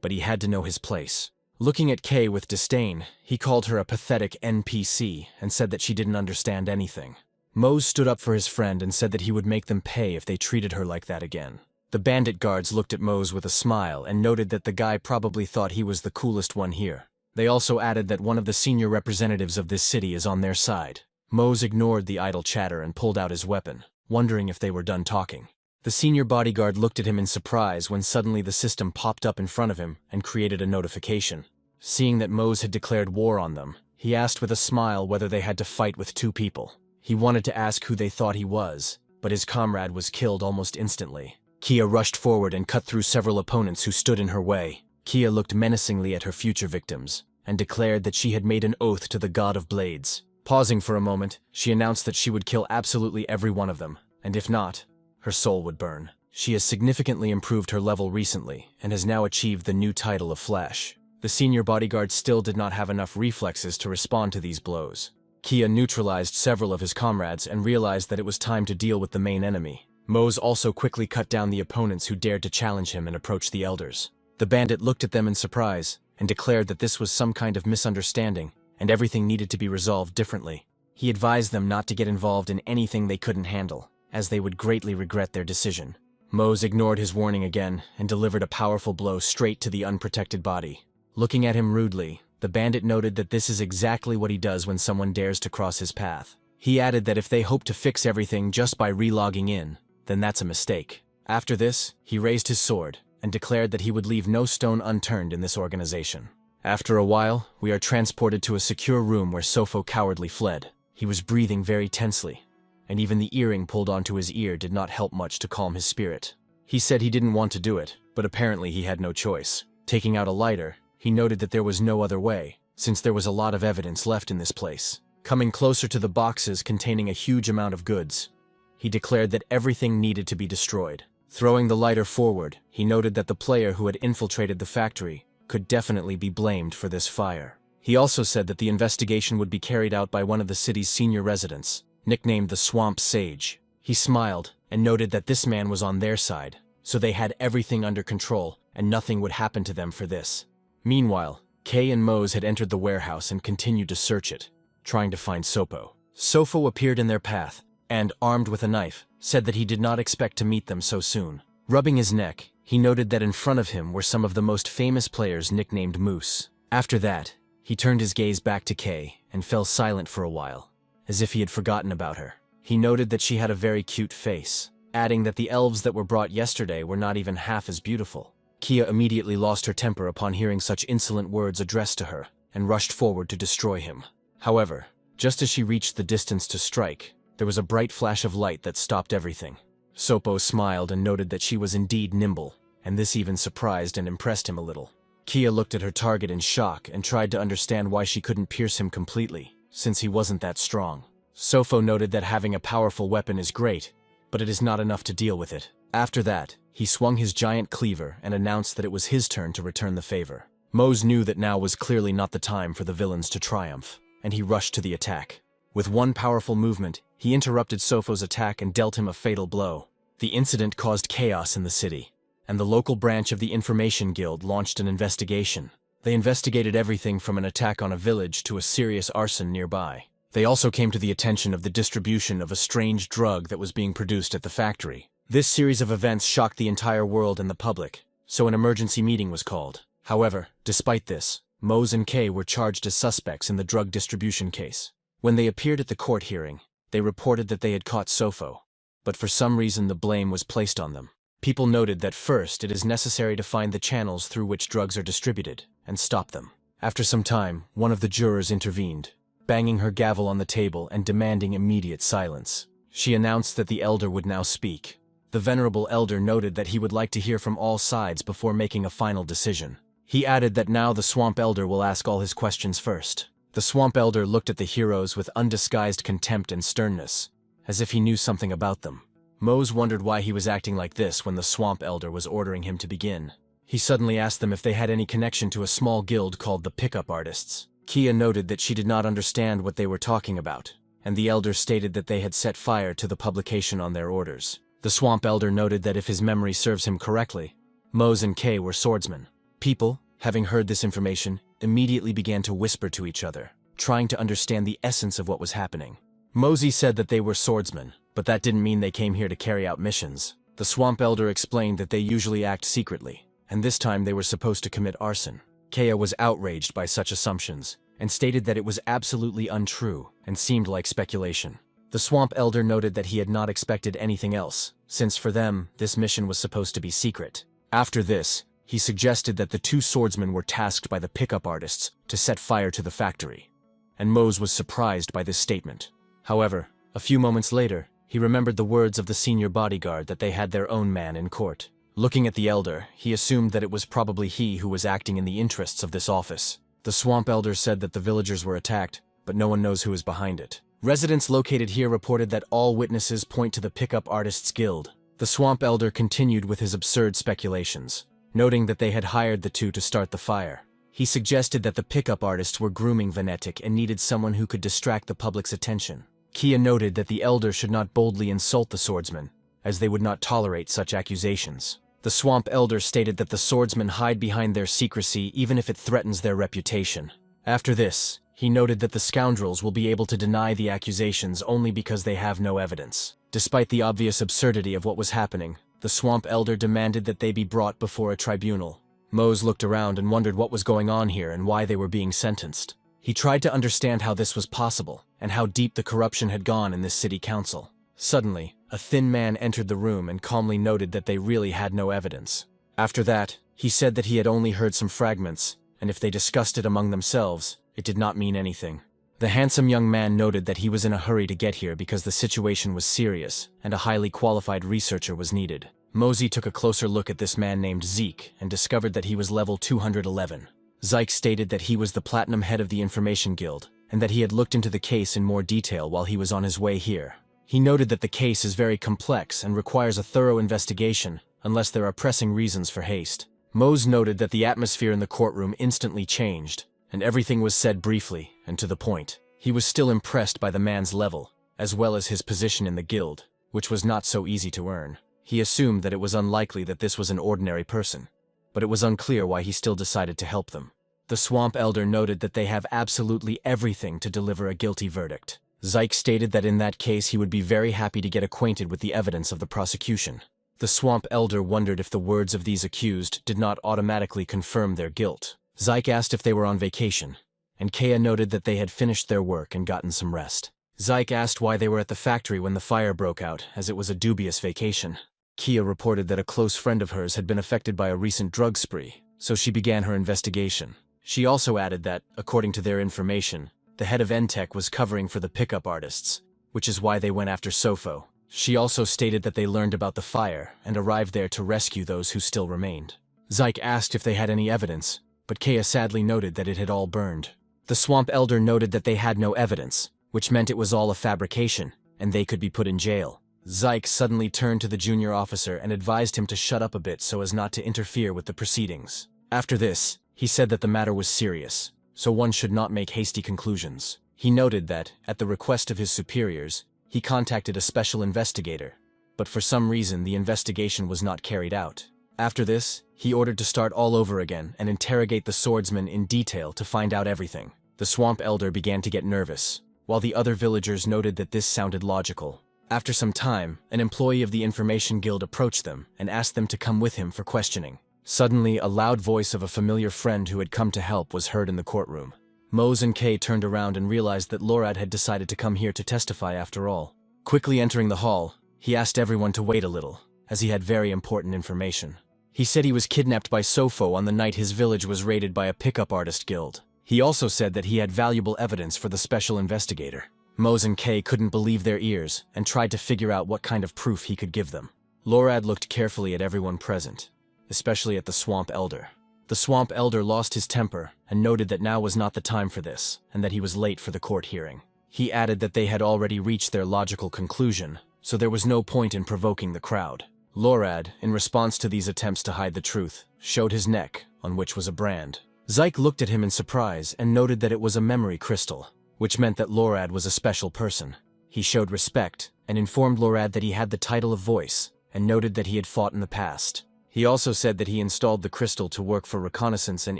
but he had to know his place. Looking at Kay with disdain, he called her a pathetic NPC and said that she didn't understand anything. Mose stood up for his friend and said that he would make them pay if they treated her like that again. The bandit guards looked at Mose with a smile and noted that the guy probably thought he was the coolest one here. They also added that one of the senior representatives of this city is on their side. Mose ignored the idle chatter and pulled out his weapon, wondering if they were done talking. The senior bodyguard looked at him in surprise when suddenly the system popped up in front of him and created a notification. Seeing that Mose had declared war on them, he asked with a smile whether they had to fight with two people. He wanted to ask who they thought he was, but his comrade was killed almost instantly. Kia rushed forward and cut through several opponents who stood in her way. Kia looked menacingly at her future victims and declared that she had made an oath to the god of blades. Pausing for a moment, she announced that she would kill absolutely every one of them, and if not, her soul would burn. She has significantly improved her level recently and has now achieved the new title of Flash. The senior bodyguard still did not have enough reflexes to respond to these blows. Kia neutralized several of his comrades and realized that it was time to deal with the main enemy. Mose also quickly cut down the opponents who dared to challenge him and approach the elders. The bandit looked at them in surprise and declared that this was some kind of misunderstanding and everything needed to be resolved differently. He advised them not to get involved in anything they couldn't handle, as they would greatly regret their decision. Mose ignored his warning again and delivered a powerful blow straight to the unprotected body. Looking at him rudely, the bandit noted that this is exactly what he does when someone dares to cross his path. He added that if they hope to fix everything just by relogging in, then that's a mistake. After this, he raised his sword and declared that he would leave no stone unturned in this organization. After a while, we are transported to a secure room where Sofo cowardly fled. He was breathing very tensely, and even the earring pulled onto his ear did not help much to calm his spirit. He said he didn't want to do it, but apparently he had no choice. Taking out a lighter, he noted that there was no other way, since there was a lot of evidence left in this place. Coming closer to the boxes containing a huge amount of goods, he declared that everything needed to be destroyed. Throwing the lighter forward, he noted that the player who had infiltrated the factory could definitely be blamed for this fire. He also said that the investigation would be carried out by one of the city's senior residents, nicknamed the Swamp Sage. He smiled and noted that this man was on their side, so they had everything under control and nothing would happen to them for this. Meanwhile, Kay and Mose had entered the warehouse and continued to search it, trying to find Sopo. Sofo appeared in their path and, armed with a knife, said that he did not expect to meet them so soon. Rubbing his neck, he noted that in front of him were some of the most famous players nicknamed Moose. After that, he turned his gaze back to Kay and fell silent for a while, as if he had forgotten about her. He noted that she had a very cute face, adding that the elves that were brought yesterday were not even half as beautiful. Kia immediately lost her temper upon hearing such insolent words addressed to her and rushed forward to destroy him. However, just as she reached the distance to strike, there was a bright flash of light that stopped everything. Sopo smiled and noted that she was indeed nimble, and this even surprised and impressed him a little. Kia looked at her target in shock and tried to understand why she couldn't pierce him completely, since he wasn't that strong. Sofo noted that having a powerful weapon is great, but it is not enough to deal with it. After that, he swung his giant cleaver and announced that it was his turn to return the favor. Mose knew that now was clearly not the time for the villains to triumph, and he rushed to the attack. With one powerful movement, he interrupted Sofo's attack and dealt him a fatal blow. The incident caused chaos in the city, and the local branch of the Information Guild launched an investigation. They investigated everything from an attack on a village to a serious arson nearby. They also came to the attention of the distribution of a strange drug that was being produced at the factory. This series of events shocked the entire world and the public, so an emergency meeting was called. However, despite this, Mose and Kay were charged as suspects in the drug distribution case. When they appeared at the court hearing, they reported that they had caught Sofo, but for some reason the blame was placed on them. People noted that first it is necessary to find the channels through which drugs are distributed and stop them. After some time, one of the jurors intervened, banging her gavel on the table and demanding immediate silence. She announced that the elder would now speak. The venerable elder noted that he would like to hear from all sides before making a final decision. He added that now the Swamp Elder will ask all his questions first. The Swamp Elder looked at the heroes with undisguised contempt and sternness, as if he knew something about them. Mose wondered why he was acting like this when the Swamp Elder was ordering him to begin. He suddenly asked them if they had any connection to a small guild called the Pickup Artists. Kia noted that she did not understand what they were talking about, and the Elder stated that they had set fire to the publication on their orders. The Swamp Elder noted that if his memory serves him correctly, Mose and Kay were swordsmen. People, having heard this information, immediately began to whisper to each other, trying to understand the essence of what was happening. Mosey said that they were swordsmen, but that didn't mean they came here to carry out missions. The Swamp Elder explained that they usually act secretly, and this time they were supposed to commit arson. Kaya was outraged by such assumptions, and stated that it was absolutely untrue and seemed like speculation. The Swamp Elder noted that he had not expected anything else, since for them, this mission was supposed to be secret. After this, he suggested that the two swordsmen were tasked by the Pickup Artists to set fire to the factory, and Mose was surprised by this statement. However, a few moments later, he remembered the words of the senior bodyguard that they had their own man in court. Looking at the Elder, he assumed that it was probably he who was acting in the interests of this office. The Swamp Elder said that the villagers were attacked, but no one knows who is behind it. Residents located here reported that all witnesses point to the Pickup Artists Guild. The Swamp Elder continued with his absurd speculations, noting that they had hired the two to start the fire. He suggested that the Pickup Artists were grooming Venetic and needed someone who could distract the public's attention. Kia noted that the Elder should not boldly insult the swordsmen, as they would not tolerate such accusations. The Swamp Elder stated that the swordsmen hide behind their secrecy even if it threatens their reputation. After this, he noted that the scoundrels will be able to deny the accusations only because they have no evidence. Despite the obvious absurdity of what was happening, the Swamp Elder demanded that they be brought before a tribunal. Mose looked around and wondered what was going on here and why they were being sentenced. He tried to understand how this was possible, and how deep the corruption had gone in this city council. Suddenly, a thin man entered the room and calmly noted that they really had no evidence. After that, he said that he had only heard some fragments, and if they discussed it among themselves, it did not mean anything. The handsome young man noted that he was in a hurry to get here because the situation was serious, and a highly qualified researcher was needed. Mosey took a closer look at this man named Zeke and discovered that he was level 211. Zeke stated that he was the platinum head of the Information Guild, and that he had looked into the case in more detail while he was on his way here. He noted that the case is very complex and requires a thorough investigation, unless there are pressing reasons for haste. Mose noted that the atmosphere in the courtroom instantly changed, and everything was said briefly and to the point. He was still impressed by the man's level, as well as his position in the guild, which was not so easy to earn. He assumed that it was unlikely that this was an ordinary person, but it was unclear why he still decided to help them. The Swamp Elder noted that they have absolutely everything to deliver a guilty verdict. Zyke stated that in that case he would be very happy to get acquainted with the evidence of the prosecution. The Swamp Elder wondered if the words of these accused did not automatically confirm their guilt. Zyke asked if they were on vacation, and Kea noted that they had finished their work and gotten some rest. Zyke asked why they were at the factory when the fire broke out, as it was a dubious vacation. Kea reported that a close friend of hers had been affected by a recent drug spree, so she began her investigation. She also added that, according to their information, the head of N-Tech was covering for the pickup artists, which is why they went after Sofo. She also stated that they learned about the fire and arrived there to rescue those who still remained. Zyke asked if they had any evidence, but Kea sadly noted that it had all burned. The Swamp Elder noted that they had no evidence, which meant it was all a fabrication, and they could be put in jail. Zyke suddenly turned to the junior officer and advised him to shut up a bit so as not to interfere with the proceedings. After this, he said that the matter was serious, so one should not make hasty conclusions. He noted that, at the request of his superiors, he contacted a special investigator, but for some reason the investigation was not carried out. After this, he ordered to start all over again and interrogate the swordsman in detail to find out everything. The Swamp Elder began to get nervous, while the other villagers noted that this sounded logical. After some time, an employee of the Information Guild approached them and asked them to come with him for questioning. Suddenly, a loud voice of a familiar friend who had come to help was heard in the courtroom. Mose and Kay turned around and realized that Lorad had decided to come here to testify after all. Quickly entering the hall, he asked everyone to wait a little, as he had very important information. He said he was kidnapped by Sofo on the night his village was raided by a pickup artist guild. He also said that he had valuable evidence for the special investigator. Mose and Kay couldn't believe their ears and tried to figure out what kind of proof he could give them. Lorad looked carefully at everyone present, especially at the Swamp Elder. The Swamp Elder lost his temper and noted that now was not the time for this, and that he was late for the court hearing. He added that they had already reached their logical conclusion, so there was no point in provoking the crowd. Lorad, in response to these attempts to hide the truth, showed his neck, on which was a brand. Zyke looked at him in surprise and noted that it was a memory crystal, which meant that Lorad was a special person. He showed respect and informed Lorad that he had the title of Voice, and noted that he had fought in the past. He also said that he installed the crystal to work for reconnaissance and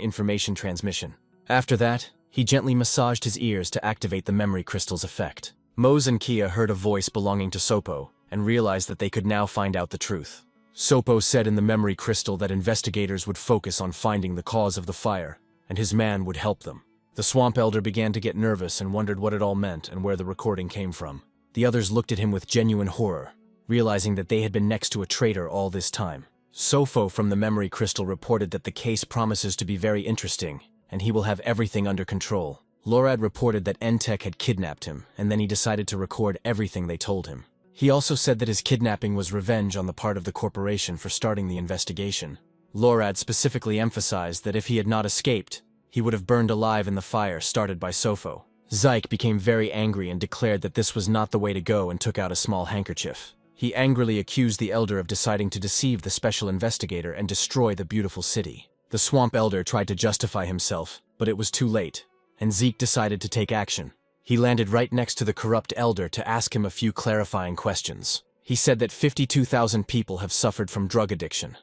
information transmission. After that, he gently massaged his ears to activate the memory crystal's effect. Mose and Kea heard a voice belonging to Sopo, and realized that they could now find out the truth. Sopo said in the memory crystal that investigators would focus on finding the cause of the fire, and his man would help them. The Swamp Elder began to get nervous and wondered what it all meant and where the recording came from. The others looked at him with genuine horror, realizing that they had been next to a traitor all this time. Sofo from the memory crystal reported that the case promises to be very interesting, and he will have everything under control. Lorad reported that N-Tech had kidnapped him, and then he decided to record everything they told him. He also said that his kidnapping was revenge on the part of the corporation for starting the investigation. Lorad specifically emphasized that if he had not escaped, he would have burned alive in the fire started by Sofo. Zyke became very angry and declared that this was not the way to go and took out a small handkerchief. He angrily accused the Elder of deciding to deceive the special investigator and destroy the beautiful city. The Swamp Elder tried to justify himself, but it was too late, and Zeke decided to take action. He landed right next to the corrupt Elder to ask him a few clarifying questions. He said that 52,000 people have suffered from drug addiction,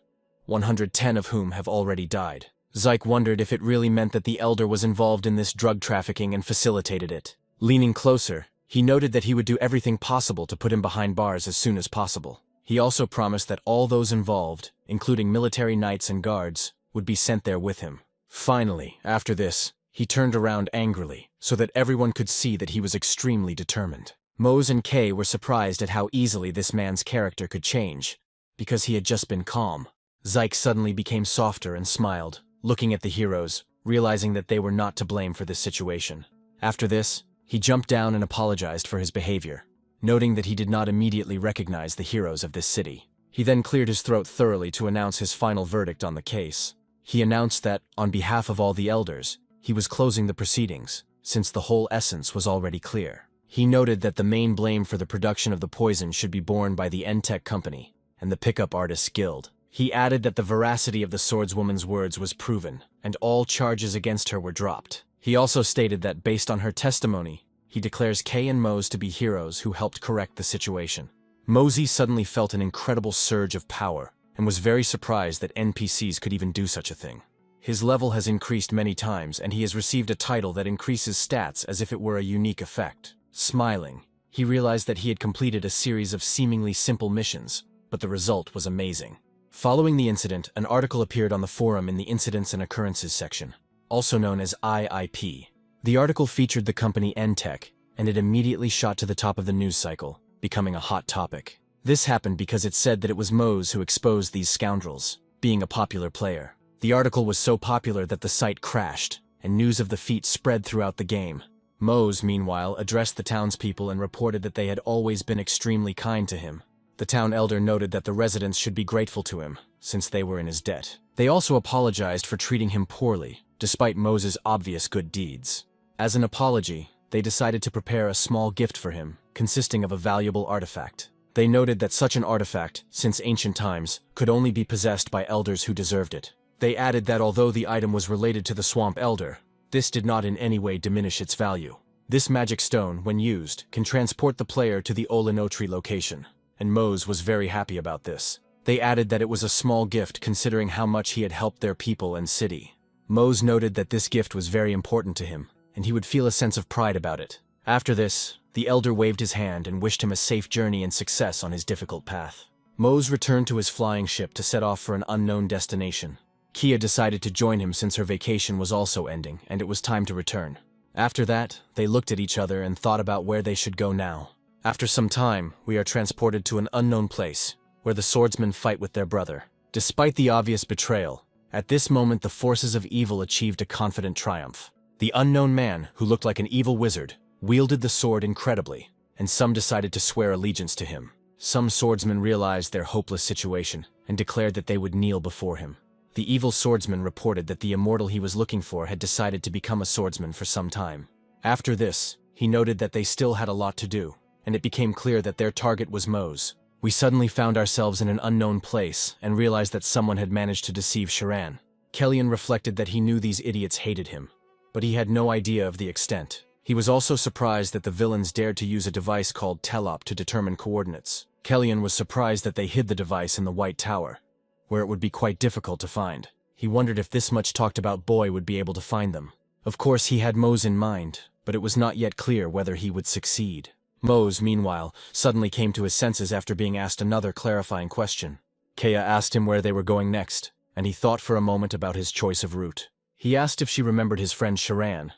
110 of whom have already died. Zyke wondered if it really meant that the Elder was involved in this drug trafficking and facilitated it. Leaning closer, he noted that he would do everything possible to put him behind bars as soon as possible. He also promised that all those involved, including military knights and guards, would be sent there with him. Finally, after this, he turned around angrily, so that everyone could see that he was extremely determined. Mose and Kay were surprised at how easily this man's character could change, because he had just been calm. Zyke suddenly became softer and smiled, looking at the heroes, realizing that they were not to blame for this situation. After this, he jumped down and apologized for his behavior, noting that he did not immediately recognize the heroes of this city. He then cleared his throat thoroughly to announce his final verdict on the case. He announced that, on behalf of all the elders, he was closing the proceedings, since the whole essence was already clear. He noted that the main blame for the production of the poison should be borne by the N-Tech company and the Pickup Artists Guild. He added that the veracity of the swordswoman's words was proven, and all charges against her were dropped. He also stated that based on her testimony, he declares Kay and Mose to be heroes who helped correct the situation. Mosey suddenly felt an incredible surge of power and was very surprised that NPCs could even do such a thing. His level has increased many times and he has received a title that increases stats as if it were a unique effect. Smiling, he realized that he had completed a series of seemingly simple missions, but the result was amazing. Following the incident, an article appeared on the forum in the Incidents and Occurrences section, also known as IIP. The article featured the company N-Tech, and it immediately shot to the top of the news cycle, becoming a hot topic. This happened because it said that it was Mose who exposed these scoundrels, being a popular player. The article was so popular that the site crashed, and news of the feat spread throughout the game. Mose, meanwhile, addressed the townspeople and reported that they had always been extremely kind to him. The town elder noted that the residents should be grateful to him, since they were in his debt. They also apologized for treating him poorly, despite Mose's obvious good deeds. As an apology, they decided to prepare a small gift for him, consisting of a valuable artifact. They noted that such an artifact, since ancient times, could only be possessed by elders who deserved it. They added that although the item was related to the swamp elder, this did not in any way diminish its value. This magic stone, when used, can transport the player to the Olinotri location, and Mose was very happy about this. They added that it was a small gift considering how much he had helped their people and city. Mose noted that this gift was very important to him, and he would feel a sense of pride about it. After this, the elder waved his hand and wished him a safe journey and success on his difficult path. Mose returned to his flying ship to set off for an unknown destination. Kia decided to join him since her vacation was also ending, and it was time to return. After that, they looked at each other and thought about where they should go now. After some time, we are transported to an unknown place, where the swordsmen fight with their brother. Despite the obvious betrayal, at this moment the forces of evil achieved a confident triumph. The unknown man, who looked like an evil wizard, wielded the sword incredibly, and some decided to swear allegiance to him. Some swordsmen realized their hopeless situation and declared that they would kneel before him. The evil swordsman reported that the immortal he was looking for had decided to become a swordsman for some time. After this, he noted that they still had a lot to do, and it became clear that their target was Mose. We suddenly found ourselves in an unknown place and realized that someone had managed to deceive Sharan. Kellyan reflected that he knew these idiots hated him, but he had no idea of the extent. He was also surprised that the villains dared to use a device called Telop to determine coordinates. Kellyan was surprised that they hid the device in the White Tower, where it would be quite difficult to find. He wondered if this much talked about boy would be able to find them. Of course, he had Mose in mind, but it was not yet clear whether he would succeed. Mose, meanwhile, suddenly came to his senses after being asked another clarifying question. Kea asked him where they were going next, and he thought for a moment about his choice of route. He asked if she remembered his friend Sharan,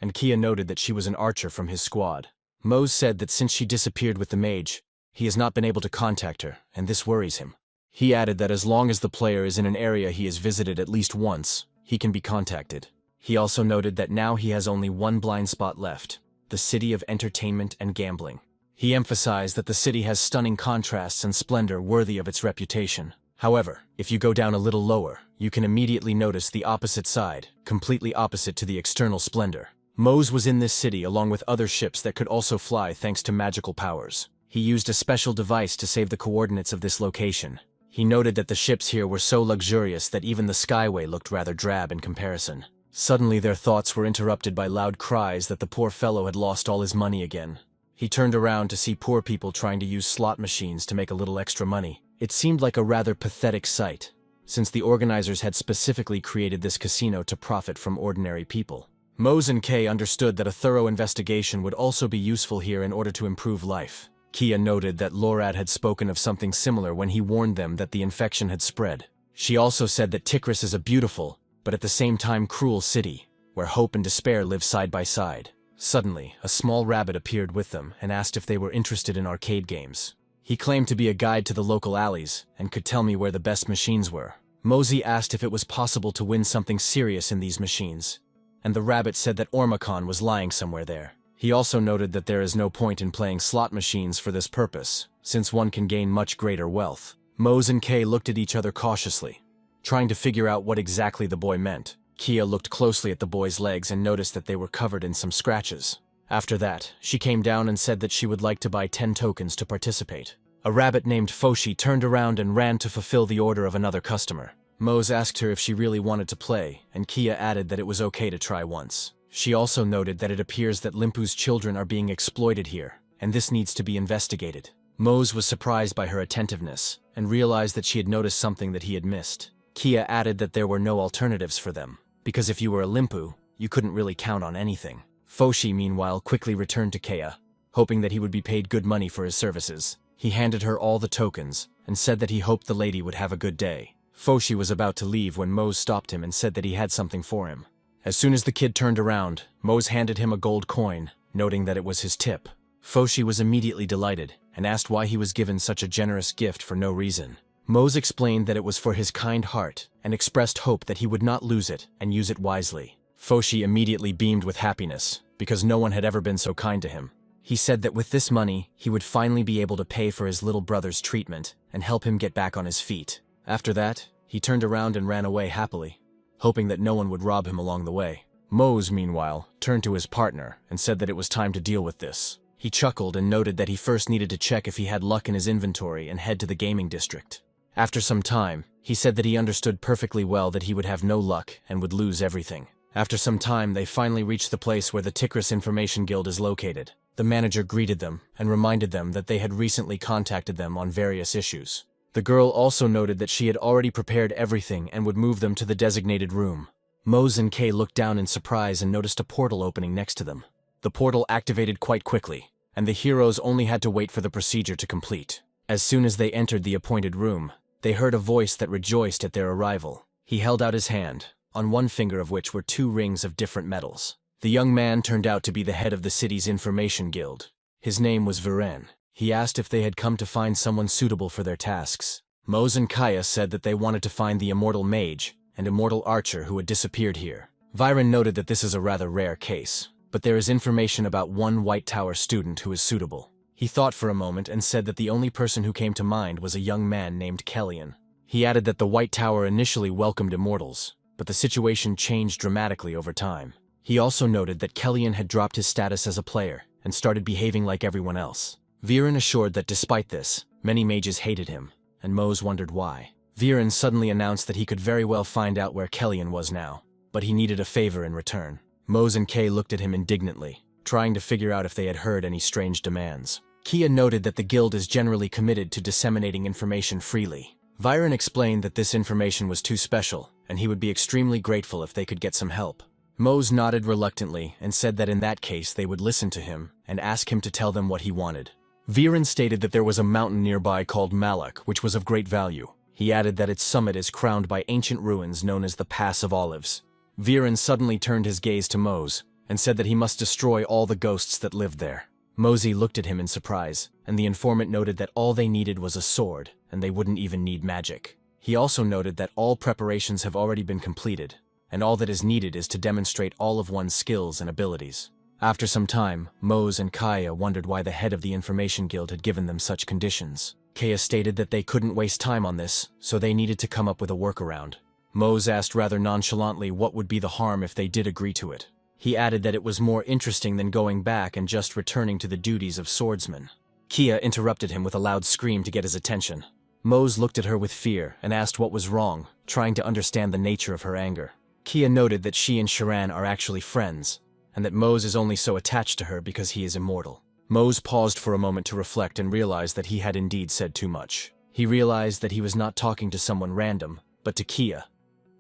and Kea noted that she was an archer from his squad. Mose said that since she disappeared with the mage, he has not been able to contact her, and this worries him. He added that as long as the player is in an area he has visited at least once, he can be contacted. He also noted that now he has only one blind spot left, the city of entertainment and gambling. He emphasized that the city has stunning contrasts and splendor worthy of its reputation. However, if you go down a little lower, you can immediately notice the opposite side, completely opposite to the external splendor. Mose was in this city along with other ships that could also fly thanks to magical powers. He used a special device to save the coordinates of this location. He noted that the ships here were so luxurious that even the skyway looked rather drab in comparison. Suddenly their thoughts were interrupted by loud cries that the poor fellow had lost all his money again. He turned around to see poor people trying to use slot machines to make a little extra money. It seemed like a rather pathetic sight, since the organizers had specifically created this casino to profit from ordinary people. Mose and Kay understood that a thorough investigation would also be useful here in order to improve life. Kia noted that Lorad had spoken of something similar when he warned them that the infection had spread. She also said that Tikris is a beautiful, but at the same time cruel city, where hope and despair live side by side. Suddenly, a small rabbit appeared with them and asked if they were interested in arcade games. He claimed to be a guide to the local alleys and could tell me where the best machines were. Mosey asked if it was possible to win something serious in these machines, and the rabbit said that Ormacon was lying somewhere there. He also noted that there is no point in playing slot machines for this purpose, since one can gain much greater wealth. Mose and Kay looked at each other cautiously, trying to figure out what exactly the boy meant. Kia looked closely at the boy's legs and noticed that they were covered in some scratches. After that, she came down and said that she would like to buy 10 tokens to participate. A rabbit named Foshi turned around and ran to fulfill the order of another customer. Mose asked her if she really wanted to play, and Kia added that it was okay to try once. She also noted that it appears that Limpu's children are being exploited here, and this needs to be investigated. Mose was surprised by her attentiveness, and realized that she had noticed something that he had missed. Kia added that there were no alternatives for them, because if you were a Limpu, you couldn't really count on anything. Foshi, meanwhile, quickly returned to Kea, hoping that he would be paid good money for his services. He handed her all the tokens, and said that he hoped the lady would have a good day. Foshi was about to leave when Mose stopped him and said that he had something for him. As soon as the kid turned around, Mose handed him a gold coin, noting that it was his tip. Foshi was immediately delighted, and asked why he was given such a generous gift for no reason. Mose explained that it was for his kind heart, and expressed hope that he would not lose it and use it wisely. Foshi immediately beamed with happiness, because no one had ever been so kind to him. He said that with this money, he would finally be able to pay for his little brother's treatment and help him get back on his feet. After that, he turned around and ran away happily, hoping that no one would rob him along the way. Mose, meanwhile, turned to his partner and said that it was time to deal with this. He chuckled and noted that he first needed to check if he had luck in his inventory and head to the gaming district. After some time, he said that he understood perfectly well that he would have no luck and would lose everything. After some time, they finally reached the place where the Tikris Information Guild is located. The manager greeted them and reminded them that they had recently contacted them on various issues. The girl also noted that she had already prepared everything and would move them to the designated room. Mose and Kay looked down in surprise and noticed a portal opening next to them. The portal activated quite quickly, and the heroes only had to wait for the procedure to complete. As soon as they entered the appointed room, they heard a voice that rejoiced at their arrival. He held out his hand, on one finger of which were 2 rings of different metals. The young man turned out to be the head of the city's information guild. His name was Viren. He asked if they had come to find someone suitable for their tasks. Mose and Kaya said that they wanted to find the immortal mage and immortal archer who had disappeared here. Viren noted that this is a rather rare case, but there is information about one White Tower student who is suitable. He thought for a moment and said that the only person who came to mind was a young man named Kellyan. He added that the White Tower initially welcomed immortals, but the situation changed dramatically over time. He also noted that Kellyan had dropped his status as a player and started behaving like everyone else. Viren assured that despite this, many mages hated him, and Mose wondered why. Viren suddenly announced that he could very well find out where Kellyan was now, but he needed a favor in return. Mose and Kay looked at him indignantly, trying to figure out if they had heard any strange demands. Kia noted that the guild is generally committed to disseminating information freely. Viren explained that this information was too special, and he would be extremely grateful if they could get some help. Mose nodded reluctantly and said that in that case they would listen to him and ask him to tell them what he wanted. Viren stated that there was a mountain nearby called Malak, which was of great value. He added that its summit is crowned by ancient ruins known as the Pass of Olives. Viren suddenly turned his gaze to Mose and said that he must destroy all the ghosts that lived there. Mosey looked at him in surprise, and the informant noted that all they needed was a sword, and they wouldn't even need magic. He also noted that all preparations have already been completed, and all that is needed is to demonstrate all of one's skills and abilities. After some time, Mose and Kaya wondered why the head of the Information Guild had given them such conditions. Kaya stated that they couldn't waste time on this, so they needed to come up with a workaround. Mose asked rather nonchalantly what would be the harm if they did agree to it. He added that it was more interesting than going back and just returning to the duties of swordsman. Kia interrupted him with a loud scream to get his attention. Mose looked at her with fear and asked what was wrong, trying to understand the nature of her anger. Kia noted that she and Sharan are actually friends, and that Mose is only so attached to her because he is immortal. Mose paused for a moment to reflect and realized that he had indeed said too much. He realized that he was not talking to someone random, but to Kia,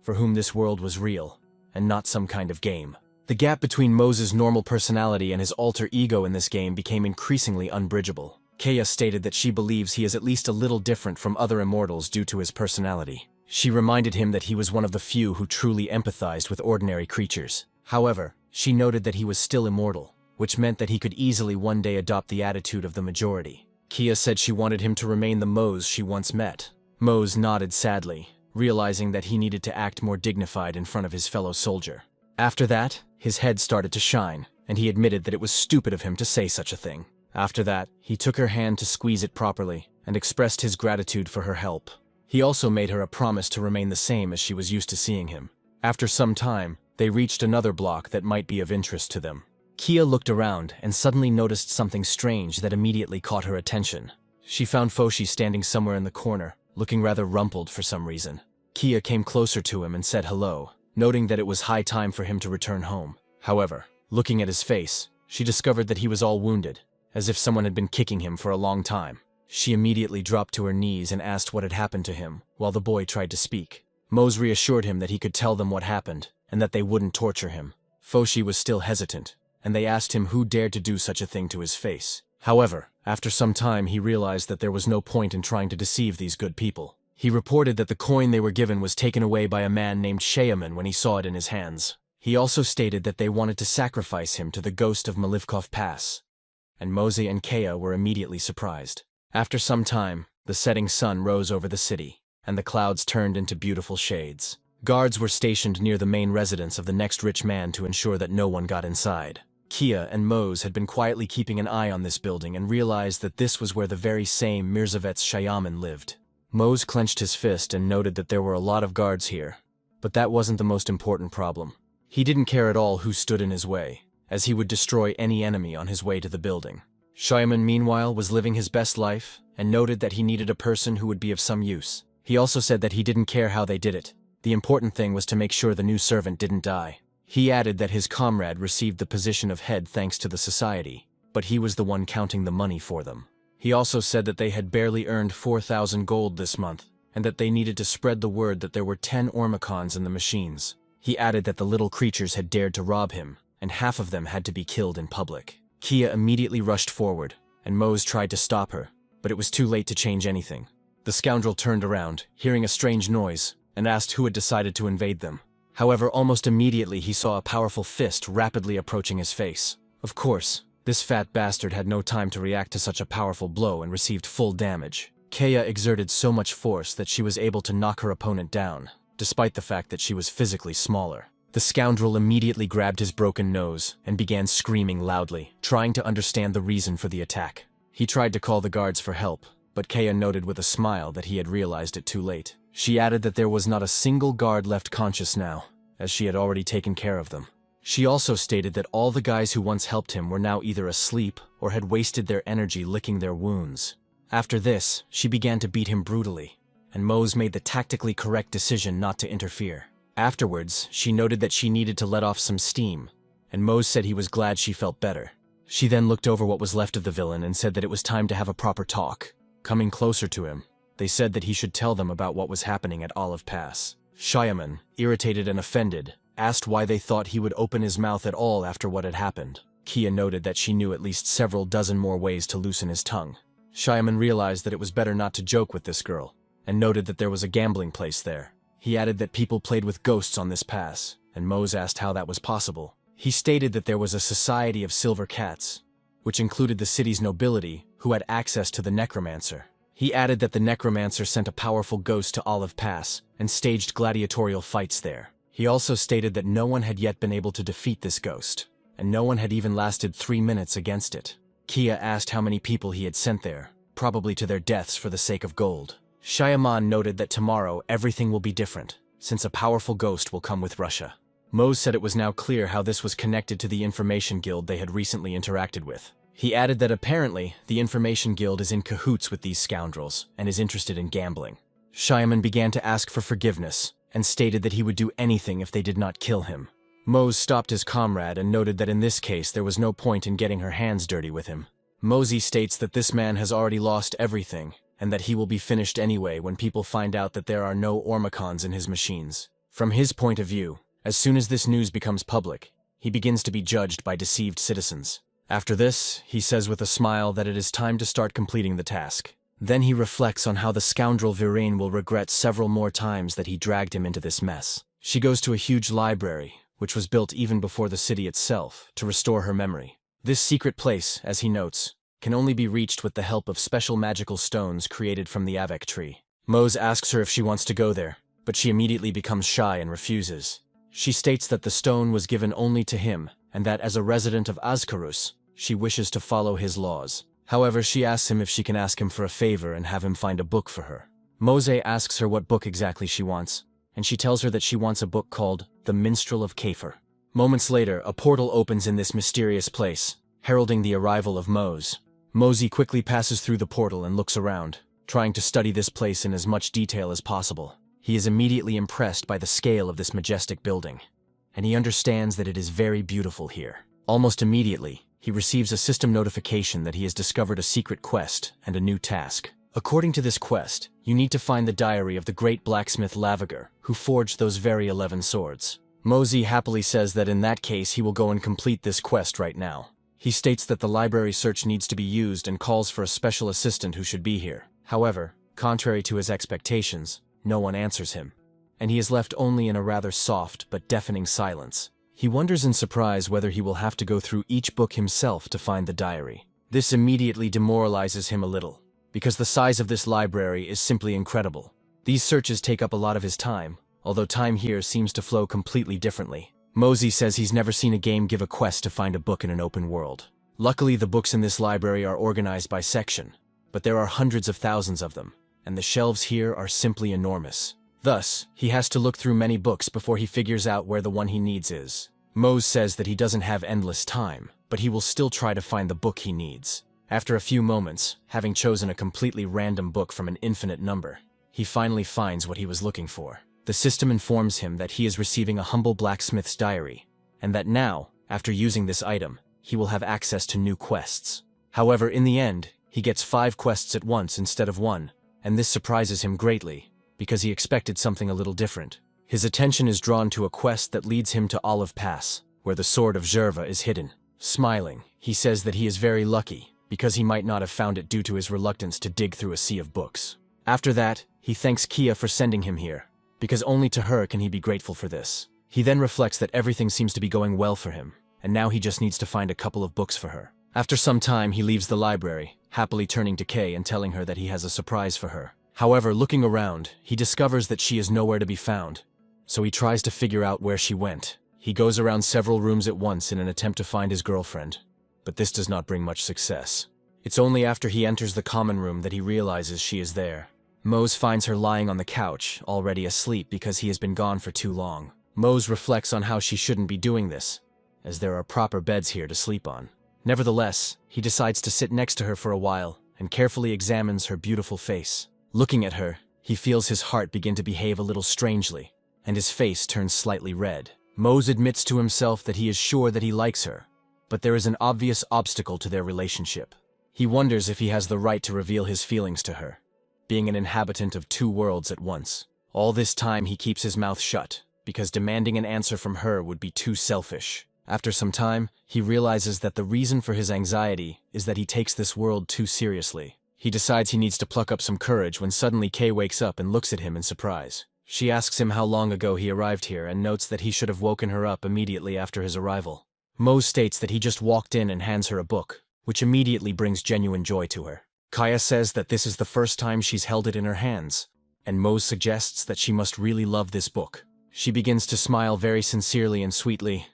for whom this world was real, and not some kind of game. The gap between Mose's normal personality and his alter ego in this game became increasingly unbridgeable. Kaya stated that she believes he is at least a little different from other immortals due to his personality. She reminded him that he was one of the few who truly empathized with ordinary creatures. However, she noted that he was still immortal, which meant that he could easily one day adopt the attitude of the majority. Kia said she wanted him to remain the Mose she once met. Mose nodded sadly, realizing that he needed to act more dignified in front of his fellow soldier. After that, his head started to shine, and he admitted that it was stupid of him to say such a thing. After that, he took her hand to squeeze it properly, and expressed his gratitude for her help. He also made her a promise to remain the same as she was used to seeing him. After some time, they reached another block that might be of interest to them. Kia looked around and suddenly noticed something strange that immediately caught her attention. She found Foshi standing somewhere in the corner, looking rather rumpled for some reason. Kia came closer to him and said hello, noting that it was high time for him to return home. However, looking at his face, she discovered that he was all wounded, as if someone had been kicking him for a long time. She immediately dropped to her knees and asked what had happened to him, while the boy tried to speak. Mose reassured him that he could tell them what happened, and that they wouldn't torture him. Foshi was still hesitant, and they asked him who dared to do such a thing to his face. However, after some time he realized that there was no point in trying to deceive these good people. He reported that the coin they were given was taken away by a man named Shayaman when he saw it in his hands. He also stated that they wanted to sacrifice him to the ghost of Malivkov Pass, and Mose and Kea were immediately surprised. After some time, the setting sun rose over the city, and the clouds turned into beautiful shades. Guards were stationed near the main residence of the next rich man to ensure that no one got inside. Kea and Mose had been quietly keeping an eye on this building and realized that this was where the very same Mirzavets Shayaman lived. Mose clenched his fist and noted that there were a lot of guards here, but that wasn't the most important problem. He didn't care at all who stood in his way, as he would destroy any enemy on his way to the building. Shayaman, meanwhile, was living his best life and noted that he needed a person who would be of some use. He also said that he didn't care how they did it. The important thing was to make sure the new servant didn't die. He added that his comrade received the position of head thanks to the society, but he was the one counting the money for them. He also said that they had barely earned 4,000 gold this month, and that they needed to spread the word that there were 10 Ormacons in the machines. He added that the little creatures had dared to rob him, and half of them had to be killed in public. Kea immediately rushed forward, and Mose tried to stop her, but it was too late to change anything. The scoundrel turned around, hearing a strange noise, and asked who had decided to invade them. However, almost immediately he saw a powerful fist rapidly approaching his face. Of course, this fat bastard had no time to react to such a powerful blow and received full damage. Kea exerted so much force that she was able to knock her opponent down, despite the fact that she was physically smaller. The scoundrel immediately grabbed his broken nose and began screaming loudly, trying to understand the reason for the attack. He tried to call the guards for help, but Kea noted with a smile that he had realized it too late. She added that there was not a single guard left conscious now, as she had already taken care of them. She also stated that all the guys who once helped him were now either asleep or had wasted their energy licking their wounds. After this, she began to beat him brutally, and Mose made the tactically correct decision not to interfere. Afterwards, she noted that she needed to let off some steam, and Mose said he was glad she felt better. She then looked over what was left of the villain and said that it was time to have a proper talk. Coming closer to him, they said that he should tell them about what was happening at Olive Pass. Shayaman, irritated and offended, asked why they thought he would open his mouth at all after what had happened. Kea noted that she knew at least several dozen more ways to loosen his tongue. Shayaman realized that it was better not to joke with this girl, and noted that there was a gambling place there. He added that people played with ghosts on this pass, and Mose asked how that was possible. He stated that there was a society of silver cats, which included the city's nobility, who had access to the necromancer. He added that the necromancer sent a powerful ghost to Olive Pass and staged gladiatorial fights there. He also stated that no one had yet been able to defeat this ghost, and no one had even lasted 3 minutes against it. Kea asked how many people he had sent there, probably to their deaths for the sake of gold. Shayaman noted that tomorrow everything will be different, since a powerful ghost will come with Russia. Mose said it was now clear how this was connected to the Information Guild they had recently interacted with. He added that apparently, the Information Guild is in cahoots with these scoundrels and is interested in gambling. Shayaman began to ask for forgiveness and stated that he would do anything if they did not kill him. Mose stopped his comrade and noted that in this case there was no point in getting her hands dirty with him. Mosey states that this man has already lost everything and that he will be finished anyway when people find out that there are no Ormacons in his machines. From his point of view, as soon as this news becomes public, he begins to be judged by deceived citizens. After this, he says with a smile that it is time to start completing the task. Then he reflects on how the scoundrel Viren will regret several more times that he dragged him into this mess. She goes to a huge library, which was built even before the city itself, to restore her memory. This secret place, as he notes, can only be reached with the help of special magical stones created from the Avec tree. Mose asks her if she wants to go there, but she immediately becomes shy and refuses. She states that the stone was given only to him, and that as a resident of Azkarus, she wishes to follow his laws. However, she asks him if she can ask him for a favor and have him find a book for her. Mose asks her what book exactly she wants, and she tells her that she wants a book called The Minstrel of Kafir. Moments later, a portal opens in this mysterious place, heralding the arrival of Mose. Mosey quickly passes through the portal and looks around, trying to study this place in as much detail as possible. He is immediately impressed by the scale of this majestic building, and he understands that it is very beautiful here. Almost immediately, he receives a system notification that he has discovered a secret quest and a new task. According to this quest, you need to find the diary of the great blacksmith Lavager, who forged those very 11 swords. Mosey happily says that in that case he will go and complete this quest right now. He states that the library search needs to be used and calls for a special assistant who should be here. However, contrary to his expectations, no one answers him, and he is left only in a rather soft but deafening silence. He wonders in surprise whether he will have to go through each book himself to find the diary. This immediately demoralizes him a little, because the size of this library is simply incredible. These searches take up a lot of his time, although time here seems to flow completely differently. Mosey says he's never seen a game give a quest to find a book in an open world. Luckily, the books in this library are organized by section, but there are hundreds of thousands of them, and the shelves here are simply enormous. Thus, he has to look through many books before he figures out where the one he needs is. Mose says that he doesn't have endless time, but he will still try to find the book he needs. After a few moments, having chosen a completely random book from an infinite number, he finally finds what he was looking for. The system informs him that he is receiving a humble blacksmith's diary, and that now, after using this item, he will have access to new quests. However, in the end, he gets 5 quests at once instead of 1, and this surprises him greatly, because he expected something a little different. His attention is drawn to a quest that leads him to Olive Pass, where the sword of Zerva is hidden. Smiling, he says that he is very lucky, because he might not have found it due to his reluctance to dig through a sea of books. After that, he thanks Kia for sending him here, because only to her can he be grateful for this. He then reflects that everything seems to be going well for him, and now he just needs to find a couple of books for her. After some time, he leaves the library, happily turning to Kay and telling her that he has a surprise for her. However, looking around, he discovers that she is nowhere to be found, so he tries to figure out where she went. He goes around several rooms at once in an attempt to find his girlfriend, but this does not bring much success. It's only after he enters the common room that he realizes she is there. Mose finds her lying on the couch, already asleep because he has been gone for too long. Mose reflects on how she shouldn't be doing this, as there are proper beds here to sleep on. Nevertheless, he decides to sit next to her for a while and carefully examines her beautiful face. Looking at her, he feels his heart begin to behave a little strangely, and his face turns slightly red. Mose admits to himself that he is sure that he likes her, but there is an obvious obstacle to their relationship. He wonders if he has the right to reveal his feelings to her, being an inhabitant of 2 worlds at once. All this time he keeps his mouth shut, because demanding an answer from her would be too selfish. After some time, he realizes that the reason for his anxiety is that he takes this world too seriously. He decides he needs to pluck up some courage when suddenly Kay wakes up and looks at him in surprise. She asks him how long ago he arrived here and notes that he should have woken her up immediately after his arrival. Mose states that he just walked in and hands her a book, which immediately brings genuine joy to her. Kaya says that this is the first time she's held it in her hands, and Mose suggests that she must really love this book. She begins to smile very sincerely and sweetly,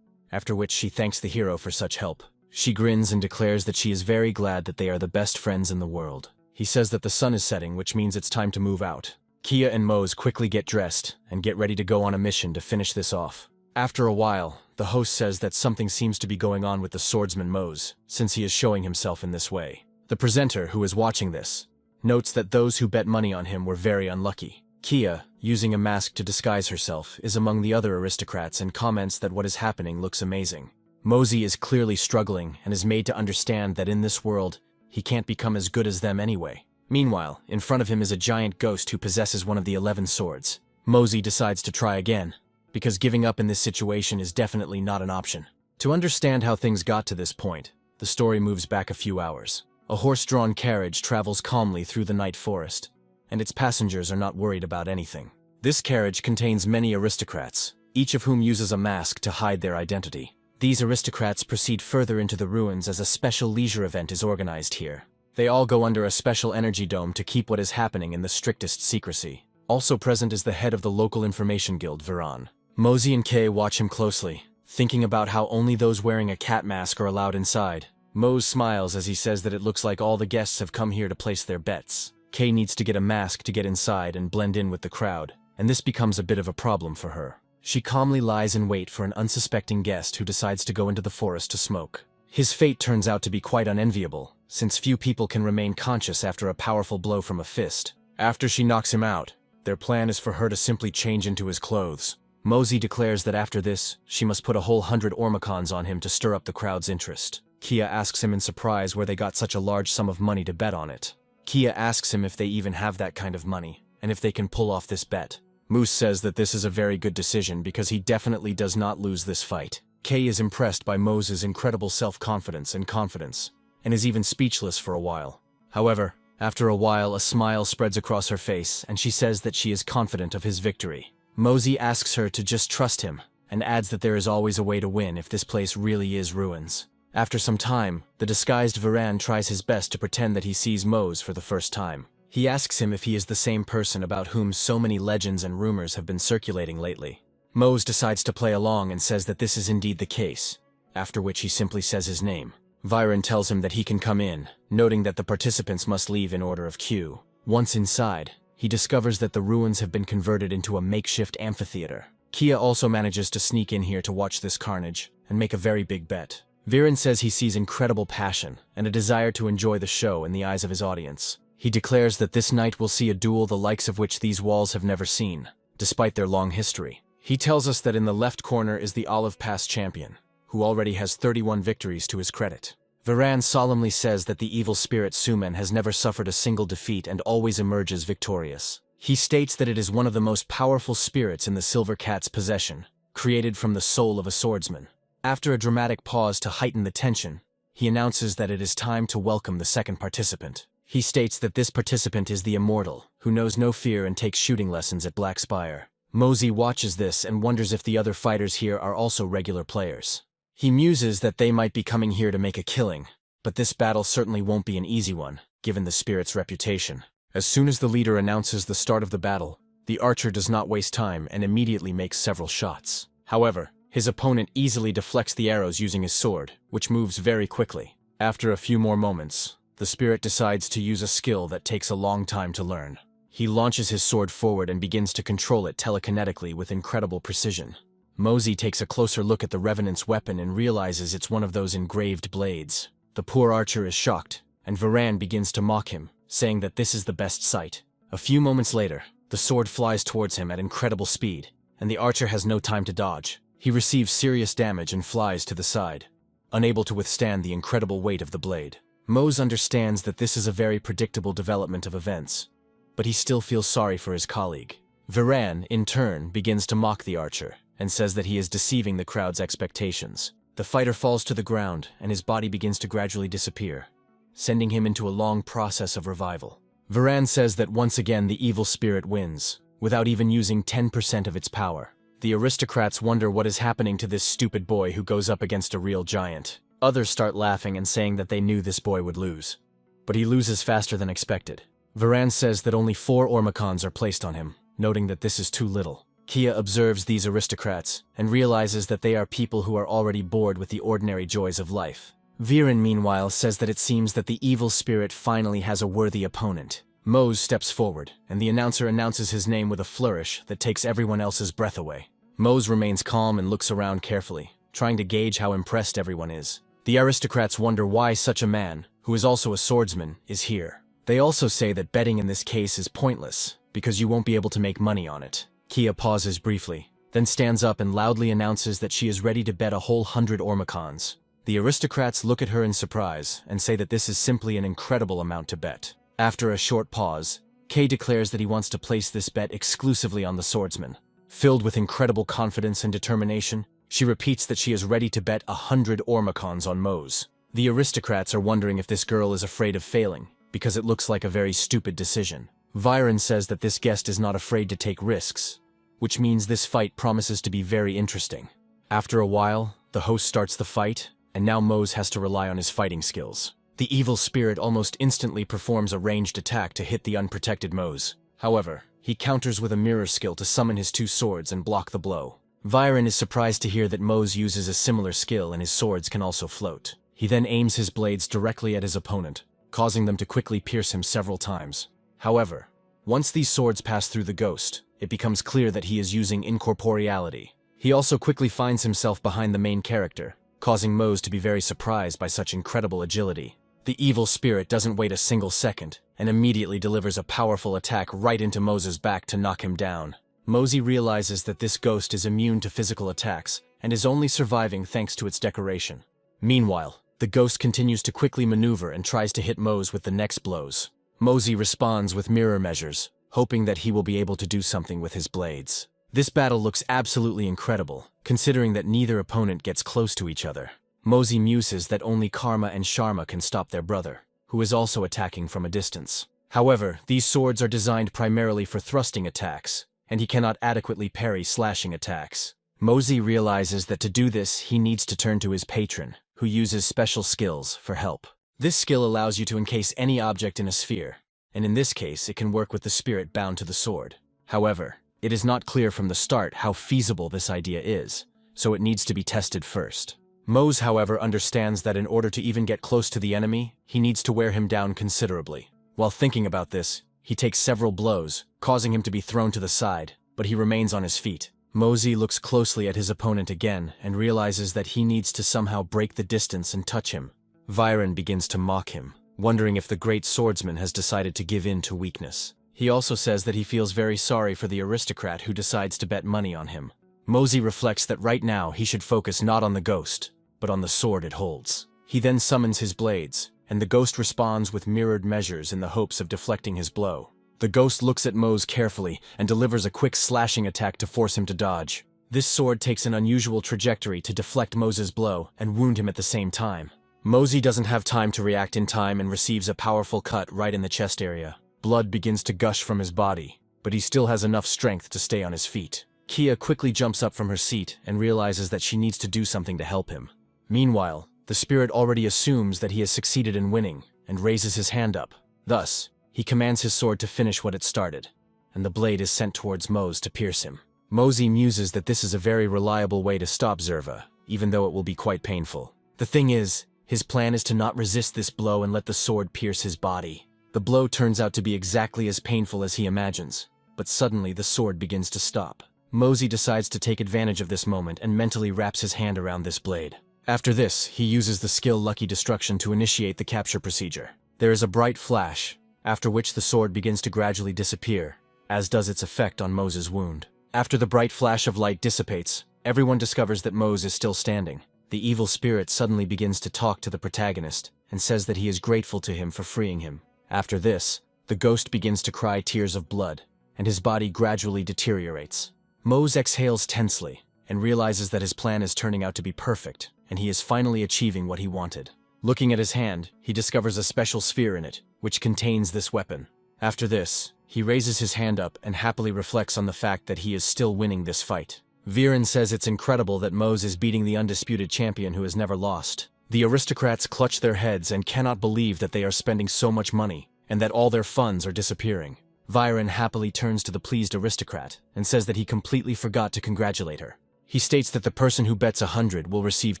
after which she thanks the hero for such help. She grins and declares that she is very glad that they are the best friends in the world. He says that the sun is setting, which means it's time to move out. Kia and Mose quickly get dressed and get ready to go on a mission to finish this off. After a while, the host says that something seems to be going on with the swordsman Mose, since he is showing himself in this way. The presenter, who is watching this, notes that those who bet money on him were very unlucky. Kia, using a mask to disguise herself, is among the other aristocrats and comments that what is happening looks amazing. Mosey is clearly struggling and is made to understand that in this world, he can't become as good as them anyway. Meanwhile, in front of him is a giant ghost who possesses one of the 11 swords. Mosey decides to try again, because giving up in this situation is definitely not an option. To understand how things got to this point, the story moves back a few hours. A horse-drawn carriage travels calmly through the night forest, and its passengers are not worried about anything. This carriage contains many aristocrats, each of whom uses a mask to hide their identity. These aristocrats proceed further into the ruins as a special leisure event is organized here. They all go under a special energy dome to keep what is happening in the strictest secrecy. Also present is the head of the local information guild, Viran. Mosey and Kay watch him closely, thinking about how only those wearing a cat mask are allowed inside. Mose smiles as he says that it looks like all the guests have come here to place their bets. Kay needs to get a mask to get inside and blend in with the crowd, and this becomes a bit of a problem for her. She calmly lies in wait for an unsuspecting guest who decides to go into the forest to smoke. His fate turns out to be quite unenviable, since few people can remain conscious after a powerful blow from a fist. After she knocks him out, their plan is for her to simply change into his clothes. Mosey declares that after this, she must put a whole 100 ormacons on him to stir up the crowd's interest. Kia asks him in surprise where they got such a large sum of money to bet on it. Kia asks him if they even have that kind of money, and if they can pull off this bet. Moose says that this is a very good decision because he definitely does not lose this fight. Kay is impressed by Mose's incredible self-confidence and confidence, and is even speechless for a while. However, after a while a smile spreads across her face and she says that she is confident of his victory. Mosey asks her to just trust him, and adds that there is always a way to win if this place really is ruins. After some time, the disguised Varan tries his best to pretend that he sees Mose for the first time. He asks him if he is the same person about whom so many legends and rumors have been circulating lately. Mose decides to play along and says that this is indeed the case, after which he simply says his name. Viren tells him that he can come in, noting that the participants must leave in order of queue. Once inside, he discovers that the ruins have been converted into a makeshift amphitheater. Kia also manages to sneak in here to watch this carnage, and make a very big bet. Viren says he sees incredible passion, and a desire to enjoy the show in the eyes of his audience. He declares that this night will see a duel the likes of which these walls have never seen, despite their long history. He tells us that in the left corner is the Olive Pass champion, who already has 31 victories to his credit. Varan solemnly says that the evil spirit Sumen has never suffered a single defeat and always emerges victorious. He states that it is one of the most powerful spirits in the Silver Cat's possession, created from the soul of a swordsman. After a dramatic pause to heighten the tension, he announces that it is time to welcome the second participant. He states that this participant is the Immortal, who knows no fear and takes shooting lessons at Black Spire. Mosey watches this and wonders if the other fighters here are also regular players. He muses that they might be coming here to make a killing, but this battle certainly won't be an easy one, given the spirit's reputation. As soon as the leader announces the start of the battle, the archer does not waste time and immediately makes several shots. However, his opponent easily deflects the arrows using his sword, which moves very quickly. After a few more moments, the spirit decides to use a skill that takes a long time to learn. He launches his sword forward and begins to control it telekinetically with incredible precision. Mosey takes a closer look at the Revenant's weapon and realizes it's one of those engraved blades. The poor archer is shocked, and Varan begins to mock him, saying that this is the best sight. A few moments later, the sword flies towards him at incredible speed, and the archer has no time to dodge. He receives serious damage and flies to the side, unable to withstand the incredible weight of the blade. Mose understands that this is a very predictable development of events, but he still feels sorry for his colleague. Varan, in turn, begins to mock the archer, and says that he is deceiving the crowd's expectations. The fighter falls to the ground, and his body begins to gradually disappear, sending him into a long process of revival. Varan says that once again the evil spirit wins, without even using 10% of its power. The aristocrats wonder what is happening to this stupid boy who goes up against a real giant. Others start laughing and saying that they knew this boy would lose. But he loses faster than expected. Varan says that only 4 ormacons are placed on him, noting that this is too little. Kia observes these aristocrats, and realizes that they are people who are already bored with the ordinary joys of life. Viren, meanwhile, says that it seems that the evil spirit finally has a worthy opponent. Mose steps forward, and the announcer announces his name with a flourish that takes everyone else's breath away. Mose remains calm and looks around carefully, trying to gauge how impressed everyone is. The aristocrats wonder why such a man, who is also a swordsman, is here. They also say that betting in this case is pointless, because you won't be able to make money on it. Kia pauses briefly, then stands up and loudly announces that she is ready to bet a whole 100 ormacons. The aristocrats look at her in surprise and say that this is simply an incredible amount to bet. After a short pause, Kay declares that he wants to place this bet exclusively on the swordsman. Filled with incredible confidence and determination, she repeats that she is ready to bet 100 ormacons on Mose. The aristocrats are wondering if this girl is afraid of failing, because it looks like a very stupid decision. Viren says that this guest is not afraid to take risks, which means this fight promises to be very interesting. After a while, the host starts the fight, and now Mose has to rely on his fighting skills. The evil spirit almost instantly performs a ranged attack to hit the unprotected Mose. However, he counters with a mirror skill to summon his 2 swords and block the blow. Viren is surprised to hear that Mose uses a similar skill and his swords can also float. He then aims his blades directly at his opponent, causing them to quickly pierce him several times. However, once these swords pass through the ghost, it becomes clear that he is using incorporeality. He also quickly finds himself behind the main character, causing Mose to be very surprised by such incredible agility. The evil spirit doesn't wait a single second, and immediately delivers a powerful attack right into Mose's back to knock him down. Mosey realizes that this ghost is immune to physical attacks and is only surviving thanks to its decoration. Meanwhile, the ghost continues to quickly maneuver and tries to hit Mose with the next blows. Mosey responds with mirror measures, hoping that he will be able to do something with his blades. This battle looks absolutely incredible, considering that neither opponent gets close to each other. Mosey muses that only Karma and Sharma can stop their brother, who is also attacking from a distance. However, these swords are designed primarily for thrusting attacks, and he cannot adequately parry slashing attacks. Mosey realizes that to do this, he needs to turn to his patron, who uses special skills for help. This skill allows you to encase any object in a sphere, and in this case, it can work with the spirit bound to the sword. However, it is not clear from the start how feasible this idea is, so it needs to be tested first. Mose, however, understands that in order to even get close to the enemy, he needs to wear him down considerably. While thinking about this, he takes several blows, causing him to be thrown to the side, but he remains on his feet. Mosey looks closely at his opponent again and realizes that he needs to somehow break the distance and touch him. Viren begins to mock him, wondering if the great swordsman has decided to give in to weakness. He also says that he feels very sorry for the aristocrat who decides to bet money on him. Mosey reflects that right now he should focus not on the ghost, but on the sword it holds. He then summons his blades, and the ghost responds with mirrored measures in the hopes of deflecting his blow. The ghost looks at Mose carefully and delivers a quick slashing attack to force him to dodge. This sword takes an unusual trajectory to deflect Mose's blow and wound him at the same time. Mosey doesn't have time to react in time and receives a powerful cut right in the chest area. Blood begins to gush from his body, but he still has enough strength to stay on his feet. Kia quickly jumps up from her seat and realizes that she needs to do something to help him. Meanwhile, the spirit already assumes that he has succeeded in winning and raises his hand up. Thus, he commands his sword to finish what it started, and the blade is sent towards Mose to pierce him. Mosey muses that this is a very reliable way to stop Zerva, even though it will be quite painful. The thing is, his plan is to not resist this blow and let the sword pierce his body. The blow turns out to be exactly as painful as he imagines, but suddenly the sword begins to stop. Mosey decides to take advantage of this moment and mentally wraps his hand around this blade. After this, he uses the skill Lucky Destruction to initiate the capture procedure. There is a bright flash, after which the sword begins to gradually disappear, as does its effect on Mose's wound. After the bright flash of light dissipates, everyone discovers that Mose is still standing. The evil spirit suddenly begins to talk to the protagonist and says that he is grateful to him for freeing him. After this, the ghost begins to cry tears of blood, and his body gradually deteriorates. Mose exhales tensely and realizes that his plan is turning out to be perfect, and he is finally achieving what he wanted. Looking at his hand, he discovers a special sphere in it, which contains this weapon. After this, he raises his hand up and happily reflects on the fact that he is still winning this fight. Viren says it's incredible that Mose is beating the undisputed champion who has never lost. The aristocrats clutch their heads and cannot believe that they are spending so much money, and that all their funds are disappearing. Viren happily turns to the pleased aristocrat and says that he completely forgot to congratulate her. He states that the person who bets 100 will receive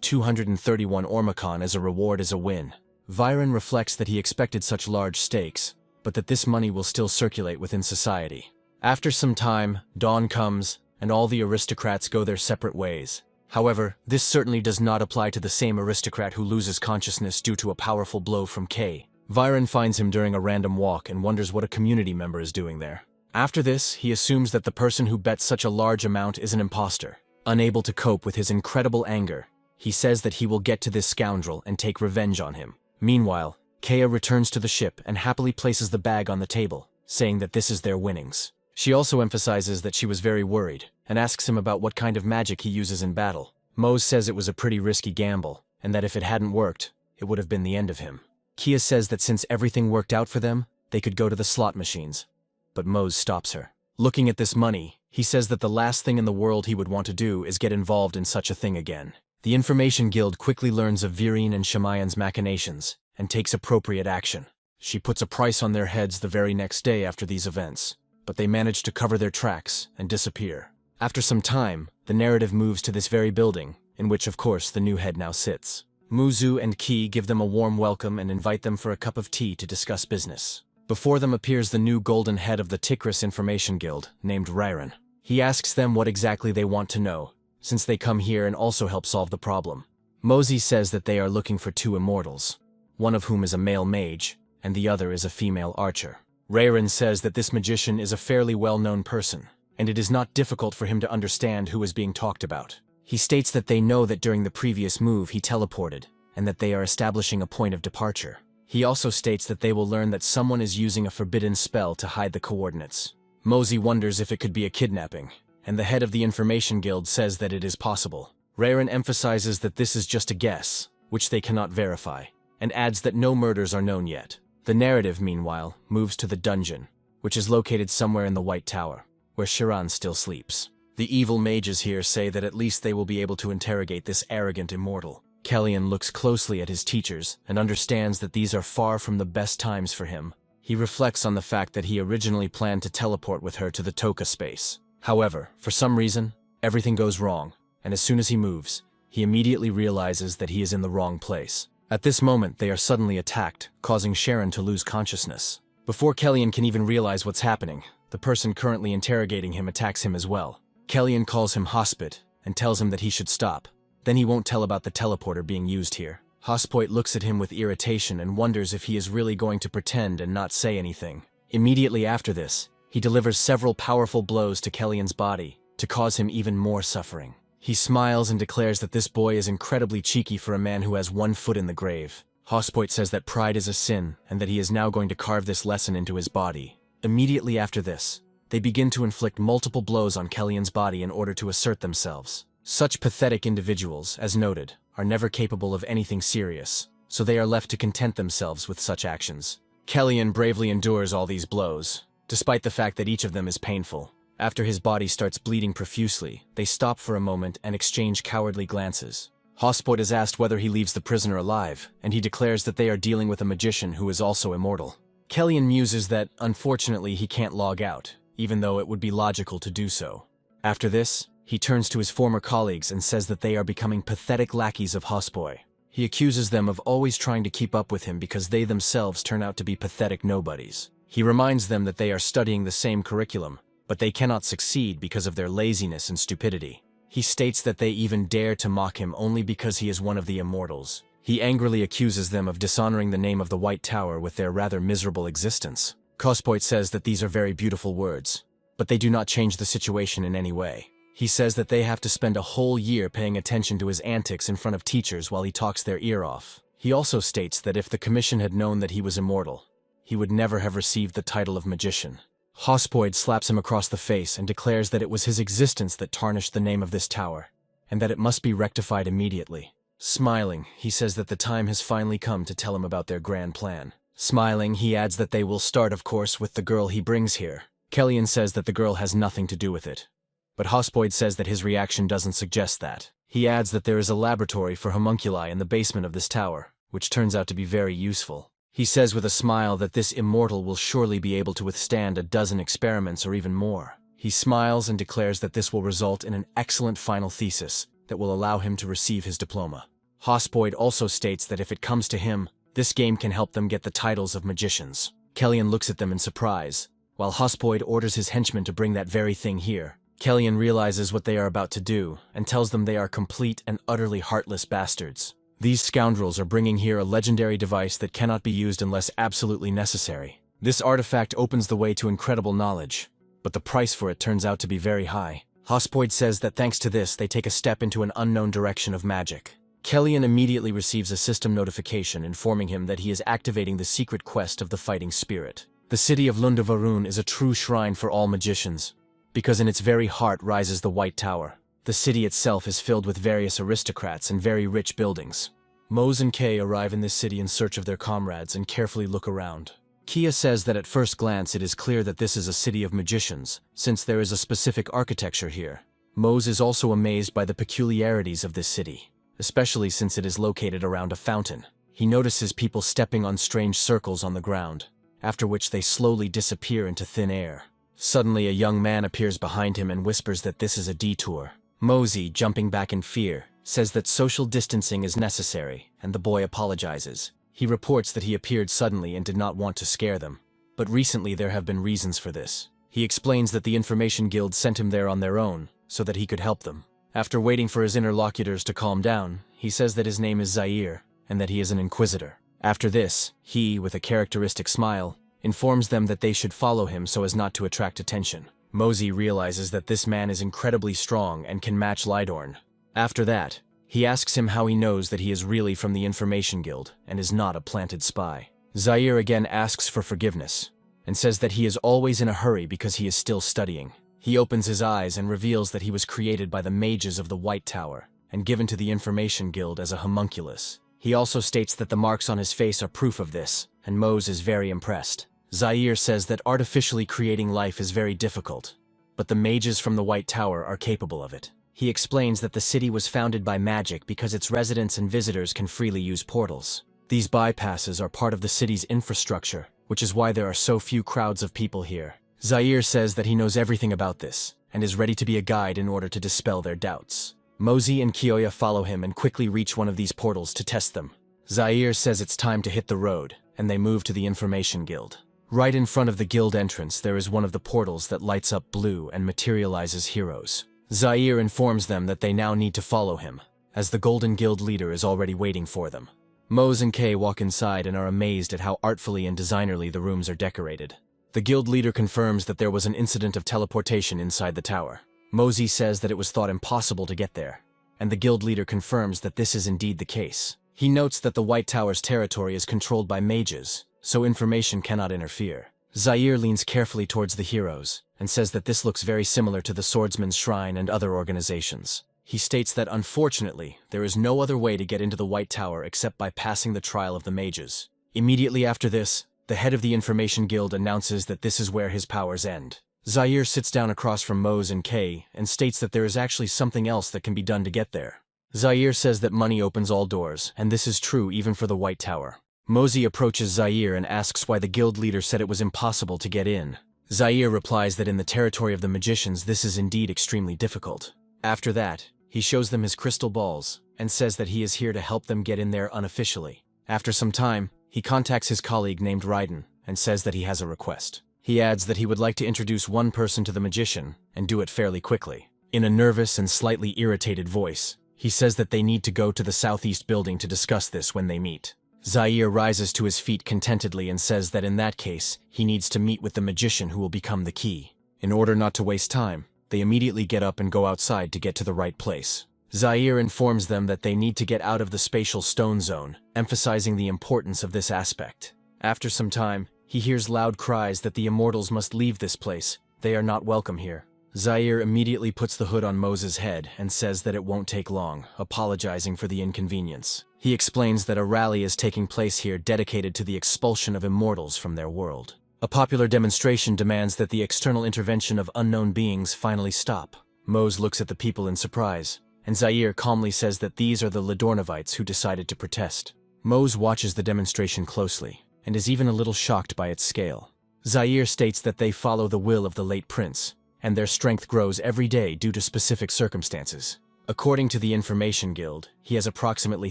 231 Ormacon as a reward as a win. Viren reflects that he expected such large stakes, but that this money will still circulate within society. After some time, dawn comes, and all the aristocrats go their separate ways. However, this certainly does not apply to the same aristocrat who loses consciousness due to a powerful blow from K. Viren finds him during a random walk and wonders what a community member is doing there. After this, he assumes that the person who bets such a large amount is an imposter. Unable to cope with his incredible anger, he says that he will get to this scoundrel and take revenge on him. Meanwhile, Kea returns to the ship and happily places the bag on the table, saying that this is their winnings. She also emphasizes that she was very worried, and asks him about what kind of magic he uses in battle. Mose says it was a pretty risky gamble, and that if it hadn't worked, it would have been the end of him. Kia says that since everything worked out for them, they could go to the slot machines. But Mose stops her. Looking at this money, he says that the last thing in the world he would want to do is get involved in such a thing again. The Information Guild quickly learns of Viren and Shemayan's machinations, and takes appropriate action. She puts a price on their heads the very next day after these events, but they manage to cover their tracks and disappear. After some time, the narrative moves to this very building, in which of course the new head now sits. Muzu and Ki give them a warm welcome and invite them for a cup of tea to discuss business. Before them appears the new golden head of the Tikris Information Guild, named Ryron. He asks them what exactly they want to know, since they come here and also help solve the problem. Mosey says that they are looking for two immortals, one of whom is a male mage, and the other is a female archer. Ryron says that this magician is a fairly well-known person, and it is not difficult for him to understand who is being talked about. He states that they know that during the previous move he teleported, and that they are establishing a point of departure. He also states that they will learn that someone is using a forbidden spell to hide the coordinates. Mosey wonders if it could be a kidnapping, and the head of the Information Guild says that it is possible. Raren emphasizes that this is just a guess, which they cannot verify, and adds that no murders are known yet. The narrative, meanwhile, moves to the dungeon, which is located somewhere in the White Tower, where Shiran still sleeps. The evil mages here say that at least they will be able to interrogate this arrogant immortal. Kellyan looks closely at his teachers and understands that these are far from the best times for him. He reflects on the fact that he originally planned to teleport with her to the Toka space. However, for some reason, everything goes wrong, and as soon as he moves, he immediately realizes that he is in the wrong place. At this moment, they are suddenly attacked, causing Sharon to lose consciousness. Before Kellyan can even realize what's happening, the person currently interrogating him attacks him as well. Kellyan calls him Hospit and tells him that he should stop. Then he won't tell about the teleporter being used here. Hospit looks at him with irritation and wonders if he is really going to pretend and not say anything. Immediately after this, he delivers several powerful blows to Kellyan's body to cause him even more suffering. He smiles and declares that this boy is incredibly cheeky for a man who has one foot in the grave. Hospit says that pride is a sin and that he is now going to carve this lesson into his body. Immediately after this, they begin to inflict multiple blows on Kellyan's body in order to assert themselves. Such pathetic individuals, as noted, are never capable of anything serious, so they are left to content themselves with such actions. Kellyan bravely endures all these blows, despite the fact that each of them is painful. After his body starts bleeding profusely, they stop for a moment and exchange cowardly glances. Hospit is asked whether he leaves the prisoner alive, and he declares that they are dealing with a magician who is also immortal. Kellyan muses that, unfortunately, he can't log out, even though it would be logical to do so. After this, he turns to his former colleagues and says that they are becoming pathetic lackeys of Hospit. He accuses them of always trying to keep up with him because they themselves turn out to be pathetic nobodies. He reminds them that they are studying the same curriculum, but they cannot succeed because of their laziness and stupidity. He states that they even dare to mock him only because he is one of the immortals. He angrily accuses them of dishonoring the name of the White Tower with their rather miserable existence. Hospit says that these are very beautiful words, but they do not change the situation in any way. He says that they have to spend a whole year paying attention to his antics in front of teachers while he talks their ear off. He also states that if the commission had known that he was immortal, he would never have received the title of magician. Hospit slaps him across the face and declares that it was his existence that tarnished the name of this tower, and that it must be rectified immediately. Smiling, he says that the time has finally come to tell him about their grand plan. Smiling, he adds that they will start, of course, with the girl he brings here. Kellyan says that the girl has nothing to do with it, but Hospit says that his reaction doesn't suggest that. He adds that there is a laboratory for homunculi in the basement of this tower, which turns out to be very useful. He says with a smile that this immortal will surely be able to withstand a dozen experiments or even more. He smiles and declares that this will result in an excellent final thesis that will allow him to receive his diploma. Hospit also states that if it comes to him, this game can help them get the titles of magicians. Kellyan looks at them in surprise, while Hospit orders his henchmen to bring that very thing here. Kellyan realizes what they are about to do and tells them they are complete and utterly heartless bastards. These scoundrels are bringing here a legendary device that cannot be used unless absolutely necessary. This artifact opens the way to incredible knowledge, but the price for it turns out to be very high. Hospit says that thanks to this, they take a step into an unknown direction of magic. Kellyan immediately receives a system notification informing him that he is activating the secret quest of the Fighting Spirit. The city of Lundavarun is a true shrine for all magicians, because in its very heart rises the White Tower. The city itself is filled with various aristocrats and very rich buildings. Mose and Kay arrive in this city in search of their comrades and carefully look around. Kia says that at first glance it is clear that this is a city of magicians, since there is a specific architecture here. Mose is also amazed by the peculiarities of this city, especially since it is located around a fountain. He notices people stepping on strange circles on the ground, after which they slowly disappear into thin air. Suddenly a young man appears behind him and whispers that this is a detour. Mosey, jumping back in fear, says that social distancing is necessary, and the boy apologizes. He reports that he appeared suddenly and did not want to scare them, but recently there have been reasons for this. He explains that the Information Guild sent him there on their own, so that he could help them. After waiting for his interlocutors to calm down, he says that his name is Zaire, and that he is an inquisitor. After this, he, with a characteristic smile, informs them that they should follow him so as not to attract attention. Mosey realizes that this man is incredibly strong and can match Lydorn. After that, he asks him how he knows that he is really from the Information Guild and is not a planted spy. Zaire again asks for forgiveness and says that he is always in a hurry because he is still studying. He opens his eyes and reveals that he was created by the mages of the White Tower and given to the Information Guild as a homunculus. He also states that the marks on his face are proof of this, and Mose is very impressed. Zaire says that artificially creating life is very difficult, but the mages from the White Tower are capable of it. He explains that the city was founded by magic because its residents and visitors can freely use portals. These bypasses are part of the city's infrastructure, which is why there are so few crowds of people here. Zaire says that he knows everything about this, and is ready to be a guide in order to dispel their doubts. Mosey and Kyoya follow him and quickly reach one of these portals to test them. Zaire says it's time to hit the road, and they move to the Information Guild. Right in front of the guild entrance, there is one of the portals that lights up blue and materializes heroes. Zaire informs them that they now need to follow him, as the Golden Guild leader is already waiting for them. Mose and Kay walk inside and are amazed at how artfully and designerly the rooms are decorated. The guild leader confirms that there was an incident of teleportation inside the tower. Mosey says that it was thought impossible to get there, and the guild leader confirms that this is indeed the case. He notes that the White Tower's territory is controlled by mages, so information cannot interfere. Zaire leans carefully towards the heroes and says that this looks very similar to the Swordsman's Shrine and other organizations. He states that unfortunately, there is no other way to get into the White Tower except by passing the trial of the mages. Immediately after this, the head of the Information Guild announces that this is where his powers end. Zaire sits down across from Mose and Kay and states that there is actually something else that can be done to get there. Zaire says that money opens all doors, and this is true even for the White Tower. Mosey approaches Zaire and asks why the guild leader said it was impossible to get in. Zaire replies that in the territory of the magicians this is indeed extremely difficult. After that, he shows them his crystal balls and says that he is here to help them get in there unofficially. After some time, he contacts his colleague named Raiden and says that he has a request. He adds that he would like to introduce one person to the magician and do it fairly quickly. In a nervous and slightly irritated voice, he says that they need to go to the southeast building to discuss this when they meet. Zaire rises to his feet contentedly and says that in that case, he needs to meet with the magician who will become the key. In order not to waste time, they immediately get up and go outside to get to the right place. Zaire informs them that they need to get out of the spatial stone zone, emphasizing the importance of this aspect. After some time, he hears loud cries that the immortals must leave this place. They are not welcome here. Zaire immediately puts the hood on Moses' head and says that it won't take long, apologizing for the inconvenience. He explains that a rally is taking place here dedicated to the expulsion of immortals from their world. A popular demonstration demands that the external intervention of unknown beings finally stop. Mose looks at the people in surprise, and Zaire calmly says that these are the Lidornovites who decided to protest. Mose watches the demonstration closely, and is even a little shocked by its scale. Zaire states that they follow the will of the late prince, and their strength grows every day due to specific circumstances. According to the Information Guild, he has approximately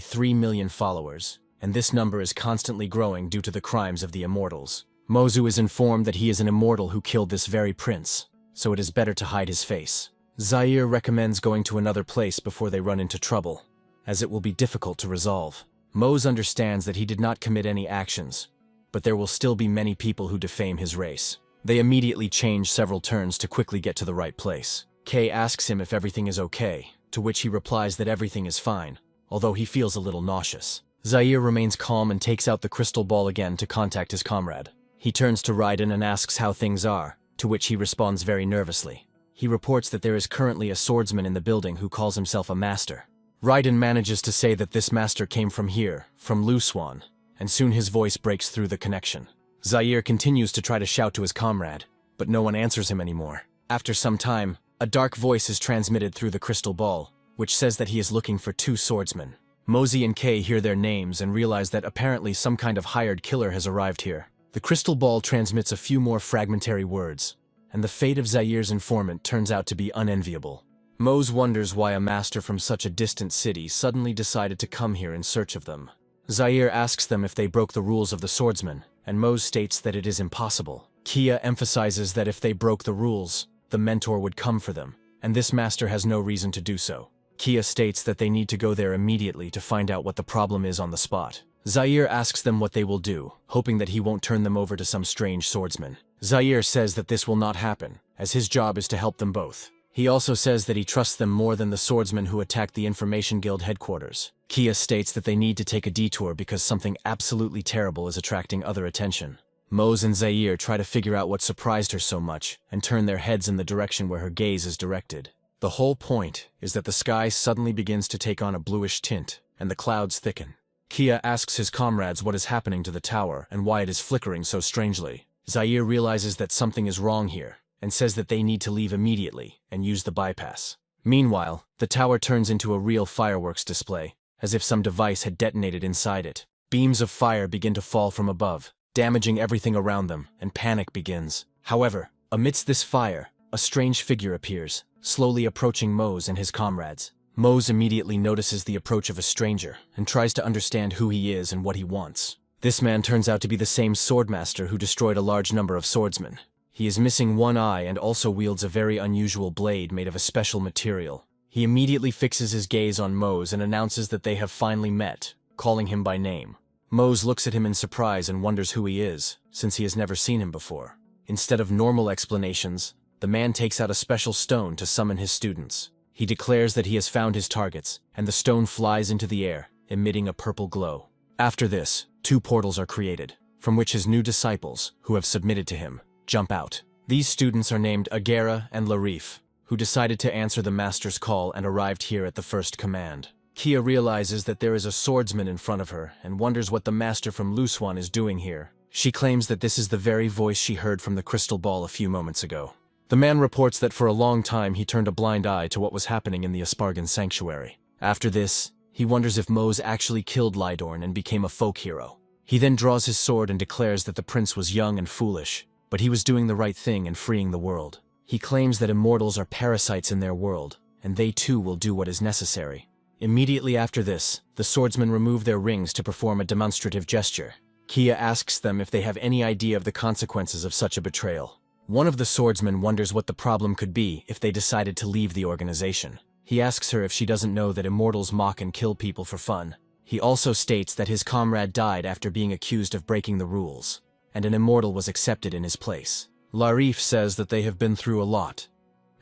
3 million followers, and this number is constantly growing due to the crimes of the immortals. Mozu is informed that he is an immortal who killed this very prince, so it is better to hide his face. Zaire recommends going to another place before they run into trouble, as it will be difficult to resolve. Mose understands that he did not commit any actions, but there will still be many people who defame his race. They immediately change several turns to quickly get to the right place. Kay asks him if everything is okay, to which he replies that everything is fine, although he feels a little nauseous. Zaire remains calm and takes out the crystal ball again to contact his comrade. He turns to Raiden and asks how things are, to which he responds very nervously. He reports that there is currently a swordsman in the building who calls himself a master. Raiden manages to say that this master came from here, from Luswan, and soon his voice breaks through the connection. Zaire continues to try to shout to his comrade, but no one answers him anymore. After some time, a dark voice is transmitted through the crystal ball, which says that he is looking for 2 swordsmen. Mosey and Kay hear their names and realize that apparently some kind of hired killer has arrived here. The crystal ball transmits a few more fragmentary words, and the fate of Zaire's informant turns out to be unenviable. Mose wonders why a master from such a distant city suddenly decided to come here in search of them. Zaire asks them if they broke the rules of the swordsman, and Mose states that it is impossible. Kia emphasizes that if they broke the rules, the mentor would come for them, and this master has no reason to do so. Kia states that they need to go there immediately to find out what the problem is on the spot. Zaire asks them what they will do, hoping that he won't turn them over to some strange swordsman. Zaire says that this will not happen, as his job is to help them both. He also says that he trusts them more than the swordsmen who attacked the Information Guild headquarters. Kia states that they need to take a detour because something absolutely terrible is attracting other attention. Mose and Zaire try to figure out what surprised her so much and turn their heads in the direction where her gaze is directed. The whole point is that the sky suddenly begins to take on a bluish tint, and the clouds thicken. Kia asks his comrades what is happening to the tower and why it is flickering so strangely. Zaire realizes that something is wrong here, and says that they need to leave immediately and use the bypass. Meanwhile, the tower turns into a real fireworks display, as if some device had detonated inside it. Beams of fire begin to fall from above, damaging everything around them, and panic begins. However, amidst this fire, a strange figure appears, slowly approaching Mose and his comrades. Mose immediately notices the approach of a stranger and tries to understand who he is and what he wants. This man turns out to be the same swordmaster who destroyed a large number of swordsmen. He is missing one eye and also wields a very unusual blade made of a special material. He immediately fixes his gaze on Mose and announces that they have finally met, calling him by name. Mose looks at him in surprise and wonders who he is, since he has never seen him before. Instead of normal explanations, the man takes out a special stone to summon his students. He declares that he has found his targets, and the stone flies into the air, emitting a purple glow. After this, 2 portals are created, from which his new disciples, who have submitted to him, jump out. These students are named Agera and Larif, who decided to answer the master's call and arrived here at the first command. Kia realizes that there is a swordsman in front of her and wonders what the master from Luswan is doing here. She claims that this is the very voice she heard from the crystal ball a few moments ago. The man reports that for a long time he turned a blind eye to what was happening in the Aspargan sanctuary. After this, he wonders if Mose actually killed Lydorn and became a folk hero. He then draws his sword and declares that the prince was young and foolish, but he was doing the right thing and freeing the world. He claims that immortals are parasites in their world, and they too will do what is necessary. Immediately after this, the swordsmen remove their rings to perform a demonstrative gesture. Kia asks them if they have any idea of the consequences of such a betrayal. One of the swordsmen wonders what the problem could be if they decided to leave the organization. He asks her if she doesn't know that immortals mock and kill people for fun. He also states that his comrade died after being accused of breaking the rules, and an immortal was accepted in his place. Larif says that they have been through a lot,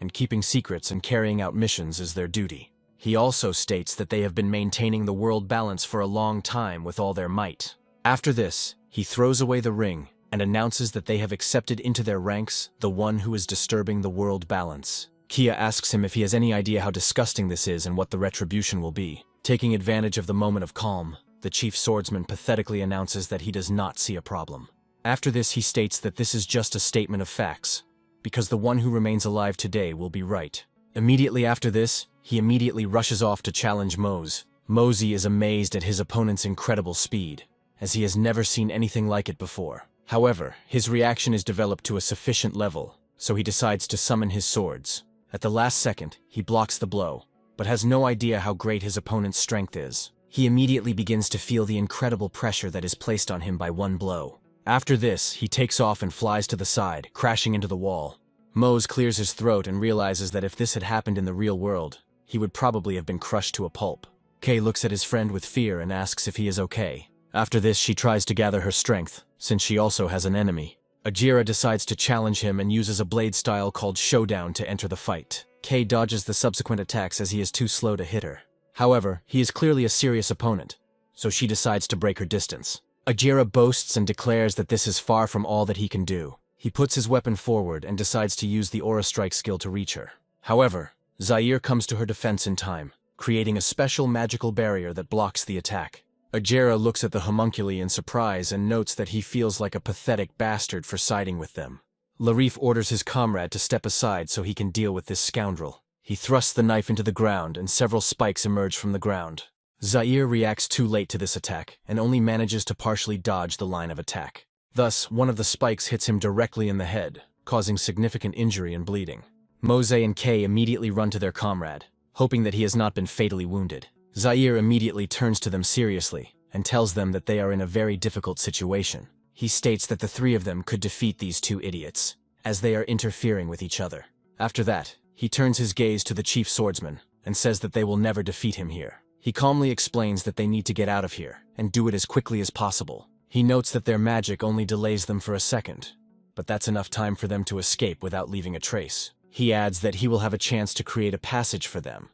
and keeping secrets and carrying out missions is their duty. He also states that they have been maintaining the world balance for a long time with all their might. After this, he throws away the ring and announces that they have accepted into their ranks the one who is disturbing the world balance. Kia asks him if he has any idea how disgusting this is and what the retribution will be. Taking advantage of the moment of calm, the chief swordsman pathetically announces that he does not see a problem. After this, he states that this is just a statement of facts, because the one who remains alive today will be right. Immediately after this, he immediately rushes off to challenge Mose. Mosey is amazed at his opponent's incredible speed, as he has never seen anything like it before. However, his reaction is developed to a sufficient level, so he decides to summon his swords. At the last second, he blocks the blow, but has no idea how great his opponent's strength is. He immediately begins to feel the incredible pressure that is placed on him by one blow. After this, he takes off and flies to the side, crashing into the wall. Mose clears his throat and realizes that if this had happened in the real world, he would probably have been crushed to a pulp. Kay looks at his friend with fear and asks if he is okay. After this, she tries to gather her strength, since she also has an enemy. Ajira decides to challenge him and uses a blade style called Showdown to enter the fight. Kay dodges the subsequent attacks as he is too slow to hit her. However, he is clearly a serious opponent, so she decides to break her distance. Ajira boasts and declares that this is far from all that he can do. He puts his weapon forward and decides to use the Aura Strike skill to reach her. However, Zaire comes to her defense in time, creating a special magical barrier that blocks the attack. Ajira looks at the homunculi in surprise and notes that he feels like a pathetic bastard for siding with them. Larif orders his comrade to step aside so he can deal with this scoundrel. He thrusts the knife into the ground and several spikes emerge from the ground. Zaire reacts too late to this attack and only manages to partially dodge the line of attack. Thus, one of the spikes hits him directly in the head, causing significant injury and bleeding. Mose and Kay immediately run to their comrade, hoping that he has not been fatally wounded. Zaire immediately turns to them seriously and tells them that they are in a very difficult situation. He states that the 3 of them could defeat these 2 idiots, as they are interfering with each other. After that, he turns his gaze to the chief swordsman and says that they will never defeat him here. He calmly explains that they need to get out of here and do it as quickly as possible. He notes that their magic only delays them for a second, but that's enough time for them to escape without leaving a trace. He adds that he will have a chance to create a passage for them.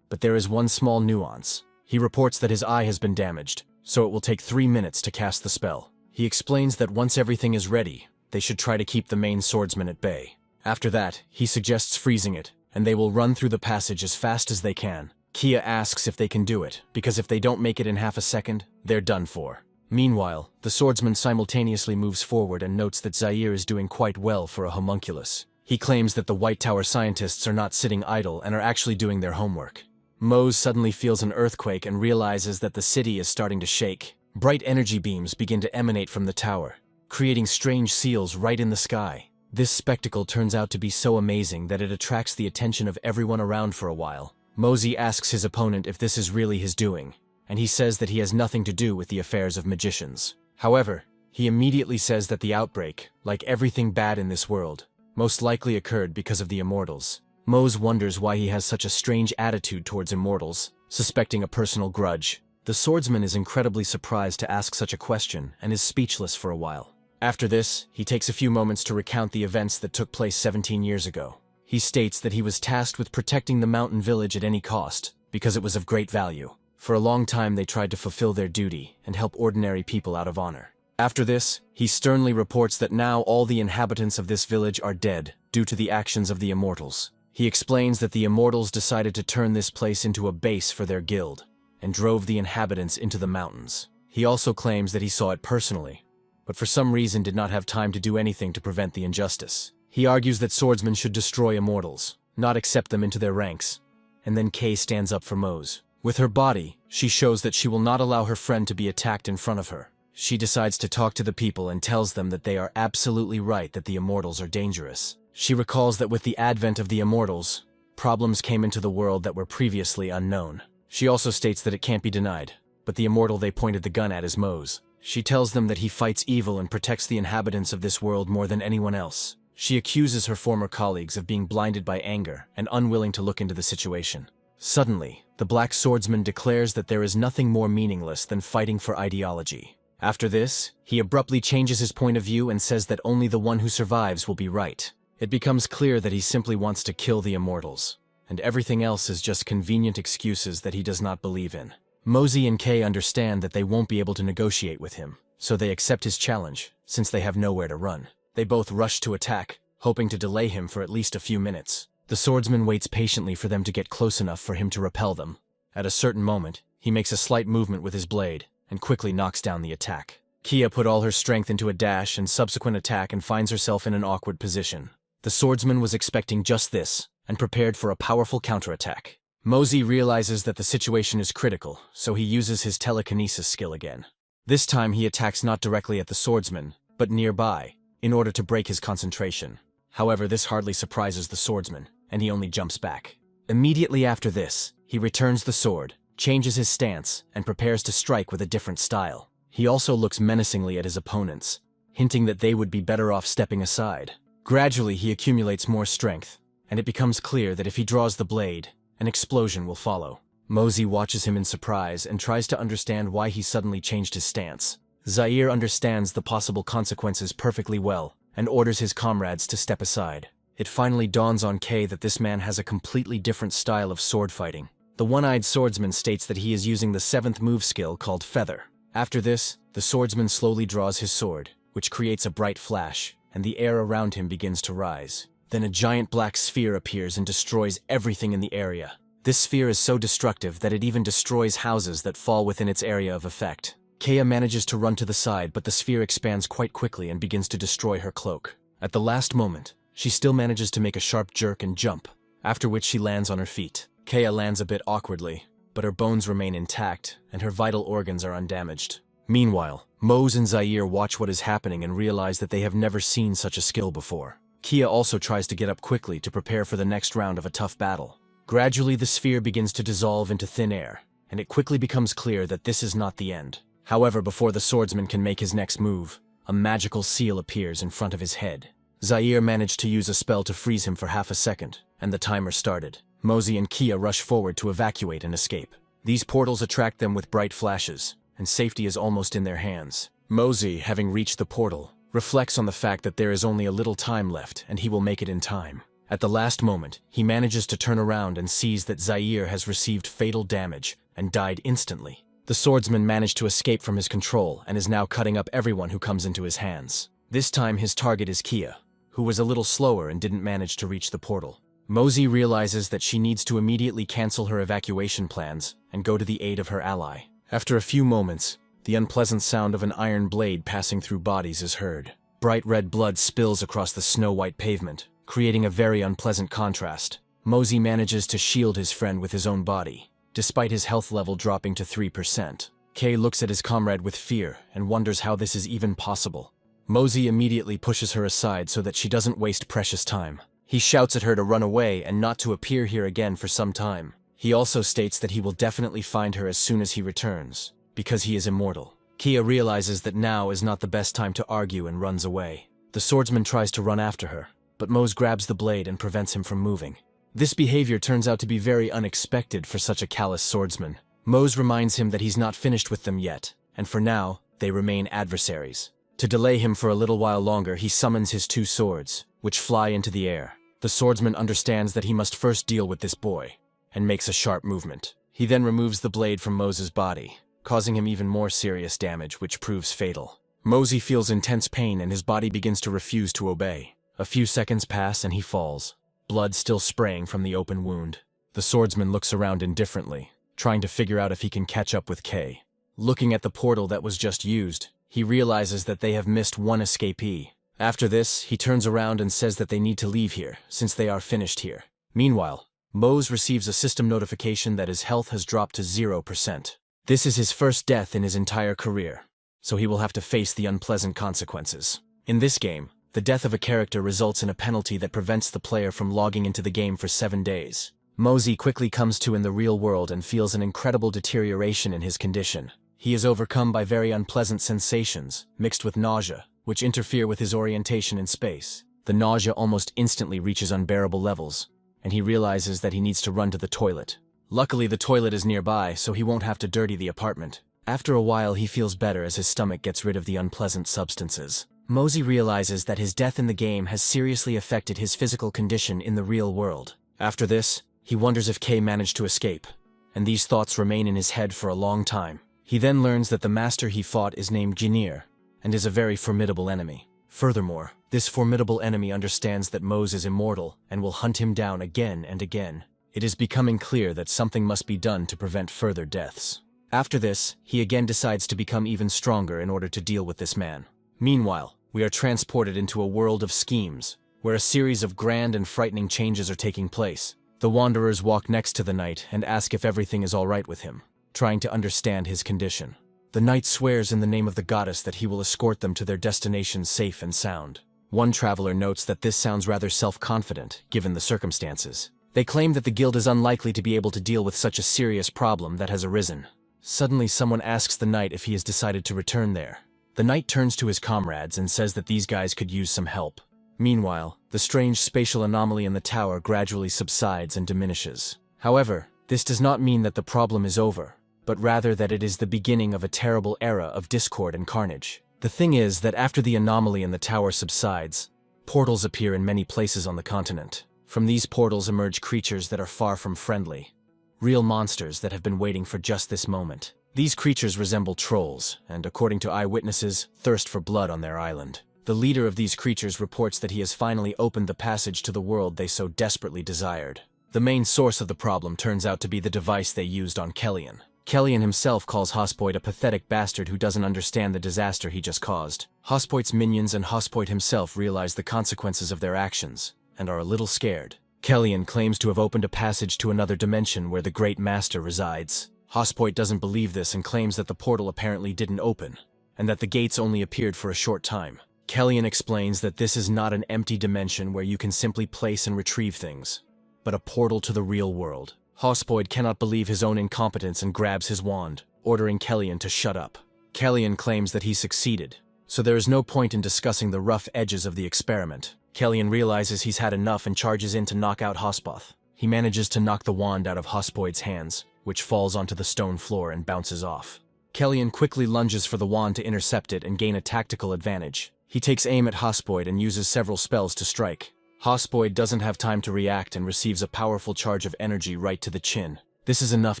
But there is one small nuance. He reports that his eye has been damaged, so it will take 3 minutes to cast the spell. He explains that once everything is ready, they should try to keep the main swordsman at bay. After that, he suggests freezing it, and they will run through the passage as fast as they can. Kia asks if they can do it, because if they don't make it in half a second, they're done for. Meanwhile, the swordsman simultaneously moves forward and notes that Zaire is doing quite well for a homunculus. He claims that the White Tower scientists are not sitting idle and are actually doing their homework. Mose suddenly feels an earthquake and realizes that the city is starting to shake. Bright energy beams begin to emanate from the tower, creating strange seals right in the sky. This spectacle turns out to be so amazing that it attracts the attention of everyone around for a while. Mosey asks his opponent if this is really his doing, and he says that he has nothing to do with the affairs of magicians. However, he immediately says that the outbreak, like everything bad in this world, most likely occurred because of the immortals. Mose wonders why he has such a strange attitude towards immortals, suspecting a personal grudge. The swordsman is incredibly surprised to ask such a question and is speechless for a while. After this, he takes a few moments to recount the events that took place 17 years ago. He states that he was tasked with protecting the mountain village at any cost, because it was of great value. For a long time they tried to fulfill their duty and help ordinary people out of honor. After this, he sternly reports that now all the inhabitants of this village are dead due to the actions of the immortals. He explains that the immortals decided to turn this place into a base for their guild, and drove the inhabitants into the mountains. He also claims that he saw it personally, but for some reason did not have time to do anything to prevent the injustice. He argues that swordsmen should destroy immortals, not accept them into their ranks. And then Kay stands up for Mose. With her body, she shows that she will not allow her friend to be attacked in front of her. She decides to talk to the people and tells them that they are absolutely right that the immortals are dangerous. She recalls that with the advent of the immortals, problems came into the world that were previously unknown. She also states that it can't be denied, but the immortal they pointed the gun at is Mose. She tells them that he fights evil and protects the inhabitants of this world more than anyone else. She accuses her former colleagues of being blinded by anger and unwilling to look into the situation. Suddenly, the Black Swordsman declares that there is nothing more meaningless than fighting for ideology. After this, he abruptly changes his point of view and says that only the one who survives will be right. It becomes clear that he simply wants to kill the immortals, and everything else is just convenient excuses that he does not believe in. Mosey and Kay understand that they won't be able to negotiate with him, so they accept his challenge, since they have nowhere to run. They both rush to attack, hoping to delay him for at least a few minutes. The swordsman waits patiently for them to get close enough for him to repel them. At a certain moment, he makes a slight movement with his blade, and quickly knocks down the attack. Kia put all her strength into a dash and subsequent attack and finds herself in an awkward position. The swordsman was expecting just this, and prepared for a powerful counterattack. Mosey realizes that the situation is critical, so he uses his telekinesis skill again. This time he attacks not directly at the swordsman, but nearby, in order to break his concentration. However, this hardly surprises the swordsman, and he only jumps back. Immediately after this, he returns the sword, changes his stance, and prepares to strike with a different style. He also looks menacingly at his opponents, hinting that they would be better off stepping aside. Gradually he accumulates more strength, and it becomes clear that if he draws the blade, an explosion will follow. Mosey watches him in surprise and tries to understand why he suddenly changed his stance. Zaire understands the possible consequences perfectly well, and orders his comrades to step aside. It finally dawns on Kay that this man has a completely different style of sword fighting. The one-eyed swordsman states that he is using the 7th move skill called Feather. After this, the swordsman slowly draws his sword, which creates a bright flash, and the air around him begins to rise. Then a giant black sphere appears and destroys everything in the area. This sphere is so destructive that it even destroys houses that fall within its area of effect. Kaya manages to run to the side, but the sphere expands quite quickly and begins to destroy her cloak. At the last moment, she still manages to make a sharp jerk and jump, after which she lands on her feet. Kaya lands a bit awkwardly, but her bones remain intact and her vital organs are undamaged. Meanwhile, Mose and Zaire watch what is happening and realize that they have never seen such a skill before. Kia also tries to get up quickly to prepare for the next round of a tough battle. Gradually the sphere begins to dissolve into thin air, and it quickly becomes clear that this is not the end. However, before the swordsman can make his next move, a magical seal appears in front of his head. Zaire managed to use a spell to freeze him for half a second, and the timer started. Mosey and Kia rush forward to evacuate and escape. These portals attract them with bright flashes, and safety is almost in their hands. Mosey, having reached the portal, reflects on the fact that there is only a little time left and he will make it in time. At the last moment, he manages to turn around and sees that Zaire has received fatal damage and died instantly. The swordsman managed to escape from his control and is now cutting up everyone who comes into his hands. This time his target is Kia, who was a little slower and didn't manage to reach the portal. Mosey realizes that she needs to immediately cancel her evacuation plans and go to the aid of her ally. After a few moments, the unpleasant sound of an iron blade passing through bodies is heard. Bright red blood spills across the snow-white pavement, creating a very unpleasant contrast. Mosey manages to shield his friend with his own body, despite his health level dropping to 3%. Kay looks at his comrade with fear and wonders how this is even possible. Mosey immediately pushes her aside so that she doesn't waste precious time. He shouts at her to run away and not to appear here again for some time. He also states that he will definitely find her as soon as he returns, because he is immortal. Kia realizes that now is not the best time to argue and runs away. The swordsman tries to run after her, but Mose grabs the blade and prevents him from moving. This behavior turns out to be very unexpected for such a callous swordsman. Mose reminds him that he's not finished with them yet, and for now, they remain adversaries. To delay him for a little while longer, he summons his two swords, which fly into the air. The swordsman understands that he must first deal with this boy, and makes a sharp movement. He then removes the blade from Mose's body, causing him even more serious damage, which proves fatal. Mosey feels intense pain and his body begins to refuse to obey. A few seconds pass and he falls, blood still spraying from the open wound. The swordsman looks around indifferently, trying to figure out if he can catch up with Kay. Looking at the portal that was just used, he realizes that they have missed one escapee. After this, he turns around and says that they need to leave here, since they are finished here. Meanwhile, Mose receives a system notification that his health has dropped to 0%. This is his first death in his entire career, so he will have to face the unpleasant consequences. In this game, the death of a character results in a penalty that prevents the player from logging into the game for 7 days. Mosey quickly comes to in the real world and feels an incredible deterioration in his condition. He is overcome by very unpleasant sensations, mixed with nausea, which interfere with his orientation in space. The nausea almost instantly reaches unbearable levels, and he realizes that he needs to run to the toilet. Luckily, the toilet is nearby, so he won't have to dirty the apartment. After a while, he feels better as his stomach gets rid of the unpleasant substances. Mosey realizes that his death in the game has seriously affected his physical condition in the real world. After this, he wonders if Kay managed to escape, and these thoughts remain in his head for a long time. He then learns that the master he fought is named Jinir, and is a very formidable enemy. Furthermore, this formidable enemy understands that Mose is immortal and will hunt him down again and again. It is becoming clear that something must be done to prevent further deaths. After this, he again decides to become even stronger in order to deal with this man. Meanwhile, we are transported into a world of schemes, where a series of grand and frightening changes are taking place. The wanderers walk next to the knight and ask if everything is all right with him, trying to understand his condition. The knight swears in the name of the goddess that he will escort them to their destination safe and sound. One traveler notes that this sounds rather self-confident, given the circumstances. They claim that the guild is unlikely to be able to deal with such a serious problem that has arisen. Suddenly, someone asks the knight if he has decided to return there. The knight turns to his comrades and says that these guys could use some help. Meanwhile, the strange spatial anomaly in the tower gradually subsides and diminishes. However, this does not mean that the problem is over, but rather that it is the beginning of a terrible era of discord and carnage. The thing is that after the anomaly in the tower subsides, portals appear in many places on the continent. From these portals emerge creatures that are far from friendly. Real monsters that have been waiting for just this moment. These creatures resemble trolls, and according to eyewitnesses, thirst for blood on their island. The leader of these creatures reports that he has finally opened the passage to the world they so desperately desired. The main source of the problem turns out to be the device they used on Kellyan. Kellyan himself calls Hospoid a pathetic bastard who doesn't understand the disaster he just caused. Hospoid's minions and Hospoid himself realize the consequences of their actions, and are a little scared. Kellyan claims to have opened a passage to another dimension where the Great Master resides. Hospoid doesn't believe this and claims that the portal apparently didn't open, and that the gates only appeared for a short time. Kellyan explains that this is not an empty dimension where you can simply place and retrieve things, but a portal to the real world. Hospoid cannot believe his own incompetence and grabs his wand, ordering Kellyan to shut up. Kellyan claims that he succeeded, so there is no point in discussing the rough edges of the experiment. Kellyan realizes he's had enough and charges in to knock out Hospoth. He manages to knock the wand out of Hospoid's hands, which falls onto the stone floor and bounces off. Kellyan quickly lunges for the wand to intercept it and gain a tactical advantage. He takes aim at Hospoid and uses several spells to strike. Hospoid doesn't have time to react and receives a powerful charge of energy right to the chin. This is enough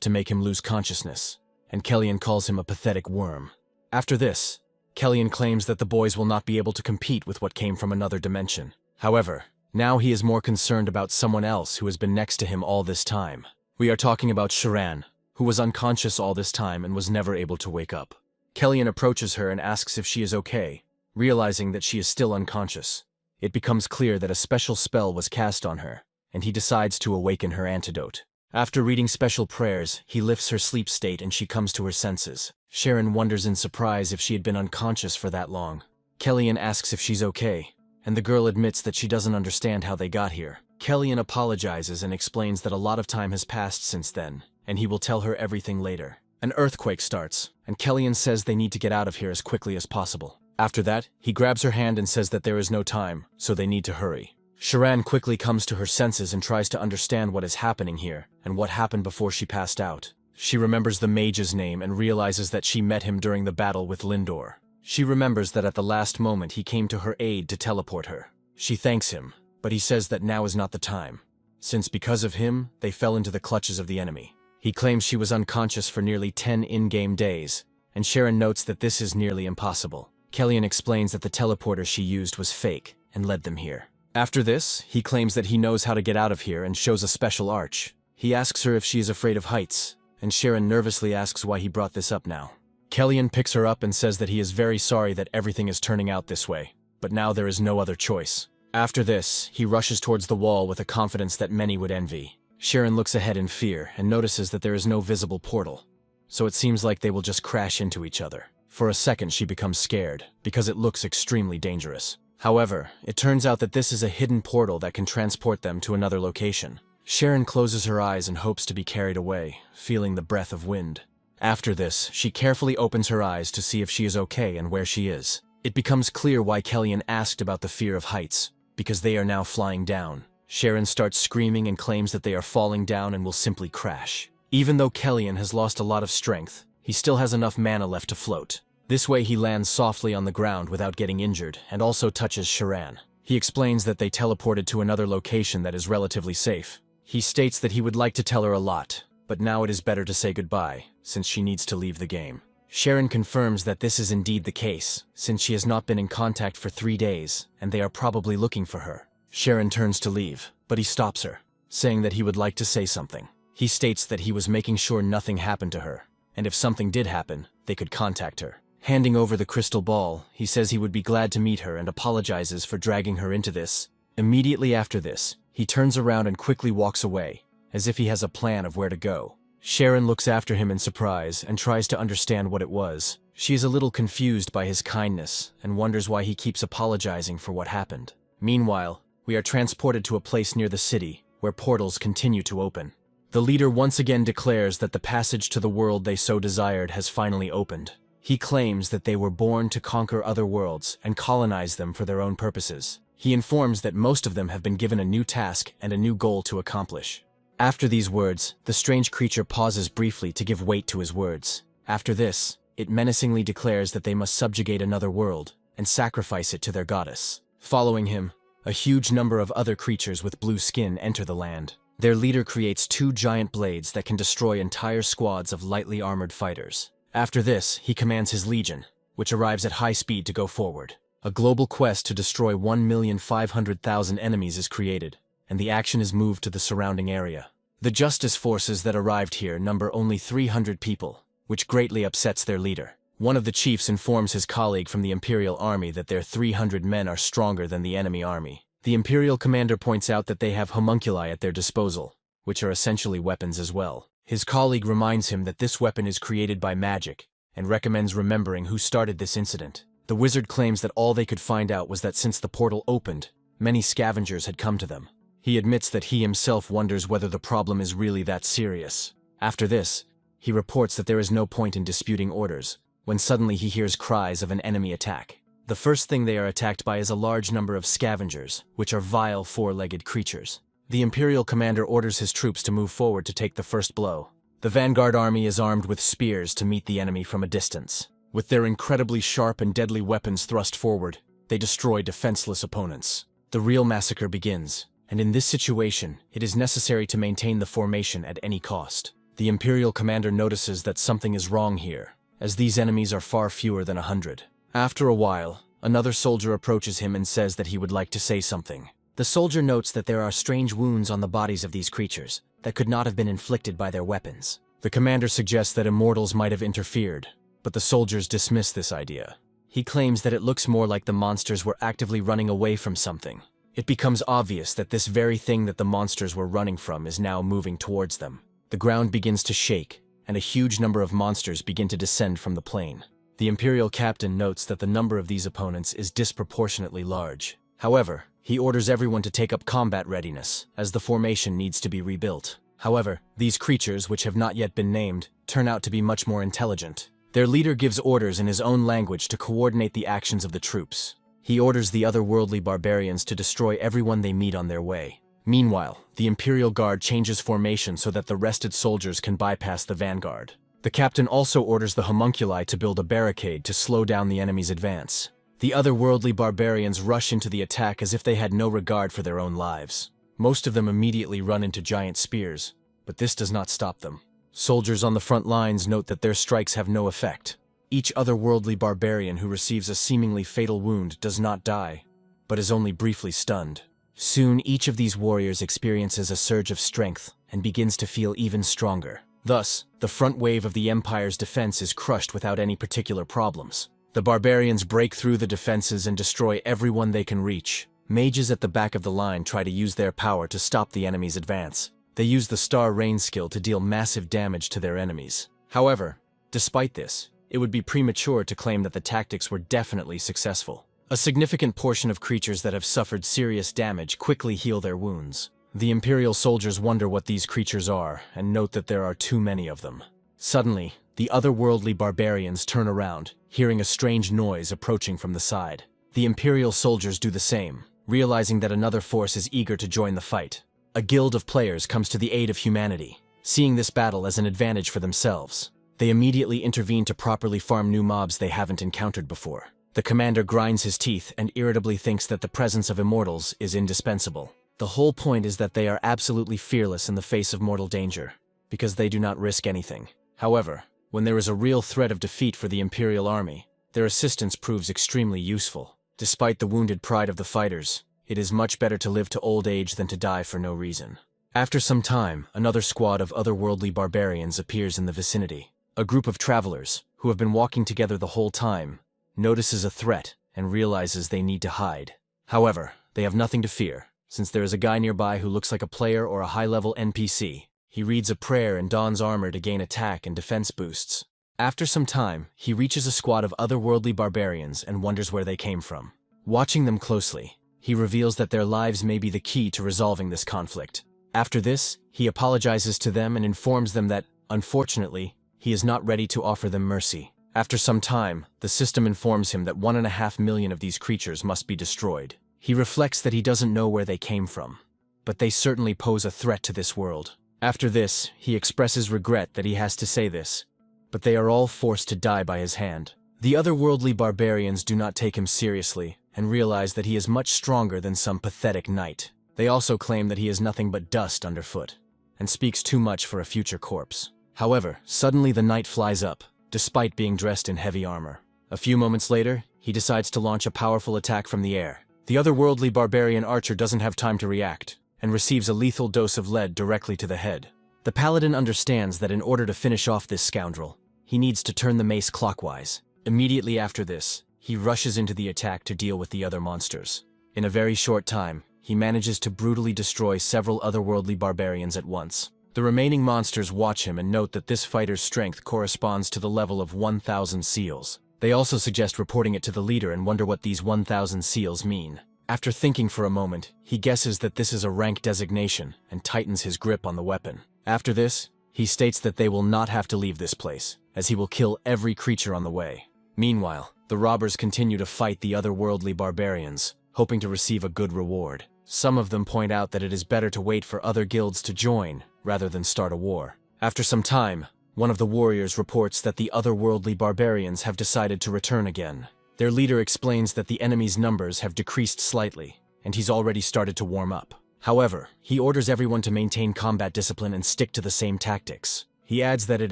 to make him lose consciousness, and Kellyan calls him a pathetic worm. After this, Kellyan claims that the boys will not be able to compete with what came from another dimension. However, now he is more concerned about someone else who has been next to him all this time. We are talking about Sharan, who was unconscious all this time and was never able to wake up. Kellyan approaches her and asks if she is okay, realizing that she is still unconscious. It becomes clear that a special spell was cast on her, and he decides to awaken her antidote. After reading special prayers, he lifts her sleep state and she comes to her senses. Sharan wonders in surprise if she had been unconscious for that long. Kellyan asks if she's okay, and the girl admits that she doesn't understand how they got here. Kellyan apologizes and explains that a lot of time has passed since then, and he will tell her everything later. An earthquake starts, and Kellyan says they need to get out of here as quickly as possible. After that, he grabs her hand and says that there is no time, so they need to hurry. Sharan quickly comes to her senses and tries to understand what is happening here, and what happened before she passed out. She remembers the mage's name and realizes that she met him during the battle with Lindor. She remembers that at the last moment he came to her aid to teleport her. She thanks him, but he says that now is not the time, since because of him, they fell into the clutches of the enemy. He claims she was unconscious for nearly 10 in-game days, and Sharan notes that this is nearly impossible. Kellyan explains that the teleporter she used was fake and led them here. After this, he claims that he knows how to get out of here and shows a special arch. He asks her if she is afraid of heights, and Sharan nervously asks why he brought this up now. Kellyan picks her up and says that he is very sorry that everything is turning out this way, but now there is no other choice. After this, he rushes towards the wall with a confidence that many would envy. Sharan looks ahead in fear and notices that there is no visible portal, so it seems like they will just crash into each other. For a second she becomes scared, because it looks extremely dangerous. However, it turns out that this is a hidden portal that can transport them to another location. Sharan closes her eyes and hopes to be carried away, feeling the breath of wind. After this, she carefully opens her eyes to see if she is okay and where she is. It becomes clear why Kellyan asked about the fear of heights, because they are now flying down. Sharan starts screaming and claims that they are falling down and will simply crash. Even though Kellyan has lost a lot of strength, he still has enough mana left to float. This way he lands softly on the ground without getting injured, and also touches Sharan. He explains that they teleported to another location that is relatively safe. He states that he would like to tell her a lot, but now it is better to say goodbye, since she needs to leave the game. Sharan confirms that this is indeed the case, since she has not been in contact for 3 days, and they are probably looking for her. Sharan turns to leave, but he stops her, saying that he would like to say something. He states that he was making sure nothing happened to her, and if something did happen, they could contact her. Handing over the crystal ball, he says he would be glad to meet her and apologizes for dragging her into this. Immediately after this, he turns around and quickly walks away, as if he has a plan of where to go. Sharan looks after him in surprise and tries to understand what it was. She is a little confused by his kindness and wonders why he keeps apologizing for what happened. Meanwhile, we are transported to a place near the city, where portals continue to open. The leader once again declares that the passage to the world they so desired has finally opened. He claims that they were born to conquer other worlds and colonize them for their own purposes. He informs that most of them have been given a new task and a new goal to accomplish. After these words, the strange creature pauses briefly to give weight to his words. After this, it menacingly declares that they must subjugate another world and sacrifice it to their goddess. Following him, a huge number of other creatures with blue skin enter the land. Their leader creates 2 giant blades that can destroy entire squads of lightly armored fighters. After this, he commands his legion, which arrives at high speed to go forward. A global quest to destroy 1,500,000 enemies is created, and the action is moved to the surrounding area. The justice forces that arrived here number only 300 people, which greatly upsets their leader. One of the chiefs informs his colleague from the Imperial Army that their 300 men are stronger than the enemy army. The Imperial commander points out that they have homunculi at their disposal, which are essentially weapons as well. His colleague reminds him that this weapon is created by magic, and recommends remembering who started this incident. The wizard claims that all they could find out was that since the portal opened, many scavengers had come to them. He admits that he himself wonders whether the problem is really that serious. After this, he reports that there is no point in disputing orders, when suddenly he hears cries of an enemy attack. The first thing they are attacked by is a large number of scavengers, which are vile 4-legged creatures. The Imperial commander orders his troops to move forward to take the first blow. The vanguard army is armed with spears to meet the enemy from a distance. With their incredibly sharp and deadly weapons thrust forward, They destroy defenseless opponents. The real massacre begins, and in this situation, it is necessary to maintain the formation at any cost. The Imperial commander notices that something is wrong here, as these enemies are far fewer than 100. After a while, another soldier approaches him and says that he would like to say something. The soldier notes that there are strange wounds on the bodies of these creatures that could not have been inflicted by their weapons. The commander suggests that immortals might have interfered, but the soldiers dismiss this idea. He claims that it looks more like the monsters were actively running away from something. It becomes obvious that this very thing that the monsters were running from is now moving towards them. The ground begins to shake, and a huge number of monsters begin to descend from the plain. The Imperial captain notes that the number of these opponents is disproportionately large. However, he orders everyone to take up combat readiness, as the formation needs to be rebuilt. However, these creatures, which have not yet been named, turn out to be much more intelligent. Their leader gives orders in his own language to coordinate the actions of the troops. He orders the otherworldly barbarians to destroy everyone they meet on their way. Meanwhile, the Imperial Guard changes formation so that the rested soldiers can bypass the vanguard. The captain also orders the homunculi to build a barricade to slow down the enemy's advance. The otherworldly barbarians rush into the attack as if they had no regard for their own lives. Most of them immediately run into giant spears, but this does not stop them. Soldiers on the front lines note that their strikes have no effect. Each otherworldly barbarian who receives a seemingly fatal wound does not die, but is only briefly stunned. Soon, each of these warriors experiences a surge of strength and begins to feel even stronger. Thus, the front wave of the Empire's defense is crushed without any particular problems. The barbarians break through the defenses and destroy everyone they can reach. Mages at the back of the line try to use their power to stop the enemy's advance. They use the Star Rain skill to deal massive damage to their enemies. However, despite this, it would be premature to claim that the tactics were definitely successful. A significant portion of creatures that have suffered serious damage quickly heal their wounds. The Imperial soldiers wonder what these creatures are and note that there are too many of them. Suddenly, the otherworldly barbarians turn around, hearing a strange noise approaching from the side. The Imperial soldiers do the same, realizing that another force is eager to join the fight. A guild of players comes to the aid of humanity, seeing this battle as an advantage for themselves. They immediately intervene to properly farm new mobs they haven't encountered before. The commander grinds his teeth and irritably thinks that the presence of immortals is indispensable. The whole point is that they are absolutely fearless in the face of mortal danger, because they do not risk anything. However, when there is a real threat of defeat for the Imperial army, their assistance proves extremely useful. Despite the wounded pride of the fighters, it is much better to live to old age than to die for no reason. After some time, another squad of otherworldly barbarians appears in the vicinity. A group of travelers, who have been walking together the whole time, notices a threat and realizes they need to hide. However, they have nothing to fear, since there is a guy nearby who looks like a player or a high-level NPC. He reads a prayer and dons armor to gain attack and defense boosts. After some time, he reaches a squad of otherworldly barbarians and wonders where they came from. Watching them closely, he reveals that their lives may be the key to resolving this conflict. After this, he apologizes to them and informs them that, unfortunately, he is not ready to offer them mercy. After some time, the system informs him that 1.5 million of these creatures must be destroyed. He reflects that he doesn't know where they came from, but they certainly pose a threat to this world. After this, he expresses regret that he has to say this, but they are all forced to die by his hand. The otherworldly barbarians do not take him seriously and realize that he is much stronger than some pathetic knight. They also claim that he is nothing but dust underfoot, and speaks too much for a future corpse. However, suddenly the knight flies up, despite being dressed in heavy armor. A few moments later, he decides to launch a powerful attack from the air. The otherworldly barbarian archer doesn't have time to react, and receives a lethal dose of lead directly to the head. The paladin understands that in order to finish off this scoundrel, he needs to turn the mace clockwise. Immediately after this, he rushes into the attack to deal with the other monsters. In a very short time, he manages to brutally destroy several otherworldly barbarians at once. The remaining monsters watch him and note that this fighter's strength corresponds to the level of 1,000 seals. They also suggest reporting it to the leader and wonder what these 1,000 seals mean. After thinking for a moment, he guesses that this is a rank designation and tightens his grip on the weapon. After this, he states that they will not have to leave this place, as he will kill every creature on the way. Meanwhile, the robbers continue to fight the otherworldly barbarians, hoping to receive a good reward. Some of them point out that it is better to wait for other guilds to join, rather than start a war. After some time, one of the warriors reports that the otherworldly barbarians have decided to return again. Their leader explains that the enemy's numbers have decreased slightly, and he's already started to warm up. However, he orders everyone to maintain combat discipline and stick to the same tactics. He adds that it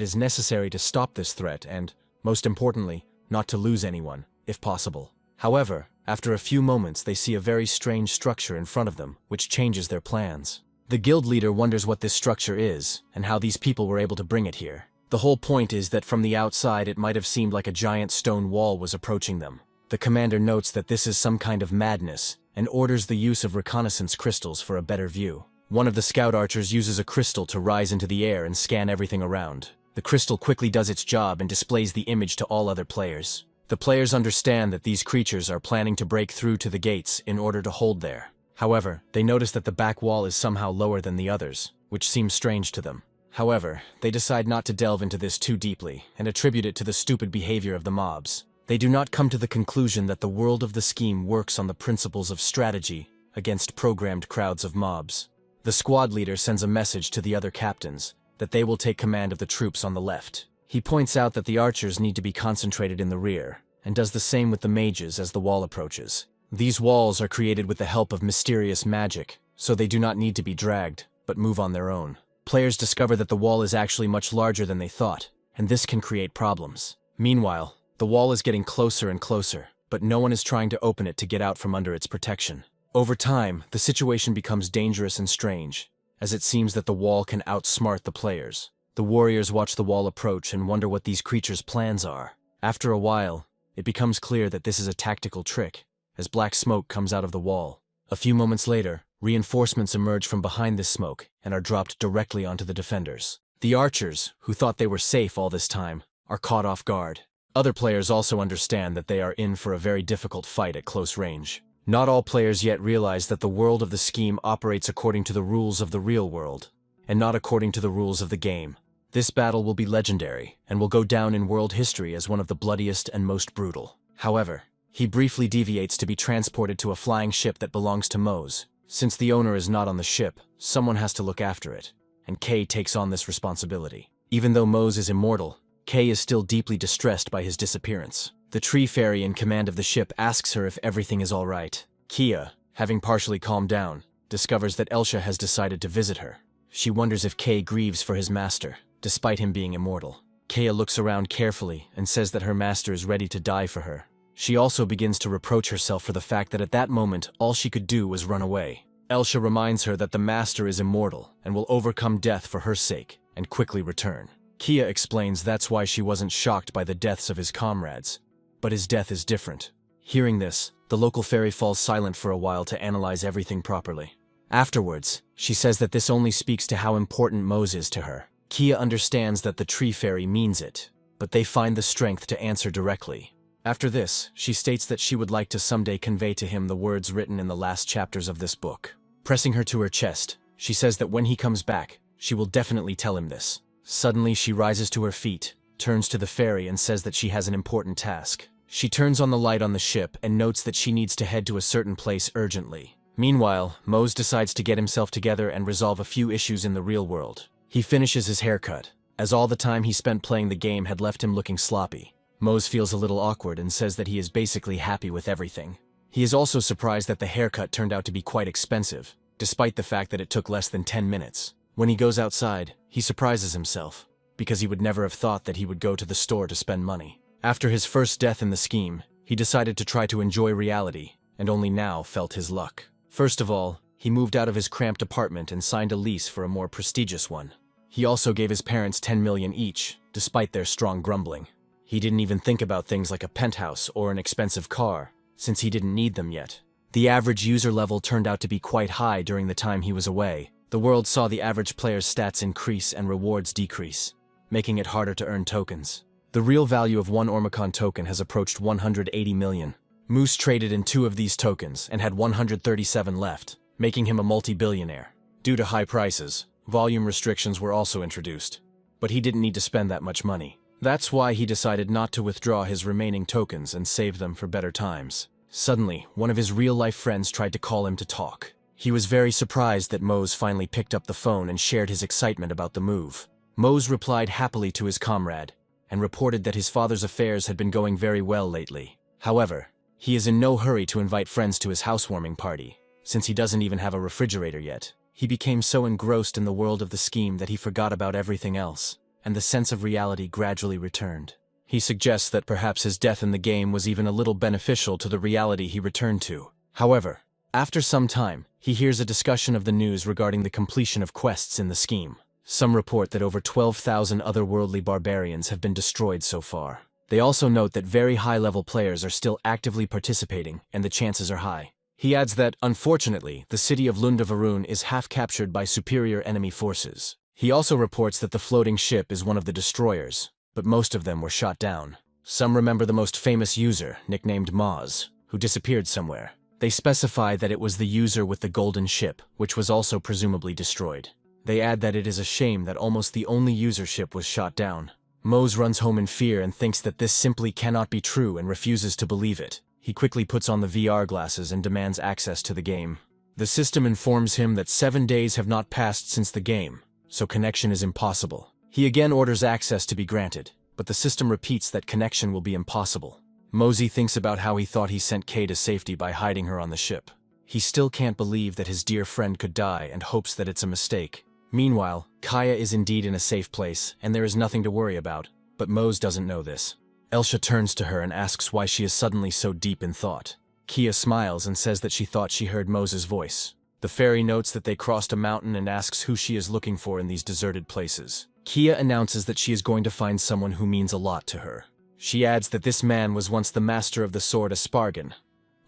is necessary to stop this threat and, most importantly, not to lose anyone, if possible. However, after a few moments they see a very strange structure in front of them, which changes their plans. The guild leader wonders what this structure is, and how these people were able to bring it here. The whole point is that from the outside it might have seemed like a giant stone wall was approaching them. The commander notes that this is some kind of madness, and orders the use of reconnaissance crystals for a better view. One of the scout archers uses a crystal to rise into the air and scan everything around. The crystal quickly does its job and displays the image to all other players. The players understand that these creatures are planning to break through to the gates in order to hold there. However, they notice that the back wall is somehow lower than the others, which seems strange to them. However, they decide not to delve into this too deeply and attribute it to the stupid behavior of the mobs. They do not come to the conclusion that the world of the scheme works on the principles of strategy against programmed crowds of mobs. The squad leader sends a message to the other captains that they will take command of the troops on the left. He points out that the archers need to be concentrated in the rear, and does the same with the mages as the wall approaches. These walls are created with the help of mysterious magic, so they do not need to be dragged, but move on their own. Players discover that the wall is actually much larger than they thought, and this can create problems. Meanwhile, the wall is getting closer and closer, but no one is trying to open it to get out from under its protection. Over time, the situation becomes dangerous and strange, as it seems that the wall can outsmart the players. The warriors watch the wall approach and wonder what these creatures' plans are. After a while, it becomes clear that this is a tactical trick, as black smoke comes out of the wall. A few moments later, reinforcements emerge from behind this smoke and are dropped directly onto the defenders. The archers, who thought they were safe all this time, are caught off guard. Other players also understand that they are in for a very difficult fight at close range. Not all players yet realize that the world of the scheme operates according to the rules of the real world, and not according to the rules of the game. This battle will be legendary, and will go down in world history as one of the bloodiest and most brutal. However, he briefly deviates to be transported to a flying ship that belongs to Mose. Since the owner is not on the ship, someone has to look after it, and Kay takes on this responsibility. Even though Mose is immortal, Kay is still deeply distressed by his disappearance. The tree fairy in command of the ship asks her if everything is all right. Kia, having partially calmed down, discovers that Elsha has decided to visit her. She wonders if Kay grieves for his master, despite him being immortal. Kaya looks around carefully and says that her master is ready to die for her. She also begins to reproach herself for the fact that at that moment all she could do was run away. Elsha reminds her that the master is immortal and will overcome death for her sake and quickly return. Kia explains that's why she wasn't shocked by the deaths of his comrades, but his death is different. Hearing this, the local fairy falls silent for a while to analyze everything properly. Afterwards, she says that this only speaks to how important Mose is to her. Kia understands that the tree fairy means it, but they find the strength to answer directly. After this, she states that she would like to someday convey to him the words written in the last chapters of this book. Pressing her to her chest, she says that when he comes back, she will definitely tell him this. Suddenly, she rises to her feet, turns to the fairy and says that she has an important task. She turns on the light on the ship and notes that she needs to head to a certain place urgently. Meanwhile, Mose decides to get himself together and resolve a few issues in the real world. He finishes his haircut, as all the time he spent playing the game had left him looking sloppy. Mose feels a little awkward and says that he is basically happy with everything. He is also surprised that the haircut turned out to be quite expensive, despite the fact that it took less than 10 minutes. When he goes outside, he surprises himself, because he would never have thought that he would go to the store to spend money. After his first death in the scheme, he decided to try to enjoy reality, and only now felt his luck. First of all, he moved out of his cramped apartment and signed a lease for a more prestigious one. He also gave his parents 10 million each, despite their strong grumbling. He didn't even think about things like a penthouse or an expensive car, since he didn't need them yet. The average user level turned out to be quite high during the time he was away. The world saw the average player's stats increase and rewards decrease, making it harder to earn tokens. The real value of one Ormicon token has approached 180 million. Moose traded in 2 of these tokens and had 137 left, making him a multi-billionaire. Due to high prices, volume restrictions were also introduced, but he didn't need to spend that much money. That's why he decided not to withdraw his remaining tokens and save them for better times. Suddenly, one of his real-life friends tried to call him to talk. He was very surprised that Mose finally picked up the phone and shared his excitement about the move. Mose replied happily to his comrade, and reported that his father's affairs had been going very well lately. However, he is in no hurry to invite friends to his housewarming party, since he doesn't even have a refrigerator yet. He became so engrossed in the world of the scheme that he forgot about everything else, and the sense of reality gradually returned. He suggests that perhaps his death in the game was even a little beneficial to the reality he returned to. However, after some time, he hears a discussion of the news regarding the completion of quests in the scheme. Some report that over 12,000 otherworldly barbarians have been destroyed so far. They also note that very high-level players are still actively participating, and the chances are high. He adds that, unfortunately, the city of Lundavarun is half captured by superior enemy forces. He also reports that the floating ship is one of the destroyers, but most of them were shot down. Some remember the most famous user, nicknamed Maz, who disappeared somewhere. They specify that it was the user with the golden ship, which was also presumably destroyed. They add that it is a shame that almost the only user ship was shot down. Mose runs home in fear and thinks that this simply cannot be true and refuses to believe it. He quickly puts on the VR glasses and demands access to the game. The system informs him that 7 days have not passed since the game, so connection is impossible. He again orders access to be granted, but the system repeats that connection will be impossible. Mosey thinks about how he thought he sent Kay to safety by hiding her on the ship. He still can't believe that his dear friend could die and hopes that it's a mistake. Meanwhile, Kaya is indeed in a safe place, and there is nothing to worry about, but Mose doesn't know this. Elsha turns to her and asks why she is suddenly so deep in thought. Kia smiles and says that she thought she heard Mose's voice. The fairy notes that they crossed a mountain and asks who she is looking for in these deserted places. Kia announces that she is going to find someone who means a lot to her. She adds that this man was once the master of the sword Aspargan,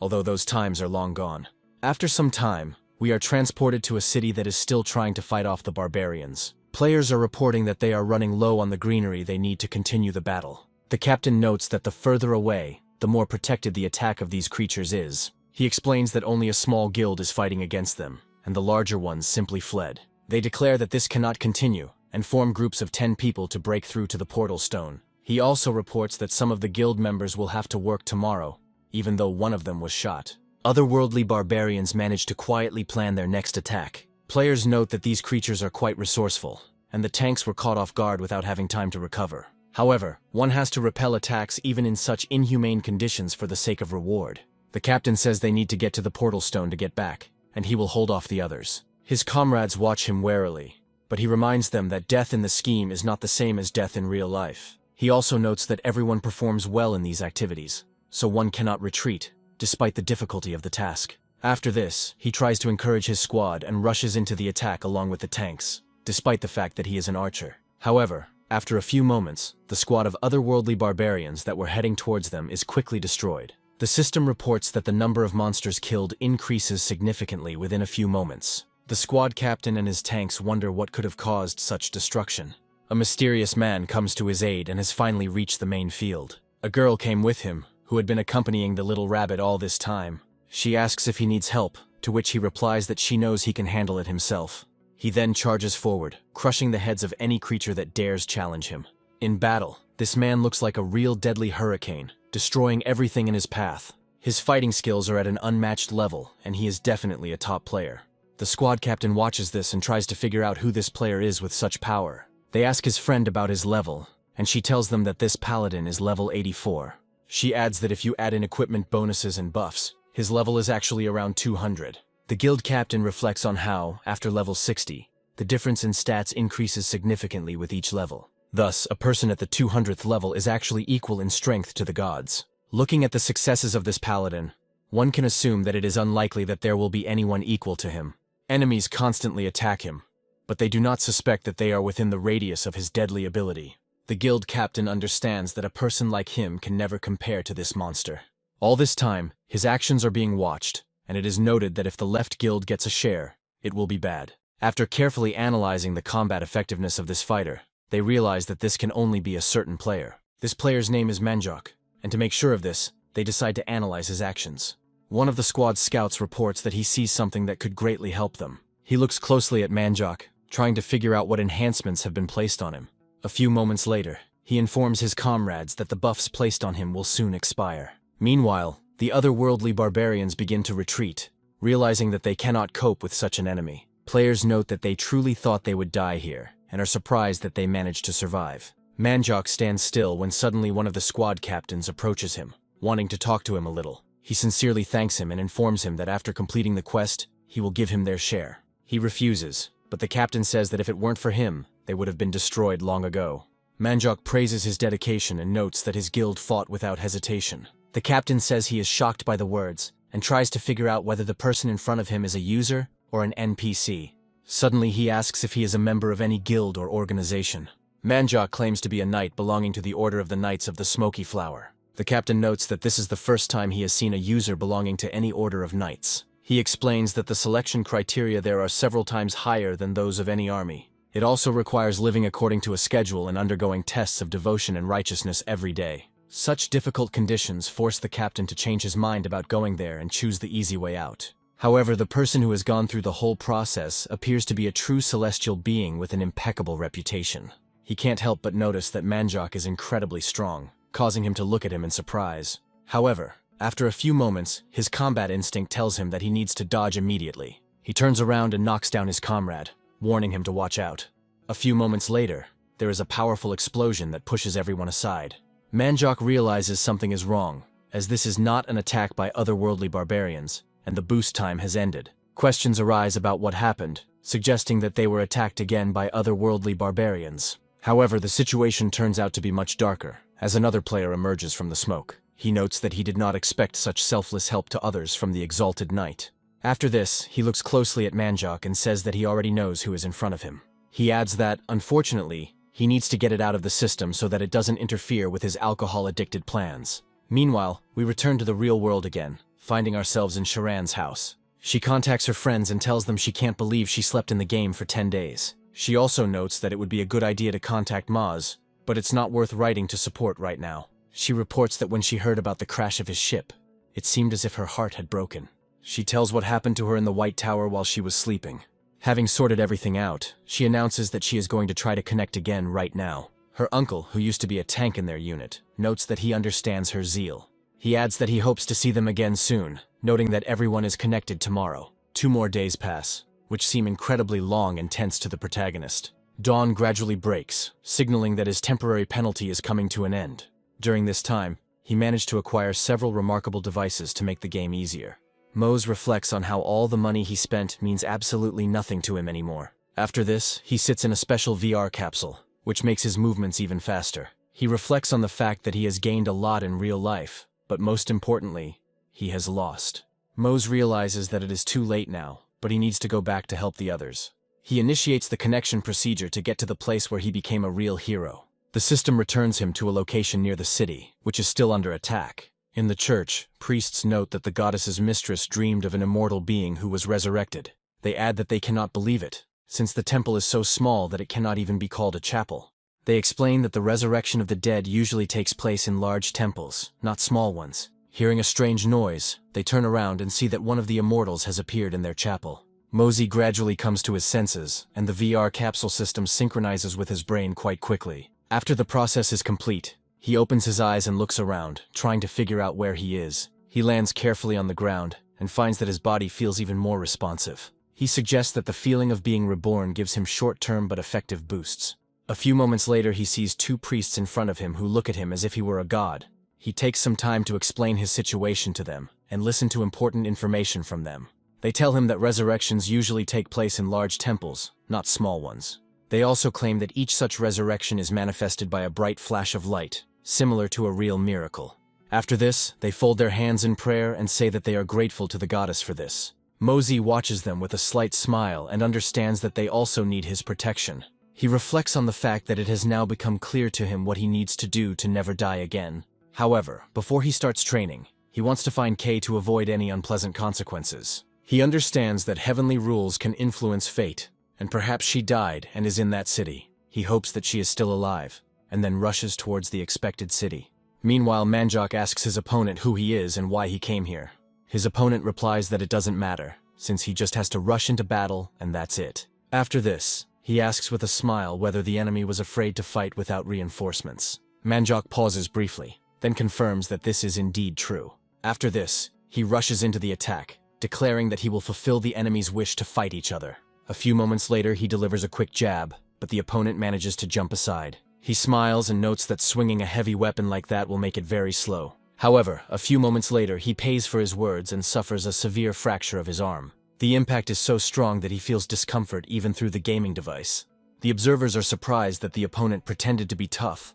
although those times are long gone. After some time, we are transported to a city that is still trying to fight off the barbarians. Players are reporting that they are running low on the greenery they need to continue the battle. The captain notes that the further away, the more protected the attack of these creatures is. He explains that only a small guild is fighting against them, and the larger ones simply fled. They declare that this cannot continue, and form groups of 10 people to break through to the portal stone. He also reports that some of the guild members will have to work tomorrow, even though one of them was shot. Otherworldly barbarians manage to quietly plan their next attack. Players note that these creatures are quite resourceful, and the tanks were caught off guard without having time to recover. However, one has to repel attacks even in such inhumane conditions for the sake of reward. The captain says they need to get to the portal stone to get back, and he will hold off the others. His comrades watch him warily, but he reminds them that death in the scheme is not the same as death in real life. He also notes that everyone performs well in these activities, so one cannot retreat, despite the difficulty of the task. After this, he tries to encourage his squad and rushes into the attack along with the tanks, despite the fact that he is an archer. However, after a few moments, the squad of otherworldly barbarians that were heading towards them is quickly destroyed. The system reports that the number of monsters killed increases significantly within a few moments. The squad captain and his tanks wonder what could have caused such destruction. A mysterious man comes to his aid and has finally reached the main field. A girl came with him, who had been accompanying the little rabbit all this time. She asks if he needs help, to which he replies that she knows he can handle it himself. He then charges forward, crushing the heads of any creature that dares challenge him. In battle, this man looks like a real deadly hurricane, destroying everything in his path. His fighting skills are at an unmatched level, and he is definitely a top player. The squad captain watches this and tries to figure out who this player is with such power. They ask his friend about his level, and she tells them that this paladin is level 84. She adds that if you add in equipment bonuses and buffs, his level is actually around 200. The guild captain reflects on how, after level 60, the difference in stats increases significantly with each level. Thus, a person at the 200th level is actually equal in strength to the gods. Looking at the successes of this paladin, one can assume that it is unlikely that there will be anyone equal to him. Enemies constantly attack him, but they do not suspect that they are within the radius of his deadly ability. The guild captain understands that a person like him can never compare to this monster. All this time, his actions are being watched, and it is noted that if the left guild gets a share, it will be bad. After carefully analyzing the combat effectiveness of this fighter, they realize that this can only be a certain player. This player's name is Manjok, and to make sure of this, they decide to analyze his actions. One of the squad's scouts reports that he sees something that could greatly help them. He looks closely at Manjok, trying to figure out what enhancements have been placed on him. A few moments later, he informs his comrades that the buffs placed on him will soon expire. Meanwhile, the otherworldly barbarians begin to retreat, realizing that they cannot cope with such an enemy. Players note that they truly thought they would die here, and are surprised that they managed to survive. Manjok stands still when suddenly one of the squad captains approaches him. wanting to talk to him a little. He sincerely thanks him and informs him that after completing the quest, he will give him their share. He refuses, but the captain says that if it weren't for him, they would have been destroyed long ago. Manhwa praises his dedication and notes that his guild fought without hesitation. The captain says he is shocked by the words and tries to figure out whether the person in front of him is a user or an NPC. Suddenly he asks if he is a member of any guild or organization. Manhwa claims to be a knight belonging to the Order of the Knights of the Smoky Flower. The captain notes that this is the first time he has seen a user belonging to any order of knights. He explains that the selection criteria there are several times higher than those of any army. It also requires living according to a schedule and undergoing tests of devotion and righteousness every day. Such difficult conditions force the captain to change his mind about going there and choose the easy way out. However, the person who has gone through the whole process appears to be a true celestial being with an impeccable reputation. He can't help but notice that Manhwa is incredibly strong, causing him to look at him in surprise. However, after a few moments, his combat instinct tells him that he needs to dodge immediately. He turns around and knocks down his comrade, warning him to watch out. A few moments later, there is a powerful explosion that pushes everyone aside. Manhwa realizes something is wrong, as this is not an attack by otherworldly barbarians, and the boost time has ended. Questions arise about what happened, suggesting that they were attacked again by otherworldly barbarians. However, the situation turns out to be much darker, as another player emerges from the smoke. He notes that he did not expect such selfless help to others from the exalted knight. After this, he looks closely at Manhwa and says that he already knows who is in front of him. He adds that, unfortunately, he needs to get it out of the system so that it doesn't interfere with his alcohol-addicted plans. Meanwhile, we return to the real world again, finding ourselves in Sharan's house. She contacts her friends and tells them she can't believe she slept in the game for 10 days. She also notes that it would be a good idea to contact Maz, but it's not worth writing to support right now. She reports that when she heard about the crash of his ship, it seemed as if her heart had broken. She tells what happened to her in the White Tower while she was sleeping. Having sorted everything out, she announces that she is going to try to connect again right now. Her uncle, who used to be a tank in their unit, notes that he understands her zeal. He adds that he hopes to see them again soon, noting that everyone is connected tomorrow. 2 more days pass, which seem incredibly long and tense to the protagonist. Dawn gradually breaks, signaling that his temporary penalty is coming to an end. During this time, he managed to acquire several remarkable devices to make the game easier. Mose reflects on how all the money he spent means absolutely nothing to him anymore. After this, he sits in a special VR capsule, which makes his movements even faster. He reflects on the fact that he has gained a lot in real life, but most importantly, he has lost. Mose realizes that it is too late now, but he needs to go back to help the others. He initiates the connection procedure to get to the place where he became a real hero. The system returns him to a location near the city, which is still under attack. In the church, priests note that the goddess's mistress dreamed of an immortal being who was resurrected. They add that they cannot believe it, since the temple is so small that it cannot even be called a chapel. They explain that the resurrection of the dead usually takes place in large temples, not small ones. Hearing a strange noise, they turn around and see that one of the immortals has appeared in their chapel. Mosey gradually comes to his senses, and the VR capsule system synchronizes with his brain quite quickly. After the process is complete, he opens his eyes and looks around, trying to figure out where he is. He lands carefully on the ground, and finds that his body feels even more responsive. He suggests that the feeling of being reborn gives him short-term but effective boosts. A few moments later, he sees 2 priests in front of him who look at him as if he were a god. He takes some time to explain his situation to them, and listen to important information from them. They tell him that resurrections usually take place in large temples, not small ones. They also claim that each such resurrection is manifested by a bright flash of light, similar to a real miracle. After this, they fold their hands in prayer and say that they are grateful to the goddess for this. Mosey watches them with a slight smile and understands that they also need his protection. He reflects on the fact that it has now become clear to him what he needs to do to never die again. However, before he starts training, he wants to find Kay to avoid any unpleasant consequences. He understands that heavenly rules can influence fate, and perhaps she died and is in that city. He hopes that she is still alive, and then rushes towards the expected city. Meanwhile, Manhwa asks his opponent who he is and why he came here. His opponent replies that it doesn't matter, since he just has to rush into battle and that's it. After this, he asks with a smile whether the enemy was afraid to fight without reinforcements. Manhwa pauses briefly, then confirms that this is indeed true. After this, he rushes into the attack, declaring that he will fulfill the enemy's wish to fight each other. A few moments later, he delivers a quick jab, but the opponent manages to jump aside. He smiles and notes that swinging a heavy weapon like that will make it very slow. However, a few moments later, he pays for his words and suffers a severe fracture of his arm. The impact is so strong that he feels discomfort even through the gaming device. The observers are surprised that the opponent pretended to be tough,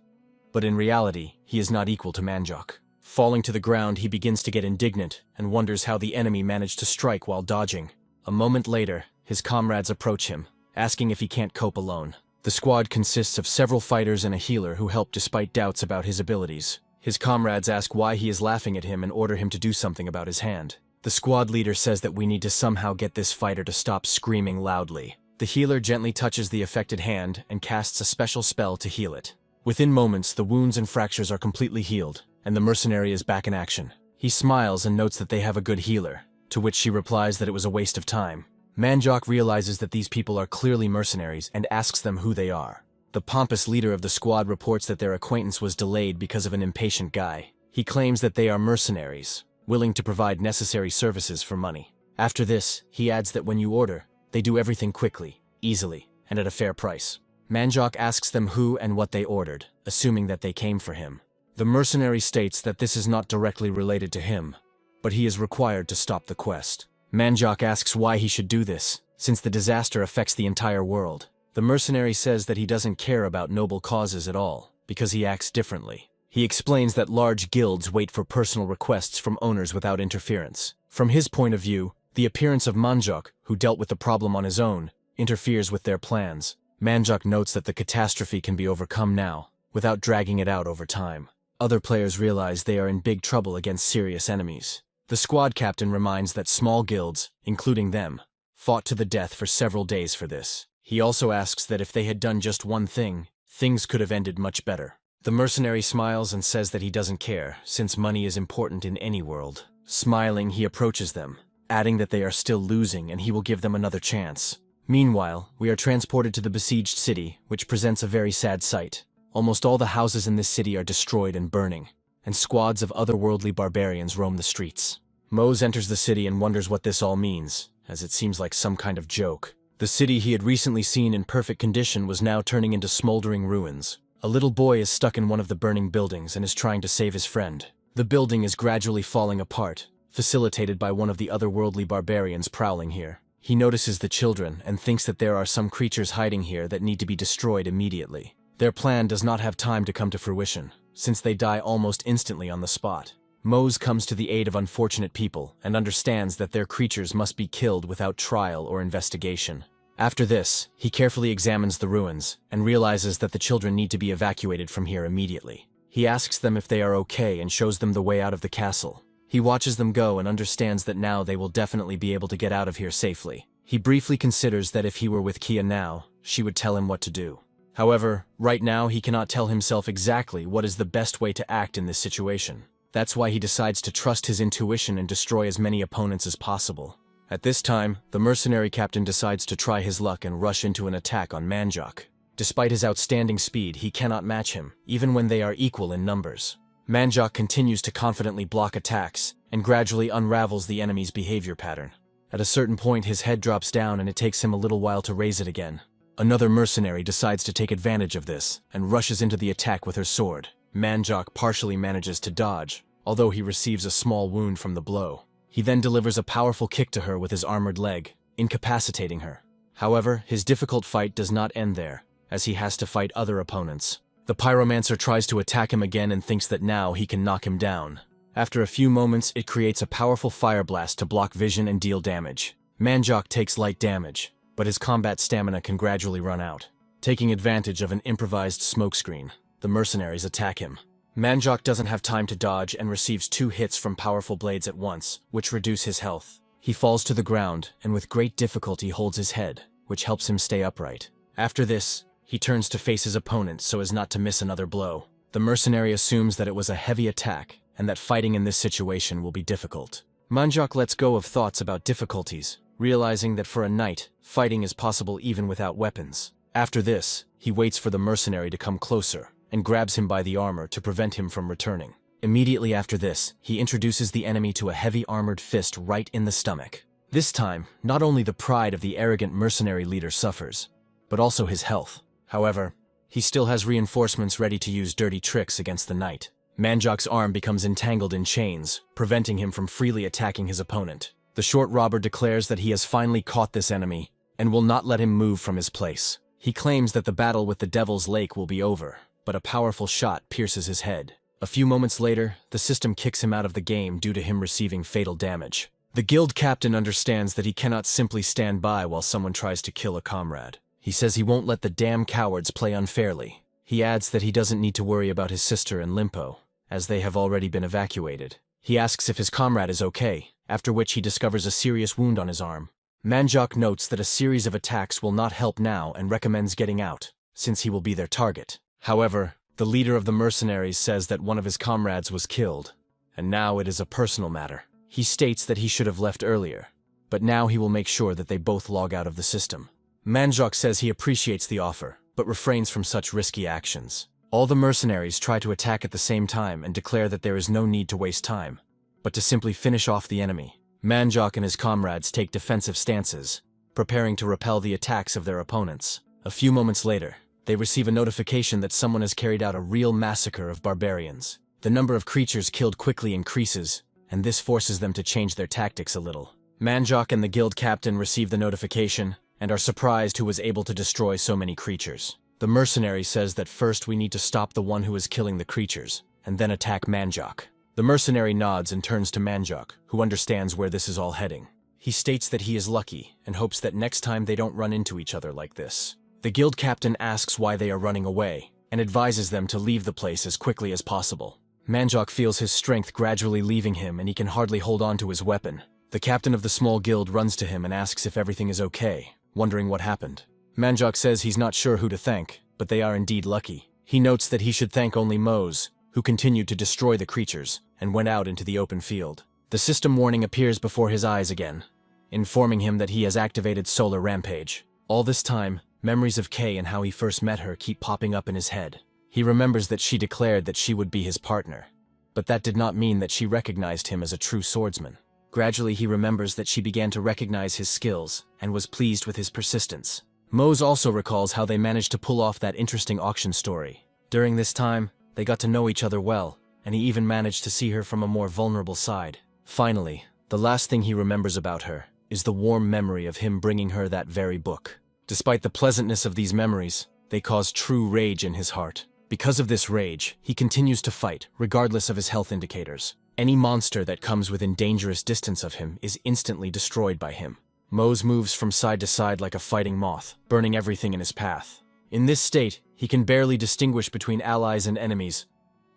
but in reality, he is not equal to Manhwa. Falling to the ground, he begins to get indignant and wonders how the enemy managed to strike while dodging. A moment later, his comrades approach him, asking if he can't cope alone. The squad consists of several fighters and a healer who help despite doubts about his abilities. His comrades ask why he is laughing at him and order him to do something about his hand. The squad leader says that we need to somehow get this fighter to stop screaming loudly. The healer gently touches the affected hand and casts a special spell to heal it. Within moments, the wounds and fractures are completely healed, and the mercenary is back in action. He smiles and notes that they have a good healer, to which she replies that it was a waste of time. Manhwa realizes that these people are clearly mercenaries and asks them who they are. The pompous leader of the squad reports that their acquaintance was delayed because of an impatient guy. He claims that they are mercenaries, willing to provide necessary services for money. After this, he adds that when you order, they do everything quickly, easily, and at a fair price. Manhwa asks them who and what they ordered, assuming that they came for him. The mercenary states that this is not directly related to him, but he is required to stop the quest. Manhwa asks why he should do this, since the disaster affects the entire world. The mercenary says that he doesn't care about noble causes at all, because he acts differently. He explains that large guilds wait for personal requests from owners without interference. From his point of view, the appearance of Manhwa, who dealt with the problem on his own, interferes with their plans. Manhwa notes that the catastrophe can be overcome now, without dragging it out over time. Other players realize they are in big trouble against serious enemies. The squad captain reminds that small guilds, including them, fought to the death for several days for this. He also asks that if they had done just one thing, things could have ended much better. The mercenary smiles and says that he doesn't care, since money is important in any world. Smiling, he approaches them, adding that they are still losing and he will give them another chance. Meanwhile, we are transported to the besieged city, which presents a very sad sight. Almost all the houses in this city are destroyed and burning, and squads of otherworldly barbarians roam the streets. Mose enters the city and wonders what this all means, as it seems like some kind of joke. The city he had recently seen in perfect condition was now turning into smoldering ruins. A little boy is stuck in one of the burning buildings and is trying to save his friend. The building is gradually falling apart, facilitated by one of the otherworldly barbarians prowling here. He notices the children and thinks that there are some creatures hiding here that need to be destroyed immediately. Their plan does not have time to come to fruition, since they die almost instantly on the spot. Mose comes to the aid of unfortunate people and understands that their creatures must be killed without trial or investigation. After this, he carefully examines the ruins and realizes that the children need to be evacuated from here immediately. He asks them if they are okay and shows them the way out of the castle. He watches them go and understands that now they will definitely be able to get out of here safely. He briefly considers that if he were with Kia now, she would tell him what to do. However, right now he cannot tell himself exactly what is the best way to act in this situation. That's why he decides to trust his intuition and destroy as many opponents as possible. At this time, the mercenary captain decides to try his luck and rush into an attack on Manhwa. Despite his outstanding speed, he cannot match him, even when they are equal in numbers. Manhwa continues to confidently block attacks and gradually unravels the enemy's behavior pattern. At a certain point, his head drops down and it takes him a little while to raise it again. Another mercenary decides to take advantage of this and rushes into the attack with her sword. Manhwa partially manages to dodge, although he receives a small wound from the blow. He then delivers a powerful kick to her with his armored leg, incapacitating her. However, his difficult fight does not end there, as he has to fight other opponents. The pyromancer tries to attack him again and thinks that now he can knock him down. After a few moments, it creates a powerful fire blast to block vision and deal damage. Manhwa takes light damage, but his combat stamina can gradually run out. Taking advantage of an improvised smokescreen, the mercenaries attack him. Manhwa doesn't have time to dodge and receives 2 hits from powerful blades at once, which reduce his health. He falls to the ground and with great difficulty holds his head, which helps him stay upright. After this, he turns to face his opponent so as not to miss another blow. The mercenary assumes that it was a heavy attack and that fighting in this situation will be difficult. Manhwa lets go of thoughts about difficulties, realizing that for a knight, fighting is possible even without weapons. After this, he waits for the mercenary to come closer and grabs him by the armor to prevent him from returning. Immediately after this, he introduces the enemy to a heavy armored fist right in the stomach. This time, not only the pride of the arrogant mercenary leader suffers, but also his health. However, he still has reinforcements ready to use dirty tricks against the knight. Manjak's arm becomes entangled in chains, preventing him from freely attacking his opponent. The short robber declares that he has finally caught this enemy and will not let him move from his place. He claims that the battle with the Devil's Lake will be over, but a powerful shot pierces his head. A few moments later, the system kicks him out of the game due to him receiving fatal damage. The guild captain understands that he cannot simply stand by while someone tries to kill a comrade. He says he won't let the damn cowards play unfairly. He adds that he doesn't need to worry about his sister and Limpo, as they have already been evacuated. He asks if his comrade is okay, after which he discovers a serious wound on his arm. Manjak notes that a series of attacks will not help now and recommends getting out, since he will be their target. However, the leader of the mercenaries says that one of his comrades was killed, and now it is a personal matter. He states that he should have left earlier, but now he will make sure that they both log out of the system. Manjak says he appreciates the offer, but refrains from such risky actions. All the mercenaries try to attack at the same time and declare that there is no need to waste time, but to simply finish off the enemy. Manjak and his comrades take defensive stances, preparing to repel the attacks of their opponents. A few moments later, they receive a notification that someone has carried out a real massacre of barbarians. The number of creatures killed quickly increases, and this forces them to change their tactics a little. Manjak and the guild captain receive the notification and are surprised who was able to destroy so many creatures. The mercenary says that first we need to stop the one who is killing the creatures, and then attack Manjak. The mercenary nods and turns to Manjak, who understands where this is all heading. He states that he is lucky and hopes that next time they don't run into each other like this. The guild captain asks why they are running away and advises them to leave the place as quickly as possible. Manjak feels his strength gradually leaving him and he can hardly hold on to his weapon. The captain of the small guild runs to him and asks if everything is okay, wondering what happened. Manjak says he's not sure who to thank, but they are indeed lucky. He notes that he should thank only Mose, who continued to destroy the creatures and went out into the open field. The system warning appears before his eyes again, informing him that he has activated Solar Rampage. All this time, memories of Kay and how he first met her keep popping up in his head. He remembers that she declared that she would be his partner, but that did not mean that she recognized him as a true swordsman. Gradually, he remembers that she began to recognize his skills and was pleased with his persistence. Mose also recalls how they managed to pull off that interesting auction story. During this time, they got to know each other well, and he even managed to see her from a more vulnerable side. Finally, the last thing he remembers about her is the warm memory of him bringing her that very book. Despite the pleasantness of these memories, they cause true rage in his heart. Because of this rage, he continues to fight, regardless of his health indicators. Any monster that comes within dangerous distance of him is instantly destroyed by him. Mose moves from side to side like a fighting moth, burning everything in his path. In this state, he can barely distinguish between allies and enemies,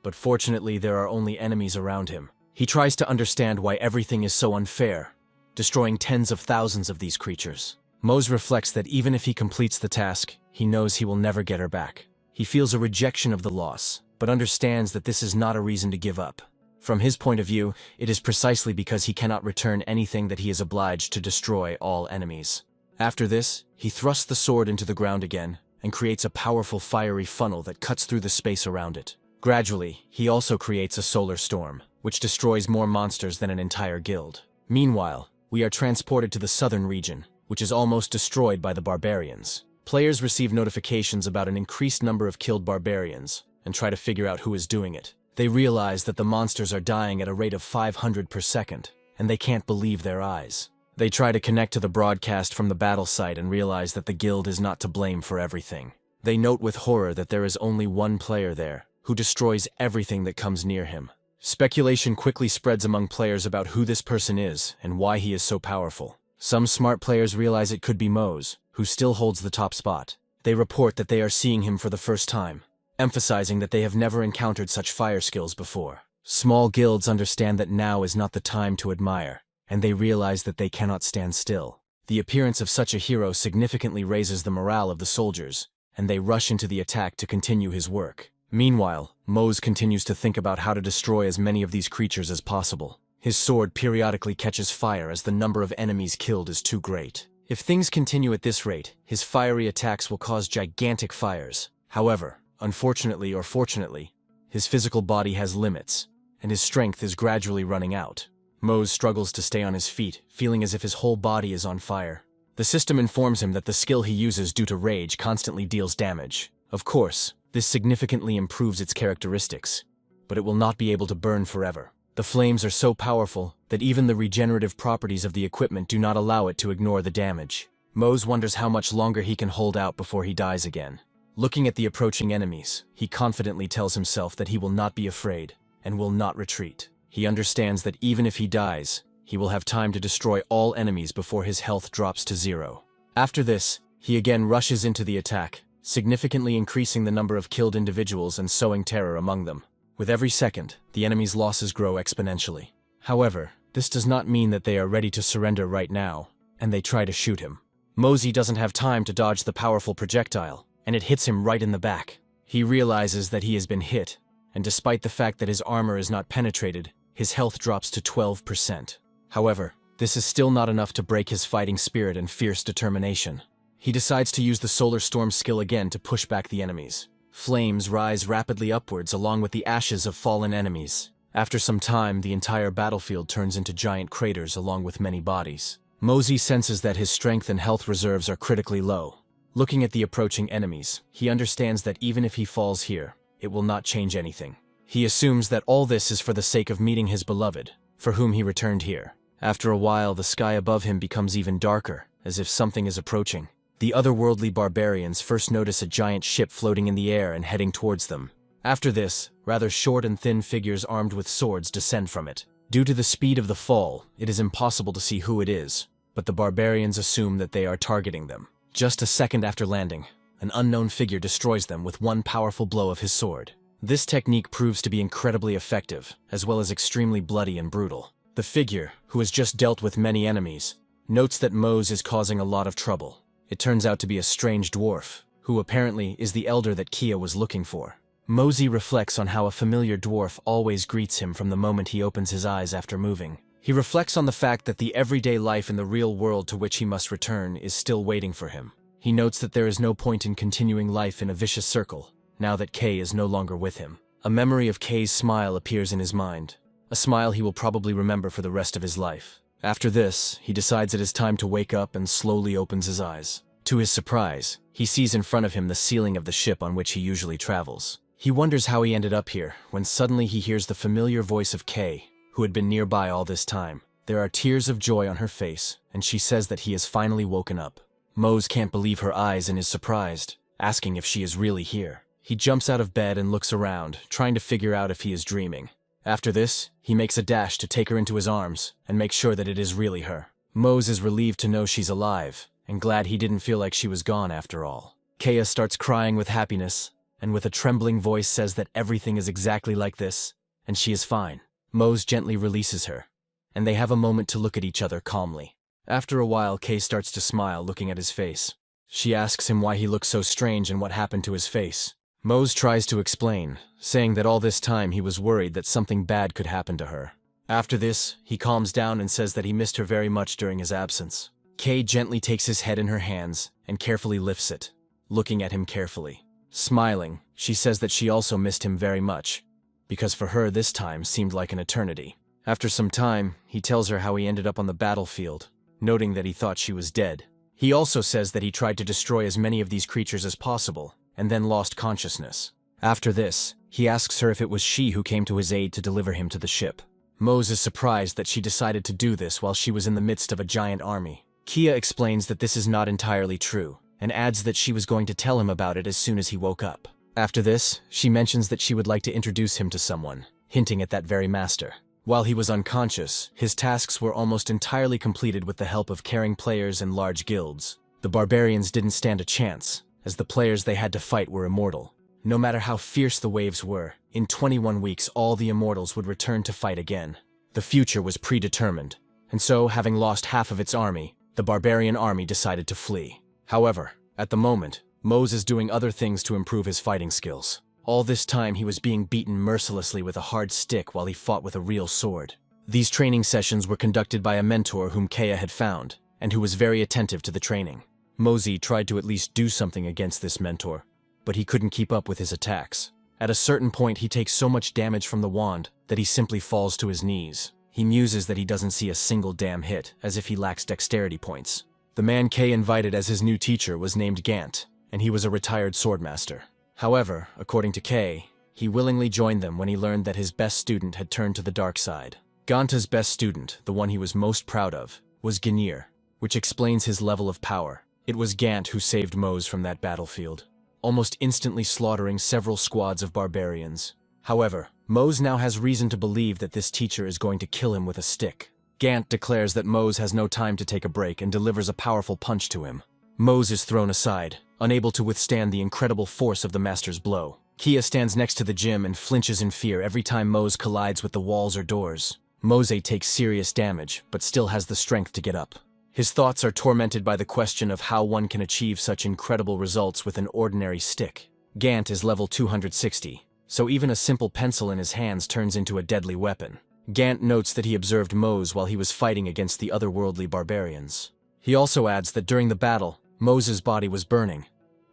but fortunately there are only enemies around him. He tries to understand why everything is so unfair, destroying tens of thousands of these creatures. Mose reflects that even if he completes the task, he knows he will never get her back. He feels a rejection of the loss, but understands that this is not a reason to give up. From his point of view, it is precisely because he cannot return anything that he is obliged to destroy all enemies. After this, he thrusts the sword into the ground again and creates a powerful fiery funnel that cuts through the space around it. Gradually, he also creates a solar storm, which destroys more monsters than an entire guild. Meanwhile, we are transported to the southern region, which is almost destroyed by the barbarians. Players receive notifications about an increased number of killed barbarians and try to figure out who is doing it. They realize that the monsters are dying at a rate of 500 per second, and they can't believe their eyes. They try to connect to the broadcast from the battle site and realize that the guild is not to blame for everything. They note with horror that there is only one player there, who destroys everything that comes near him. Speculation quickly spreads among players about who this person is and why he is so powerful. Some smart players realize it could be Mose, who still holds the top spot. They report that they are seeing him for the first time, emphasizing that they have never encountered such fire skills before. Small guilds understand that now is not the time to admire, and they realize that they cannot stand still. The appearance of such a hero significantly raises the morale of the soldiers, and they rush into the attack to continue his work. Meanwhile, Mose continues to think about how to destroy as many of these creatures as possible. His sword periodically catches fire as the number of enemies killed is too great. If things continue at this rate, his fiery attacks will cause gigantic fires. However, unfortunately or fortunately, his physical body has limits, and his strength is gradually running out. Mose struggles to stay on his feet, feeling as if his whole body is on fire. The system informs him that the skill he uses due to rage constantly deals damage. Of course, this significantly improves its characteristics, but it will not be able to burn forever. The flames are so powerful that even the regenerative properties of the equipment do not allow it to ignore the damage. Mose wonders how much longer he can hold out before he dies again. Looking at the approaching enemies, he confidently tells himself that he will not be afraid and will not retreat. He understands that even if he dies, he will have time to destroy all enemies before his health drops to 0. After this, he again rushes into the attack, significantly increasing the number of killed individuals and sowing terror among them. With every second, the enemy's losses grow exponentially. However, this does not mean that they are ready to surrender right now, and they try to shoot him. Mosey doesn't have time to dodge the powerful projectile, and it hits him right in the back. He realizes that he has been hit, and despite the fact that his armor is not penetrated, his health drops to 12%. However, this is still not enough to break his fighting spirit and fierce determination. He decides to use the Solar Storm skill again to push back the enemies. Flames rise rapidly upwards along with the ashes of fallen enemies. After some time, the entire battlefield turns into giant craters along with many bodies. Mosey senses that his strength and health reserves are critically low. Looking at the approaching enemies, he understands that even if he falls here, it will not change anything. He assumes that all this is for the sake of meeting his beloved, for whom he returned here. After a while, the sky above him becomes even darker, as if something is approaching. The otherworldly barbarians first notice a giant ship floating in the air and heading towards them. After this, rather short and thin figures armed with swords descend from it. Due to the speed of the fall, it is impossible to see who it is, but the barbarians assume that they are targeting them. Just a second after landing, an unknown figure destroys them with one powerful blow of his sword. This technique proves to be incredibly effective, as well as extremely bloody and brutal. The figure, who has just dealt with many enemies, notes that Mose is causing a lot of trouble. It turns out to be a strange dwarf, who apparently is the elder that Kia was looking for. Mosey reflects on how a familiar dwarf always greets him from the moment he opens his eyes after moving. He reflects on the fact that the everyday life in the real world to which he must return is still waiting for him. He notes that there is no point in continuing life in a vicious circle, now that Kay is no longer with him. A memory of Kay's smile appears in his mind, a smile he will probably remember for the rest of his life. After this, he decides it is time to wake up and slowly opens his eyes. To his surprise, he sees in front of him the ceiling of the ship on which he usually travels. He wonders how he ended up here, when suddenly he hears the familiar voice of Kay, who had been nearby all this time. There are tears of joy on her face, and she says that he has finally woken up. Mose can't believe her eyes and is surprised, asking if she is really here. He jumps out of bed and looks around, trying to figure out if he is dreaming. After this, he makes a dash to take her into his arms and make sure that it is really her. Mose is relieved to know she's alive, and glad he didn't feel like she was gone after all. Kaya starts crying with happiness, and with a trembling voice says that everything is exactly like this, and she is fine. Mose gently releases her, and they have a moment to look at each other calmly. After a while, Kay starts to smile, looking at his face. She asks him why he looks so strange and what happened to his face. Mose tries to explain, saying that all this time he was worried that something bad could happen to her. After this, he calms down and says that he missed her very much during his absence. Kay gently takes his head in her hands and carefully lifts it, looking at him carefully. Smiling, she says that she also missed him very much, because for her this time seemed like an eternity. After some time, he tells her how he ended up on the battlefield, noting that he thought she was dead. He also says that he tried to destroy as many of these creatures as possible, and then lost consciousness. After this, he asks her if it was she who came to his aid to deliver him to the ship. Mose is surprised that she decided to do this while she was in the midst of a giant army. Kia explains that this is not entirely true, and adds that she was going to tell him about it as soon as he woke up. After this, she mentions that she would like to introduce him to someone, hinting at that very master. While he was unconscious, his tasks were almost entirely completed with the help of caring players and large guilds. The barbarians didn't stand a chance, as the players they had to fight were immortal. No matter how fierce the waves were, in 21 weeks all the immortals would return to fight again. The future was predetermined, and so, having lost half of its army, the barbarian army decided to flee. However, at the moment, Mose is doing other things to improve his fighting skills. All this time he was being beaten mercilessly with a hard stick while he fought with a real sword. These training sessions were conducted by a mentor whom Kaya had found, and who was very attentive to the training. Mosey tried to at least do something against this mentor, but he couldn't keep up with his attacks. At a certain point he takes so much damage from the wand that he simply falls to his knees. He muses that he doesn't see a single damn hit, as if he lacks dexterity points. The man Kay invited as his new teacher was named Gant, and he was a retired swordmaster. However, according to Kay, He willingly joined them when he learned that his best student had turned to the dark side. Ganta's best student, the one he was most proud of, was Ganir, which explains his level of power. It was Gant who saved Mose from that battlefield, almost instantly slaughtering several squads of barbarians. However, Mose now has reason to believe that this teacher is going to kill him with a stick. Gant declares that Mose has no time to take a break and delivers a powerful punch to him. Mose is thrown aside, unable to withstand the incredible force of the master's blow. Kia stands next to the gym and flinches in fear every time Mose collides with the walls or doors. Mose takes serious damage, but still has the strength to get up. His thoughts are tormented by the question of how one can achieve such incredible results with an ordinary stick. Gant is level 260, so even a simple pencil in his hands turns into a deadly weapon. Gant notes that he observed Mose while he was fighting against the otherworldly barbarians. He also adds that during the battle, Mose's body was burning,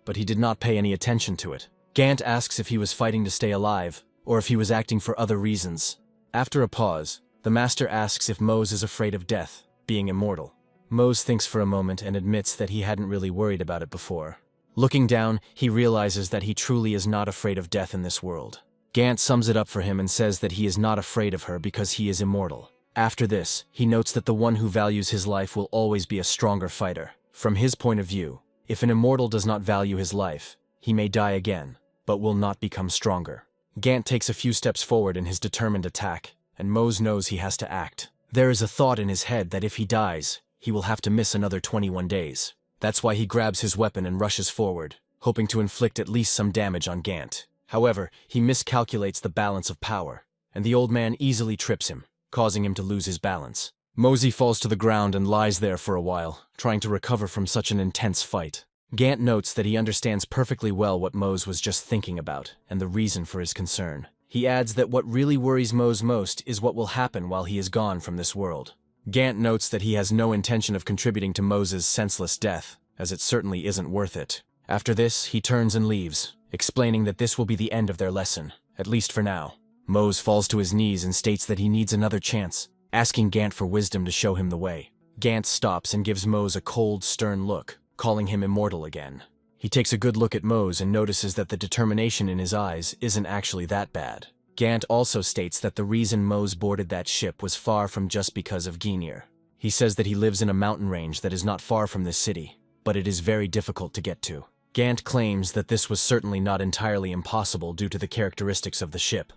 but he did not pay any attention to it. Gant asks if he was fighting to stay alive, or if he was acting for other reasons. After a pause, the master asks if Mose is afraid of death, being immortal. Mose thinks for a moment and admits that he hadn't really worried about it before. Looking down, he realizes that he truly is not afraid of death in this world. Gant sums it up for him and says that he is not afraid of her because he is immortal. After this, he notes that the one who values his life will always be a stronger fighter. From his point of view, if an immortal does not value his life, he may die again, but will not become stronger. Gant takes a few steps forward in his determined attack, and Mose knows he has to act. There is a thought in his head that if he dies, he will have to miss another 21 days. That's why he grabs his weapon and rushes forward, hoping to inflict at least some damage on Gant. However, he miscalculates the balance of power, and the old man easily trips him, causing him to lose his balance. Mose falls to the ground and lies there for a while, trying to recover from such an intense fight. Gant notes that he understands perfectly well what Mose was just thinking about, and the reason for his concern. He adds that what really worries Mose most is what will happen while he is gone from this world. Gant notes that he has no intention of contributing to Mose's senseless death, as it certainly isn't worth it. After this, he turns and leaves, explaining that this will be the end of their lesson, at least for now. Mose falls to his knees and states that he needs another chance, asking Gant for wisdom to show him the way. Gant stops and gives Mose a cold, stern look, calling him immortal again. He takes a good look at Mose and notices that the determination in his eyes isn't actually that bad. Gant also states that the reason Mose boarded that ship was far from just because of Ginir. He says that he lives in a mountain range that is not far from this city, but it is very difficult to get to. Gant claims that this was certainly not entirely impossible due to the characteristics of the ship,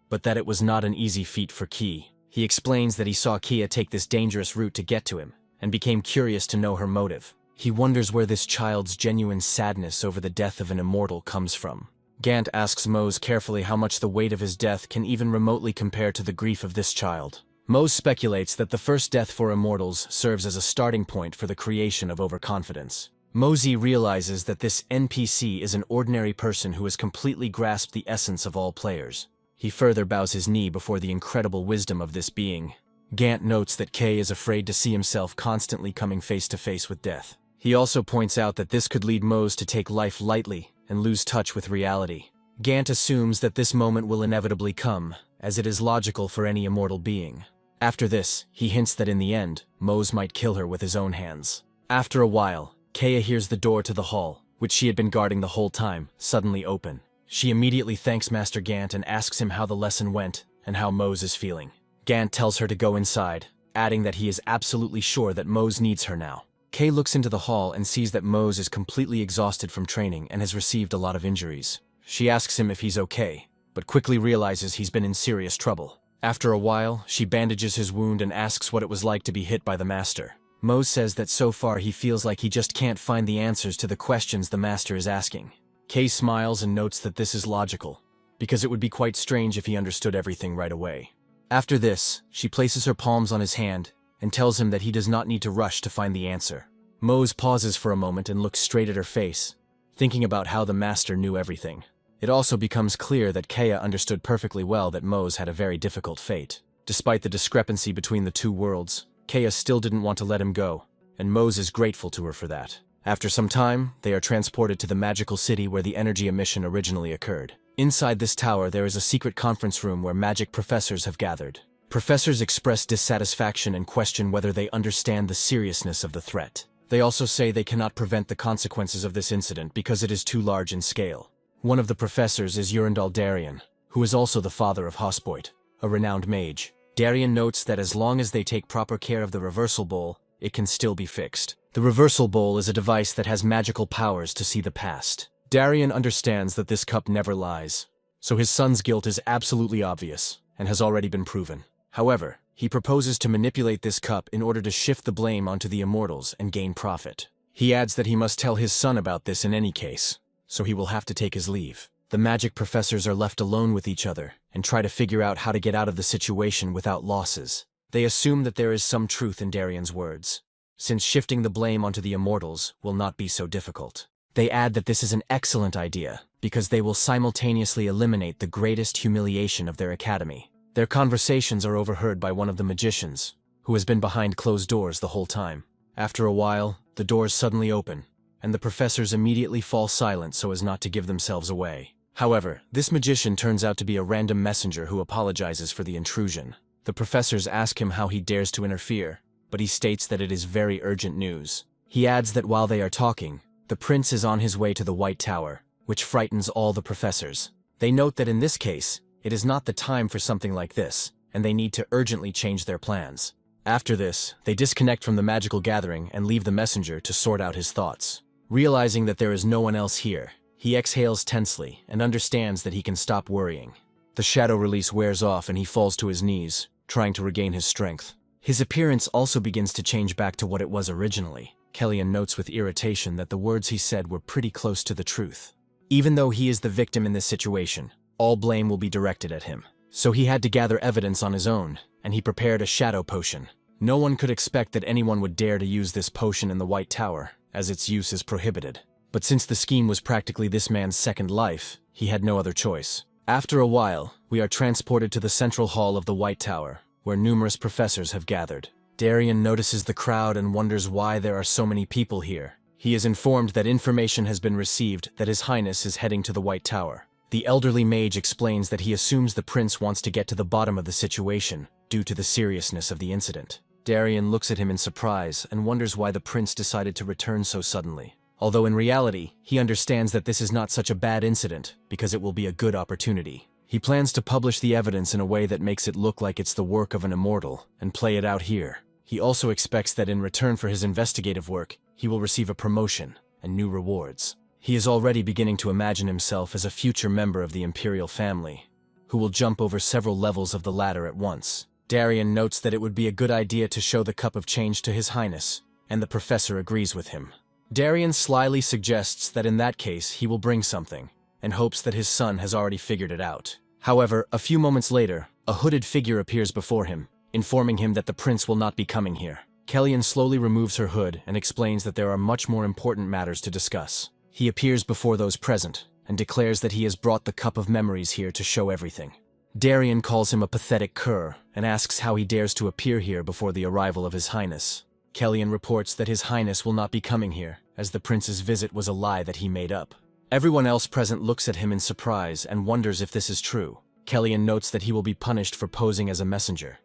but that it was not an easy feat for Ki. He explains that he saw Kia take this dangerous route to get to him, and became curious to know her motive. He wonders where this child's genuine sadness over the death of an immortal comes from. Gant asks Mose carefully how much the weight of his death can even remotely compare to the grief of this child. Mose speculates that the first death for immortals serves as a starting point for the creation of overconfidence. Mose realizes that this NPC is an ordinary person who has completely grasped the essence of all players. He further bows his knee before the incredible wisdom of this being. Gant notes that Kay is afraid to see himself constantly coming face to face with death. He also points out that this could lead Mose to take life lightly and lose touch with reality. Gant assumes that this moment will inevitably come, as it is logical for any immortal being. After this, he hints that in the end, Mose might kill her with his own hands. After a while, Kaya hears the door to the hall, which she had been guarding the whole time, suddenly open. She immediately thanks Master Gant and asks him how the lesson went and how Mose is feeling. Gant tells her to go inside, adding that he is absolutely sure that Mose needs her now. Kay looks into the hall and sees that Mose is completely exhausted from training and has received a lot of injuries. She asks him if he's okay, but quickly realizes he's been in serious trouble. After a while, she bandages his wound and asks what it was like to be hit by the master. Mose says that so far he feels like he just can't find the answers to the questions the master is asking. Kay smiles and notes that this is logical, because it would be quite strange if he understood everything right away. After this, she places her palms on his hand and tells him that he does not need to rush to find the answer. Mose pauses for a moment and looks straight at her face, thinking about how the master knew everything. It also becomes clear that Kaya understood perfectly well that Mose had a very difficult fate. Despite the discrepancy between the two worlds, Kaya still didn't want to let him go, and Mose is grateful to her for that. After some time, they are transported to the magical city where the energy emission originally occurred. Inside this tower, there is a secret conference room where magic professors have gathered. Professors express dissatisfaction and question whether they understand the seriousness of the threat. They also say they cannot prevent the consequences of this incident because it is too large in scale. One of the professors is Urindal Darien, who is also the father of Hospoid, a renowned mage. Darien notes that as long as they take proper care of the reversal bowl, it can still be fixed. The reversal bowl is a device that has magical powers to see the past. Darien understands that this cup never lies, so his son's guilt is absolutely obvious and has already been proven. However, he proposes to manipulate this cup in order to shift the blame onto the immortals and gain profit. He adds that he must tell his son about this in any case, so he will have to take his leave. The magic professors are left alone with each other and try to figure out how to get out of the situation without losses. They assume that there is some truth in Darien's words, since shifting the blame onto the immortals will not be so difficult. They add that this is an excellent idea because they will simultaneously eliminate the greatest humiliation of their academy. Their conversations are overheard by one of the magicians, who has been behind closed doors the whole time. After a while, the doors suddenly open, and the professors immediately fall silent so as not to give themselves away. However, this magician turns out to be a random messenger who apologizes for the intrusion. The professors ask him how he dares to interfere, but he states that it is very urgent news. He adds that while they are talking, the prince is on his way to the White Tower, which frightens all the professors. They note that in this case, it is not the time for something like this, and they need to urgently change their plans. After this, they disconnect from the magical gathering and leave the messenger to sort out his thoughts. Realizing that there is no one else here, he exhales tensely and understands that he can stop worrying. The shadow release wears off and he falls to his knees, trying to regain his strength. His appearance also begins to change back to what it was originally. Kellyan notes with irritation that the words he said were pretty close to the truth. Even though he is the victim in this situation, all blame will be directed at him. So he had to gather evidence on his own, and he prepared a shadow potion. No one could expect that anyone would dare to use this potion in the White Tower, as its use is prohibited. But since the scheme was practically this man's second life, he had no other choice. After a while, we are transported to the central hall of the White Tower, where numerous professors have gathered. Darien notices the crowd and wonders why there are so many people here. He is informed that information has been received that His Highness is heading to the White Tower. The elderly mage explains that he assumes the prince wants to get to the bottom of the situation, due to the seriousness of the incident. Darien looks at him in surprise and wonders why the prince decided to return so suddenly. Although in reality, he understands that this is not such a bad incident, because it will be a good opportunity. He plans to publish the evidence in a way that makes it look like it's the work of an immortal, and play it out here. He also expects that in return for his investigative work, he will receive a promotion and new rewards. He is already beginning to imagine himself as a future member of the imperial family, who will jump over several levels of the ladder at once. Darien notes that it would be a good idea to show the cup of change to His Highness, and the professor agrees with him. Darien slyly suggests that in that case he will bring something, and hopes that his son has already figured it out. However, a few moments later, a hooded figure appears before him, informing him that the prince will not be coming here. Kellyan slowly removes her hood and explains that there are much more important matters to discuss. He appears before those present, and declares that he has brought the cup of memories here to show everything. Darien calls him a pathetic cur, and asks how he dares to appear here before the arrival of His Highness. Kellyan reports that His Highness will not be coming here, as the prince's visit was a lie that he made up. Everyone else present looks at him in surprise and wonders if this is true. Kellyan notes that he will be punished for posing as a messenger.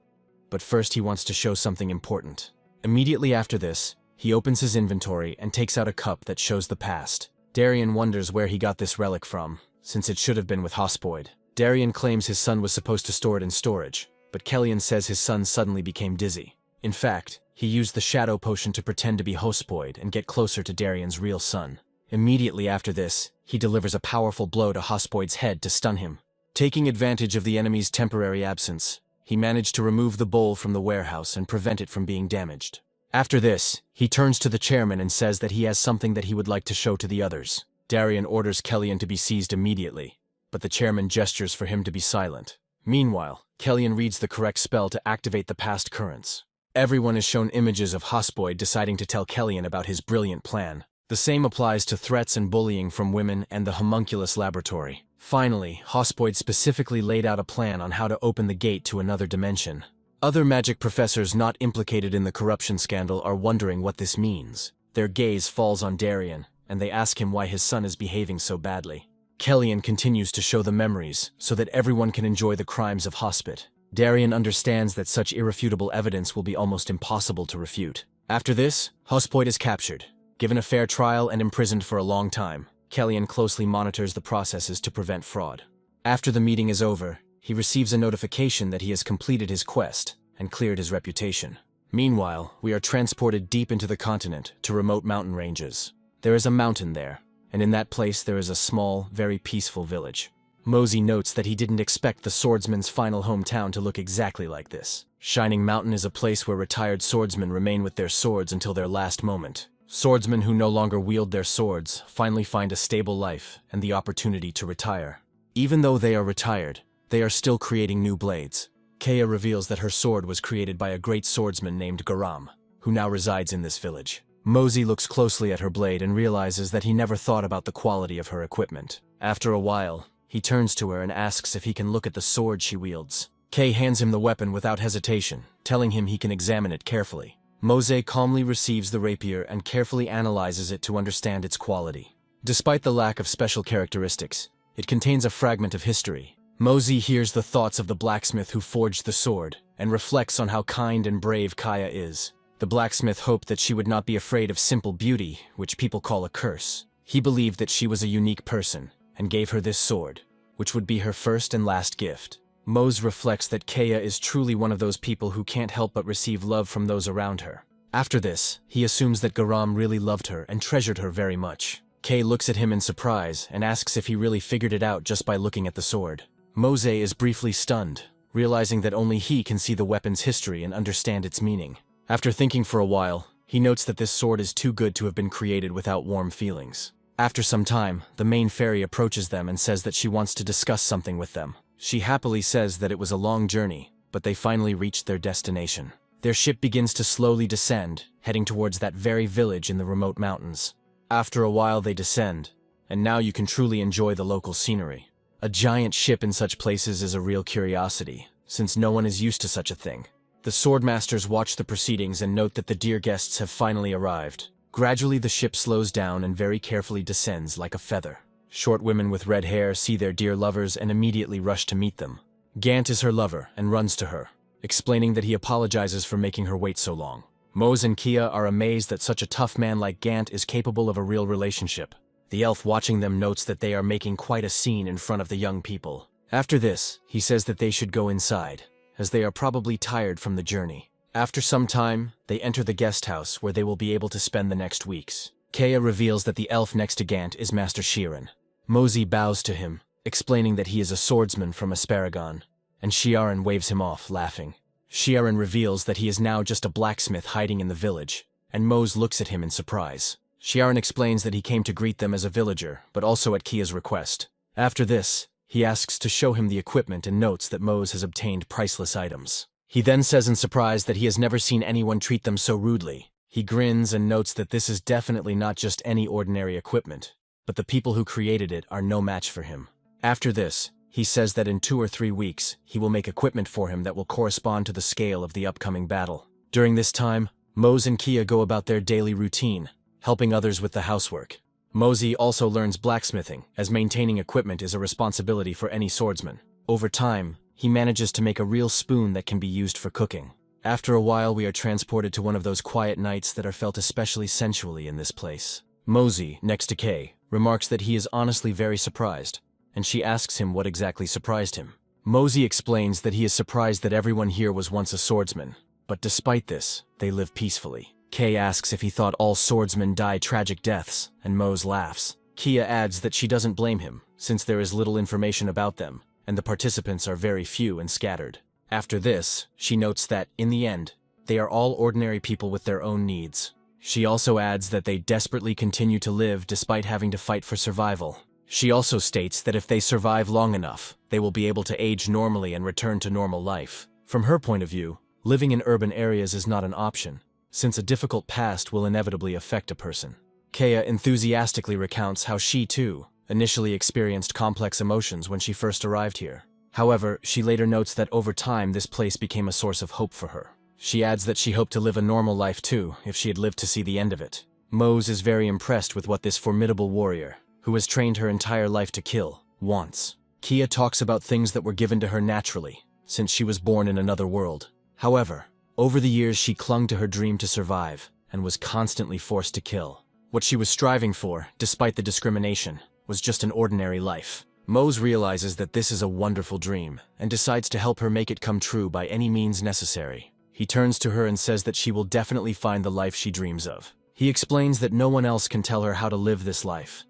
But first he wants to show something important. Immediately after this, he opens his inventory and takes out a cup that shows the past. Darien wonders where he got this relic from, since it should have been with Hospoid. Darien claims his son was supposed to store it in storage, but Kellyan says his son suddenly became dizzy. In fact, he used the shadow potion to pretend to be Hospoid and get closer to Darien's real son. Immediately after this, he delivers a powerful blow to Hospoid's head to stun him. Taking advantage of the enemy's temporary absence, he managed to remove the bowl from the warehouse and prevent it from being damaged. After this, he turns to the chairman and says that he has something that he would like to show to the others. Darien orders Kellyan to be seized immediately, but the chairman gestures for him to be silent. Meanwhile, Kellyan reads the correct spell to activate the past currents. Everyone is shown images of Hospoid deciding to tell Kellyan about his brilliant plan. The same applies to threats and bullying from women and the homunculus laboratory. Finally, Hospoid specifically laid out a plan on how to open the gate to another dimension. Other magic professors not implicated in the corruption scandal are wondering what this means. Their gaze falls on Darien, and they ask him why his son is behaving so badly. Kellyan continues to show the memories so that everyone can enjoy the crimes of Hospit. Darien understands that such irrefutable evidence will be almost impossible to refute. After this, Hospoid is captured, given a fair trial and imprisoned for a long time. Kellyan closely monitors the processes to prevent fraud. After the meeting is over, he receives a notification that he has completed his quest and cleared his reputation. Meanwhile, we are transported deep into the continent to remote mountain ranges. There is a mountain there, and in that place there is a small, very peaceful village. Mosey notes that he didn't expect the swordsman's final hometown to look exactly like this. Shining Mountain is a place where retired swordsmen remain with their swords until their last moment. Swordsmen who no longer wield their swords finally find a stable life and the opportunity to retire. Even though they are retired, they are still creating new blades. Kea reveals that her sword was created by a great swordsman named Garam, who now resides in this village. Mosey looks closely at her blade and realizes that he never thought about the quality of her equipment. After a while, he turns to her and asks if he can look at the sword she wields. Kei hands him the weapon without hesitation, telling him he can examine it carefully. Mosey calmly receives the rapier and carefully analyzes it to understand its quality. Despite the lack of special characteristics, it contains a fragment of history. Mosey hears the thoughts of the blacksmith who forged the sword, and reflects on how kind and brave Kaya is. The blacksmith hoped that she would not be afraid of simple beauty, which people call a curse. He believed that she was a unique person, and gave her this sword, which would be her first and last gift. Mose reflects that Kea is truly one of those people who can't help but receive love from those around her. After this, he assumes that Garam really loved her and treasured her very much. Kei looks at him in surprise and asks if he really figured it out just by looking at the sword. Mose is briefly stunned, realizing that only he can see the weapon's history and understand its meaning. After thinking for a while, he notes that this sword is too good to have been created without warm feelings. After some time, the main fairy approaches them and says that she wants to discuss something with them. She happily says that it was a long journey, but they finally reached their destination. Their ship begins to slowly descend, heading towards that very village in the remote mountains. After a while they descend, and now you can truly enjoy the local scenery. A giant ship in such places is a real curiosity, since no one is used to such a thing. The swordmasters watch the proceedings and note that the dear guests have finally arrived. Gradually the ship slows down and very carefully descends like a feather. Short women with red hair see their dear lovers and immediately rush to meet them. Gant is her lover and runs to her, explaining that he apologizes for making her wait so long. Mose and Kia are amazed that such a tough man like Gant is capable of a real relationship. The elf watching them notes that they are making quite a scene in front of the young people. After this, he says that they should go inside, as they are probably tired from the journey. After some time, they enter the guest house where they will be able to spend the next weeks. Kea reveals that the elf next to Gant is Master Shirin. Mosey bows to him, explaining that he is a swordsman from Asparagon, and Shirin waves him off, laughing. Shirin reveals that he is now just a blacksmith hiding in the village, and Mose looks at him in surprise. Shirin explains that he came to greet them as a villager, but also at Kia's request. After this, he asks to show him the equipment and notes that Mose has obtained priceless items. He then says in surprise that he has never seen anyone treat them so rudely. He grins and notes that this is definitely not just any ordinary equipment, but the people who created it are no match for him. After this, he says that in 2 or 3 weeks, he will make equipment for him that will correspond to the scale of the upcoming battle. During this time, Mose and Kia go about their daily routine, helping others with the housework. Mosey also learns blacksmithing, as maintaining equipment is a responsibility for any swordsman. Over time, he manages to make a real spoon that can be used for cooking. After a while, we are transported to one of those quiet nights that are felt especially sensually in this place. Mosey, next to Kay, remarks that he is honestly very surprised, and she asks him what exactly surprised him. Mosey explains that he is surprised that everyone here was once a swordsman, but despite this, they live peacefully. Kay asks if he thought all swordsmen die tragic deaths, and Mose laughs. Kia adds that she doesn't blame him, since there is little information about them, and the participants are very few and scattered. After this, she notes that, in the end, they are all ordinary people with their own needs. She also adds that they desperately continue to live despite having to fight for survival. She also states that if they survive long enough, they will be able to age normally and return to normal life. From her point of view, living in urban areas is not an option, since a difficult past will inevitably affect a person. Kea enthusiastically recounts how she, too, initially experienced complex emotions when she first arrived here. However, she later notes that over time this place became a source of hope for her. She adds that she hoped to live a normal life too, if she had lived to see the end of it. Mose is very impressed with what this formidable warrior, who has trained her entire life to kill, wants. Kia talks about things that were given to her naturally, since she was born in another world. However, over the years she clung to her dream to survive, and was constantly forced to kill. What she was striving for, despite the discrimination, was just an ordinary life. Mose realizes that this is a wonderful dream, and decides to help her make it come true by any means necessary. He turns to her and says that she will definitely find the life she dreams of. He explains that no one else can tell her how to live this life,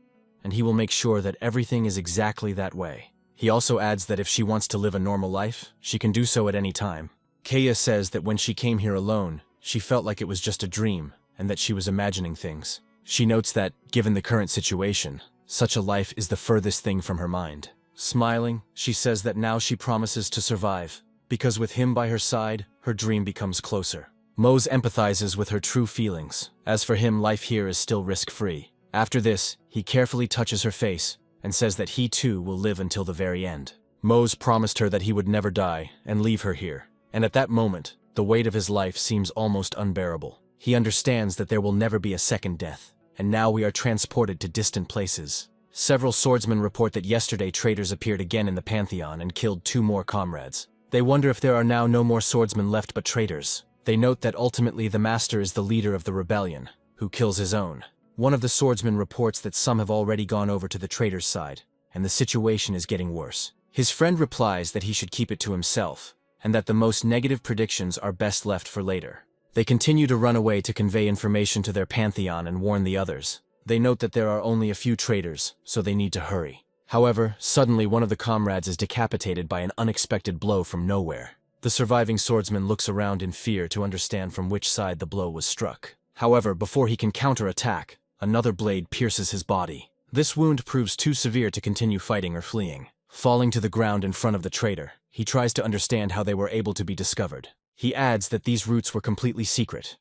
and he will make sure that everything is exactly that way. He also adds that if she wants to live a normal life, she can do so at any time. Kaya says that when she came here alone, she felt like it was just a dream, and that she was imagining things. She notes that, given the current situation, such a life is the furthest thing from her mind. Smiling, she says that now she promises to survive, because with him by her side, her dream becomes closer. Mose empathizes with her true feelings. As for him, life here is still risk-free. After this, he carefully touches her face, and says that he too will live until the very end. Mose promised her that he would never die, and leave her here. And at that moment, the weight of his life seems almost unbearable. He understands that there will never be a second death, and now we are transported to distant places. Several swordsmen report that yesterday traitors appeared again in the Pantheon and killed 2 more comrades. They wonder if there are now no more swordsmen left but traitors. They note that ultimately the master is the leader of the rebellion, who kills his own. One of the swordsmen reports that some have already gone over to the traitor's side, and the situation is getting worse. His friend replies that he should keep it to himself, and that the most negative predictions are best left for later. They continue to run away to convey information to their pantheon and warn the others. They note that there are only a few traitors, so they need to hurry. However, suddenly one of the comrades is decapitated by an unexpected blow from nowhere. The surviving swordsman looks around in fear to understand from which side the blow was struck. However, before he can counterattack, another blade pierces his body. This wound proves too severe to continue fighting or fleeing. Falling to the ground in front of the traitor, he tries to understand how they were able to be discovered. He adds that these routes were completely secret,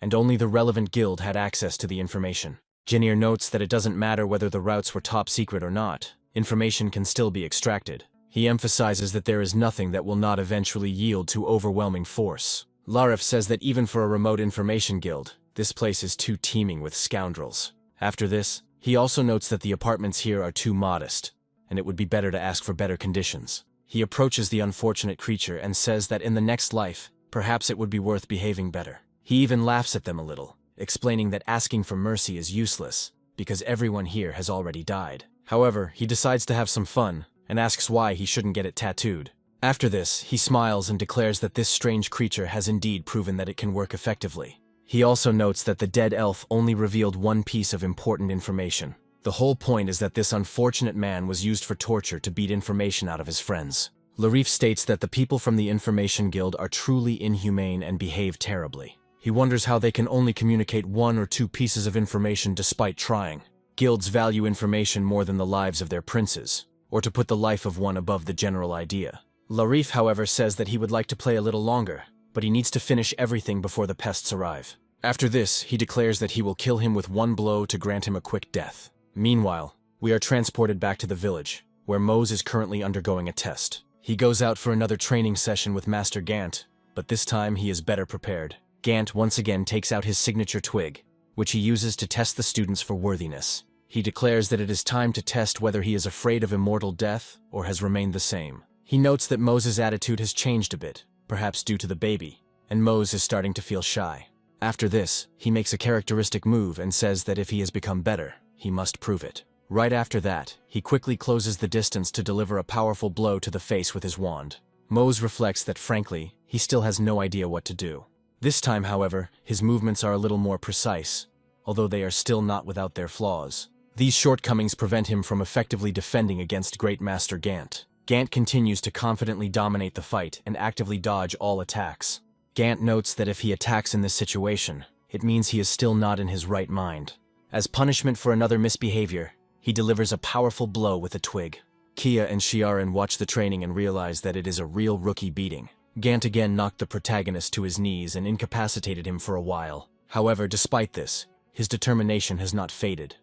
and only the relevant guild had access to the information. Jinir notes that it doesn't matter whether the routes were top secret or not, information can still be extracted. He emphasizes that there is nothing that will not eventually yield to overwhelming force. Larif says that even for a remote information guild, this place is too teeming with scoundrels. After this, he also notes that the apartments here are too modest, and it would be better to ask for better conditions. He approaches the unfortunate creature and says that in the next life, perhaps it would be worth behaving better. He even laughs at them a little, explaining that asking for mercy is useless, because everyone here has already died. However, he decides to have some fun, and asks why he shouldn't get it tattooed. After this, he smiles and declares that this strange creature has indeed proven that it can work effectively. He also notes that the dead elf only revealed one piece of important information. The whole point is that this unfortunate man was used for torture to beat information out of his friends. Larif states that the people from the Information Guild are truly inhumane and behave terribly. He wonders how they can only communicate 1 or 2 pieces of information despite trying. Guilds value information more than the lives of their princes, or to put the life of one above the general idea. Larif, however, says that he would like to play a little longer, but he needs to finish everything before the pests arrive. After this, he declares that he will kill him with 1 blow to grant him a quick death. Meanwhile, we are transported back to the village, where Mose is currently undergoing a test. He goes out for another training session with Master Gant, but this time he is better prepared. Gant once again takes out his signature twig, which he uses to test the students for worthiness. He declares that it is time to test whether he is afraid of immortal death or has remained the same. He notes that Mose's attitude has changed a bit, perhaps due to the baby, and Mose is starting to feel shy. After this, he makes a characteristic move and says that if he has become better, he must prove it. Right after that, he quickly closes the distance to deliver a powerful blow to the face with his wand. Mose reflects that frankly, he still has no idea what to do. This time, however, his movements are a little more precise, although they are still not without their flaws. These shortcomings prevent him from effectively defending against Great Master Gant. Gant continues to confidently dominate the fight and actively dodge all attacks. Gant notes that if he attacks in this situation, it means he is still not in his right mind. As punishment for another misbehavior, he delivers a powerful blow with a twig. Kia and Shiaran watch the training and realize that it is a real rookie beating. Gant again knocked the protagonist to his knees and incapacitated him for a while. However, despite this, his determination has not faded,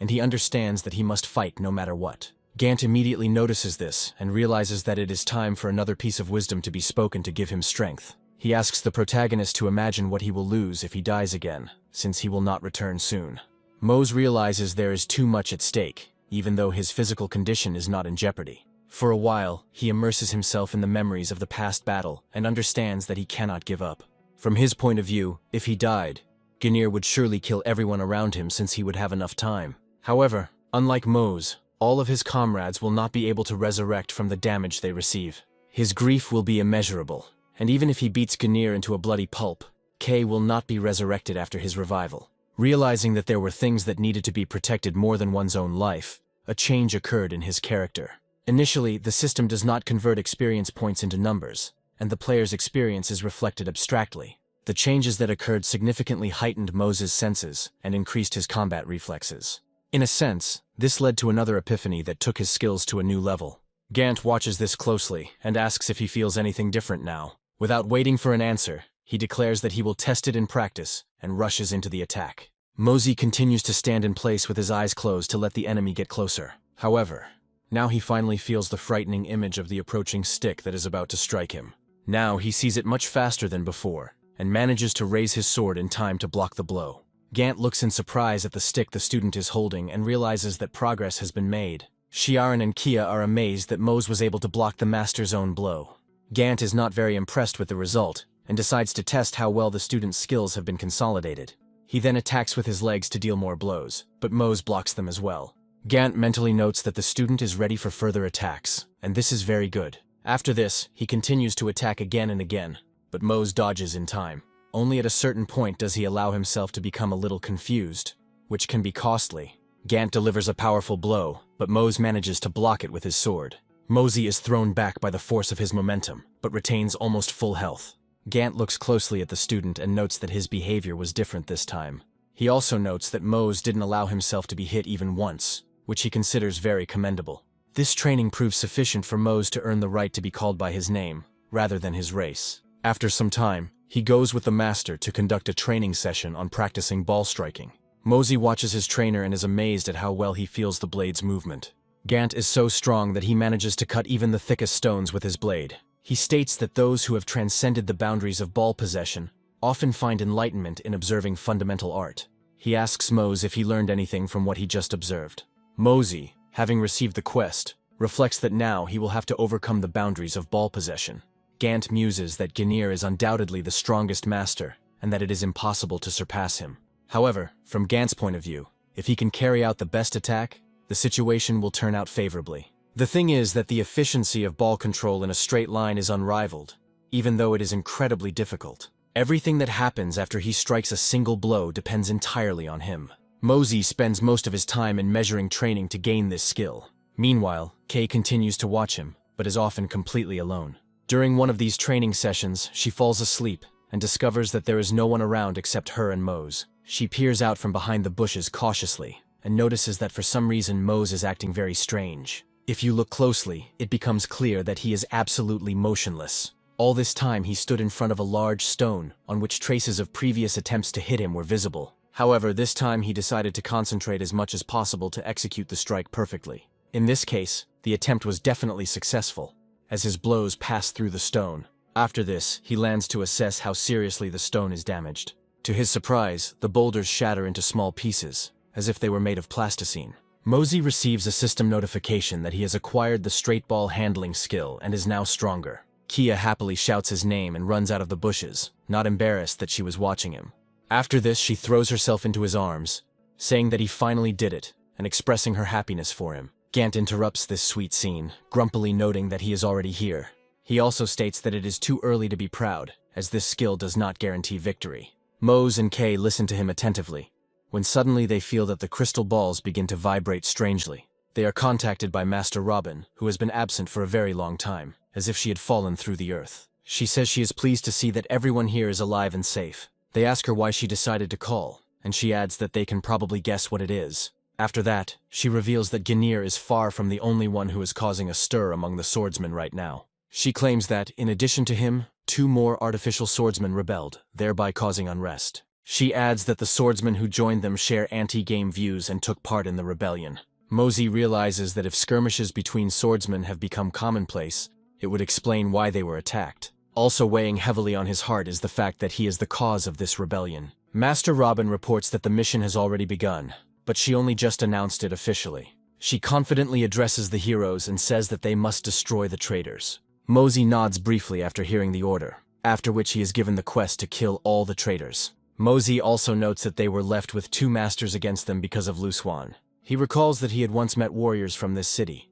and he understands that he must fight no matter what. Gant immediately notices this and realizes that it is time for another piece of wisdom to be spoken to give him strength. He asks the protagonist to imagine what he will lose if he dies again, since he will not return soon. Mose realizes there is too much at stake, even though his physical condition is not in jeopardy. For a while, he immerses himself in the memories of the past battle and understands that he cannot give up. From his point of view, if he died, Gnir would surely kill everyone around him since he would have enough time. However, unlike Mose, all of his comrades will not be able to resurrect from the damage they receive. His grief will be immeasurable, and even if he beats Ganir into a bloody pulp, K will not be resurrected after his revival. Realizing that there were things that needed to be protected more than one's own life, a change occurred in his character. Initially, the system does not convert experience points into numbers, and the player's experience is reflected abstractly. The changes that occurred significantly heightened Moses' senses and increased his combat reflexes. In a sense, this led to another epiphany that took his skills to a new level. Gant watches this closely and asks if he feels anything different now. Without waiting for an answer, he declares that he will test it in practice and rushes into the attack. Mosey continues to stand in place with his eyes closed to let the enemy get closer. However, now he finally feels the frightening image of the approaching stick that is about to strike him. Now he sees it much faster than before, and manages to raise his sword in time to block the blow. Gant looks in surprise at the stick the student is holding and realizes that progress has been made. Shiaren and Kia are amazed that Mose was able to block the master's own blow. Gant is not very impressed with the result, and decides to test how well the student's skills have been consolidated. He then attacks with his legs to deal more blows, but Mose blocks them as well. Gant mentally notes that the student is ready for further attacks, and this is very good. After this, he continues to attack again and again, but Mose dodges in time. Only at a certain point does he allow himself to become a little confused, which can be costly. Gant delivers a powerful blow, but Mose manages to block it with his sword. Mosey is thrown back by the force of his momentum, but retains almost full health. Gant looks closely at the student and notes that his behavior was different this time. He also notes that Mose didn't allow himself to be hit even once, which he considers very commendable. This training proves sufficient for Mose to earn the right to be called by his name, rather than his race. After some time, he goes with the master to conduct a training session on practicing ball striking. Mosey watches his trainer and is amazed at how well he feels the blade's movement. Gant is so strong that he manages to cut even the thickest stones with his blade. He states that those who have transcended the boundaries of ball possession often find enlightenment in observing fundamental art. He asks Mose if he learned anything from what he just observed. Mosey, having received the quest, reflects that now he will have to overcome the boundaries of ball possession. Gant muses that Ganir is undoubtedly the strongest master, and that it is impossible to surpass him. However, from Gant's point of view, if he can carry out the best attack, the situation will turn out favorably. The thing is that the efficiency of ball control in a straight line is unrivaled, even though it is incredibly difficult. Everything that happens after he strikes a single blow depends entirely on him. Mosey spends most of his time in measuring training to gain this skill. Meanwhile, Kay continues to watch him, but is often completely alone. During one of these training sessions, she falls asleep and discovers that there is no one around except her and Mose. She peers out from behind the bushes cautiously and notices that for some reason Mose is acting very strange. If you look closely, it becomes clear that he is absolutely motionless. All this time he stood in front of a large stone on which traces of previous attempts to hit him were visible. However, this time he decided to concentrate as much as possible to execute the strike perfectly. In this case, the attempt was definitely successful, as his blows passed through the stone. After this, he lands to assess how seriously the stone is damaged. To his surprise, the boulders shatter into small pieces, as if they were made of plasticine. Mosey receives a system notification that he has acquired the straight ball handling skill and is now stronger. Kia happily shouts his name and runs out of the bushes, not embarrassed that she was watching him. After this, she throws herself into his arms, saying that he finally did it, and expressing her happiness for him. Gant interrupts this sweet scene, grumpily noting that he is already here. He also states that it is too early to be proud, as this skill does not guarantee victory. Mose and Kay listen to him attentively, when suddenly they feel that the crystal balls begin to vibrate strangely. They are contacted by Master Robin, who has been absent for a very long time, as if she had fallen through the earth. She says she is pleased to see that everyone here is alive and safe. They ask her why she decided to call, and she adds that they can probably guess what it is. After that, she reveals that Ganir is far from the only one who is causing a stir among the swordsmen right now. She claims that, in addition to him, 2 more artificial swordsmen rebelled, thereby causing unrest. She adds that the swordsmen who joined them share anti-game views and took part in the rebellion. Mosey realizes that if skirmishes between swordsmen have become commonplace, it would explain why they were attacked. Also weighing heavily on his heart is the fact that he is the cause of this rebellion. Master Robin reports that the mission has already begun, but she only just announced it officially. She confidently addresses the heroes and says that they must destroy the traitors. Mosey nods briefly after hearing the order, after which he is given the quest to kill all the traitors. Mosey also notes that they were left with 2 masters against them because of Lu Xuan. He recalls that he had once met warriors from this city,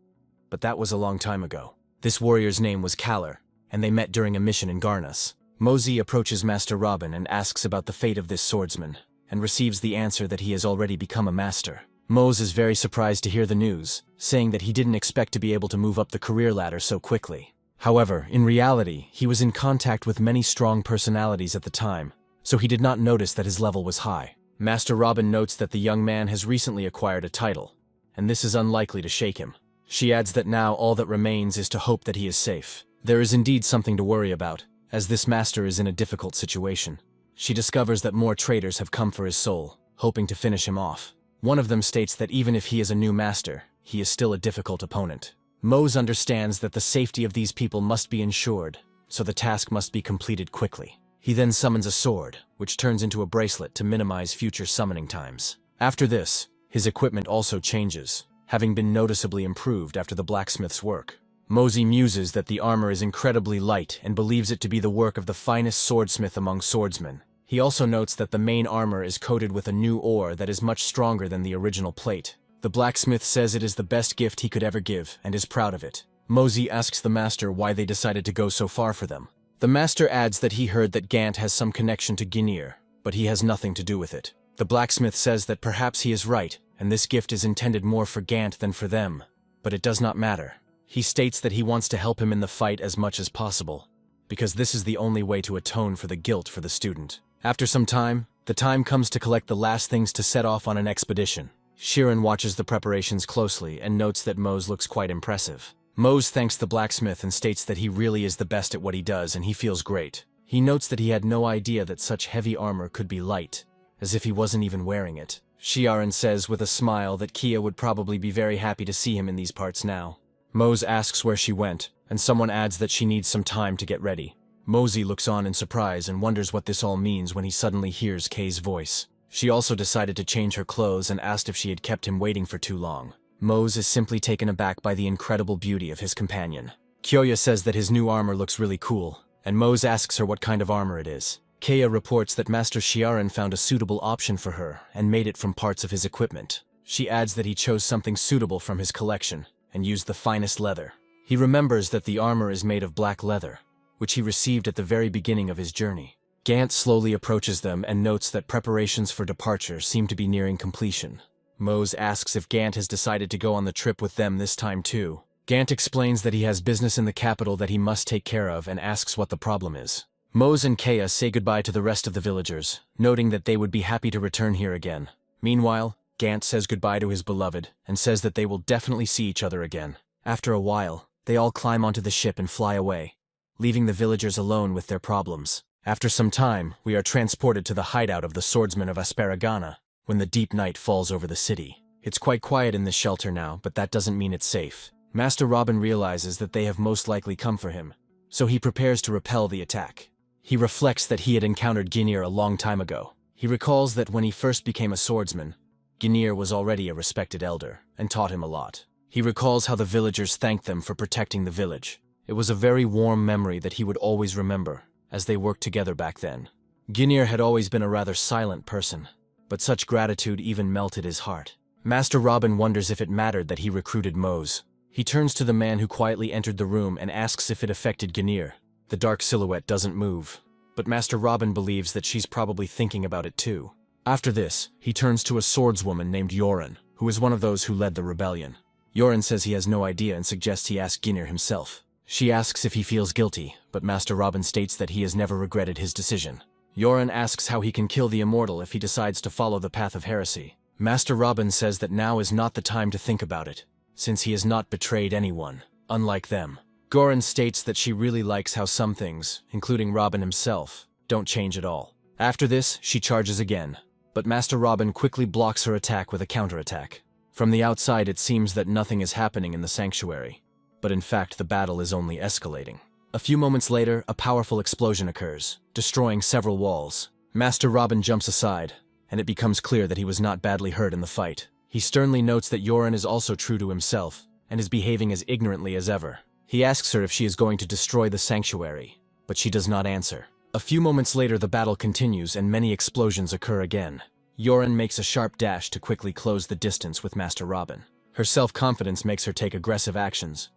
but that was a long time ago. This warrior's name was Kaller, and they met during a mission in Garnus. Mosey approaches Master Robin and asks about the fate of this swordsman, and receives the answer that he has already become a master. Mose is very surprised to hear the news, saying that he didn't expect to be able to move up the career ladder so quickly. However, in reality, he was in contact with many strong personalities at the time, so he did not notice that his level was high. Master Robin notes that the young man has recently acquired a title, and this is unlikely to shake him. She adds that now all that remains is to hope that he is safe. There is indeed something to worry about, as this master is in a difficult situation. She discovers that more traitors have come for his soul, hoping to finish him off. One of them states that even if he is a new master, he is still a difficult opponent. Mose understands that the safety of these people must be ensured, so the task must be completed quickly. He then summons a sword, which turns into a bracelet to minimize future summoning times. After this, his equipment also changes, having been noticeably improved after the blacksmith's work. Mosey muses that the armor is incredibly light and believes it to be the work of the finest swordsmith among swordsmen. He also notes that the main armor is coated with a new ore that is much stronger than the original plate. The blacksmith says it is the best gift he could ever give and is proud of it. Mosey asks the master why they decided to go so far for them. The master adds that he heard that Gant has some connection to Ginir, but he has nothing to do with it. The blacksmith says that perhaps he is right, and this gift is intended more for Gant than for them, but it does not matter. He states that he wants to help him in the fight as much as possible, because this is the only way to atone for the guilt for the student. After some time, the time comes to collect the last things to set off on an expedition. Shirin watches the preparations closely and notes that Mose looks quite impressive. Mose thanks the blacksmith and states that he really is the best at what he does and he feels great. He notes that he had no idea that such heavy armor could be light, as if he wasn't even wearing it. Shirin says with a smile that Kia would probably be very happy to see him in these parts now. Mose asks where she went, and someone adds that she needs some time to get ready. Mosey looks on in surprise and wonders what this all means when he suddenly hears Kay's voice. She also decided to change her clothes and asked if she had kept him waiting for too long. Mose is simply taken aback by the incredible beauty of his companion. Kyoya says that his new armor looks really cool, and Mose asks her what kind of armor it is. Kaya reports that Master Shirin found a suitable option for her and made it from parts of his equipment. She adds that he chose something suitable from his collection and used the finest leather. He remembers that the armor is made of black leather, which he received at the very beginning of his journey. Gant slowly approaches them and notes that preparations for departure seem to be nearing completion. Mose asks if Gant has decided to go on the trip with them this time too. Gant explains that he has business in the capital that he must take care of and asks what the problem is. Mose and Kaya say goodbye to the rest of the villagers, noting that they would be happy to return here again. Meanwhile, Gant says goodbye to his beloved and says that they will definitely see each other again. After a while, they all climb onto the ship and fly away, leaving the villagers alone with their problems. After some time, we are transported to the hideout of the swordsmen of Asparagana, when the deep night falls over the city. It's quite quiet in this shelter now, but that doesn't mean it's safe. Master Robin realizes that they have most likely come for him, so he prepares to repel the attack. He reflects that he had encountered Ginir a long time ago. He recalls that when he first became a swordsman, Ginir was already a respected elder, and taught him a lot. He recalls how the villagers thanked them for protecting the village. It was a very warm memory that he would always remember, as they worked together back then. Ginir had always been a rather silent person, but such gratitude even melted his heart. Master Robin wonders if it mattered that he recruited Mose. He turns to the man who quietly entered the room and asks if it affected Ginir. The dark silhouette doesn't move, but Master Robin believes that she's probably thinking about it too. After this, he turns to a swordswoman named Yoren, who is one of those who led the rebellion. Yoren says he has no idea and suggests he ask Ginir himself. She asks if he feels guilty, but Master Robin states that he has never regretted his decision. Yoren asks how he can kill the immortal if he decides to follow the path of heresy. Master Robin says that now is not the time to think about it, since he has not betrayed anyone, unlike them. Goran states that she really likes how some things, including Robin himself, don't change at all. After this, she charges again, but Master Robin quickly blocks her attack with a counterattack. From the outside, it seems that nothing is happening in the sanctuary, but in fact the battle is only escalating. A few moments later, a powerful explosion occurs, destroying several walls. Master Robin jumps aside, and it becomes clear that he was not badly hurt in the fight. He sternly notes that Yoren is also true to himself, and is behaving as ignorantly as ever. He asks her if she is going to destroy the sanctuary, but she does not answer. A few moments later, the battle continues and many explosions occur again. Yoren makes a sharp dash to quickly close the distance with Master Robin. Her self-confidence makes her take aggressive actions,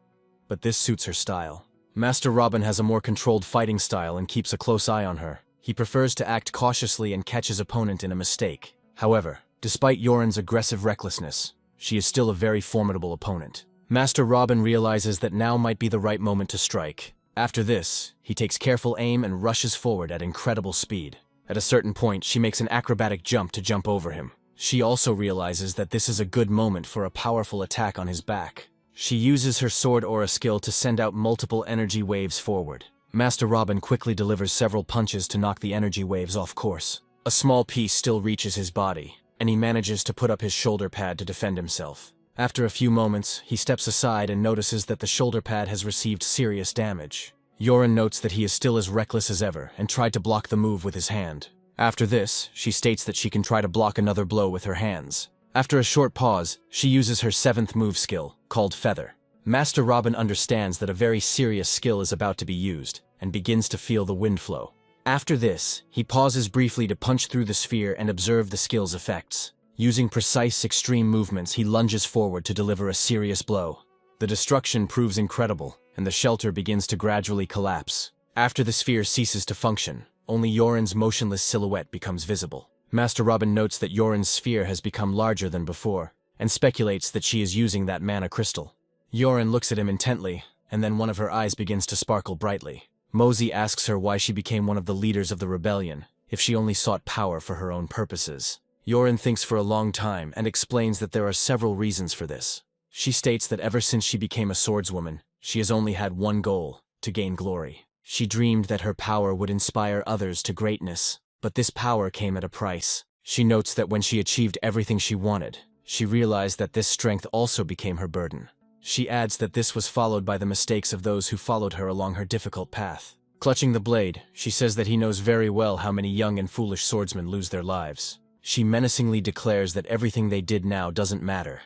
but this suits her style. Master Robin has a more controlled fighting style and keeps a close eye on her. He prefers to act cautiously and catch his opponent in a mistake. However, despite Yoren's aggressive recklessness, she is still a very formidable opponent. Master Robin realizes that now might be the right moment to strike. After this, he takes careful aim and rushes forward at incredible speed. At a certain point, she makes an acrobatic jump to jump over him. She also realizes that this is a good moment for a powerful attack on his back. She uses her sword aura skill to send out multiple energy waves forward. Master Robin quickly delivers several punches to knock the energy waves off course. A small piece still reaches his body, and he manages to put up his shoulder pad to defend himself. After a few moments, he steps aside and notices that the shoulder pad has received serious damage. Yoren notes that he is still as reckless as ever and tried to block the move with his hand. After this, she states that she can try to block another blow with her hands. After a short pause, she uses her 7th move skill, called Feather. Master Robin understands that a very serious skill is about to be used, and begins to feel the wind flow. After this, he pauses briefly to punch through the sphere and observe the skill's effects. Using precise, extreme movements, he lunges forward to deliver a serious blow. The destruction proves incredible, and the shelter begins to gradually collapse. After the sphere ceases to function, only Yoren's motionless silhouette becomes visible. Master Robin notes that Yoren's sphere has become larger than before, and speculates that she is using that mana crystal. Yoren looks at him intently, and then one of her eyes begins to sparkle brightly. Mosey asks her why she became one of the leaders of the rebellion, if she only sought power for her own purposes. Yoren thinks for a long time and explains that there are several reasons for this. She states that ever since she became a swordswoman, she has only had one goal: to gain glory. She dreamed that her power would inspire others to greatness, but this power came at a price. She notes that when she achieved everything she wanted, she realized that this strength also became her burden. She adds that this was followed by the mistakes of those who followed her along her difficult path. Clutching the blade, she says that he knows very well how many young and foolish swordsmen lose their lives. She menacingly declares that everything they did now doesn't matter,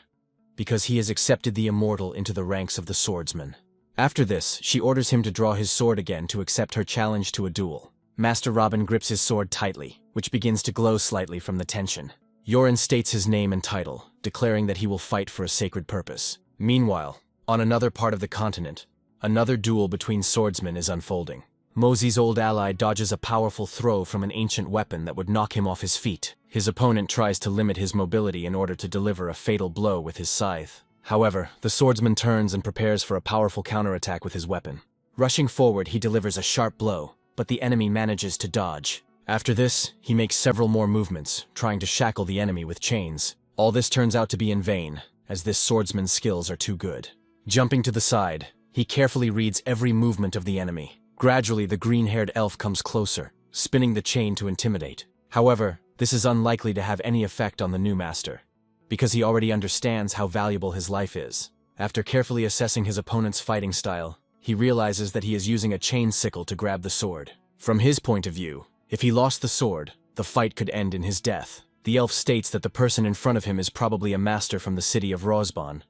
because he has accepted the immortal into the ranks of the swordsmen. After this, she orders him to draw his sword again to accept her challenge to a duel. Master Robin grips his sword tightly, which begins to glow slightly from the tension. Yoren states his name and title, declaring that he will fight for a sacred purpose. Meanwhile, on another part of the continent, another duel between swordsmen is unfolding. Mosey's old ally dodges a powerful throw from an ancient weapon that would knock him off his feet. His opponent tries to limit his mobility in order to deliver a fatal blow with his scythe. However, the swordsman turns and prepares for a powerful counterattack with his weapon. Rushing forward, he delivers a sharp blow, but the enemy manages to dodge. After this, he makes several more movements, trying to shackle the enemy with chains. All this turns out to be in vain, as this swordsman's skills are too good. Jumping to the side, he carefully reads every movement of the enemy. Gradually, the green-haired elf comes closer, spinning the chain to intimidate. However, this is unlikely to have any effect on the new master, because he already understands how valuable his life is. After carefully assessing his opponent's fighting style, he realizes that he is using a chain sickle to grab the sword. From his point of view, if he lost the sword, the fight could end in his death. The elf states that the person in front of him is probably a master from the city of Rosban,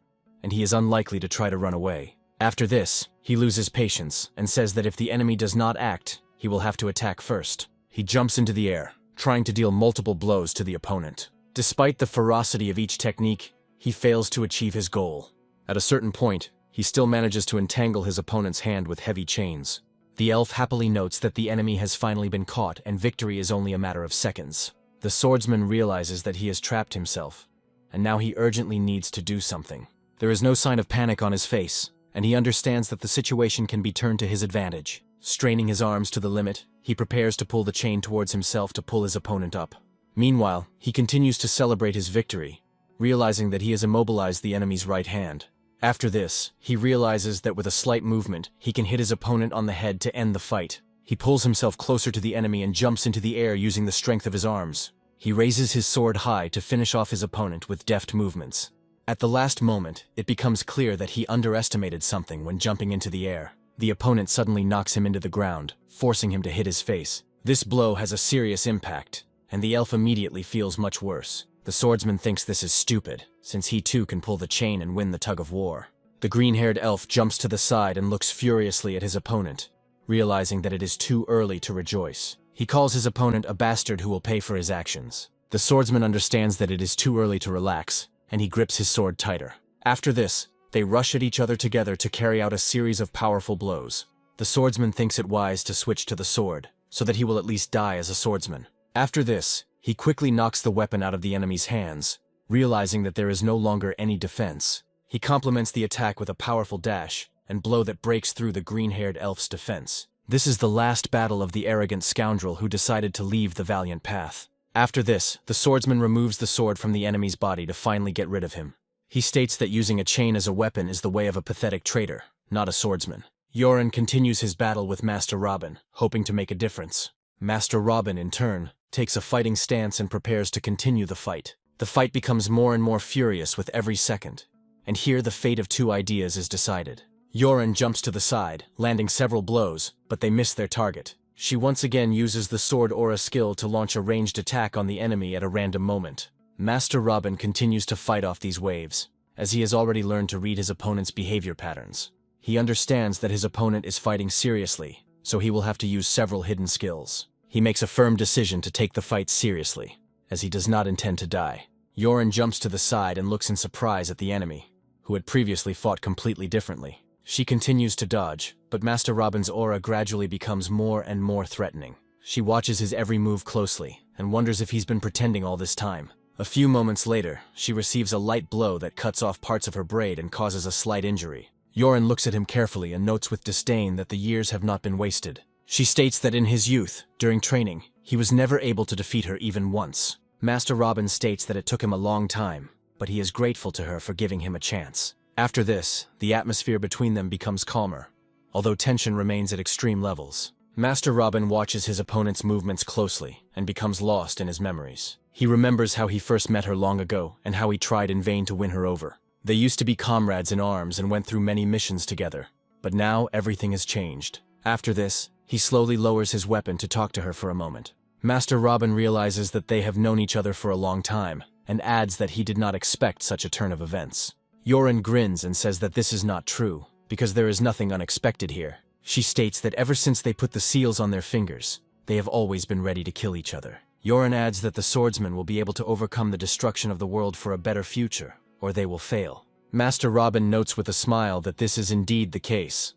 and he is unlikely to try to run away. After this, he loses patience and says that if the enemy does not act, he will have to attack first. He jumps into the air, trying to deal multiple blows to the opponent. Despite the ferocity of each technique, he fails to achieve his goal. At a certain point, he still manages to entangle his opponent's hand with heavy chains. The elf happily notes that the enemy has finally been caught and victory is only a matter of seconds. The swordsman realizes that he has trapped himself, and now he urgently needs to do something. There is no sign of panic on his face, and he understands that the situation can be turned to his advantage. Straining his arms to the limit, he prepares to pull the chain towards himself to pull his opponent up. Meanwhile, he continues to celebrate his victory, realizing that he has immobilized the enemy's right hand. After this, he realizes that with a slight movement, he can hit his opponent on the head to end the fight. He pulls himself closer to the enemy and jumps into the air using the strength of his arms. He raises his sword high to finish off his opponent with deft movements. At the last moment, it becomes clear that he underestimated something when jumping into the air. The opponent suddenly knocks him into the ground, forcing him to hit his face. This blow has a serious impact, and the elf immediately feels much worse. The swordsman thinks this is stupid, since he too can pull the chain and win the tug of war. The green-haired elf jumps to the side and looks furiously at his opponent, realizing that it is too early to rejoice. He calls his opponent a bastard who will pay for his actions. The swordsman understands that it is too early to relax, and he grips his sword tighter. After this, they rush at each other together to carry out a series of powerful blows. The swordsman thinks it wise to switch to the sword, so that he will at least die as a swordsman. After this, he quickly knocks the weapon out of the enemy's hands, realizing that there is no longer any defense. He complements the attack with a powerful dash and blow that breaks through the green-haired elf's defense. This is the last battle of the arrogant scoundrel who decided to leave the valiant path. After this, the swordsman removes the sword from the enemy's body to finally get rid of him. He states that using a chain as a weapon is the way of a pathetic traitor, not a swordsman. Yoren continues his battle with Master Robin, hoping to make a difference. Master Robin, in turn, takes a fighting stance and prepares to continue the fight. The fight becomes more and more furious with every second, and here the fate of two ideas is decided. Yoren jumps to the side, landing several blows, but they miss their target. She once again uses the sword aura skill to launch a ranged attack on the enemy at a random moment. Master Robin continues to fight off these waves, as he has already learned to read his opponent's behavior patterns. He understands that his opponent is fighting seriously, so he will have to use several hidden skills. He makes a firm decision to take the fight seriously, as he does not intend to die. Yoren jumps to the side and looks in surprise at the enemy, who had previously fought completely differently. She continues to dodge, but Master Robin's aura gradually becomes more and more threatening. She watches his every move closely, and wonders if he's been pretending all this time. A few moments later, she receives a light blow that cuts off parts of her braid and causes a slight injury. Yoren looks at him carefully and notes with disdain that the years have not been wasted. She states that in his youth, during training, he was never able to defeat her even once. Master Robin states that it took him a long time, but he is grateful to her for giving him a chance. After this, the atmosphere between them becomes calmer, although tension remains at extreme levels. Master Robin watches his opponent's movements closely and becomes lost in his memories. He remembers how he first met her long ago and how he tried in vain to win her over. They used to be comrades in arms and went through many missions together, but now everything has changed. After this, he slowly lowers his weapon to talk to her for a moment. Master Robin realizes that they have known each other for a long time, and adds that he did not expect such a turn of events. Yoren grins and says that this is not true, because there is nothing unexpected here. She states that ever since they put the seals on their fingers, they have always been ready to kill each other. Yoren adds that the swordsman will be able to overcome the destruction of the world for a better future, or they will fail. Master Robin notes with a smile that this is indeed the case,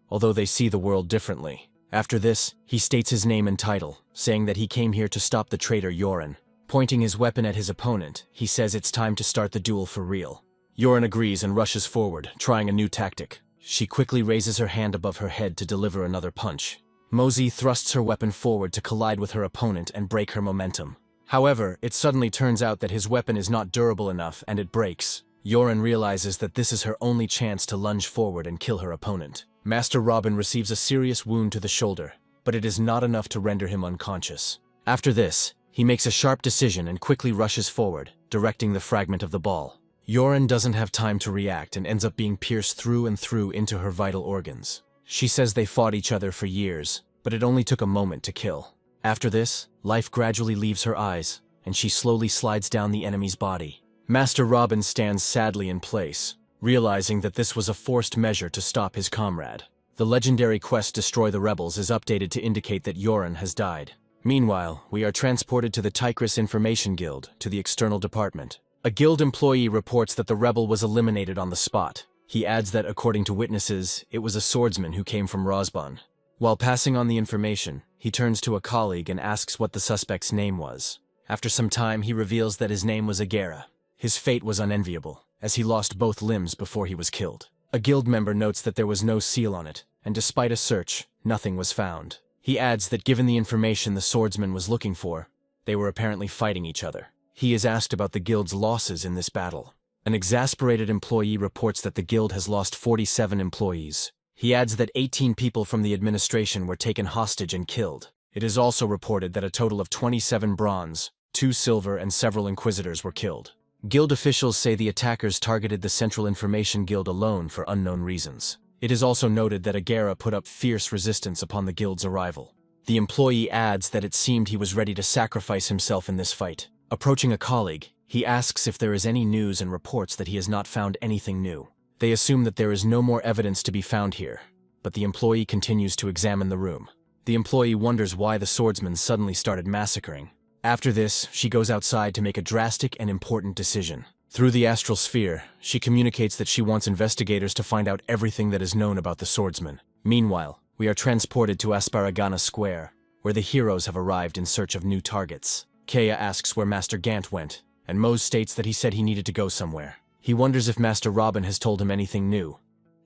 although they see the world differently. After this, he states his name and title, saying that he came here to stop the traitor Yoren. Pointing his weapon at his opponent, he says it's time to start the duel for real. Yoren agrees and rushes forward, trying a new tactic. She quickly raises her hand above her head to deliver another punch. Mosey thrusts her weapon forward to collide with her opponent and break her momentum. However, it suddenly turns out that his weapon is not durable enough and it breaks. Yoren realizes that this is her only chance to lunge forward and kill her opponent. Master Robin receives a serious wound to the shoulder, but it is not enough to render him unconscious. After this, he makes a sharp decision and quickly rushes forward, directing the fragment of the ball. Yoren doesn't have time to react and ends up being pierced through and through into her vital organs. She says they fought each other for years, but it only took a moment to kill. After this, life gradually leaves her eyes, and she slowly slides down the enemy's body. Master Robin stands sadly in place, realizing that this was a forced measure to stop his comrade. The legendary quest Destroy the Rebels is updated to indicate that Yoren has died. Meanwhile, we are transported to the Tigris Information Guild, to the external department. A guild employee reports that the rebel was eliminated on the spot. He adds that according to witnesses, it was a swordsman who came from Rosban. While passing on the information, he turns to a colleague and asks what the suspect's name was. After some time, he reveals that his name was Agera. His fate was unenviable, as he lost both limbs before he was killed. A guild member notes that there was no seal on it, and despite a search, nothing was found. He adds that given the information the swordsman was looking for, they were apparently fighting each other. He is asked about the guild's losses in this battle. An exasperated employee reports that the guild has lost 47 employees. He adds that 18 people from the administration were taken hostage and killed. It is also reported that a total of 27 bronze, 2 silver, and several inquisitors were killed. Guild officials say the attackers targeted the Central Information Guild alone for unknown reasons. It is also noted that Agera put up fierce resistance upon the guild's arrival. The employee adds that it seemed he was ready to sacrifice himself in this fight. Approaching a colleague, he asks if there is any news and reports that he has not found anything new. They assume that there is no more evidence to be found here, but the employee continues to examine the room. The employee wonders why the swordsman suddenly started massacring. After this, she goes outside to make a drastic and important decision. Through the astral sphere, she communicates that she wants investigators to find out everything that is known about the swordsman. Meanwhile, we are transported to Asparagana Square, where the heroes have arrived in search of new targets. Kaya asks where Master Gant went, and Mose states that he said he needed to go somewhere. He wonders if Master Robin has told him anything new,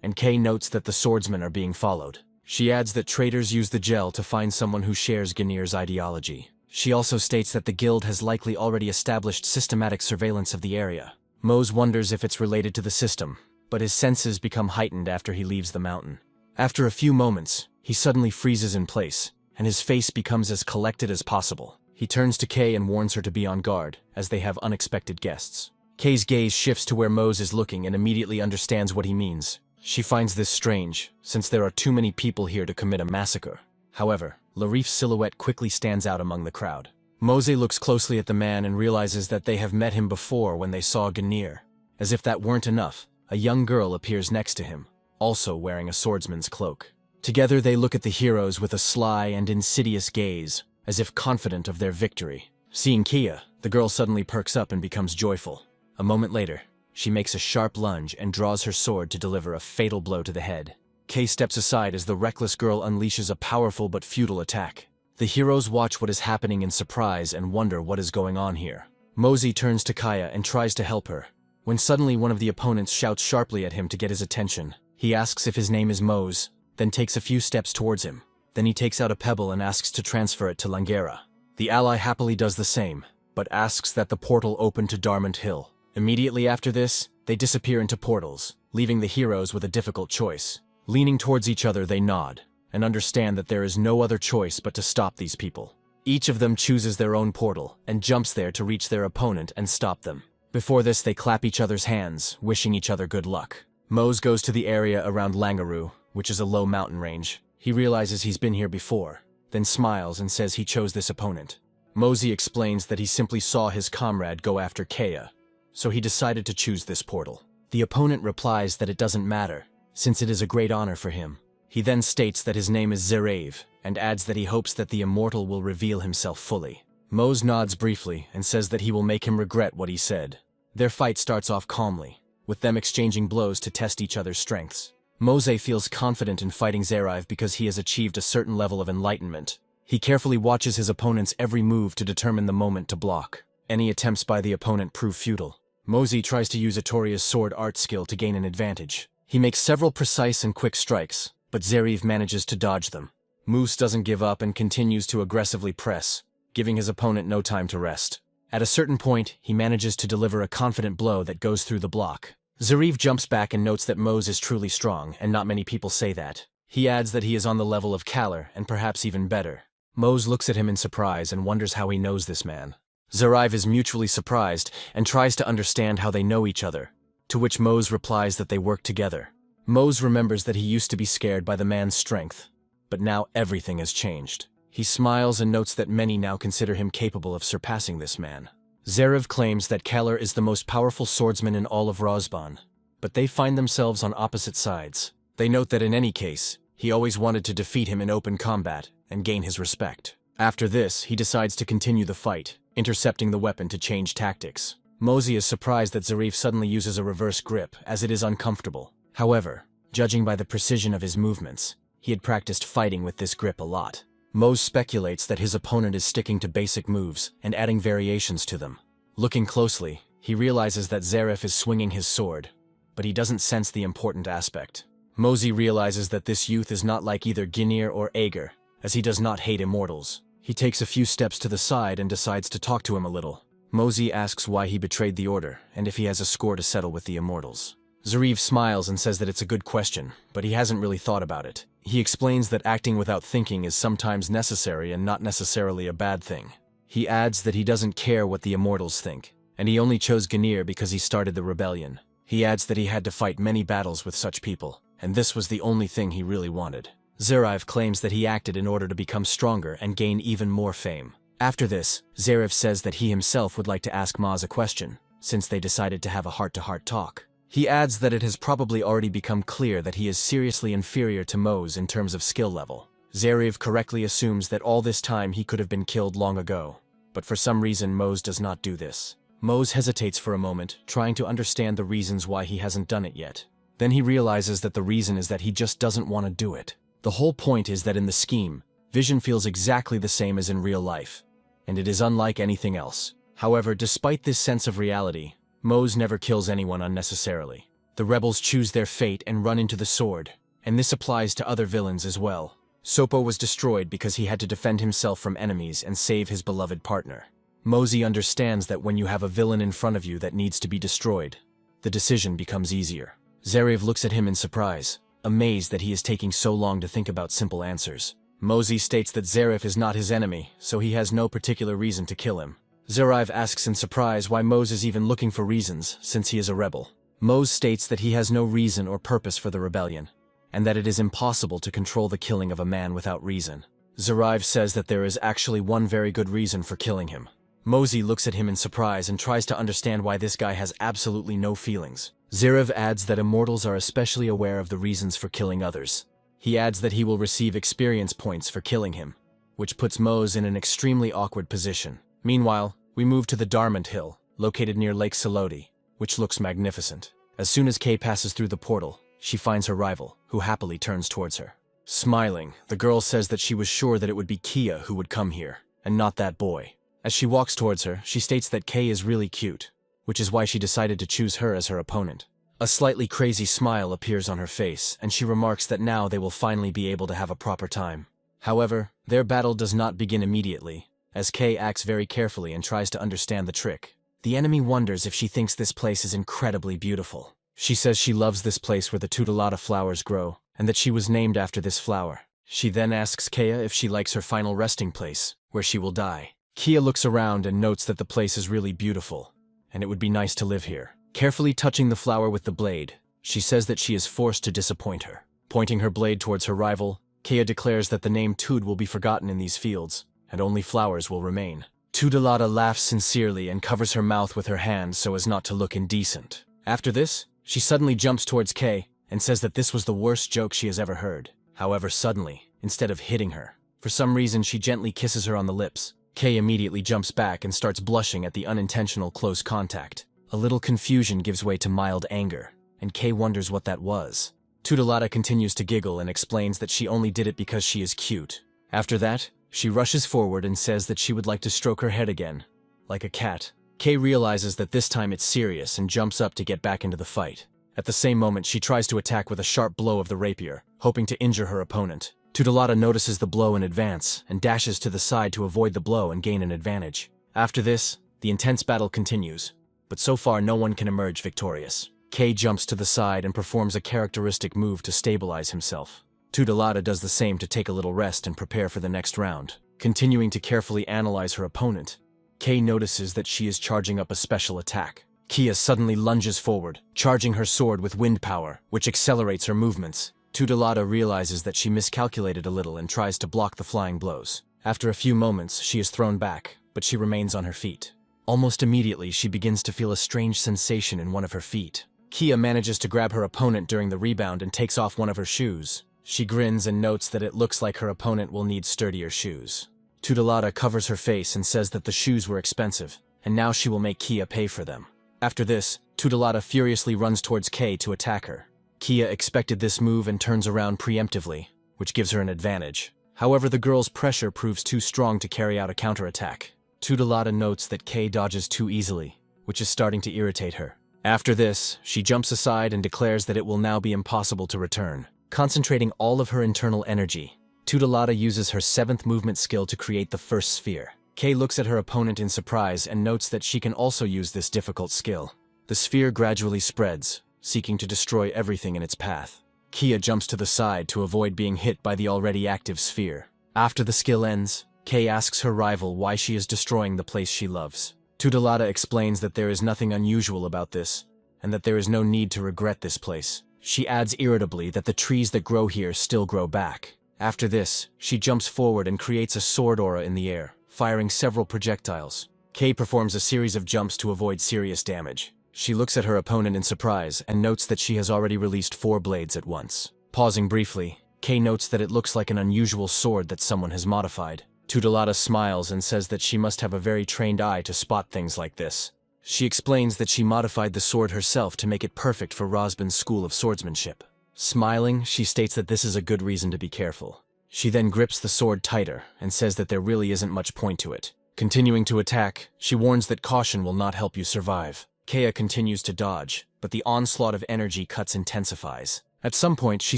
and Kay notes that the swordsmen are being followed. She adds that traitors use the gel to find someone who shares Ganir's ideology. She also states that the guild has likely already established systematic surveillance of the area. Mose wonders if it's related to the system, but his senses become heightened after he leaves the mountain. After a few moments, he suddenly freezes in place, and his face becomes as collected as possible. He turns to Kay and warns her to be on guard, as they have unexpected guests. Kay's gaze shifts to where Mose is looking and immediately understands what he means. She finds this strange, since there are too many people here to commit a massacre. However, Larif's silhouette quickly stands out among the crowd. Mose looks closely at the man and realizes that they have met him before when they saw Ganir. As if that weren't enough, a young girl appears next to him, also wearing a swordsman's cloak. Together they look at the heroes with a sly and insidious gaze, as if confident of their victory. Seeing Kia, the girl suddenly perks up and becomes joyful. A moment later, she makes a sharp lunge and draws her sword to deliver a fatal blow to the head. Kay steps aside as the reckless girl unleashes a powerful but futile attack. The heroes watch what is happening in surprise and wonder what is going on here. Mosey turns to Kaya and tries to help her, when suddenly one of the opponents shouts sharply at him to get his attention. He asks if his name is Mose, then takes a few steps towards him. Then he takes out a pebble and asks to transfer it to Langera. The ally happily does the same, but asks that the portal open to Darmont Hill. Immediately after this, they disappear into portals, leaving the heroes with a difficult choice. Leaning towards each other, they nod, and understand that there is no other choice but to stop these people. Each of them chooses their own portal, and jumps there to reach their opponent and stop them. Before this, they clap each other's hands, wishing each other good luck. Mose goes to the area around Langaroo, which is a low mountain range. He realizes he's been here before, then smiles and says he chose this opponent. Mosey explains that he simply saw his comrade go after Kaya, so he decided to choose this portal. The opponent replies that it doesn't matter, since it is a great honor for him. He then states that his name is Zerave, and adds that he hopes that the immortal will reveal himself fully. Mose nods briefly and says that he will make him regret what he said. Their fight starts off calmly, with them exchanging blows to test each other's strengths. Mose feels confident in fighting Zerave because he has achieved a certain level of enlightenment. He carefully watches his opponent's every move to determine the moment to block. Any attempts by the opponent prove futile. Mosey tries to use Atoria's sword art skill to gain an advantage. He makes several precise and quick strikes, but Zerave manages to dodge them. Moose doesn't give up and continues to aggressively press, giving his opponent no time to rest. At a certain point, he manages to deliver a confident blow that goes through the block. Zerave jumps back and notes that Mose is truly strong, and not many people say that. He adds that he is on the level of Kalar, and perhaps even better. Mose looks at him in surprise and wonders how he knows this man. Zerave is mutually surprised and tries to understand how they know each other, to which Mose replies that they work together. Mose remembers that he used to be scared by the man's strength, but now everything has changed. He smiles and notes that many now consider him capable of surpassing this man. Zerave claims that Kalar is the most powerful swordsman in all of Rosban, but they find themselves on opposite sides. They note that in any case, he always wanted to defeat him in open combat and gain his respect. After this, he decides to continue the fight, intercepting the weapon to change tactics. Mosey is surprised that Zerave suddenly uses a reverse grip, as it is uncomfortable. However, judging by the precision of his movements, he had practiced fighting with this grip a lot. Mose speculates that his opponent is sticking to basic moves and adding variations to them. Looking closely, he realizes that Zeraf is swinging his sword, but he doesn't sense the important aspect. Mosey realizes that this youth is not like either Ginir or Aegir, as he does not hate immortals. He takes a few steps to the side and decides to talk to him a little. Mosey asks why he betrayed the order, and if he has a score to settle with the immortals. Zerave smiles and says that it's a good question, but he hasn't really thought about it. He explains that acting without thinking is sometimes necessary and not necessarily a bad thing. He adds that he doesn't care what the immortals think, and he only chose Ganir because he started the rebellion. He adds that he had to fight many battles with such people, and this was the only thing he really wanted. Zerave claims that he acted in order to become stronger and gain even more fame. After this, Zeraf says that he himself would like to ask Maz a question, since they decided to have a heart-to-heart talk. He adds that it has probably already become clear that he is seriously inferior to Mose in terms of skill level. Zeraf correctly assumes that all this time he could have been killed long ago, but for some reason Mose does not do this. Mose hesitates for a moment, trying to understand the reasons why he hasn't done it yet. Then he realizes that the reason is that he just doesn't want to do it. The whole point is that in the scheme, Vision feels exactly the same as in real life, and it is unlike anything else. However, despite this sense of reality, Mose never kills anyone unnecessarily. The rebels choose their fate and run into the sword, and this applies to other villains as well. Sopo was destroyed because he had to defend himself from enemies and save his beloved partner. Mosey understands that when you have a villain in front of you that needs to be destroyed, the decision becomes easier. Zariev looks at him in surprise, amazed that he is taking so long to think about simple answers. Mosey states that Zariev is not his enemy, so he has no particular reason to kill him. Zariev asks in surprise why Mose is even looking for reasons, since he is a rebel. Mose states that he has no reason or purpose for the rebellion, and that it is impossible to control the killing of a man without reason. Zariev says that there is actually one very good reason for killing him. Mosey looks at him in surprise and tries to understand why this guy has absolutely no feelings. Zariev adds that immortals are especially aware of the reasons for killing others. He adds that he will receive experience points for killing him, which puts Mose in an extremely awkward position. Meanwhile, we move to the Darmont Hill, located near Lake Selodi, which looks magnificent. As soon as Kay passes through the portal, she finds her rival, who happily turns towards her. Smiling, the girl says that she was sure that it would be Kia who would come here, and not that boy. As she walks towards her, she states that Kay is really cute, which is why she decided to choose her as her opponent. A slightly crazy smile appears on her face, and she remarks that now they will finally be able to have a proper time. However, their battle does not begin immediately, as Kay acts very carefully and tries to understand the trick. The enemy wonders if she thinks this place is incredibly beautiful. She says she loves this place where the tutelata flowers grow, and that she was named after this flower. She then asks Kea if she likes her final resting place, where she will die. Kia looks around and notes that the place is really beautiful, and it would be nice to live here. Carefully touching the flower with the blade, she says that she is forced to disappoint her. Pointing her blade towards her rival, Kea declares that the name Tud will be forgotten in these fields, and only flowers will remain. Tutelata laughs sincerely and covers her mouth with her hand so as not to look indecent. After this, she suddenly jumps towards Kay and says that this was the worst joke she has ever heard. However, suddenly, instead of hitting her, for some reason she gently kisses her on the lips. Kay immediately jumps back and starts blushing at the unintentional close contact. A little confusion gives way to mild anger, and Kay wonders what that was. Tutelata continues to giggle and explains that she only did it because she is cute. After that, she rushes forward and says that she would like to stroke her head again, like a cat. Kay realizes that this time it's serious and jumps up to get back into the fight. At the same moment, she tries to attack with a sharp blow of the rapier, hoping to injure her opponent. Tutelata notices the blow in advance and dashes to the side to avoid the blow and gain an advantage. After this, the intense battle continues, but so far no one can emerge victorious. Kay jumps to the side and performs a characteristic move to stabilize himself. Tutelata does the same to take a little rest and prepare for the next round. Continuing to carefully analyze her opponent, Kay notices that she is charging up a special attack. Kia suddenly lunges forward, charging her sword with wind power, which accelerates her movements. Tutelata realizes that she miscalculated a little and tries to block the flying blows. After a few moments, she is thrown back, but she remains on her feet. Almost immediately, she begins to feel a strange sensation in one of her feet. Kia manages to grab her opponent during the rebound and takes off one of her shoes. She grins and notes that it looks like her opponent will need sturdier shoes. Tutelata covers her face and says that the shoes were expensive, and now she will make Kia pay for them. After this, Tutelata furiously runs towards Kay to attack her. Kia expected this move and turns around preemptively, which gives her an advantage. However, the girl's pressure proves too strong to carry out a counterattack. Tutelata notes that Kay dodges too easily, which is starting to irritate her. After this, she jumps aside and declares that it will now be impossible to return. Concentrating all of her internal energy, Tutelata uses her 7th movement skill to create the first sphere. Kay looks at her opponent in surprise and notes that she can also use this difficult skill. The sphere gradually spreads, seeking to destroy everything in its path. Kia jumps to the side to avoid being hit by the already active sphere. After the skill ends, Kay asks her rival why she is destroying the place she loves. Tutelata explains that there is nothing unusual about this, and that there is no need to regret this place. She adds irritably that the trees that grow here still grow back. After this, she jumps forward and creates a sword aura in the air, firing several projectiles. Kay performs a series of jumps to avoid serious damage. She looks at her opponent in surprise and notes that she has already released 4 blades at once. Pausing briefly, Kay notes that it looks like an unusual sword that someone has modified. Tutelata smiles and says that she must have a very trained eye to spot things like this. She explains that she modified the sword herself to make it perfect for Rosbin's school of swordsmanship. Smiling, she states that this is a good reason to be careful. She then grips the sword tighter and says that there really isn't much point to it. Continuing to attack, she warns that caution will not help you survive. Kea continues to dodge, but the onslaught of energy cuts intensifies. At some point, she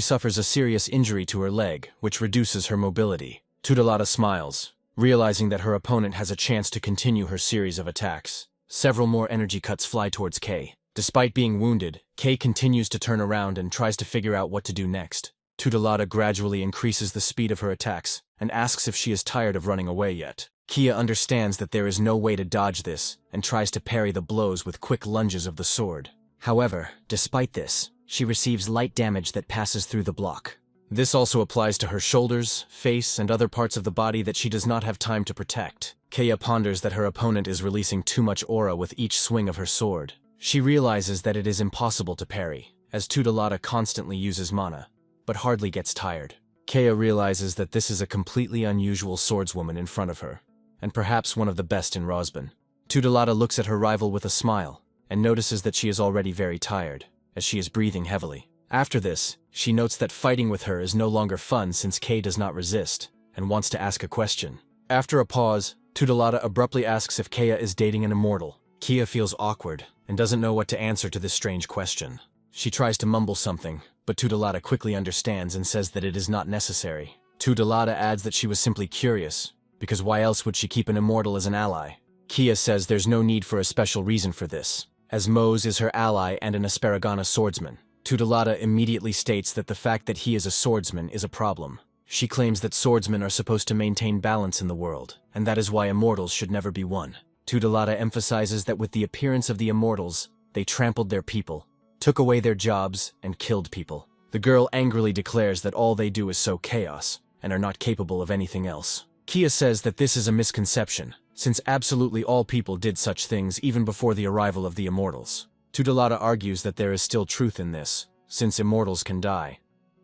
suffers a serious injury to her leg, which reduces her mobility. Tutelata smiles, realizing that her opponent has a chance to continue her series of attacks. Several more energy cuts fly towards Kei. Despite being wounded, Kei continues to turn around and tries to figure out what to do next. Tutelata gradually increases the speed of her attacks and asks if she is tired of running away yet. Kia understands that there is no way to dodge this and tries to parry the blows with quick lunges of the sword. However, despite this, she receives light damage that passes through the block. This also applies to her shoulders, face, and other parts of the body that she does not have time to protect. Kea ponders that her opponent is releasing too much aura with each swing of her sword. She realizes that it is impossible to parry, as Tutelata constantly uses mana, but hardly gets tired. Kea realizes that this is a completely unusual swordswoman in front of her, and perhaps one of the best in Rosbin. Tutelata looks at her rival with a smile, and notices that she is already very tired, as she is breathing heavily. After this, she notes that fighting with her is no longer fun since Kei does not resist, and wants to ask a question. After a pause, Tutelata abruptly asks if Kea is dating an immortal. Kea feels awkward, and doesn't know what to answer to this strange question. She tries to mumble something, but Tutelata quickly understands and says that it is not necessary. Tutelata adds that she was simply curious, because why else would she keep an immortal as an ally? Kea says there's no need for a special reason for this, as Mose is her ally and an Asparagana swordsman. Tutelata immediately states that the fact that he is a swordsman is a problem. She claims that swordsmen are supposed to maintain balance in the world, and that is why immortals should never be won. Tutelata emphasizes that with the appearance of the immortals, they trampled their people, took away their jobs, and killed people. The girl angrily declares that all they do is sow chaos, and are not capable of anything else. Kea says that this is a misconception, since absolutely all people did such things even before the arrival of the immortals. Tutelata argues that there is still truth in this, since immortals can die.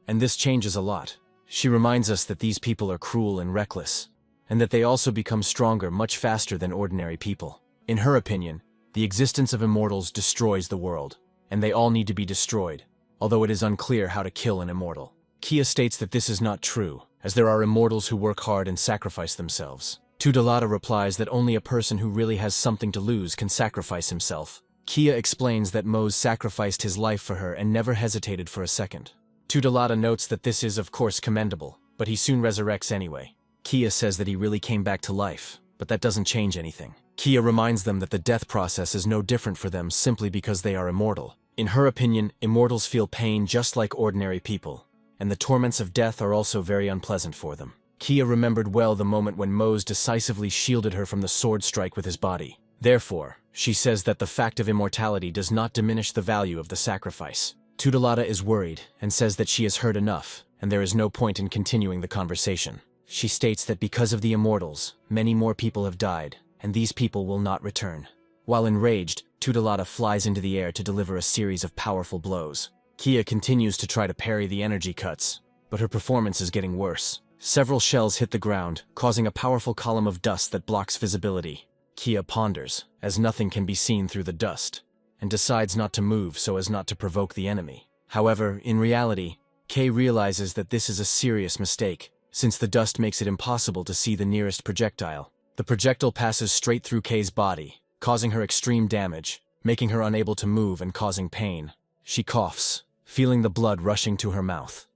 And this changes a lot. She reminds us that these people are cruel and reckless, and that they also become stronger much faster than ordinary people. In her opinion, the existence of immortals destroys the world, and they all need to be destroyed, although it is unclear how to kill an immortal. Kea states that this is not true, as there are immortals who work hard and sacrifice themselves. Tutelata replies that only a person who really has something to lose can sacrifice himself. Kea explains that Mose sacrificed his life for her and never hesitated for a second. Tutelata notes that this is of course commendable, but he soon resurrects anyway. Kea says that he really came back to life, but that doesn't change anything. Kea reminds them that the death process is no different for them simply because they are immortal. In her opinion, immortals feel pain just like ordinary people, and the torments of death are also very unpleasant for them. Kea remembered well the moment when Mose decisively shielded her from the sword strike with his body. Therefore, she says that the fact of immortality does not diminish the value of the sacrifice. Tutelata is worried and says that she has heard enough, and there is no point in continuing the conversation. She states that because of the immortals, many more people have died, and these people will not return. While enraged, Tutelata flies into the air to deliver a series of powerful blows. Kea continues to try to parry the energy cuts, but her performance is getting worse. Several shells hit the ground, causing a powerful column of dust that blocks visibility. Kea ponders, as nothing can be seen through the dust, and decides not to move so as not to provoke the enemy. However, in reality, Kei realizes that this is a serious mistake, since the dust makes it impossible to see the nearest projectile. The projectile passes straight through Kei's body, causing her extreme damage, making her unable to move and causing pain. She coughs, feeling the blood rushing to her mouth,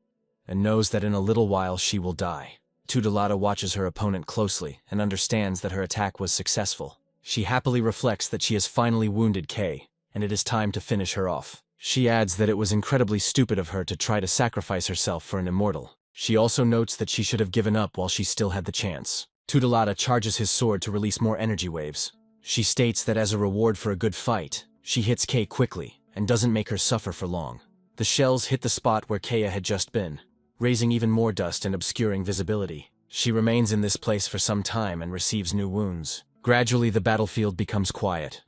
and knows that in a little while she will die. Tutelata watches her opponent closely and understands that her attack was successful. She happily reflects that she has finally wounded Kei, and it is time to finish her off. She adds that it was incredibly stupid of her to try to sacrifice herself for an immortal. She also notes that she should have given up while she still had the chance. Tutelata charges his sword to release more energy waves. She states that as a reward for a good fight, she hits Kei quickly and doesn't make her suffer for long. The shells hit the spot where Kea had just been, raising even more dust and obscuring visibility. She remains in this place for some time and receives new wounds. Gradually the battlefield becomes quiet,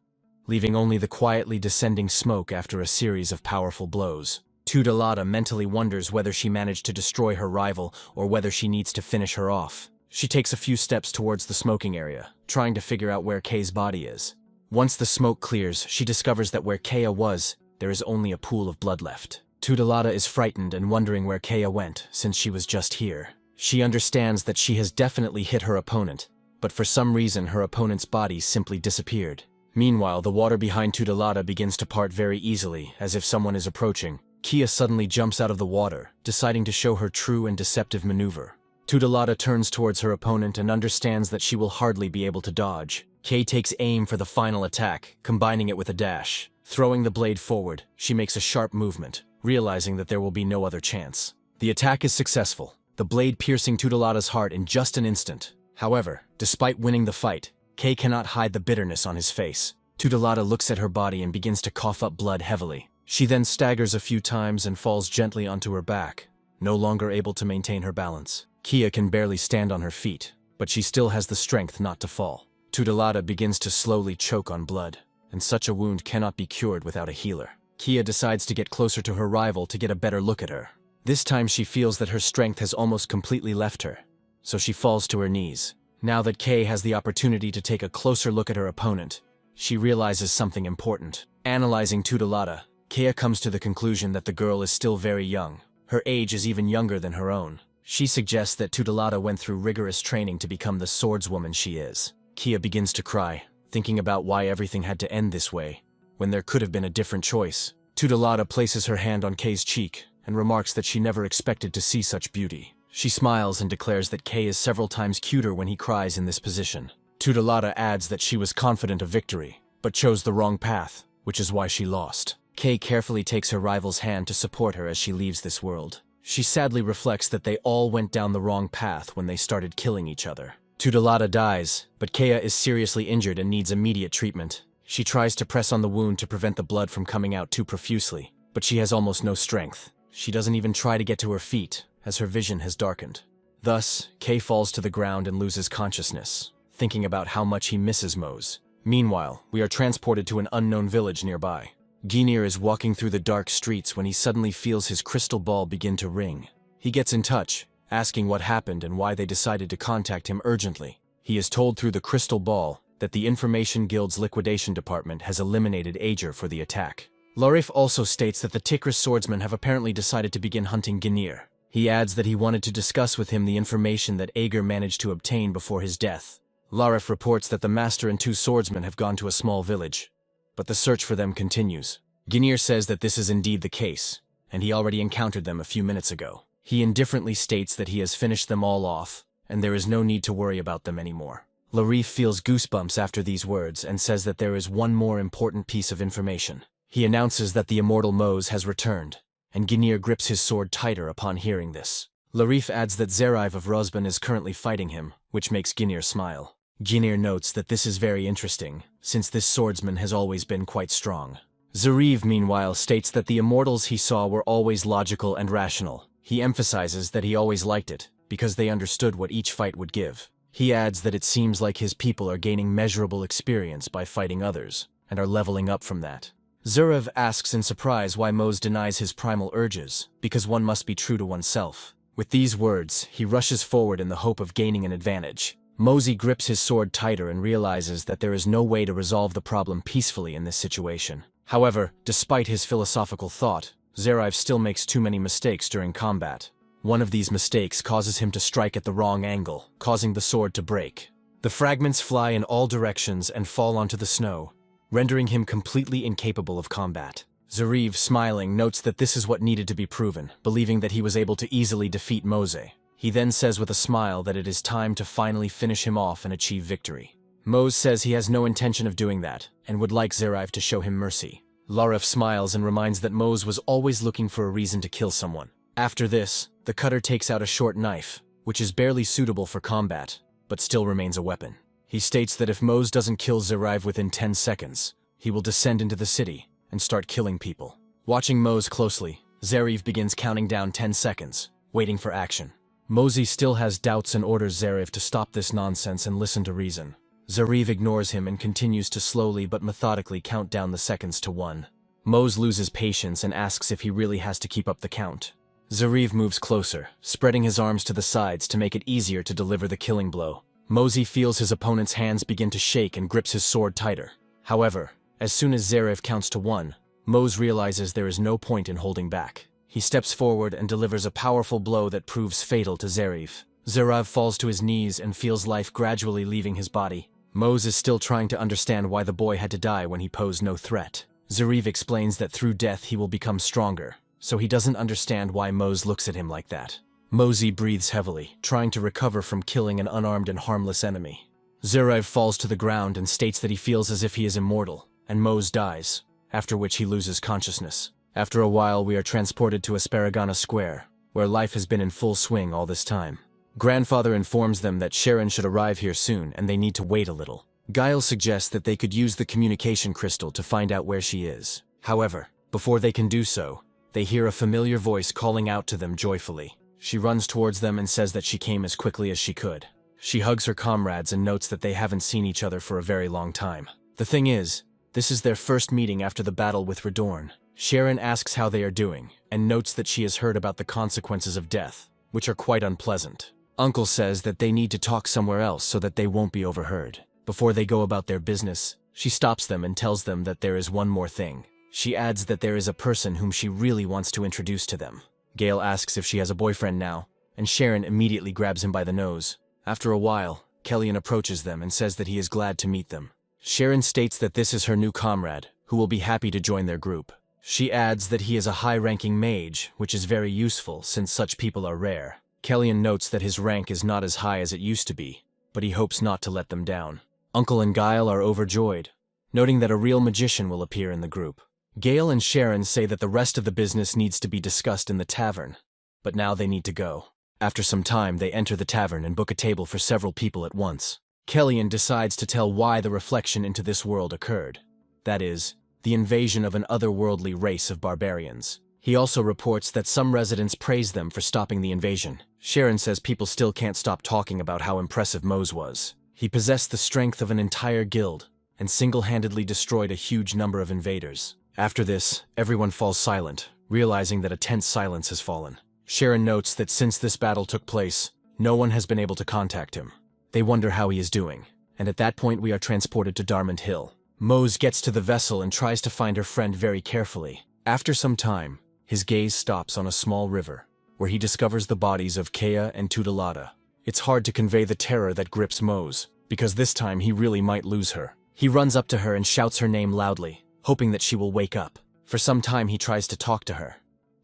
leaving only the quietly descending smoke after a series of powerful blows. Tutelata mentally wonders whether she managed to destroy her rival or whether she needs to finish her off. She takes a few steps towards the smoking area, trying to figure out where Kei's body is. Once the smoke clears, she discovers that where Kei was, there is only a pool of blood left. Tudelata is frightened and wondering where Kei went, since she was just here. She understands that she has definitely hit her opponent, but for some reason her opponent's body simply disappeared. Meanwhile, the water behind Tudelata begins to part very easily, as if someone is approaching. Kia suddenly jumps out of the water, deciding to show her true and deceptive maneuver. Tudelata turns towards her opponent and understands that she will hardly be able to dodge. Kei takes aim for the final attack, combining it with a dash. Throwing the blade forward, she makes a sharp movement, realizing that there will be no other chance. The attack is successful, the blade piercing Tudelata's heart in just an instant. However, despite winning the fight, Kei cannot hide the bitterness on his face. Tudelata looks at her body and begins to cough up blood heavily. She then staggers a few times and falls gently onto her back, no longer able to maintain her balance. Kia can barely stand on her feet, but she still has the strength not to fall. Tudelata begins to slowly choke on blood, and such a wound cannot be cured without a healer. Kia decides to get closer to her rival to get a better look at her. This time she feels that her strength has almost completely left her, so she falls to her knees. Now that Kei has the opportunity to take a closer look at her opponent, she realizes something important. Analyzing Tudelata, Kei comes to the conclusion that the girl is still very young. Her age is even younger than her own. She suggests that Tudelata went through rigorous training to become the swordswoman she is. Kia begins to cry, thinking about why everything had to end this way, when there could have been a different choice. Tudelata places her hand on Kei's cheek and remarks that she never expected to see such beauty. She smiles and declares that Kei is several times cuter when he cries in this position. Tudelata adds that she was confident of victory, but chose the wrong path, which is why she lost. Kei carefully takes her rival's hand to support her as she leaves this world. She sadly reflects that they all went down the wrong path when they started killing each other. Tudelata dies, but Kei is seriously injured and needs immediate treatment. She tries to press on the wound to prevent the blood from coming out too profusely, but she has almost no strength. She doesn't even try to get to her feet, as her vision has darkened. Thus, Kei falls to the ground and loses consciousness, thinking about how much he misses Mose. Meanwhile, we are transported to an unknown village nearby. Ginir is walking through the dark streets when he suddenly feels his crystal ball begin to ring. He gets in touch, asking what happened and why they decided to contact him urgently. He is told through the crystal ball that the Information Guild's liquidation department has eliminated Ager for the attack. Larif also states that the Tikris swordsmen have apparently decided to begin hunting Ginir. He adds that he wanted to discuss with him the information that Ager managed to obtain before his death. Larif reports that the master and two swordsmen have gone to a small village, but the search for them continues. Ginir says that this is indeed the case, and he already encountered them a few minutes ago. He indifferently states that he has finished them all off, and there is no need to worry about them anymore. Larif feels goosebumps after these words and says that there is one more important piece of information. He announces that the immortal Mose has returned, and Ginir grips his sword tighter upon hearing this. Larif adds that Zerive of Rosban is currently fighting him, which makes Ginir smile. Ginir notes that this is very interesting, since this swordsman has always been quite strong. Zerive, meanwhile, states that the immortals he saw were always logical and rational. He emphasizes that he always liked it, because they understood what each fight would give. He adds that it seems like his people are gaining measurable experience by fighting others, and are leveling up from that. Zerive asks in surprise why Mose denies his primal urges, because one must be true to oneself. With these words, he rushes forward in the hope of gaining an advantage. Mosey grips his sword tighter and realizes that there is no way to resolve the problem peacefully in this situation. However, despite his philosophical thought, Zerive still makes too many mistakes during combat. One of these mistakes causes him to strike at the wrong angle, causing the sword to break. The fragments fly in all directions and fall onto the snow, rendering him completely incapable of combat. Zerive, smiling, notes that this is what needed to be proven, believing that he was able to easily defeat Mose. He then says with a smile that it is time to finally finish him off and achieve victory. Mose says he has no intention of doing that, and would like Zerive to show him mercy. Larif smiles and reminds that Mose was always looking for a reason to kill someone. After this, the cutter takes out a short knife, which is barely suitable for combat, but still remains a weapon. He states that if Mose doesn't kill Zerive within 10 seconds, he will descend into the city and start killing people. Watching Mose closely, Zerive begins counting down 10 seconds, waiting for action. Mosey still has doubts and orders Zerive to stop this nonsense and listen to reason. Zerive ignores him and continues to slowly but methodically count down the seconds to 1. Mose loses patience and asks if he really has to keep up the count. Zariv moves closer, spreading his arms to the sides to make it easier to deliver the killing blow. Mosey feels his opponent's hands begin to shake and grips his sword tighter. However, as soon as Zariv counts to 1, Mose realizes there is no point in holding back. He steps forward and delivers a powerful blow that proves fatal to Zariv. Zariv falls to his knees and feels life gradually leaving his body. Mose is still trying to understand why the boy had to die when he posed no threat. Zariv explains that through death he will become stronger, so he doesn't understand why Mose looks at him like that. Mosey breathes heavily, trying to recover from killing an unarmed and harmless enemy. Zariv falls to the ground and states that he feels as if he is immortal, and Mose dies, after which he loses consciousness. After a while, we are transported to Asparagana Square, where life has been in full swing all this time. Grandfather informs them that Sharon should arrive here soon and they need to wait a little. Guile suggests that they could use the communication crystal to find out where she is. However, before they can do so, they hear a familiar voice calling out to them joyfully. She runs towards them and says that she came as quickly as she could. She hugs her comrades and notes that they haven't seen each other for a very long time. The thing is, this is their first meeting after the battle with Radorn. Sharon asks how they are doing, and notes that she has heard about the consequences of death, which are quite unpleasant. Uncle says that they need to talk somewhere else so that they won't be overheard. Before they go about their business, she stops them and tells them that there is one more thing. She adds that there is a person whom she really wants to introduce to them. Gale asks if she has a boyfriend now, and Sharon immediately grabs him by the nose. After a while, Kellyan approaches them and says that he is glad to meet them. Sharon states that this is her new comrade, who will be happy to join their group. She adds that he is a high-ranking mage, which is very useful since such people are rare. Kellyan notes that his rank is not as high as it used to be, but he hopes not to let them down. Uncle and Guile are overjoyed, noting that a real magician will appear in the group. Gale and Sharon say that the rest of the business needs to be discussed in the tavern, but now they need to go. After some time, they enter the tavern and book a table for several people at once. Kellyan decides to tell why the reflection into this world occurred. That is, the invasion of an otherworldly race of barbarians. He also reports that some residents praise them for stopping the invasion. Sharon says people still can't stop talking about how impressive Mose was. He possessed the strength of an entire guild and single-handedly destroyed a huge number of invaders. After this, everyone falls silent, realizing that a tense silence has fallen. Sharon notes that since this battle took place, no one has been able to contact him. They wonder how he is doing, and at that point we are transported to Darmond Hill. Mose gets to the vessel and tries to find her friend very carefully. After some time, his gaze stops on a small river, where he discovers the bodies of Kea and Tudelada. It's hard to convey the terror that grips Mose, because this time he really might lose her. He runs up to her and shouts her name loudly, hoping that she will wake up. For some time he tries to talk to her,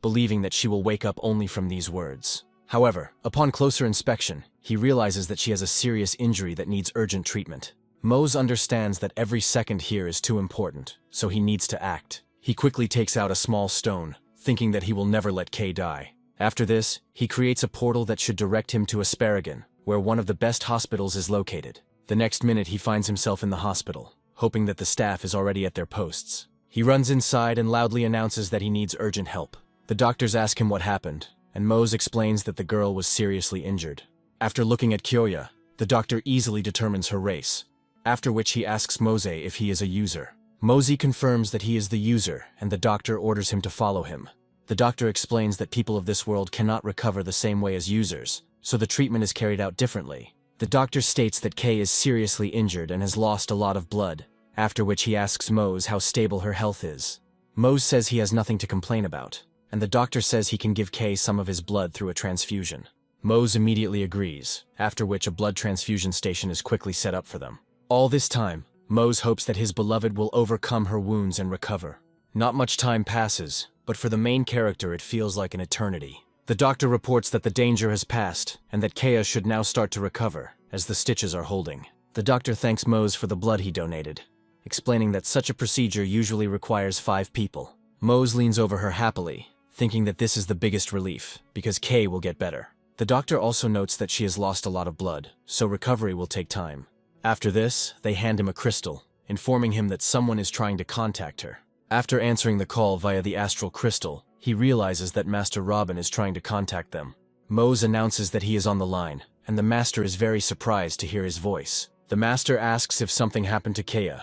believing that she will wake up only from these words. However, upon closer inspection, he realizes that she has a serious injury that needs urgent treatment. Mose understands that every second here is too important, so he needs to act. He quickly takes out a small stone, thinking that he will never let Kay die. After this, he creates a portal that should direct him to Asparagan, where one of the best hospitals is located. The next minute he finds himself in the hospital, hoping that the staff is already at their posts. He runs inside and loudly announces that he needs urgent help. The doctors ask him what happened, and Mose explains that the girl was seriously injured. After looking at Kyoya, the doctor easily determines her race, after which he asks Mose if he is a user. Mose confirms that he is the user, and the doctor orders him to follow him. The doctor explains that people of this world cannot recover the same way as users, so the treatment is carried out differently. The doctor states that Kay is seriously injured and has lost a lot of blood, after which he asks Mose how stable her health is. Mose says he has nothing to complain about, and the doctor says he can give Kay some of his blood through a transfusion. Mose immediately agrees, after which a blood transfusion station is quickly set up for them. All this time, Mose hopes that his beloved will overcome her wounds and recover. Not much time passes, but for the main character it feels like an eternity. The doctor reports that the danger has passed, and that Kea should now start to recover, as the stitches are holding. The doctor thanks Mose for the blood he donated, explaining that such a procedure usually requires 5 people. Mose leans over her happily, thinking that this is the biggest relief, because Kay will get better. The doctor also notes that she has lost a lot of blood, so recovery will take time. After this, they hand him a crystal, informing him that someone is trying to contact her. After answering the call via the astral crystal, he realizes that Master Robin is trying to contact them. Mose announces that he is on the line, and the Master is very surprised to hear his voice. The Master asks if something happened to Kea,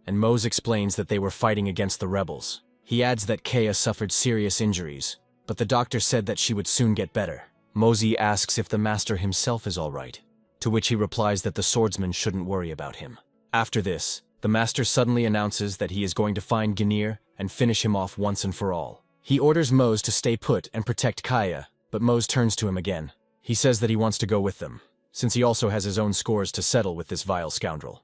and Mose explains that they were fighting against the rebels. He adds that Kea suffered serious injuries, but the doctor said that she would soon get better. Mosey asks if the master himself is all right, to which he replies that the swordsman shouldn't worry about him. After this, the master suddenly announces that he is going to find Ganir and finish him off once and for all. He orders Mose to stay put and protect Kaya, but Mose turns to him again. He says that he wants to go with them, since he also has his own scores to settle with this vile scoundrel.